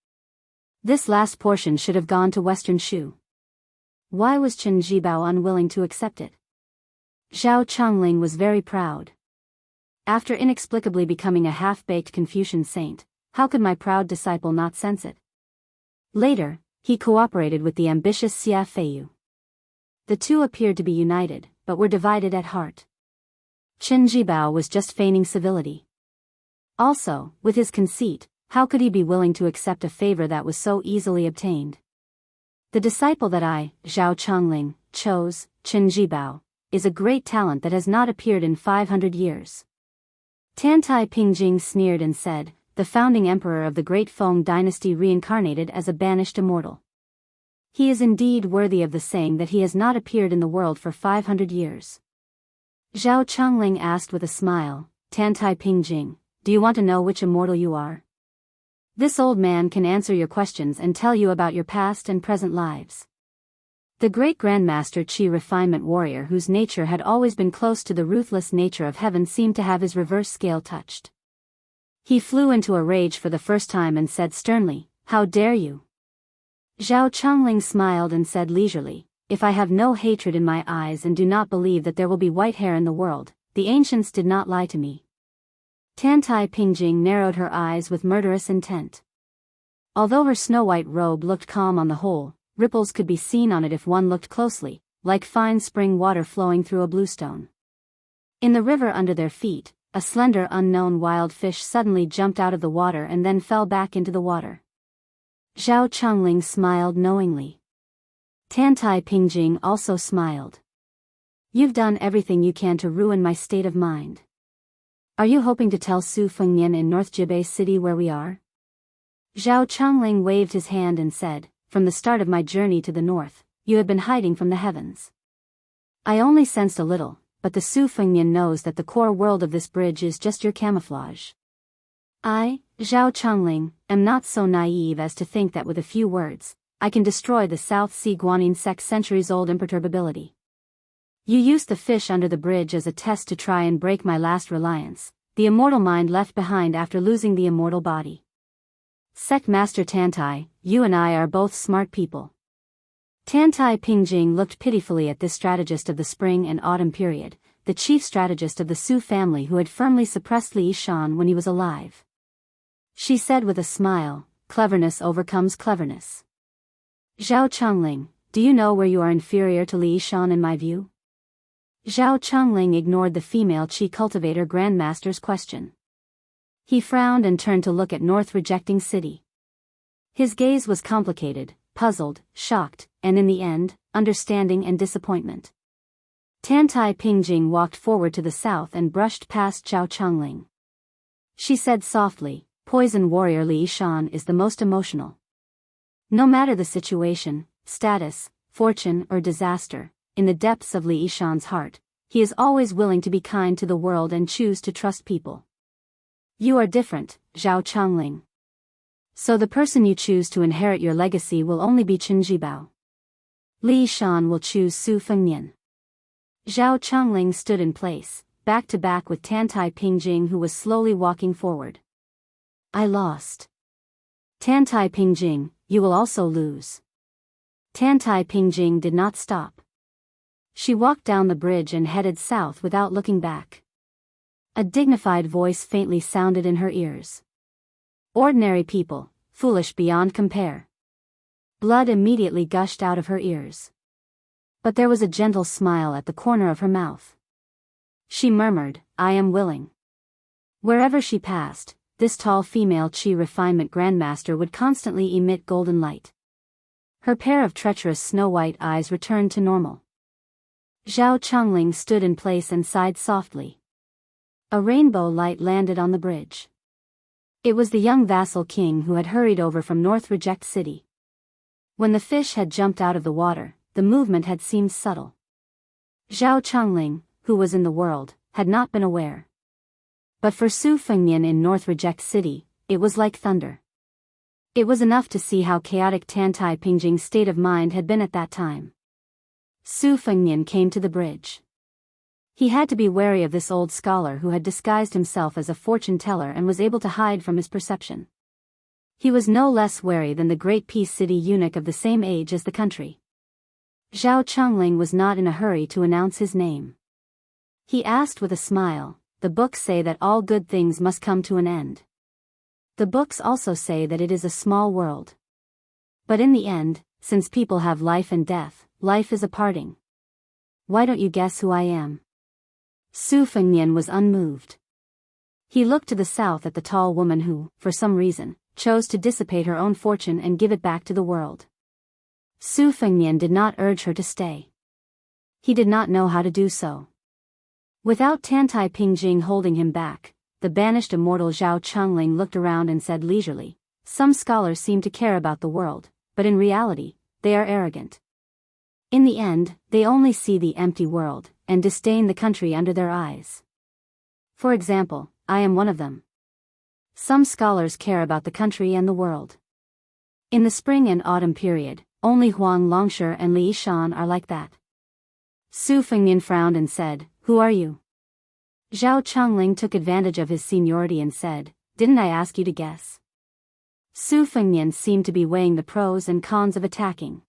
Speaker 1: This last portion should have gone to Western Shu. Why was Chen Jibao unwilling to accept it? Zhao Changling was very proud. After inexplicably becoming a half-baked Confucian saint, how could my proud disciple not sense it? Later, he cooperated with the ambitious Xia Feiyu. The two appeared to be united, but were divided at heart. Chen Jibao was just feigning civility. Also, with his conceit, how could he be willing to accept a favor that was so easily obtained? The disciple that I, Zhao Changling, chose, Chen Jibao, is a great talent that has not appeared in 500 years. Tantai Pingjing sneered and said, the founding emperor of the great Feng dynasty reincarnated as a banished immortal. He is indeed worthy of the saying that he has not appeared in the world for 500 years. Zhao Changling asked with a smile, Tantai Pingjing, do you want to know which immortal you are? This old man can answer your questions and tell you about your past and present lives. The great Grandmaster Qi refinement warrior whose nature had always been close to the ruthless nature of heaven seemed to have his reverse scale touched. He flew into a rage for the first time and said sternly, how dare you? Zhao Changling smiled and said leisurely, if I have no hatred in my eyes and do not believe that there will be white hair in the world, the ancients did not lie to me. Tantai Pingjing narrowed her eyes with murderous intent. Although her snow-white robe looked calm on the whole, ripples could be seen on it if one looked closely, like fine spring water flowing through a bluestone. In the river under their feet, a slender unknown wild fish suddenly jumped out of the water and then fell back into the water. Zhao Changling smiled knowingly. Tantai Pingjing also smiled. You've done everything you can to ruin my state of mind. Are you hoping to tell Su Fengnian in North Jibei City where we are? Zhao Changling waved his hand and said, from the start of my journey to the north, you have been hiding from the heavens. I only sensed a little, but the Su Fengnian knows that the core world of this bridge is just your camouflage. I, Zhao Chongling, am not so naive as to think that with a few words, I can destroy the South Sea Guanyin sect's centuries-old imperturbability. You used the fish under the bridge as a test to try and break my last reliance, the immortal mind left behind after losing the immortal body. Sect Master Tantai, you and I are both smart people. Tantai Pingjing looked pitifully at this strategist of the spring and autumn period, the chief strategist of the Su family who had firmly suppressed Li Yishan when he was alive. She said with a smile, cleverness overcomes cleverness. Zhao Chongling, do you know where you are inferior to Li Yishan in my view? Zhao Chongling ignored the female Qi cultivator grandmaster's question. He frowned and turned to look at North Rejecting City. His gaze was complicated, puzzled, shocked, and in the end, understanding and disappointment. Tantai Pingjing walked forward to the south and brushed past Zhao Chongling. She said softly, Poison Warrior Li Yishan is the most emotional. No matter the situation, status, fortune or disaster, in the depths of Li Yishan's heart, he is always willing to be kind to the world and choose to trust people. You are different, Zhao Chongling. So the person you choose to inherit your legacy will only be Chen Jibao. Li Yishan will choose Su Fengnian. Zhao Chongling stood in place, back to back with Tantai Pingjing who was slowly walking forward. I lost. Tantai Pingjing, you will also lose. Tantai Pingjing did not stop. She walked down the bridge and headed south without looking back. A dignified voice faintly sounded in her ears. Ordinary people, foolish beyond compare. Blood immediately gushed out of her ears. But there was a gentle smile at the corner of her mouth. She murmured, I am willing. Wherever she passed, this tall female Qi refinement grandmaster would constantly emit golden light. Her pair of treacherous snow-white eyes returned to normal. Zhao Chongling stood in place and sighed softly. A rainbow light landed on the bridge. It was the young vassal king who had hurried over from North Reject City. When the fish had jumped out of the water, the movement had seemed subtle. Zhao Chongling, who was in the world, had not been aware. But for Su Fengnian in North Reject City, it was like thunder. It was enough to see how chaotic Tantai Pingjing's state of mind had been at that time. Su Fengnian came to the bridge. He had to be wary of this old scholar who had disguised himself as a fortune teller and was able to hide from his perception. He was no less wary than the great Peace City eunuch of the same age as the country. Zhao Chongling was not in a hurry to announce his name. He asked with a smile, the books say that all good things must come to an end. The books also say that it is a small world. But in the end, since people have life and death, life is a parting. Why don't you guess who I am? Su Fengnian was unmoved. He looked to the south at the tall woman who, for some reason, chose to dissipate her own fortune and give it back to the world. Su Fengnian did not urge her to stay. He did not know how to do so. Without Tantai Pingjing holding him back, the banished immortal Zhao Chongling looked around and said leisurely, some scholars seem to care about the world, but in reality, they are arrogant. In the end, they only see the empty world, and disdain the country under their eyes. For example, I am one of them. Some scholars care about the country and the world. In the spring and autumn period, only Huang Longsher and Li Yishan are like that. Su Fengnian frowned and said, who are you? Zhao Chongling took advantage of his seniority and said, didn't I ask you to guess? Su Fengnian seemed to be weighing the pros and cons of attacking.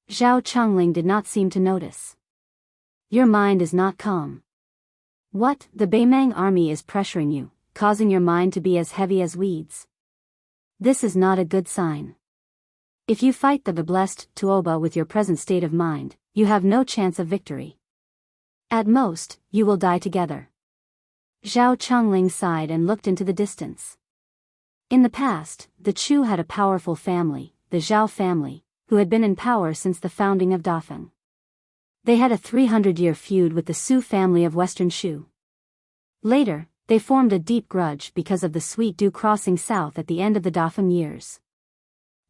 Speaker 1: Zhao Chongling did not seem to notice. Your mind is not calm. What, the Beimang army is pressuring you, causing your mind to be as heavy as weeds. This is not a good sign. If you fight the blessed Tuoba with your present state of mind, you have no chance of victory. At most, you will die together. Zhao Chongling sighed and looked into the distance. In the past, the Chu had a powerful family, the Zhao family, who had been in power since the founding of Dafeng. They had a 300-year feud with the Su family of Western Shu. Later, they formed a deep grudge because of the Sweet Dew crossing south at the end of the Dafeng years.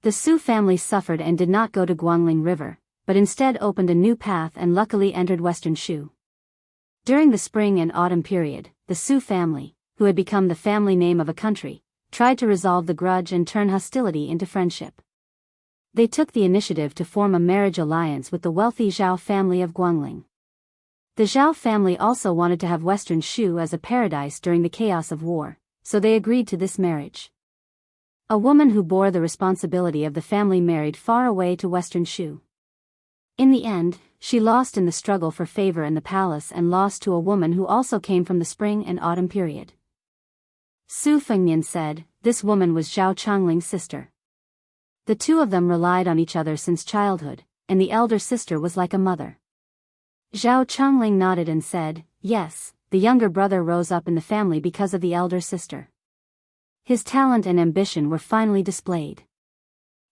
Speaker 1: The Su family suffered and did not go to Guangling River, but instead opened a new path and luckily entered Western Shu. During the spring and autumn period, the Su family, who had become the family name of a country, tried to resolve the grudge and turn hostility into friendship. They took the initiative to form a marriage alliance with the wealthy Zhao family of Guangling. The Zhao family also wanted to have Western Shu as a paradise during the chaos of war, so they agreed to this marriage. A woman who bore the responsibility of the family married far away to Western Shu. In the end, she lost in the struggle for favor in the palace and lost to a woman who also came from the spring and autumn period. Su Fengnian said, this woman was Zhao Changling's sister. The two of them relied on each other since childhood, and the elder sister was like a mother. Zhao Changling nodded and said, yes, the younger brother rose up in the family because of the elder sister. His talent and ambition were finally displayed.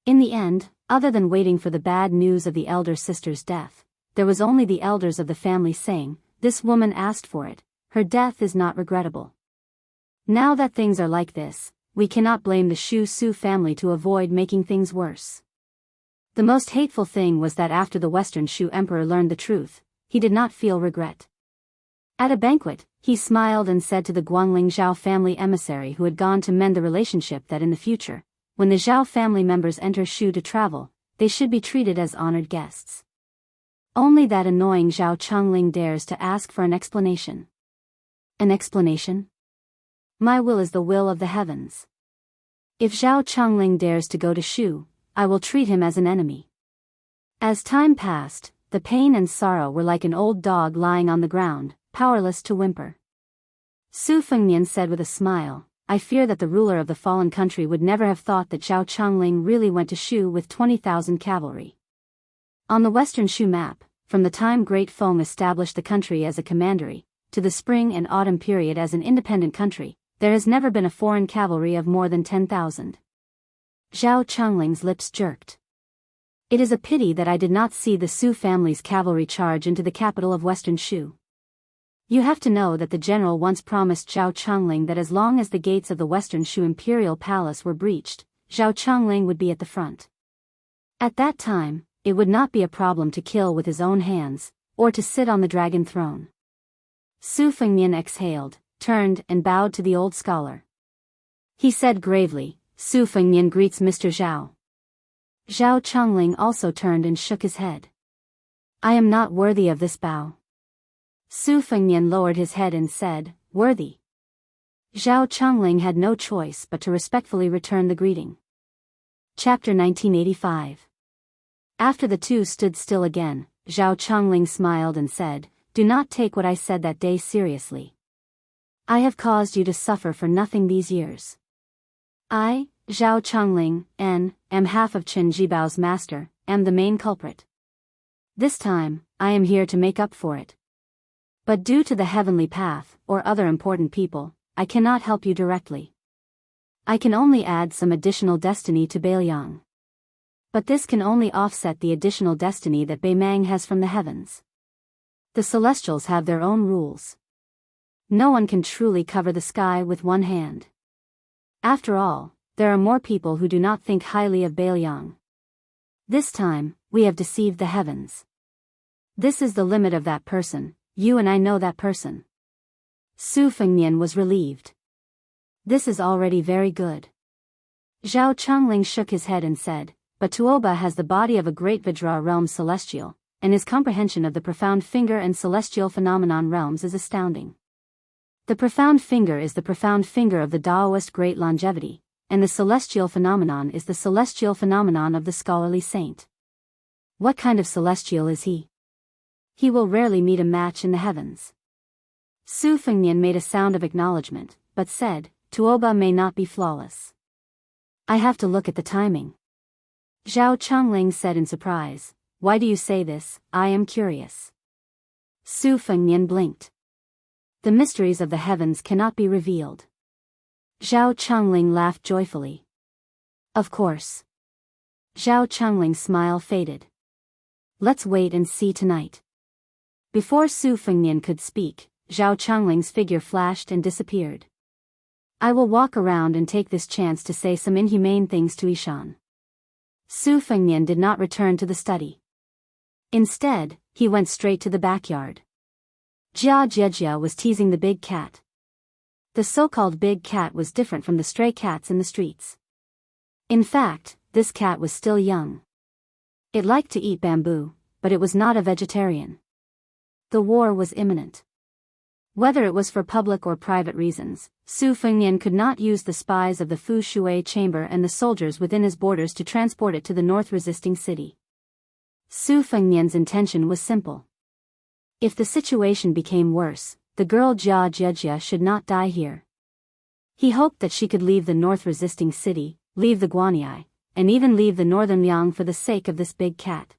Speaker 1: In the end, other than waiting for the bad news of the elder sister's death, there was only the elders of the family saying, this woman asked for it, her death is not regrettable. Now that things are like this, we cannot blame the Shu Su family to avoid making things worse. The most hateful thing was that after the Western Shu emperor learned the truth, he did not feel regret. At a banquet, he smiled and said to the Guangling Zhao family emissary who had gone to mend the relationship that in the future, when the Zhao family members enter Shu to travel, they should be treated as honored guests. Only that annoying Zhao Changling dares to ask for an explanation. An explanation? My will is the will of the heavens. If Zhao Changling dares to go to Shu, I will treat him as an enemy. As time passed, the pain and sorrow were like an old dog lying on the ground, powerless to whimper. Su Fengnian said with a smile, I fear that the ruler of the fallen country would never have thought that Zhao Changling really went to Shu with 20,000 cavalry. On the Western Shu map, from the time Great Feng established the country as a commandery, to the spring and autumn period as an independent country, there has never been a foreign cavalry of more than 10,000. Zhao Changling's lips jerked. It is a pity that I did not see the Su family's cavalry charge into the capital of Western Shu. You have to know that the general once promised Zhao Changling that as long as the gates of the Western Shu imperial palace were breached, Zhao Changling would be at the front. At that time, it would not be a problem to kill with his own hands, or to sit on the dragon throne. Su Fengnian exhaled, turned and bowed to the old scholar. He said gravely, Su Fengnian greets Mr. Zhao. Zhao Changling also turned and shook his head. I am not worthy of this bow. Su Fengnian lowered his head and said, worthy. Zhao Changling had no choice but to respectfully return the greeting. Chapter 1985. After the two stood still again, Zhao Changling smiled and said, do not take what I said that day seriously. I have caused you to suffer for nothing these years. I, Zhao Changling, am half of Chen Jibao's master, am the main culprit. This time, I am here to make up for it. But due to the heavenly path, or other important people, I cannot help you directly. I can only add some additional destiny to Beiliang. But this can only offset the additional destiny that Beimang has from the heavens. The celestials have their own rules. No one can truly cover the sky with one hand. After all, there are more people who do not think highly of Beiliang. This time, we have deceived the heavens. This is the limit of that person, you and I know that person. Su Fengnian was relieved. This is already very good. Zhao Changling shook his head and said, but Tuoba has the body of a great Vajra realm celestial, and his comprehension of the profound finger and celestial phenomenon realms is astounding. The profound finger is the profound finger of the Daoist great longevity, and the celestial phenomenon is the celestial phenomenon of the scholarly saint. What kind of celestial is he? He will rarely meet a match in the heavens. Su Fengnian made a sound of acknowledgement, but said, Tuoba may not be flawless. I have to look at the timing. Zhao Changling said in surprise, why do you say this? I am curious. Su Fengnian blinked. The mysteries of the heavens cannot be revealed. Zhao Changling laughed joyfully. Of course. Zhao Changling's smile faded. Let's wait and see tonight. Before Su Fengnian could speak, Zhao Changling's figure flashed and disappeared. I will walk around and take this chance to say some inhumane things to Ishan. Su Fengnian did not return to the study. Instead, he went straight to the backyard. Wuxia Xianxia was teasing the big cat. The so-called big cat was different from the stray cats in the streets. In fact, this cat was still young. It liked to eat bamboo, but it was not a vegetarian. The war was imminent. Whether it was for public or private reasons, Su Fengnian could not use the spies of the Fu Shui chamber and the soldiers within his borders to transport it to the north resisting city. Su Fengnian's intention was simple. If the situation became worse, the girl Wuxia Xianxia should not die here. He hoped that she could leave the north resisting city, leave the Guanyi, and even leave the northern Liang for the sake of this big cat.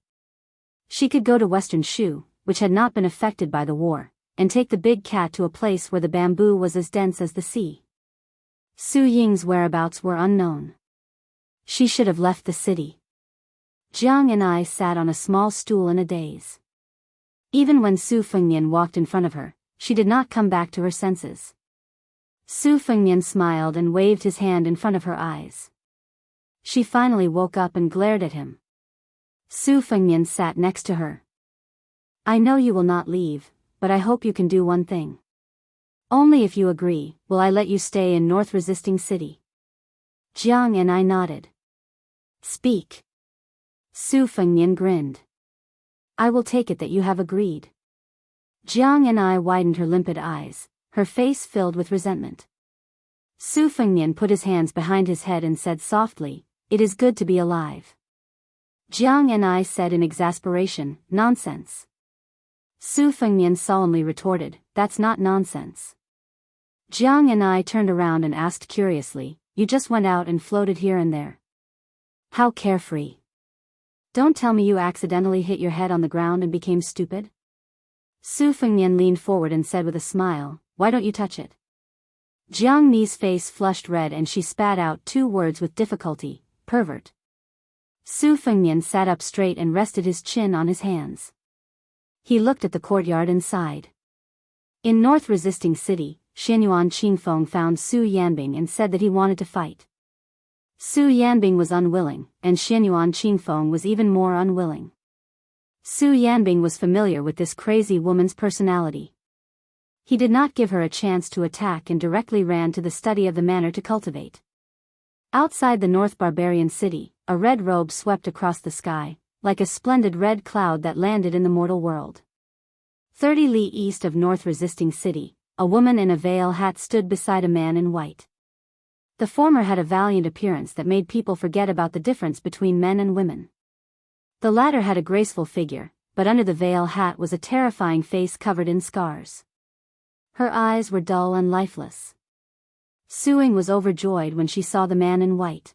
Speaker 1: She could go to western Shu, which had not been affected by the war, and take the big cat to a place where the bamboo was as dense as the sea. Su Ying's whereabouts were unknown. She should have left the city. Jiang and I sat on a small stool in a daze. Even when Su Fengnian walked in front of her, she did not come back to her senses. Su Fengnian smiled and waved his hand in front of her eyes. She finally woke up and glared at him. Su Fengnian sat next to her. I know you will not leave, but I hope you can do one thing. Only if you agree, will I let you stay in North Resisting City. Jiang and I nodded. Speak. Su Fengnian grinned. I will take it that you have agreed. Jiang and I widened her limpid eyes, her face filled with resentment. Su Fengnian put his hands behind his head and said softly, It is good to be alive. Jiang and I said in exasperation, Nonsense. Su Fengnian solemnly retorted, That's not nonsense. Jiang and I turned around and asked curiously, You just went out and floated here and there. How carefree. Don't tell me you accidentally hit your head on the ground and became stupid? Su Fengnian leaned forward and said with a smile, Why don't you touch it? Jiang Ni's face flushed red and she spat out 2 words with difficulty, Pervert. Su Fengnian sat up straight and rested his chin on his hands. He looked at the courtyard and sighed. In North Resisting City, Xianyuan Qingfeng found Su Yanbing and said that he wanted to fight. Su Yanbing was unwilling, and Xianyuan Qingfeng was even more unwilling. Su Yanbing was familiar with this crazy woman's personality. He did not give her a chance to attack and directly ran to the study of the manner to cultivate. Outside the North Barbarian city, a red robe swept across the sky, like a splendid red cloud that landed in the mortal world. 30 li east of North Resisting City, a woman in a veil hat stood beside a man in white. The former had a valiant appearance that made people forget about the difference between men and women. The latter had a graceful figure, but under the veil hat was a terrifying face covered in scars. Her eyes were dull and lifeless. Su Ying was overjoyed when she saw the man in white.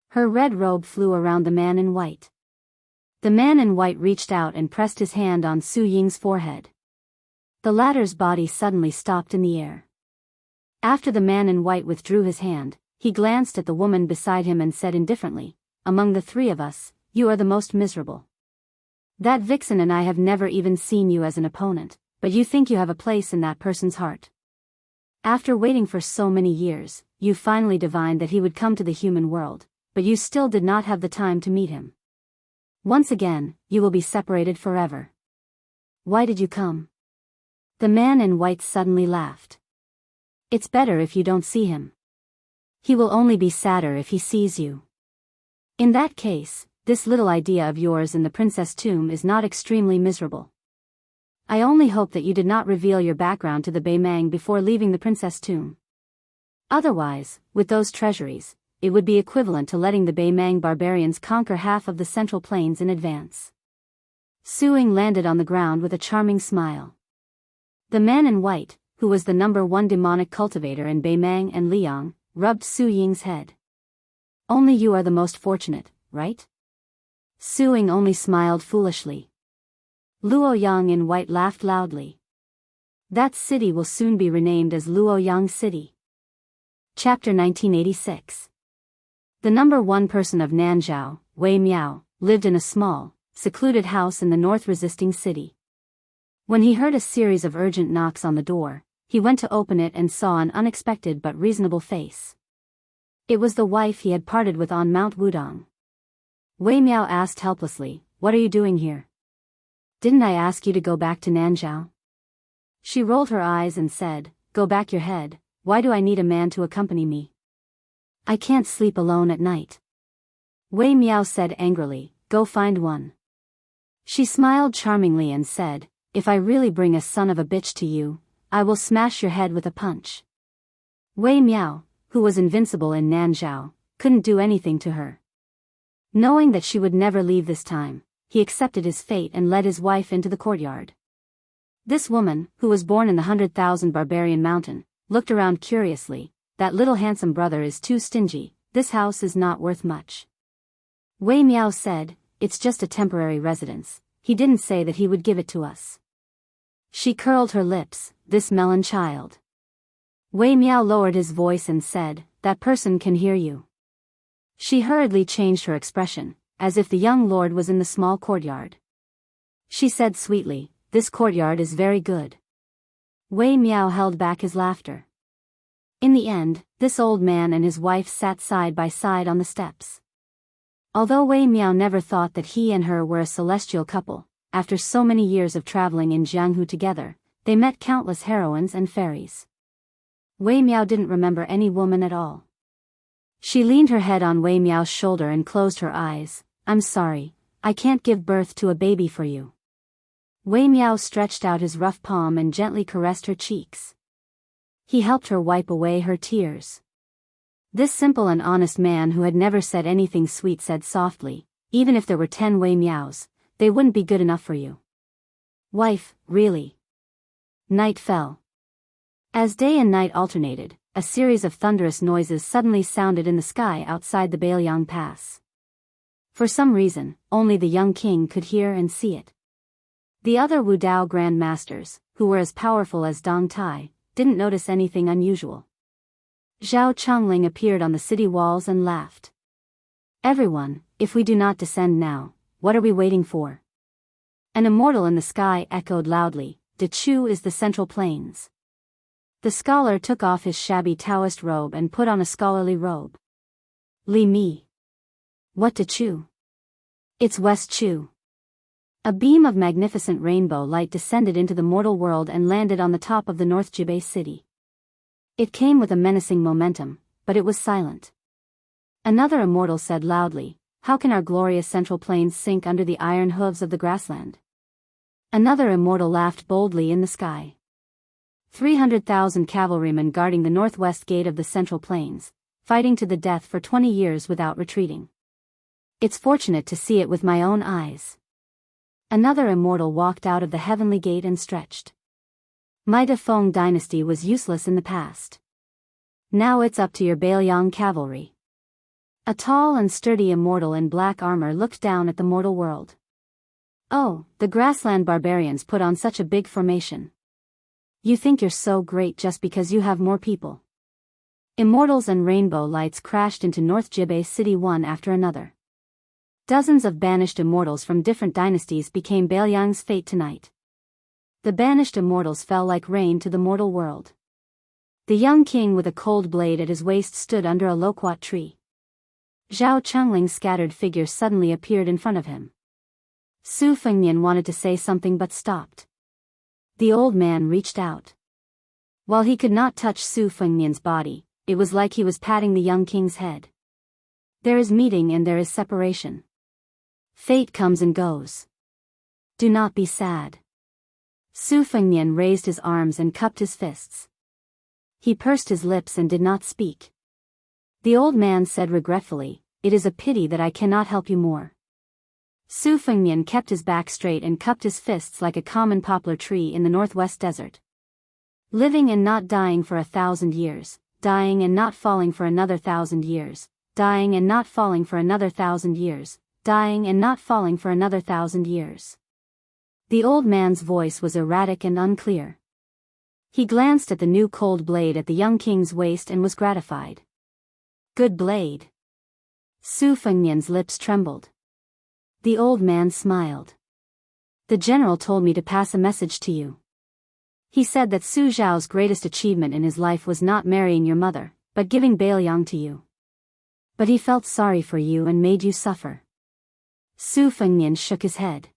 Speaker 1: Her red robe flew around the man in white. The man in white reached out and pressed his hand on Su Ying's forehead. The latter's body suddenly stopped in the air. After the man in white withdrew his hand, he glanced at the woman beside him and said indifferently, Among the 3 of us, you are the most miserable. That vixen and I have never even seen you as an opponent, but you think you have a place in that person's heart. After waiting for so many years, you finally divined that he would come to the human world, but you still did not have the time to meet him. Once again, you will be separated forever. Why did you come? The man in white suddenly laughed. It's better if you don't see him. He will only be sadder if he sees you. In that case, this little idea of yours in the princess tomb is not extremely miserable. I only hope that you did not reveal your background to the Beimang before leaving the princess tomb. Otherwise, with those treasuries, it would be equivalent to letting the Beimang barbarians conquer half of the central plains in advance. Su Ying landed on the ground with a charming smile. The man in white, who was the #1 demonic cultivator in Beimang and Liang, rubbed Su Ying's head. Only you are the most fortunate, right? Su Ying only smiled foolishly. Luoyang in white laughed loudly. That city will soon be renamed as Luoyang City. Chapter 1986. The #1 person of Nanzhao, Wei Miao, lived in a small, secluded house in the North Resisting City. When he heard a series of urgent knocks on the door, he went to open it and saw an unexpected but reasonable face. It was the wife he had parted with on Mount Wudong. Wei Miao asked helplessly, What are you doing here? Didn't I ask you to go back to Nanzhao? She rolled her eyes and said, Go back your head, why do I need a man to accompany me? I can't sleep alone at night. Wei Miao said angrily, Go find one. She smiled charmingly and said, If I really bring a son of a bitch to you, I will smash your head with a punch. Wei Miao, who was invincible in Nanzhao, couldn't do anything to her. Knowing that she would never leave this time, he accepted his fate and led his wife into the courtyard. This woman, who was born in the 100,000 barbarian mountain, looked around curiously. That little handsome brother is too stingy, this house is not worth much. Wei Miao said, It's just a temporary residence, he didn't say that he would give it to us. She curled her lips, this melon child. Wei Miao lowered his voice and said, That person can hear you. She hurriedly changed her expression, as if the young lord was in the small courtyard. She said sweetly, This courtyard is very good. Wei Miao held back his laughter. In the end, this old man and his wife sat side by side on the steps. Although Wei Miao never thought that he and her were a celestial couple, after so many years of traveling in Jianghu together, they met countless heroines and fairies. Wei Miao didn't remember any woman at all. She leaned her head on Wei Miao's shoulder and closed her eyes. I'm sorry, I can't give birth to a baby for you. Wei Miao stretched out his rough palm and gently caressed her cheeks. He helped her wipe away her tears. This simple and honest man who had never said anything sweet said softly, Even if there were 10 Wei Miaos, they wouldn't be good enough for you. Wife, really? Night fell. As day and night alternated, a series of thunderous noises suddenly sounded in the sky outside the Bailiang Pass. For some reason, only the young king could hear and see it. The other Wu Dao Grand Masters, who were as powerful as Dong Tai, didn't notice anything unusual. Zhao Chongling appeared on the city walls and laughed. Everyone, if we do not descend now, what are we waiting for? An immortal in the sky echoed loudly, De Chu is the Central Plains. The scholar took off his shabby Daoist robe and put on a scholarly robe. Li Mi. What De Chu? It's West Chu. A beam of magnificent rainbow light descended into the mortal world and landed on the top of the North Jibei city. It came with a menacing momentum, but it was silent. Another immortal said loudly, How can our glorious Central Plains sink under the iron hooves of the grassland? Another immortal laughed boldly in the sky. 300,000 cavalrymen guarding the northwest gate of the Central Plains, fighting to the death for 20 years without retreating. It's fortunate to see it with my own eyes. Another immortal walked out of the heavenly gate and stretched. My Defeng dynasty was useless in the past. Now it's up to your Bailiang cavalry. A tall and sturdy immortal in black armor looked down at the mortal world. Oh, the grassland barbarians put on such a big formation. You think you're so great just because you have more people. Immortals and rainbow lights crashed into North Jibei city one after another. Dozens of banished immortals from different dynasties became Bailiang's fate tonight. The banished immortals fell like rain to the mortal world. The young king with a cold blade at his waist stood under a loquat tree. Zhao Chongling's scattered figure suddenly appeared in front of him. Su Fengnian wanted to say something but stopped. The old man reached out. While he could not touch Su Fengnian's body, it was like he was patting the young king's head. There is meeting and there is separation. Fate comes and goes. Do not be sad. Su Fengnian raised his arms and cupped his fists. He pursed his lips and did not speak. The old man said regretfully, It is a pity that I cannot help you more. Su Fengnian kept his back straight and cupped his fists like a common poplar tree in the northwest desert. Living and not dying for 1,000 years, dying and not falling for another 1,000 years, dying and not falling for another 1,000 years, dying and not falling for another 1,000 years. The old man's voice was erratic and unclear. He glanced at the new cold blade at the young king's waist and was gratified. Good blade. Su Fengnian's lips trembled. The old man smiled. The general told me to pass a message to you. He said that Su Zhao's greatest achievement in his life was not marrying your mother, but giving Bailiang to you. But he felt sorry for you and made you suffer. Su Fengnian shook his head.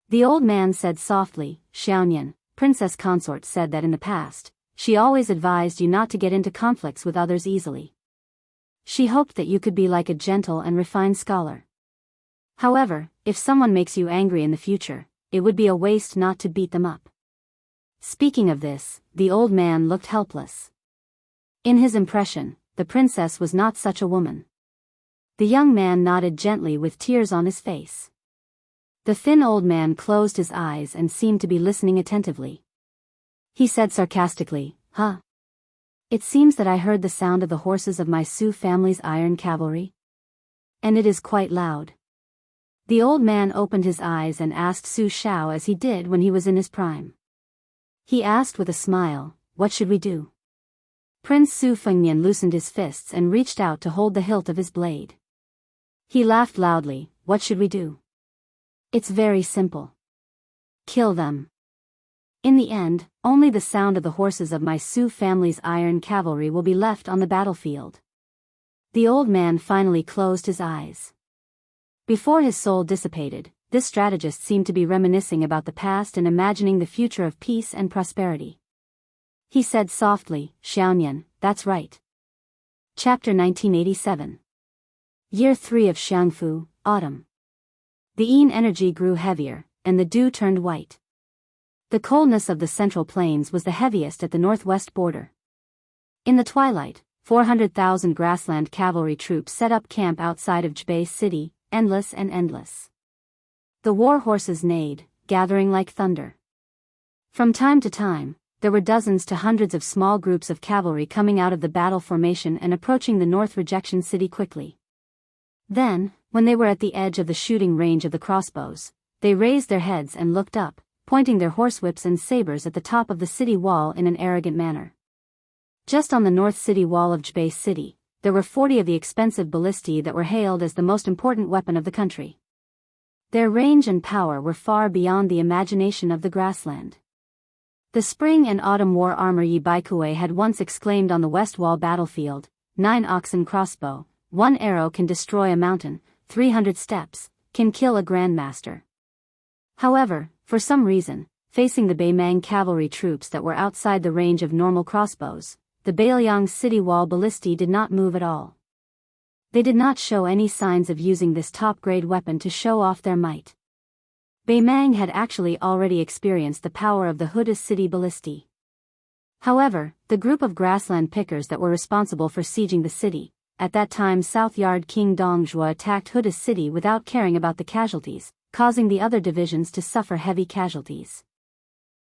Speaker 1: The old man said softly, Xiaoyan, princess consort said that in the past, she always advised you not to get into conflicts with others easily. She hoped that you could be like a gentle and refined scholar. However, if someone makes you angry in the future, it would be a waste not to beat them up. Speaking of this, the old man looked helpless. In his impression, the princess was not such a woman. The young man nodded gently with tears on his face. The thin old man closed his eyes and seemed to be listening attentively. He said sarcastically, Huh? It seems that I heard the sound of the horses of my Su family's iron cavalry. And it is quite loud. The old man opened his eyes and asked Su Shao as he did when he was in his prime. He asked with a smile, What should we do? Prince Su Fengmian loosened his fists and reached out to hold the hilt of his blade. He laughed loudly, What should we do? It's very simple. Kill them. In the end, only the sound of the horses of my Su family's iron cavalry will be left on the battlefield. The old man finally closed his eyes. Before his soul dissipated, this strategist seemed to be reminiscing about the past and imagining the future of peace and prosperity. He said softly, Xiaoyan, that's right. Chapter 1987. Year 3 of Jianghu, Autumn. The yin energy grew heavier, and the dew turned white. The coldness of the central plains was the heaviest at the northwest border. In the twilight, 400,000 grassland cavalry troops set up camp outside of Jubei city, endless and endless. The war horses neighed, gathering like thunder. From time to time, there were dozens to hundreds of small groups of cavalry coming out of the battle formation and approaching the North Rejection City quickly. Then, when they were at the edge of the shooting range of the crossbows, they raised their heads and looked up, pointing their horsewhips and sabers at the top of the city wall in an arrogant manner. Just on the north city wall of Jubei city, there were 40 of the expensive ballistae that were hailed as the most important weapon of the country. Their range and power were far beyond the imagination of the grassland. The spring and autumn war armor Yi Baikue had once exclaimed on the west wall battlefield, 9 oxen crossbow, 1 arrow can destroy a mountain, 300 steps, can kill a grandmaster. However, for some reason, facing the Beimang cavalry troops that were outside the range of normal crossbows, the Beiliang city wall ballistae did not move at all. They did not show any signs of using this top-grade weapon to show off their might. Beimang had actually already experienced the power of the Huda city ballistae. However, the group of grassland pickers that were responsible for sieging the city, at that time South Yard King Dongjua attacked Huda city without caring about the casualties, causing the other divisions to suffer heavy casualties.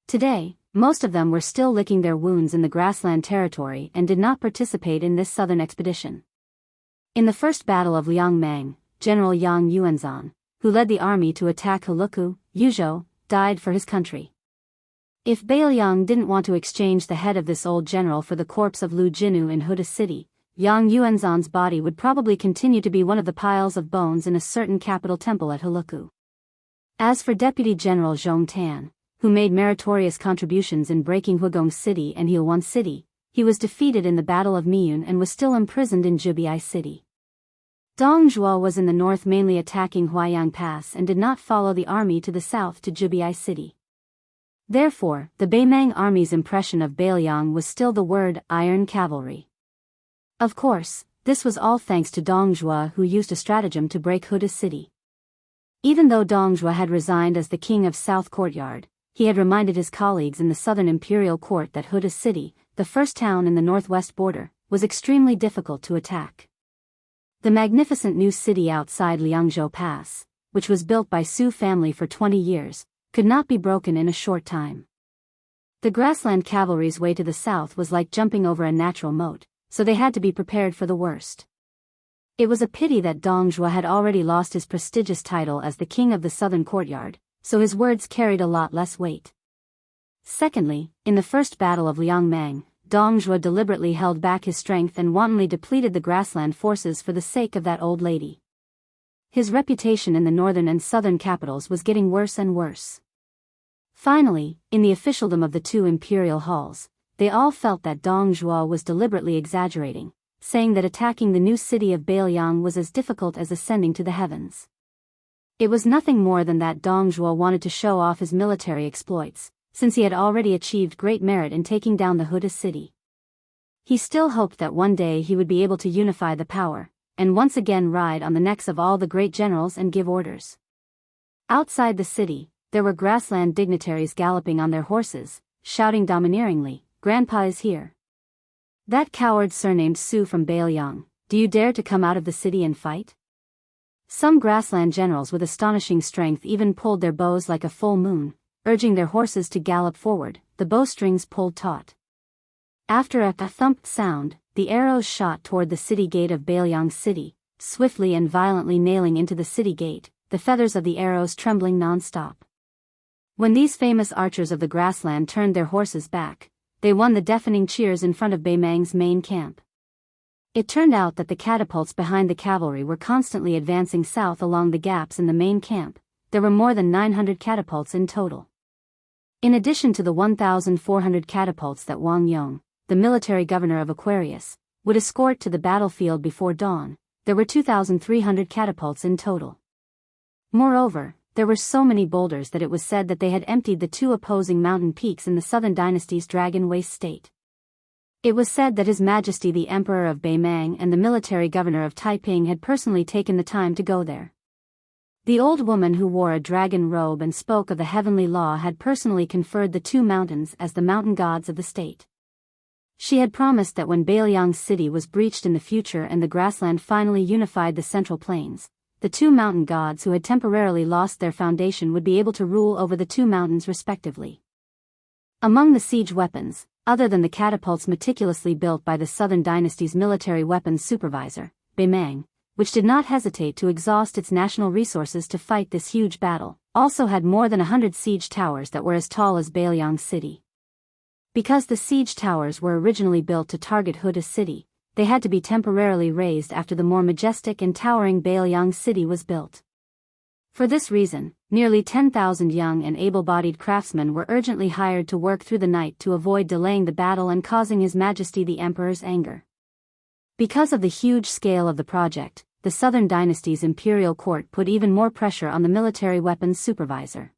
Speaker 1: Today, most of them were still licking their wounds in the grassland territory and did not participate in this southern expedition. In the first battle of Liangmang, General Yang Yuanzan, who led the army to attack Heluku, Yuzhou, died for his country. If Beiliang didn't want to exchange the head of this old general for the corpse of Lu Jinu in Huda city, Yang Yuanzan's body would probably continue to be one of the piles of bones in a certain capital temple at Heluku. As for Deputy General Zhong Tan, who made meritorious contributions in breaking Hugong City and Heilwan City, he was defeated in the Battle of Miyun and was still imprisoned in Jubiai City. Dong Zhuo was in the north mainly attacking Huaiyang Pass and did not follow the army to the south to Jubiai City. Therefore, the Beimang army's impression of Beiliang was still the word iron cavalry. Of course, this was all thanks to Dong Zhuo, who used a stratagem to break Huda City. Even though Dong Zhuo had resigned as the king of South Courtyard, he had reminded his colleagues in the southern imperial court that Huda City, the first town in the northwest border, was extremely difficult to attack. The magnificent new city outside Liangzhou Pass, which was built by Su family for 20 years, could not be broken in a short time. The grassland cavalry's way to the south was like jumping over a natural moat, so they had to be prepared for the worst. It was a pity that Dong Zhuo had already lost his prestigious title as the king of the southern courtyard, so his words carried a lot less weight. Secondly, in the first battle of Liangmang, Dong Zhuo deliberately held back his strength and wantonly depleted the grassland forces for the sake of that old lady. His reputation in the northern and southern capitals was getting worse and worse. Finally, in the officialdom of the two imperial halls, they all felt that Dong Zhuo was deliberately exaggerating, saying that attacking the new city of Beiliang was as difficult as ascending to the heavens. It was nothing more than that Dong Zhuo wanted to show off his military exploits, since he had already achieved great merit in taking down the Huda city. He still hoped that one day he would be able to unify the power, and once again ride on the necks of all the great generals and give orders. Outside the city, there were grassland dignitaries galloping on their horses, shouting domineeringly, "Grandpa is here. That coward surnamed Su from Bailiang, do you dare to come out of the city and fight?" Some grassland generals with astonishing strength even pulled their bows like a full moon, urging their horses to gallop forward, the bowstrings pulled taut. After a thump sound, the arrows shot toward the city gate of Bailiang city, swiftly and violently nailing into the city gate, the feathers of the arrows trembling non-stop. When these famous archers of the grassland turned their horses back, they won the deafening cheers in front of Beimang's main camp. It turned out that the catapults behind the cavalry were constantly advancing south along the gaps in the main camp. There were more than 900 catapults in total. In addition to the 1,400 catapults that Wang Yong, the military governor of Aquarius, would escort to the battlefield before dawn, there were 2,300 catapults in total. Moreover, there were so many boulders that it was said that they had emptied the two opposing mountain peaks in the Southern Dynasty's Dragon Waste state. It was said that His Majesty the Emperor of Beimang and the military governor of Taiping had personally taken the time to go there. The old woman who wore a dragon robe and spoke of the heavenly law had personally conferred the two mountains as the mountain gods of the state. She had promised that when Bailiang's city was breached in the future and the grassland finally unified the Central Plains, the two mountain gods who had temporarily lost their foundation would be able to rule over the two mountains respectively. Among the siege weapons, other than the catapults meticulously built by the Southern Dynasty's military weapons supervisor, Beimang, which did not hesitate to exhaust its national resources to fight this huge battle, also had more than 100 siege towers that were as tall as Bailiang city. Because the siege towers were originally built to target Huda city, they had to be temporarily raised after the more majestic and towering Bailiang city was built. For this reason, nearly 10,000 young and able-bodied craftsmen were urgently hired to work through the night to avoid delaying the battle and causing His Majesty the Emperor's anger. Because of the huge scale of the project, the Southern Dynasty's imperial court put even more pressure on the military weapons supervisor.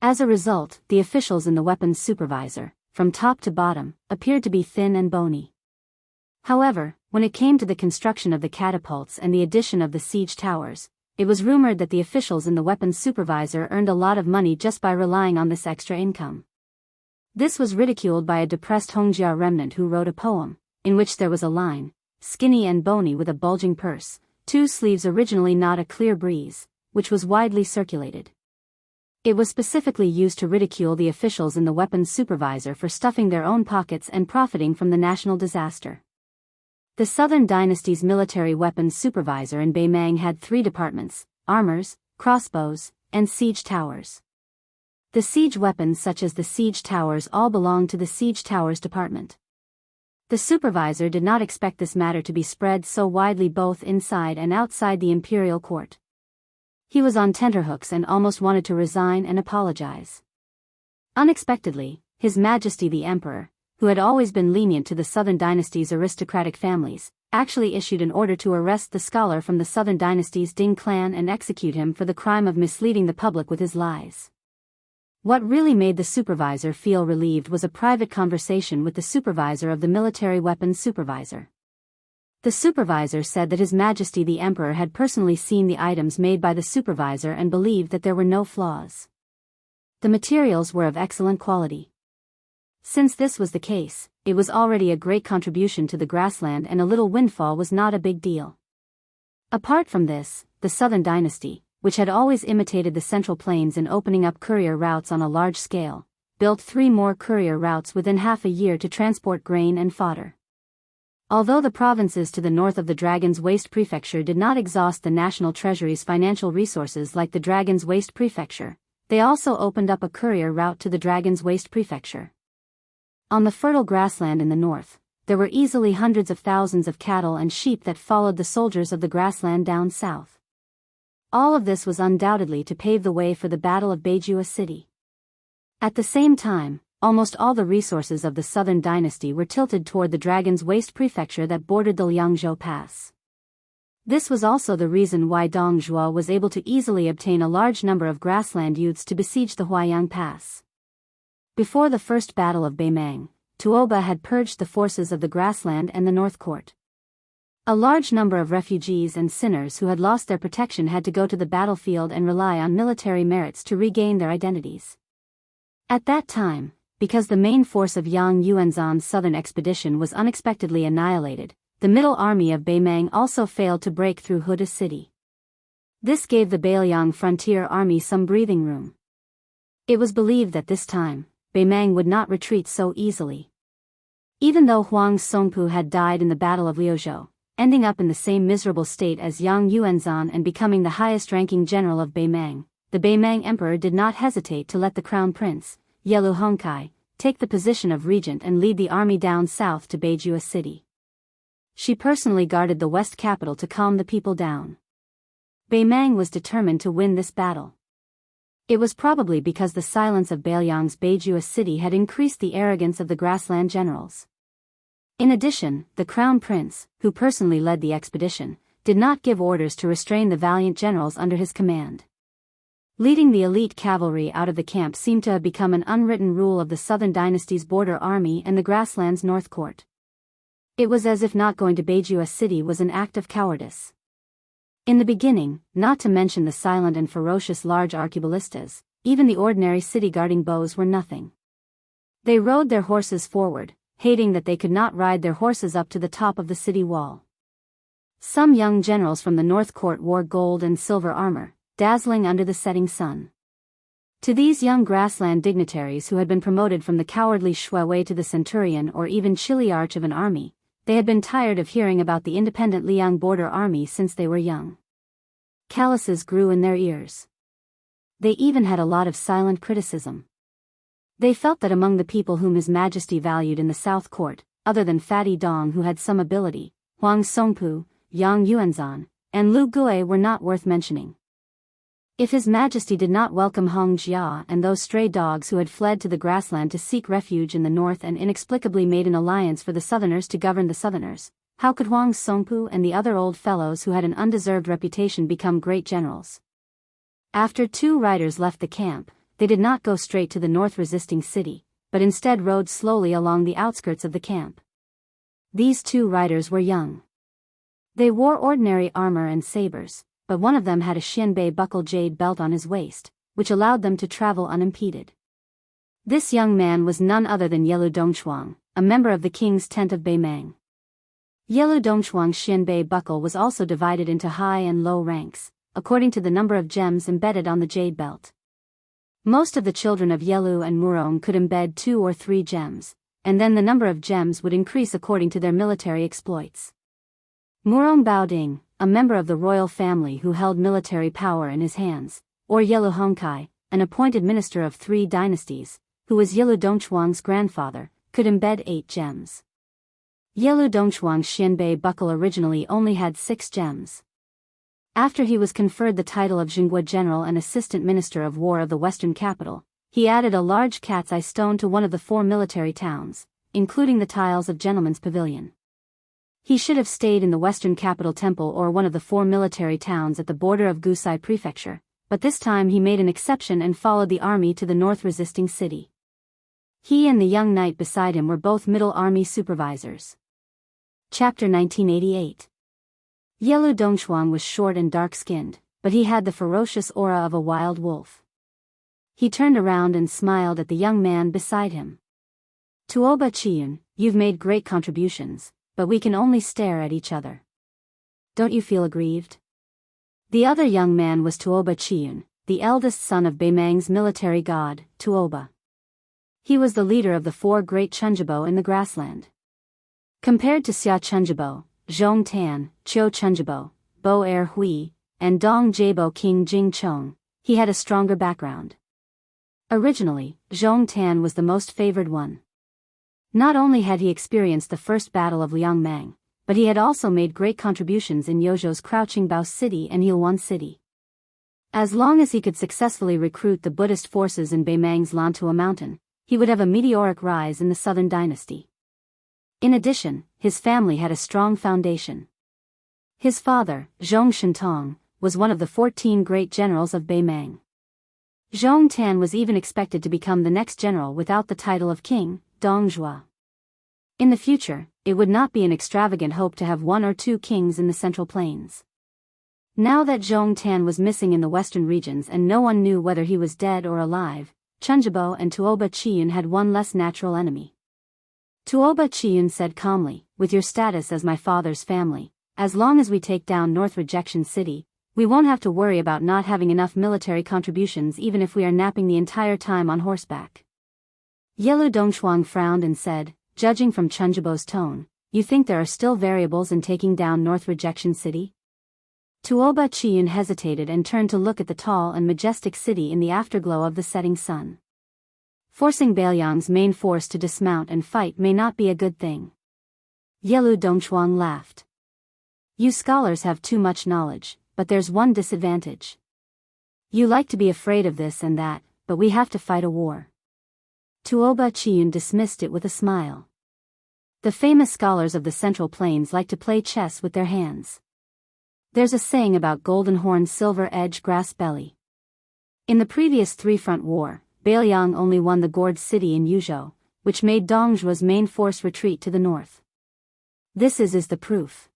Speaker 1: As a result, the officials in the weapons supervisor, from top to bottom, appeared to be thin and bony. However, when it came to the construction of the catapults and the addition of the siege towers, it was rumored that the officials in the weapons supervisor earned a lot of money just by relying on this extra income. This was ridiculed by a depressed Hongjia remnant who wrote a poem, in which there was a line, "Skinny and bony with a bulging purse, two sleeves originally not a clear breeze," which was widely circulated. It was specifically used to ridicule the officials in the weapons supervisor for stuffing their own pockets and profiting from the national disaster. The Southern Dynasty's military weapons supervisor in Beimang had three departments: armors, crossbows, and siege towers. The siege weapons such as the siege towers all belonged to the siege towers department. The supervisor did not expect this matter to be spread so widely both inside and outside the imperial court. He was on tenterhooks and almost wanted to resign and apologize. Unexpectedly, His Majesty the Emperor, who had always been lenient to the Southern Dynasty's aristocratic families, actually issued an order to arrest the scholar from the Southern Dynasty's Ding clan and execute him for the crime of misleading the public with his lies. What really made the supervisor feel relieved was a private conversation with the supervisor of the military weapons supervisor. The supervisor said that His Majesty the Emperor had personally seen the items made by the supervisor and believed that there were no flaws. The materials were of excellent quality. Since this was the case, it was already a great contribution to the grassland and a little windfall was not a big deal. Apart from this, the Southern Dynasty, which had always imitated the Central Plains in opening up courier routes on a large scale, built 3 more courier routes within half a year to transport grain and fodder. Although the provinces to the north of the Dragon's Waste Prefecture did not exhaust the national treasury's financial resources like the Dragon's Waste Prefecture, they also opened up a courier route to the Dragon's Waste Prefecture. On the fertile grassland in the north, there were easily hundreds of thousands of cattle and sheep that followed the soldiers of the grassland down south. All of this was undoubtedly to pave the way for the Battle of Beijua City. At the same time, almost all the resources of the Southern Dynasty were tilted toward the Dragon's Waste Prefecture that bordered the Liangzhou Pass. This was also the reason why Dong Zhuo was able to easily obtain a large number of grassland youths to besiege the Huayang Pass. Before the first battle of Beimang, Tuoba had purged the forces of the grassland and the North Court. A large number of refugees and sinners who had lost their protection had to go to the battlefield and rely on military merits to regain their identities. At that time, because the main force of Yang Yuanzhan's southern expedition was unexpectedly annihilated, the middle army of Beimang also failed to break through Huda city. This gave the Beiliang frontier army some breathing room. It was believed that this time, Beimang would not retreat so easily. Even though Huang Songpu had died in the Battle of Liuzhou, ending up in the same miserable state as Yang Yuanzhan and becoming the highest-ranking general of Beimang, the Beimang emperor did not hesitate to let the crown prince, Yelu Hongkai, take the position of regent and lead the army down south to Beijua city. She personally guarded the west capital to calm the people down. Beimang was determined to win this battle. It was probably because the silence of Beiliang's Beijua city had increased the arrogance of the grassland generals. In addition, the crown prince, who personally led the expedition, did not give orders to restrain the valiant generals under his command. Leading the elite cavalry out of the camp seemed to have become an unwritten rule of the Southern Dynasty's border army and the grassland's North Court. It was as if not going to Beijua city was an act of cowardice. In the beginning, not to mention the silent and ferocious large arquebulistas, even the ordinary city-guarding bows were nothing. They rode their horses forward, hating that they could not ride their horses up to the top of the city wall. Some young generals from the North Court wore gold and silver armor, dazzling under the setting sun. To these young grassland dignitaries who had been promoted from the cowardly Shui to the centurion or even chiliarch of an army, they had been tired of hearing about the independent Liang border army since they were young. Calluses grew in their ears. They even had a lot of silent criticism. They felt that among the people whom His Majesty valued in the South Court, other than Fatty Dong who had some ability, Huang Songpu, Yang Yuanzhan, and Lu Gui were not worth mentioning. If His Majesty did not welcome Hong Jia and those stray dogs who had fled to the grassland to seek refuge in the north and inexplicably made an alliance for the southerners to govern the southerners, how could Huang Songpu and the other old fellows who had an undeserved reputation become great generals? After two riders left the camp, they did not go straight to the north resisting city, but instead rode slowly along the outskirts of the camp. These two riders were young. They wore ordinary armor and sabers, but one of them had a Xianbei buckle jade belt on his waist, which allowed them to travel unimpeded. This young man was none other than Yelu Dongchuang, a member of the king's tent of Beimang. Yelu Dongchuang's Xianbei buckle was also divided into high and low ranks, according to the number of gems embedded on the jade belt. Most of the children of Yelu and Murong could embed 2 or 3 gems, and then the number of gems would increase according to their military exploits. Murong Baoding, a member of the royal family who held military power in his hands, or Yelu Hongkai, an appointed minister of 3 dynasties, who was Yelu Dongchuang's grandfather, could embed 8 gems. Yelu Dongchuang's Xianbei buckle originally only had 6 gems. After he was conferred the title of Jinghua General and Assistant Minister of War of the Western Capital, he added a large cat's eye stone to one of the 4 military towns, including the tiles of Gentleman's Pavilion. He should have stayed in the Western Capital Temple or one of the 4 military towns at the border of Gusai Prefecture, but this time he made an exception and followed the army to the north resisting city. He and the young knight beside him were both middle army supervisors. Chapter 1988. Yelu Dongchuang was short and dark-skinned, but he had the ferocious aura of a wild wolf. He turned around and smiled at the young man beside him. Tuoba Chiyun, you've made great contributions, but we can only stare at each other. Don't you feel aggrieved? The other young man was Tuoba Chiyun, the eldest son of Beimang's military god, Tuoba. He was the leader of the 4 great Chunjibo in the grassland. Compared to Xia Chunjibo, Zhong Tan, Qiu Chunjibo, Bo Er Hui, and Dong Jabo King Jing Chong, he had a stronger background. Originally, Zhong Tan was the most favored one. Not only had he experienced the first battle of Liangmang, but he had also made great contributions in Yozhou's Crouching Bao City and Yilwan City. As long as he could successfully recruit the Buddhist forces in Beimang's Lantua Mountain, he would have a meteoric rise in the Southern Dynasty. In addition, his family had a strong foundation. His father, Zhong Shentong, was one of the 14 great generals of Beimang. Zhong Tan was even expected to become the next general without the title of king, Dongjua. In the future, it would not be an extravagant hope to have one or two kings in the Central Plains. Now that Zhong Tan was missing in the western regions and no one knew whether he was dead or alive, Chunjibo and Tuoba Chiyun had one less natural enemy. Tuoba Chiyun said calmly, "With your status as my father's family, as long as we take down North Rejection City, we won't have to worry about not having enough military contributions even if we are napping the entire time on horseback." Yelu Dongchuang frowned and said, "Judging from Chunjibo's tone, you think there are still variables in taking down North Rejection City?" Tuoba Chiyun hesitated and turned to look at the tall and majestic city in the afterglow of the setting sun. Forcing Bailiang's main force to dismount and fight may not be a good thing. Yelu Dongchuang laughed. "You scholars have too much knowledge, but there's one disadvantage. You like to be afraid of this and that, but we have to fight a war." Tuoba Chiyun dismissed it with a smile. The famous scholars of the Central Plains like to play chess with their hands. There's a saying about golden horn silver edge grass belly. In the previous three-front war, Bailiang only won the gourd city in Yuzhou, which made Dongjua's main force retreat to the north. This is the proof.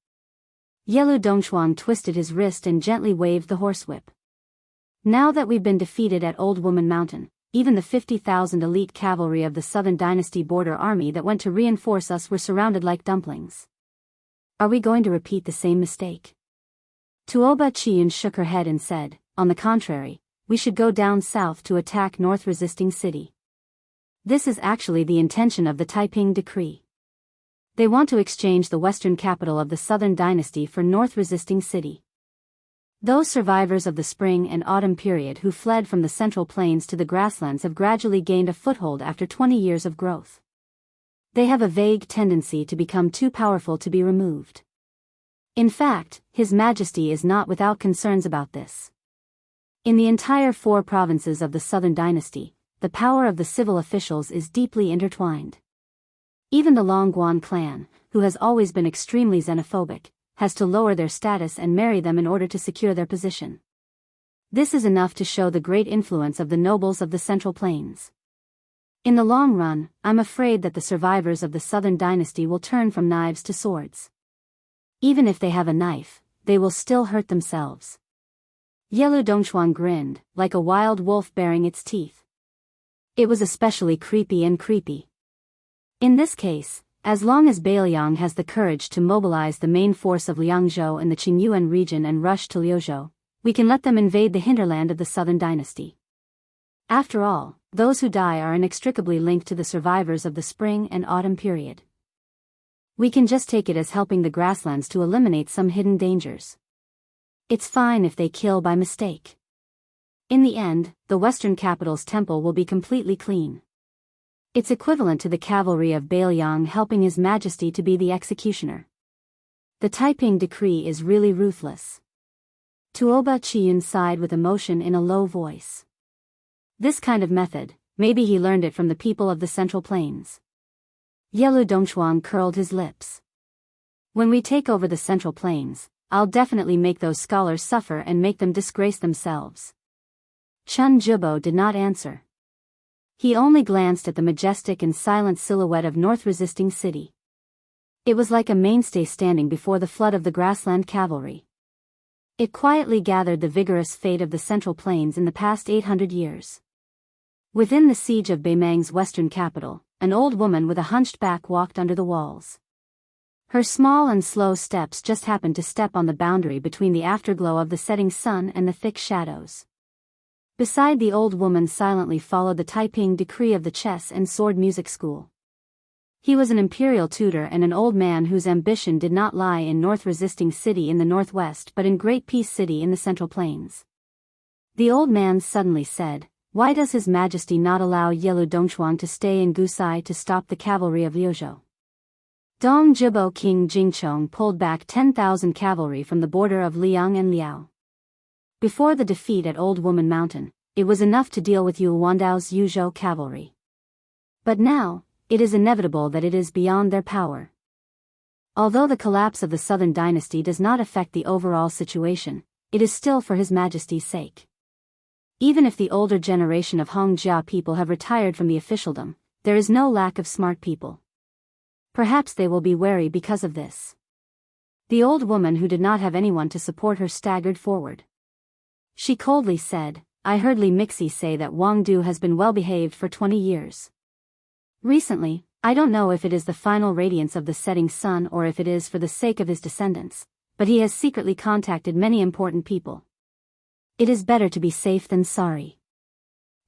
Speaker 1: Yelu Dongchuang twisted his wrist and gently waved the horsewhip. "Now that we've been defeated at Old Woman Mountain, even the 50,000 elite cavalry of the Southern Dynasty border army that went to reinforce us were surrounded like dumplings. Are we going to repeat the same mistake?" Tuoba Chiyun shook her head and said, "On the contrary, we should go down south to attack North Resisting City. This is actually the intention of the Taiping Decree. They want to exchange the western capital of the Southern Dynasty for North Resisting City. Those survivors of the spring and autumn period who fled from the Central Plains to the grasslands have gradually gained a foothold after 20 years of growth. They have a vague tendency to become too powerful to be removed. In fact, His Majesty is not without concerns about this. In the entire 4 provinces of the Southern Dynasty, the power of the civil officials is deeply intertwined. Even the Longguan clan, who has always been extremely xenophobic, has to lower their status and marry them in order to secure their position. This is enough to show the great influence of the nobles of the Central Plains. In the long run, I'm afraid that the survivors of the Southern Dynasty will turn from knives to swords. Even if they have a knife, they will still hurt themselves." Yelu Dongchuang grinned, like a wild wolf baring its teeth. It was especially creepy. In this case, as long as Bailiang has the courage to mobilize the main force of Liangzhou in the Qingyuan region and rush to Liuzhou, we can let them invade the hinterland of the Southern Dynasty. After all, those who die are inextricably linked to the survivors of the spring and autumn period. We can just take it as helping the grasslands to eliminate some hidden dangers. It's fine if they kill by mistake. In the end, the western capital's temple will be completely clean. It's equivalent to the cavalry of Bailiang helping His Majesty to be the executioner. The Taiping Decree is really ruthless." Tuoba Chiyun sighed with emotion in a low voice. This kind of method, maybe he learned it from the people of the Central Plains. Yelu Dongchuang curled his lips. "When we take over the Central Plains, I'll definitely make those scholars suffer and make them disgrace themselves." Chun Jibo did not answer. He only glanced at the majestic and silent silhouette of North Resisting City. It was like a mainstay standing before the flood of the grassland cavalry. It quietly gathered the vigorous fate of the Central Plains in the past 800 years. Within the siege of Beimang's western capital, an old woman with a hunched back walked under the walls. Her small and slow steps just happened to step on the boundary between the afterglow of the setting sun and the thick shadows. Beside the old woman silently followed the Taiping Decree of the Chess and Sword Music School. He was an imperial tutor and an old man whose ambition did not lie in North Resisting City in the northwest but in Great Peace City in the Central Plains. The old man suddenly said, "Why does His Majesty not allow Yelu Dongchuang to stay in Gusai to stop the cavalry of Liuzhou?" Dong Jibo King Jingchong pulled back 10,000 cavalry from the border of Liang and Liao. Before the defeat at Old Woman Mountain, it was enough to deal with Yu Wandao's Yuzhou cavalry. But now, it is inevitable that it is beyond their power. Although the collapse of the Southern dynasty does not affect the overall situation, it is still for His Majesty's sake. Even if the older generation of Hongjia people have retired from the officialdom, there is no lack of smart people. Perhaps they will be wary because of this. The old woman who did not have anyone to support her staggered forward. She coldly said, I heard Li Mixi say that Wang Du has been well behaved for 20 years. Recently, I don't know if it is the final radiance of the setting sun or if it is for the sake of his descendants, but he has secretly contacted many important people. It is better to be safe than sorry.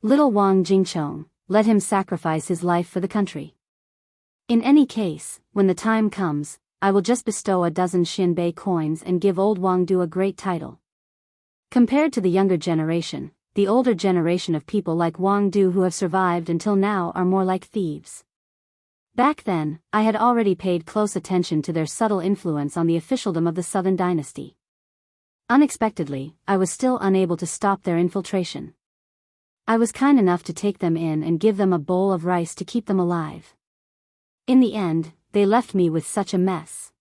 Speaker 1: Little Wang Jingchong, let him sacrifice his life for the country. In any case, when the time comes, I will just bestow a dozen Xinbei coins and give old Wang Du a great title. Compared to the younger generation, the older generation of people like Wang Du who have survived until now are more like thieves. Back then, I had already paid close attention to their subtle influence on the officialdom of the Southern dynasty. Unexpectedly, I was still unable to stop their infiltration. I was kind enough to take them in and give them a bowl of rice to keep them alive. In the end, they left me with such a mess.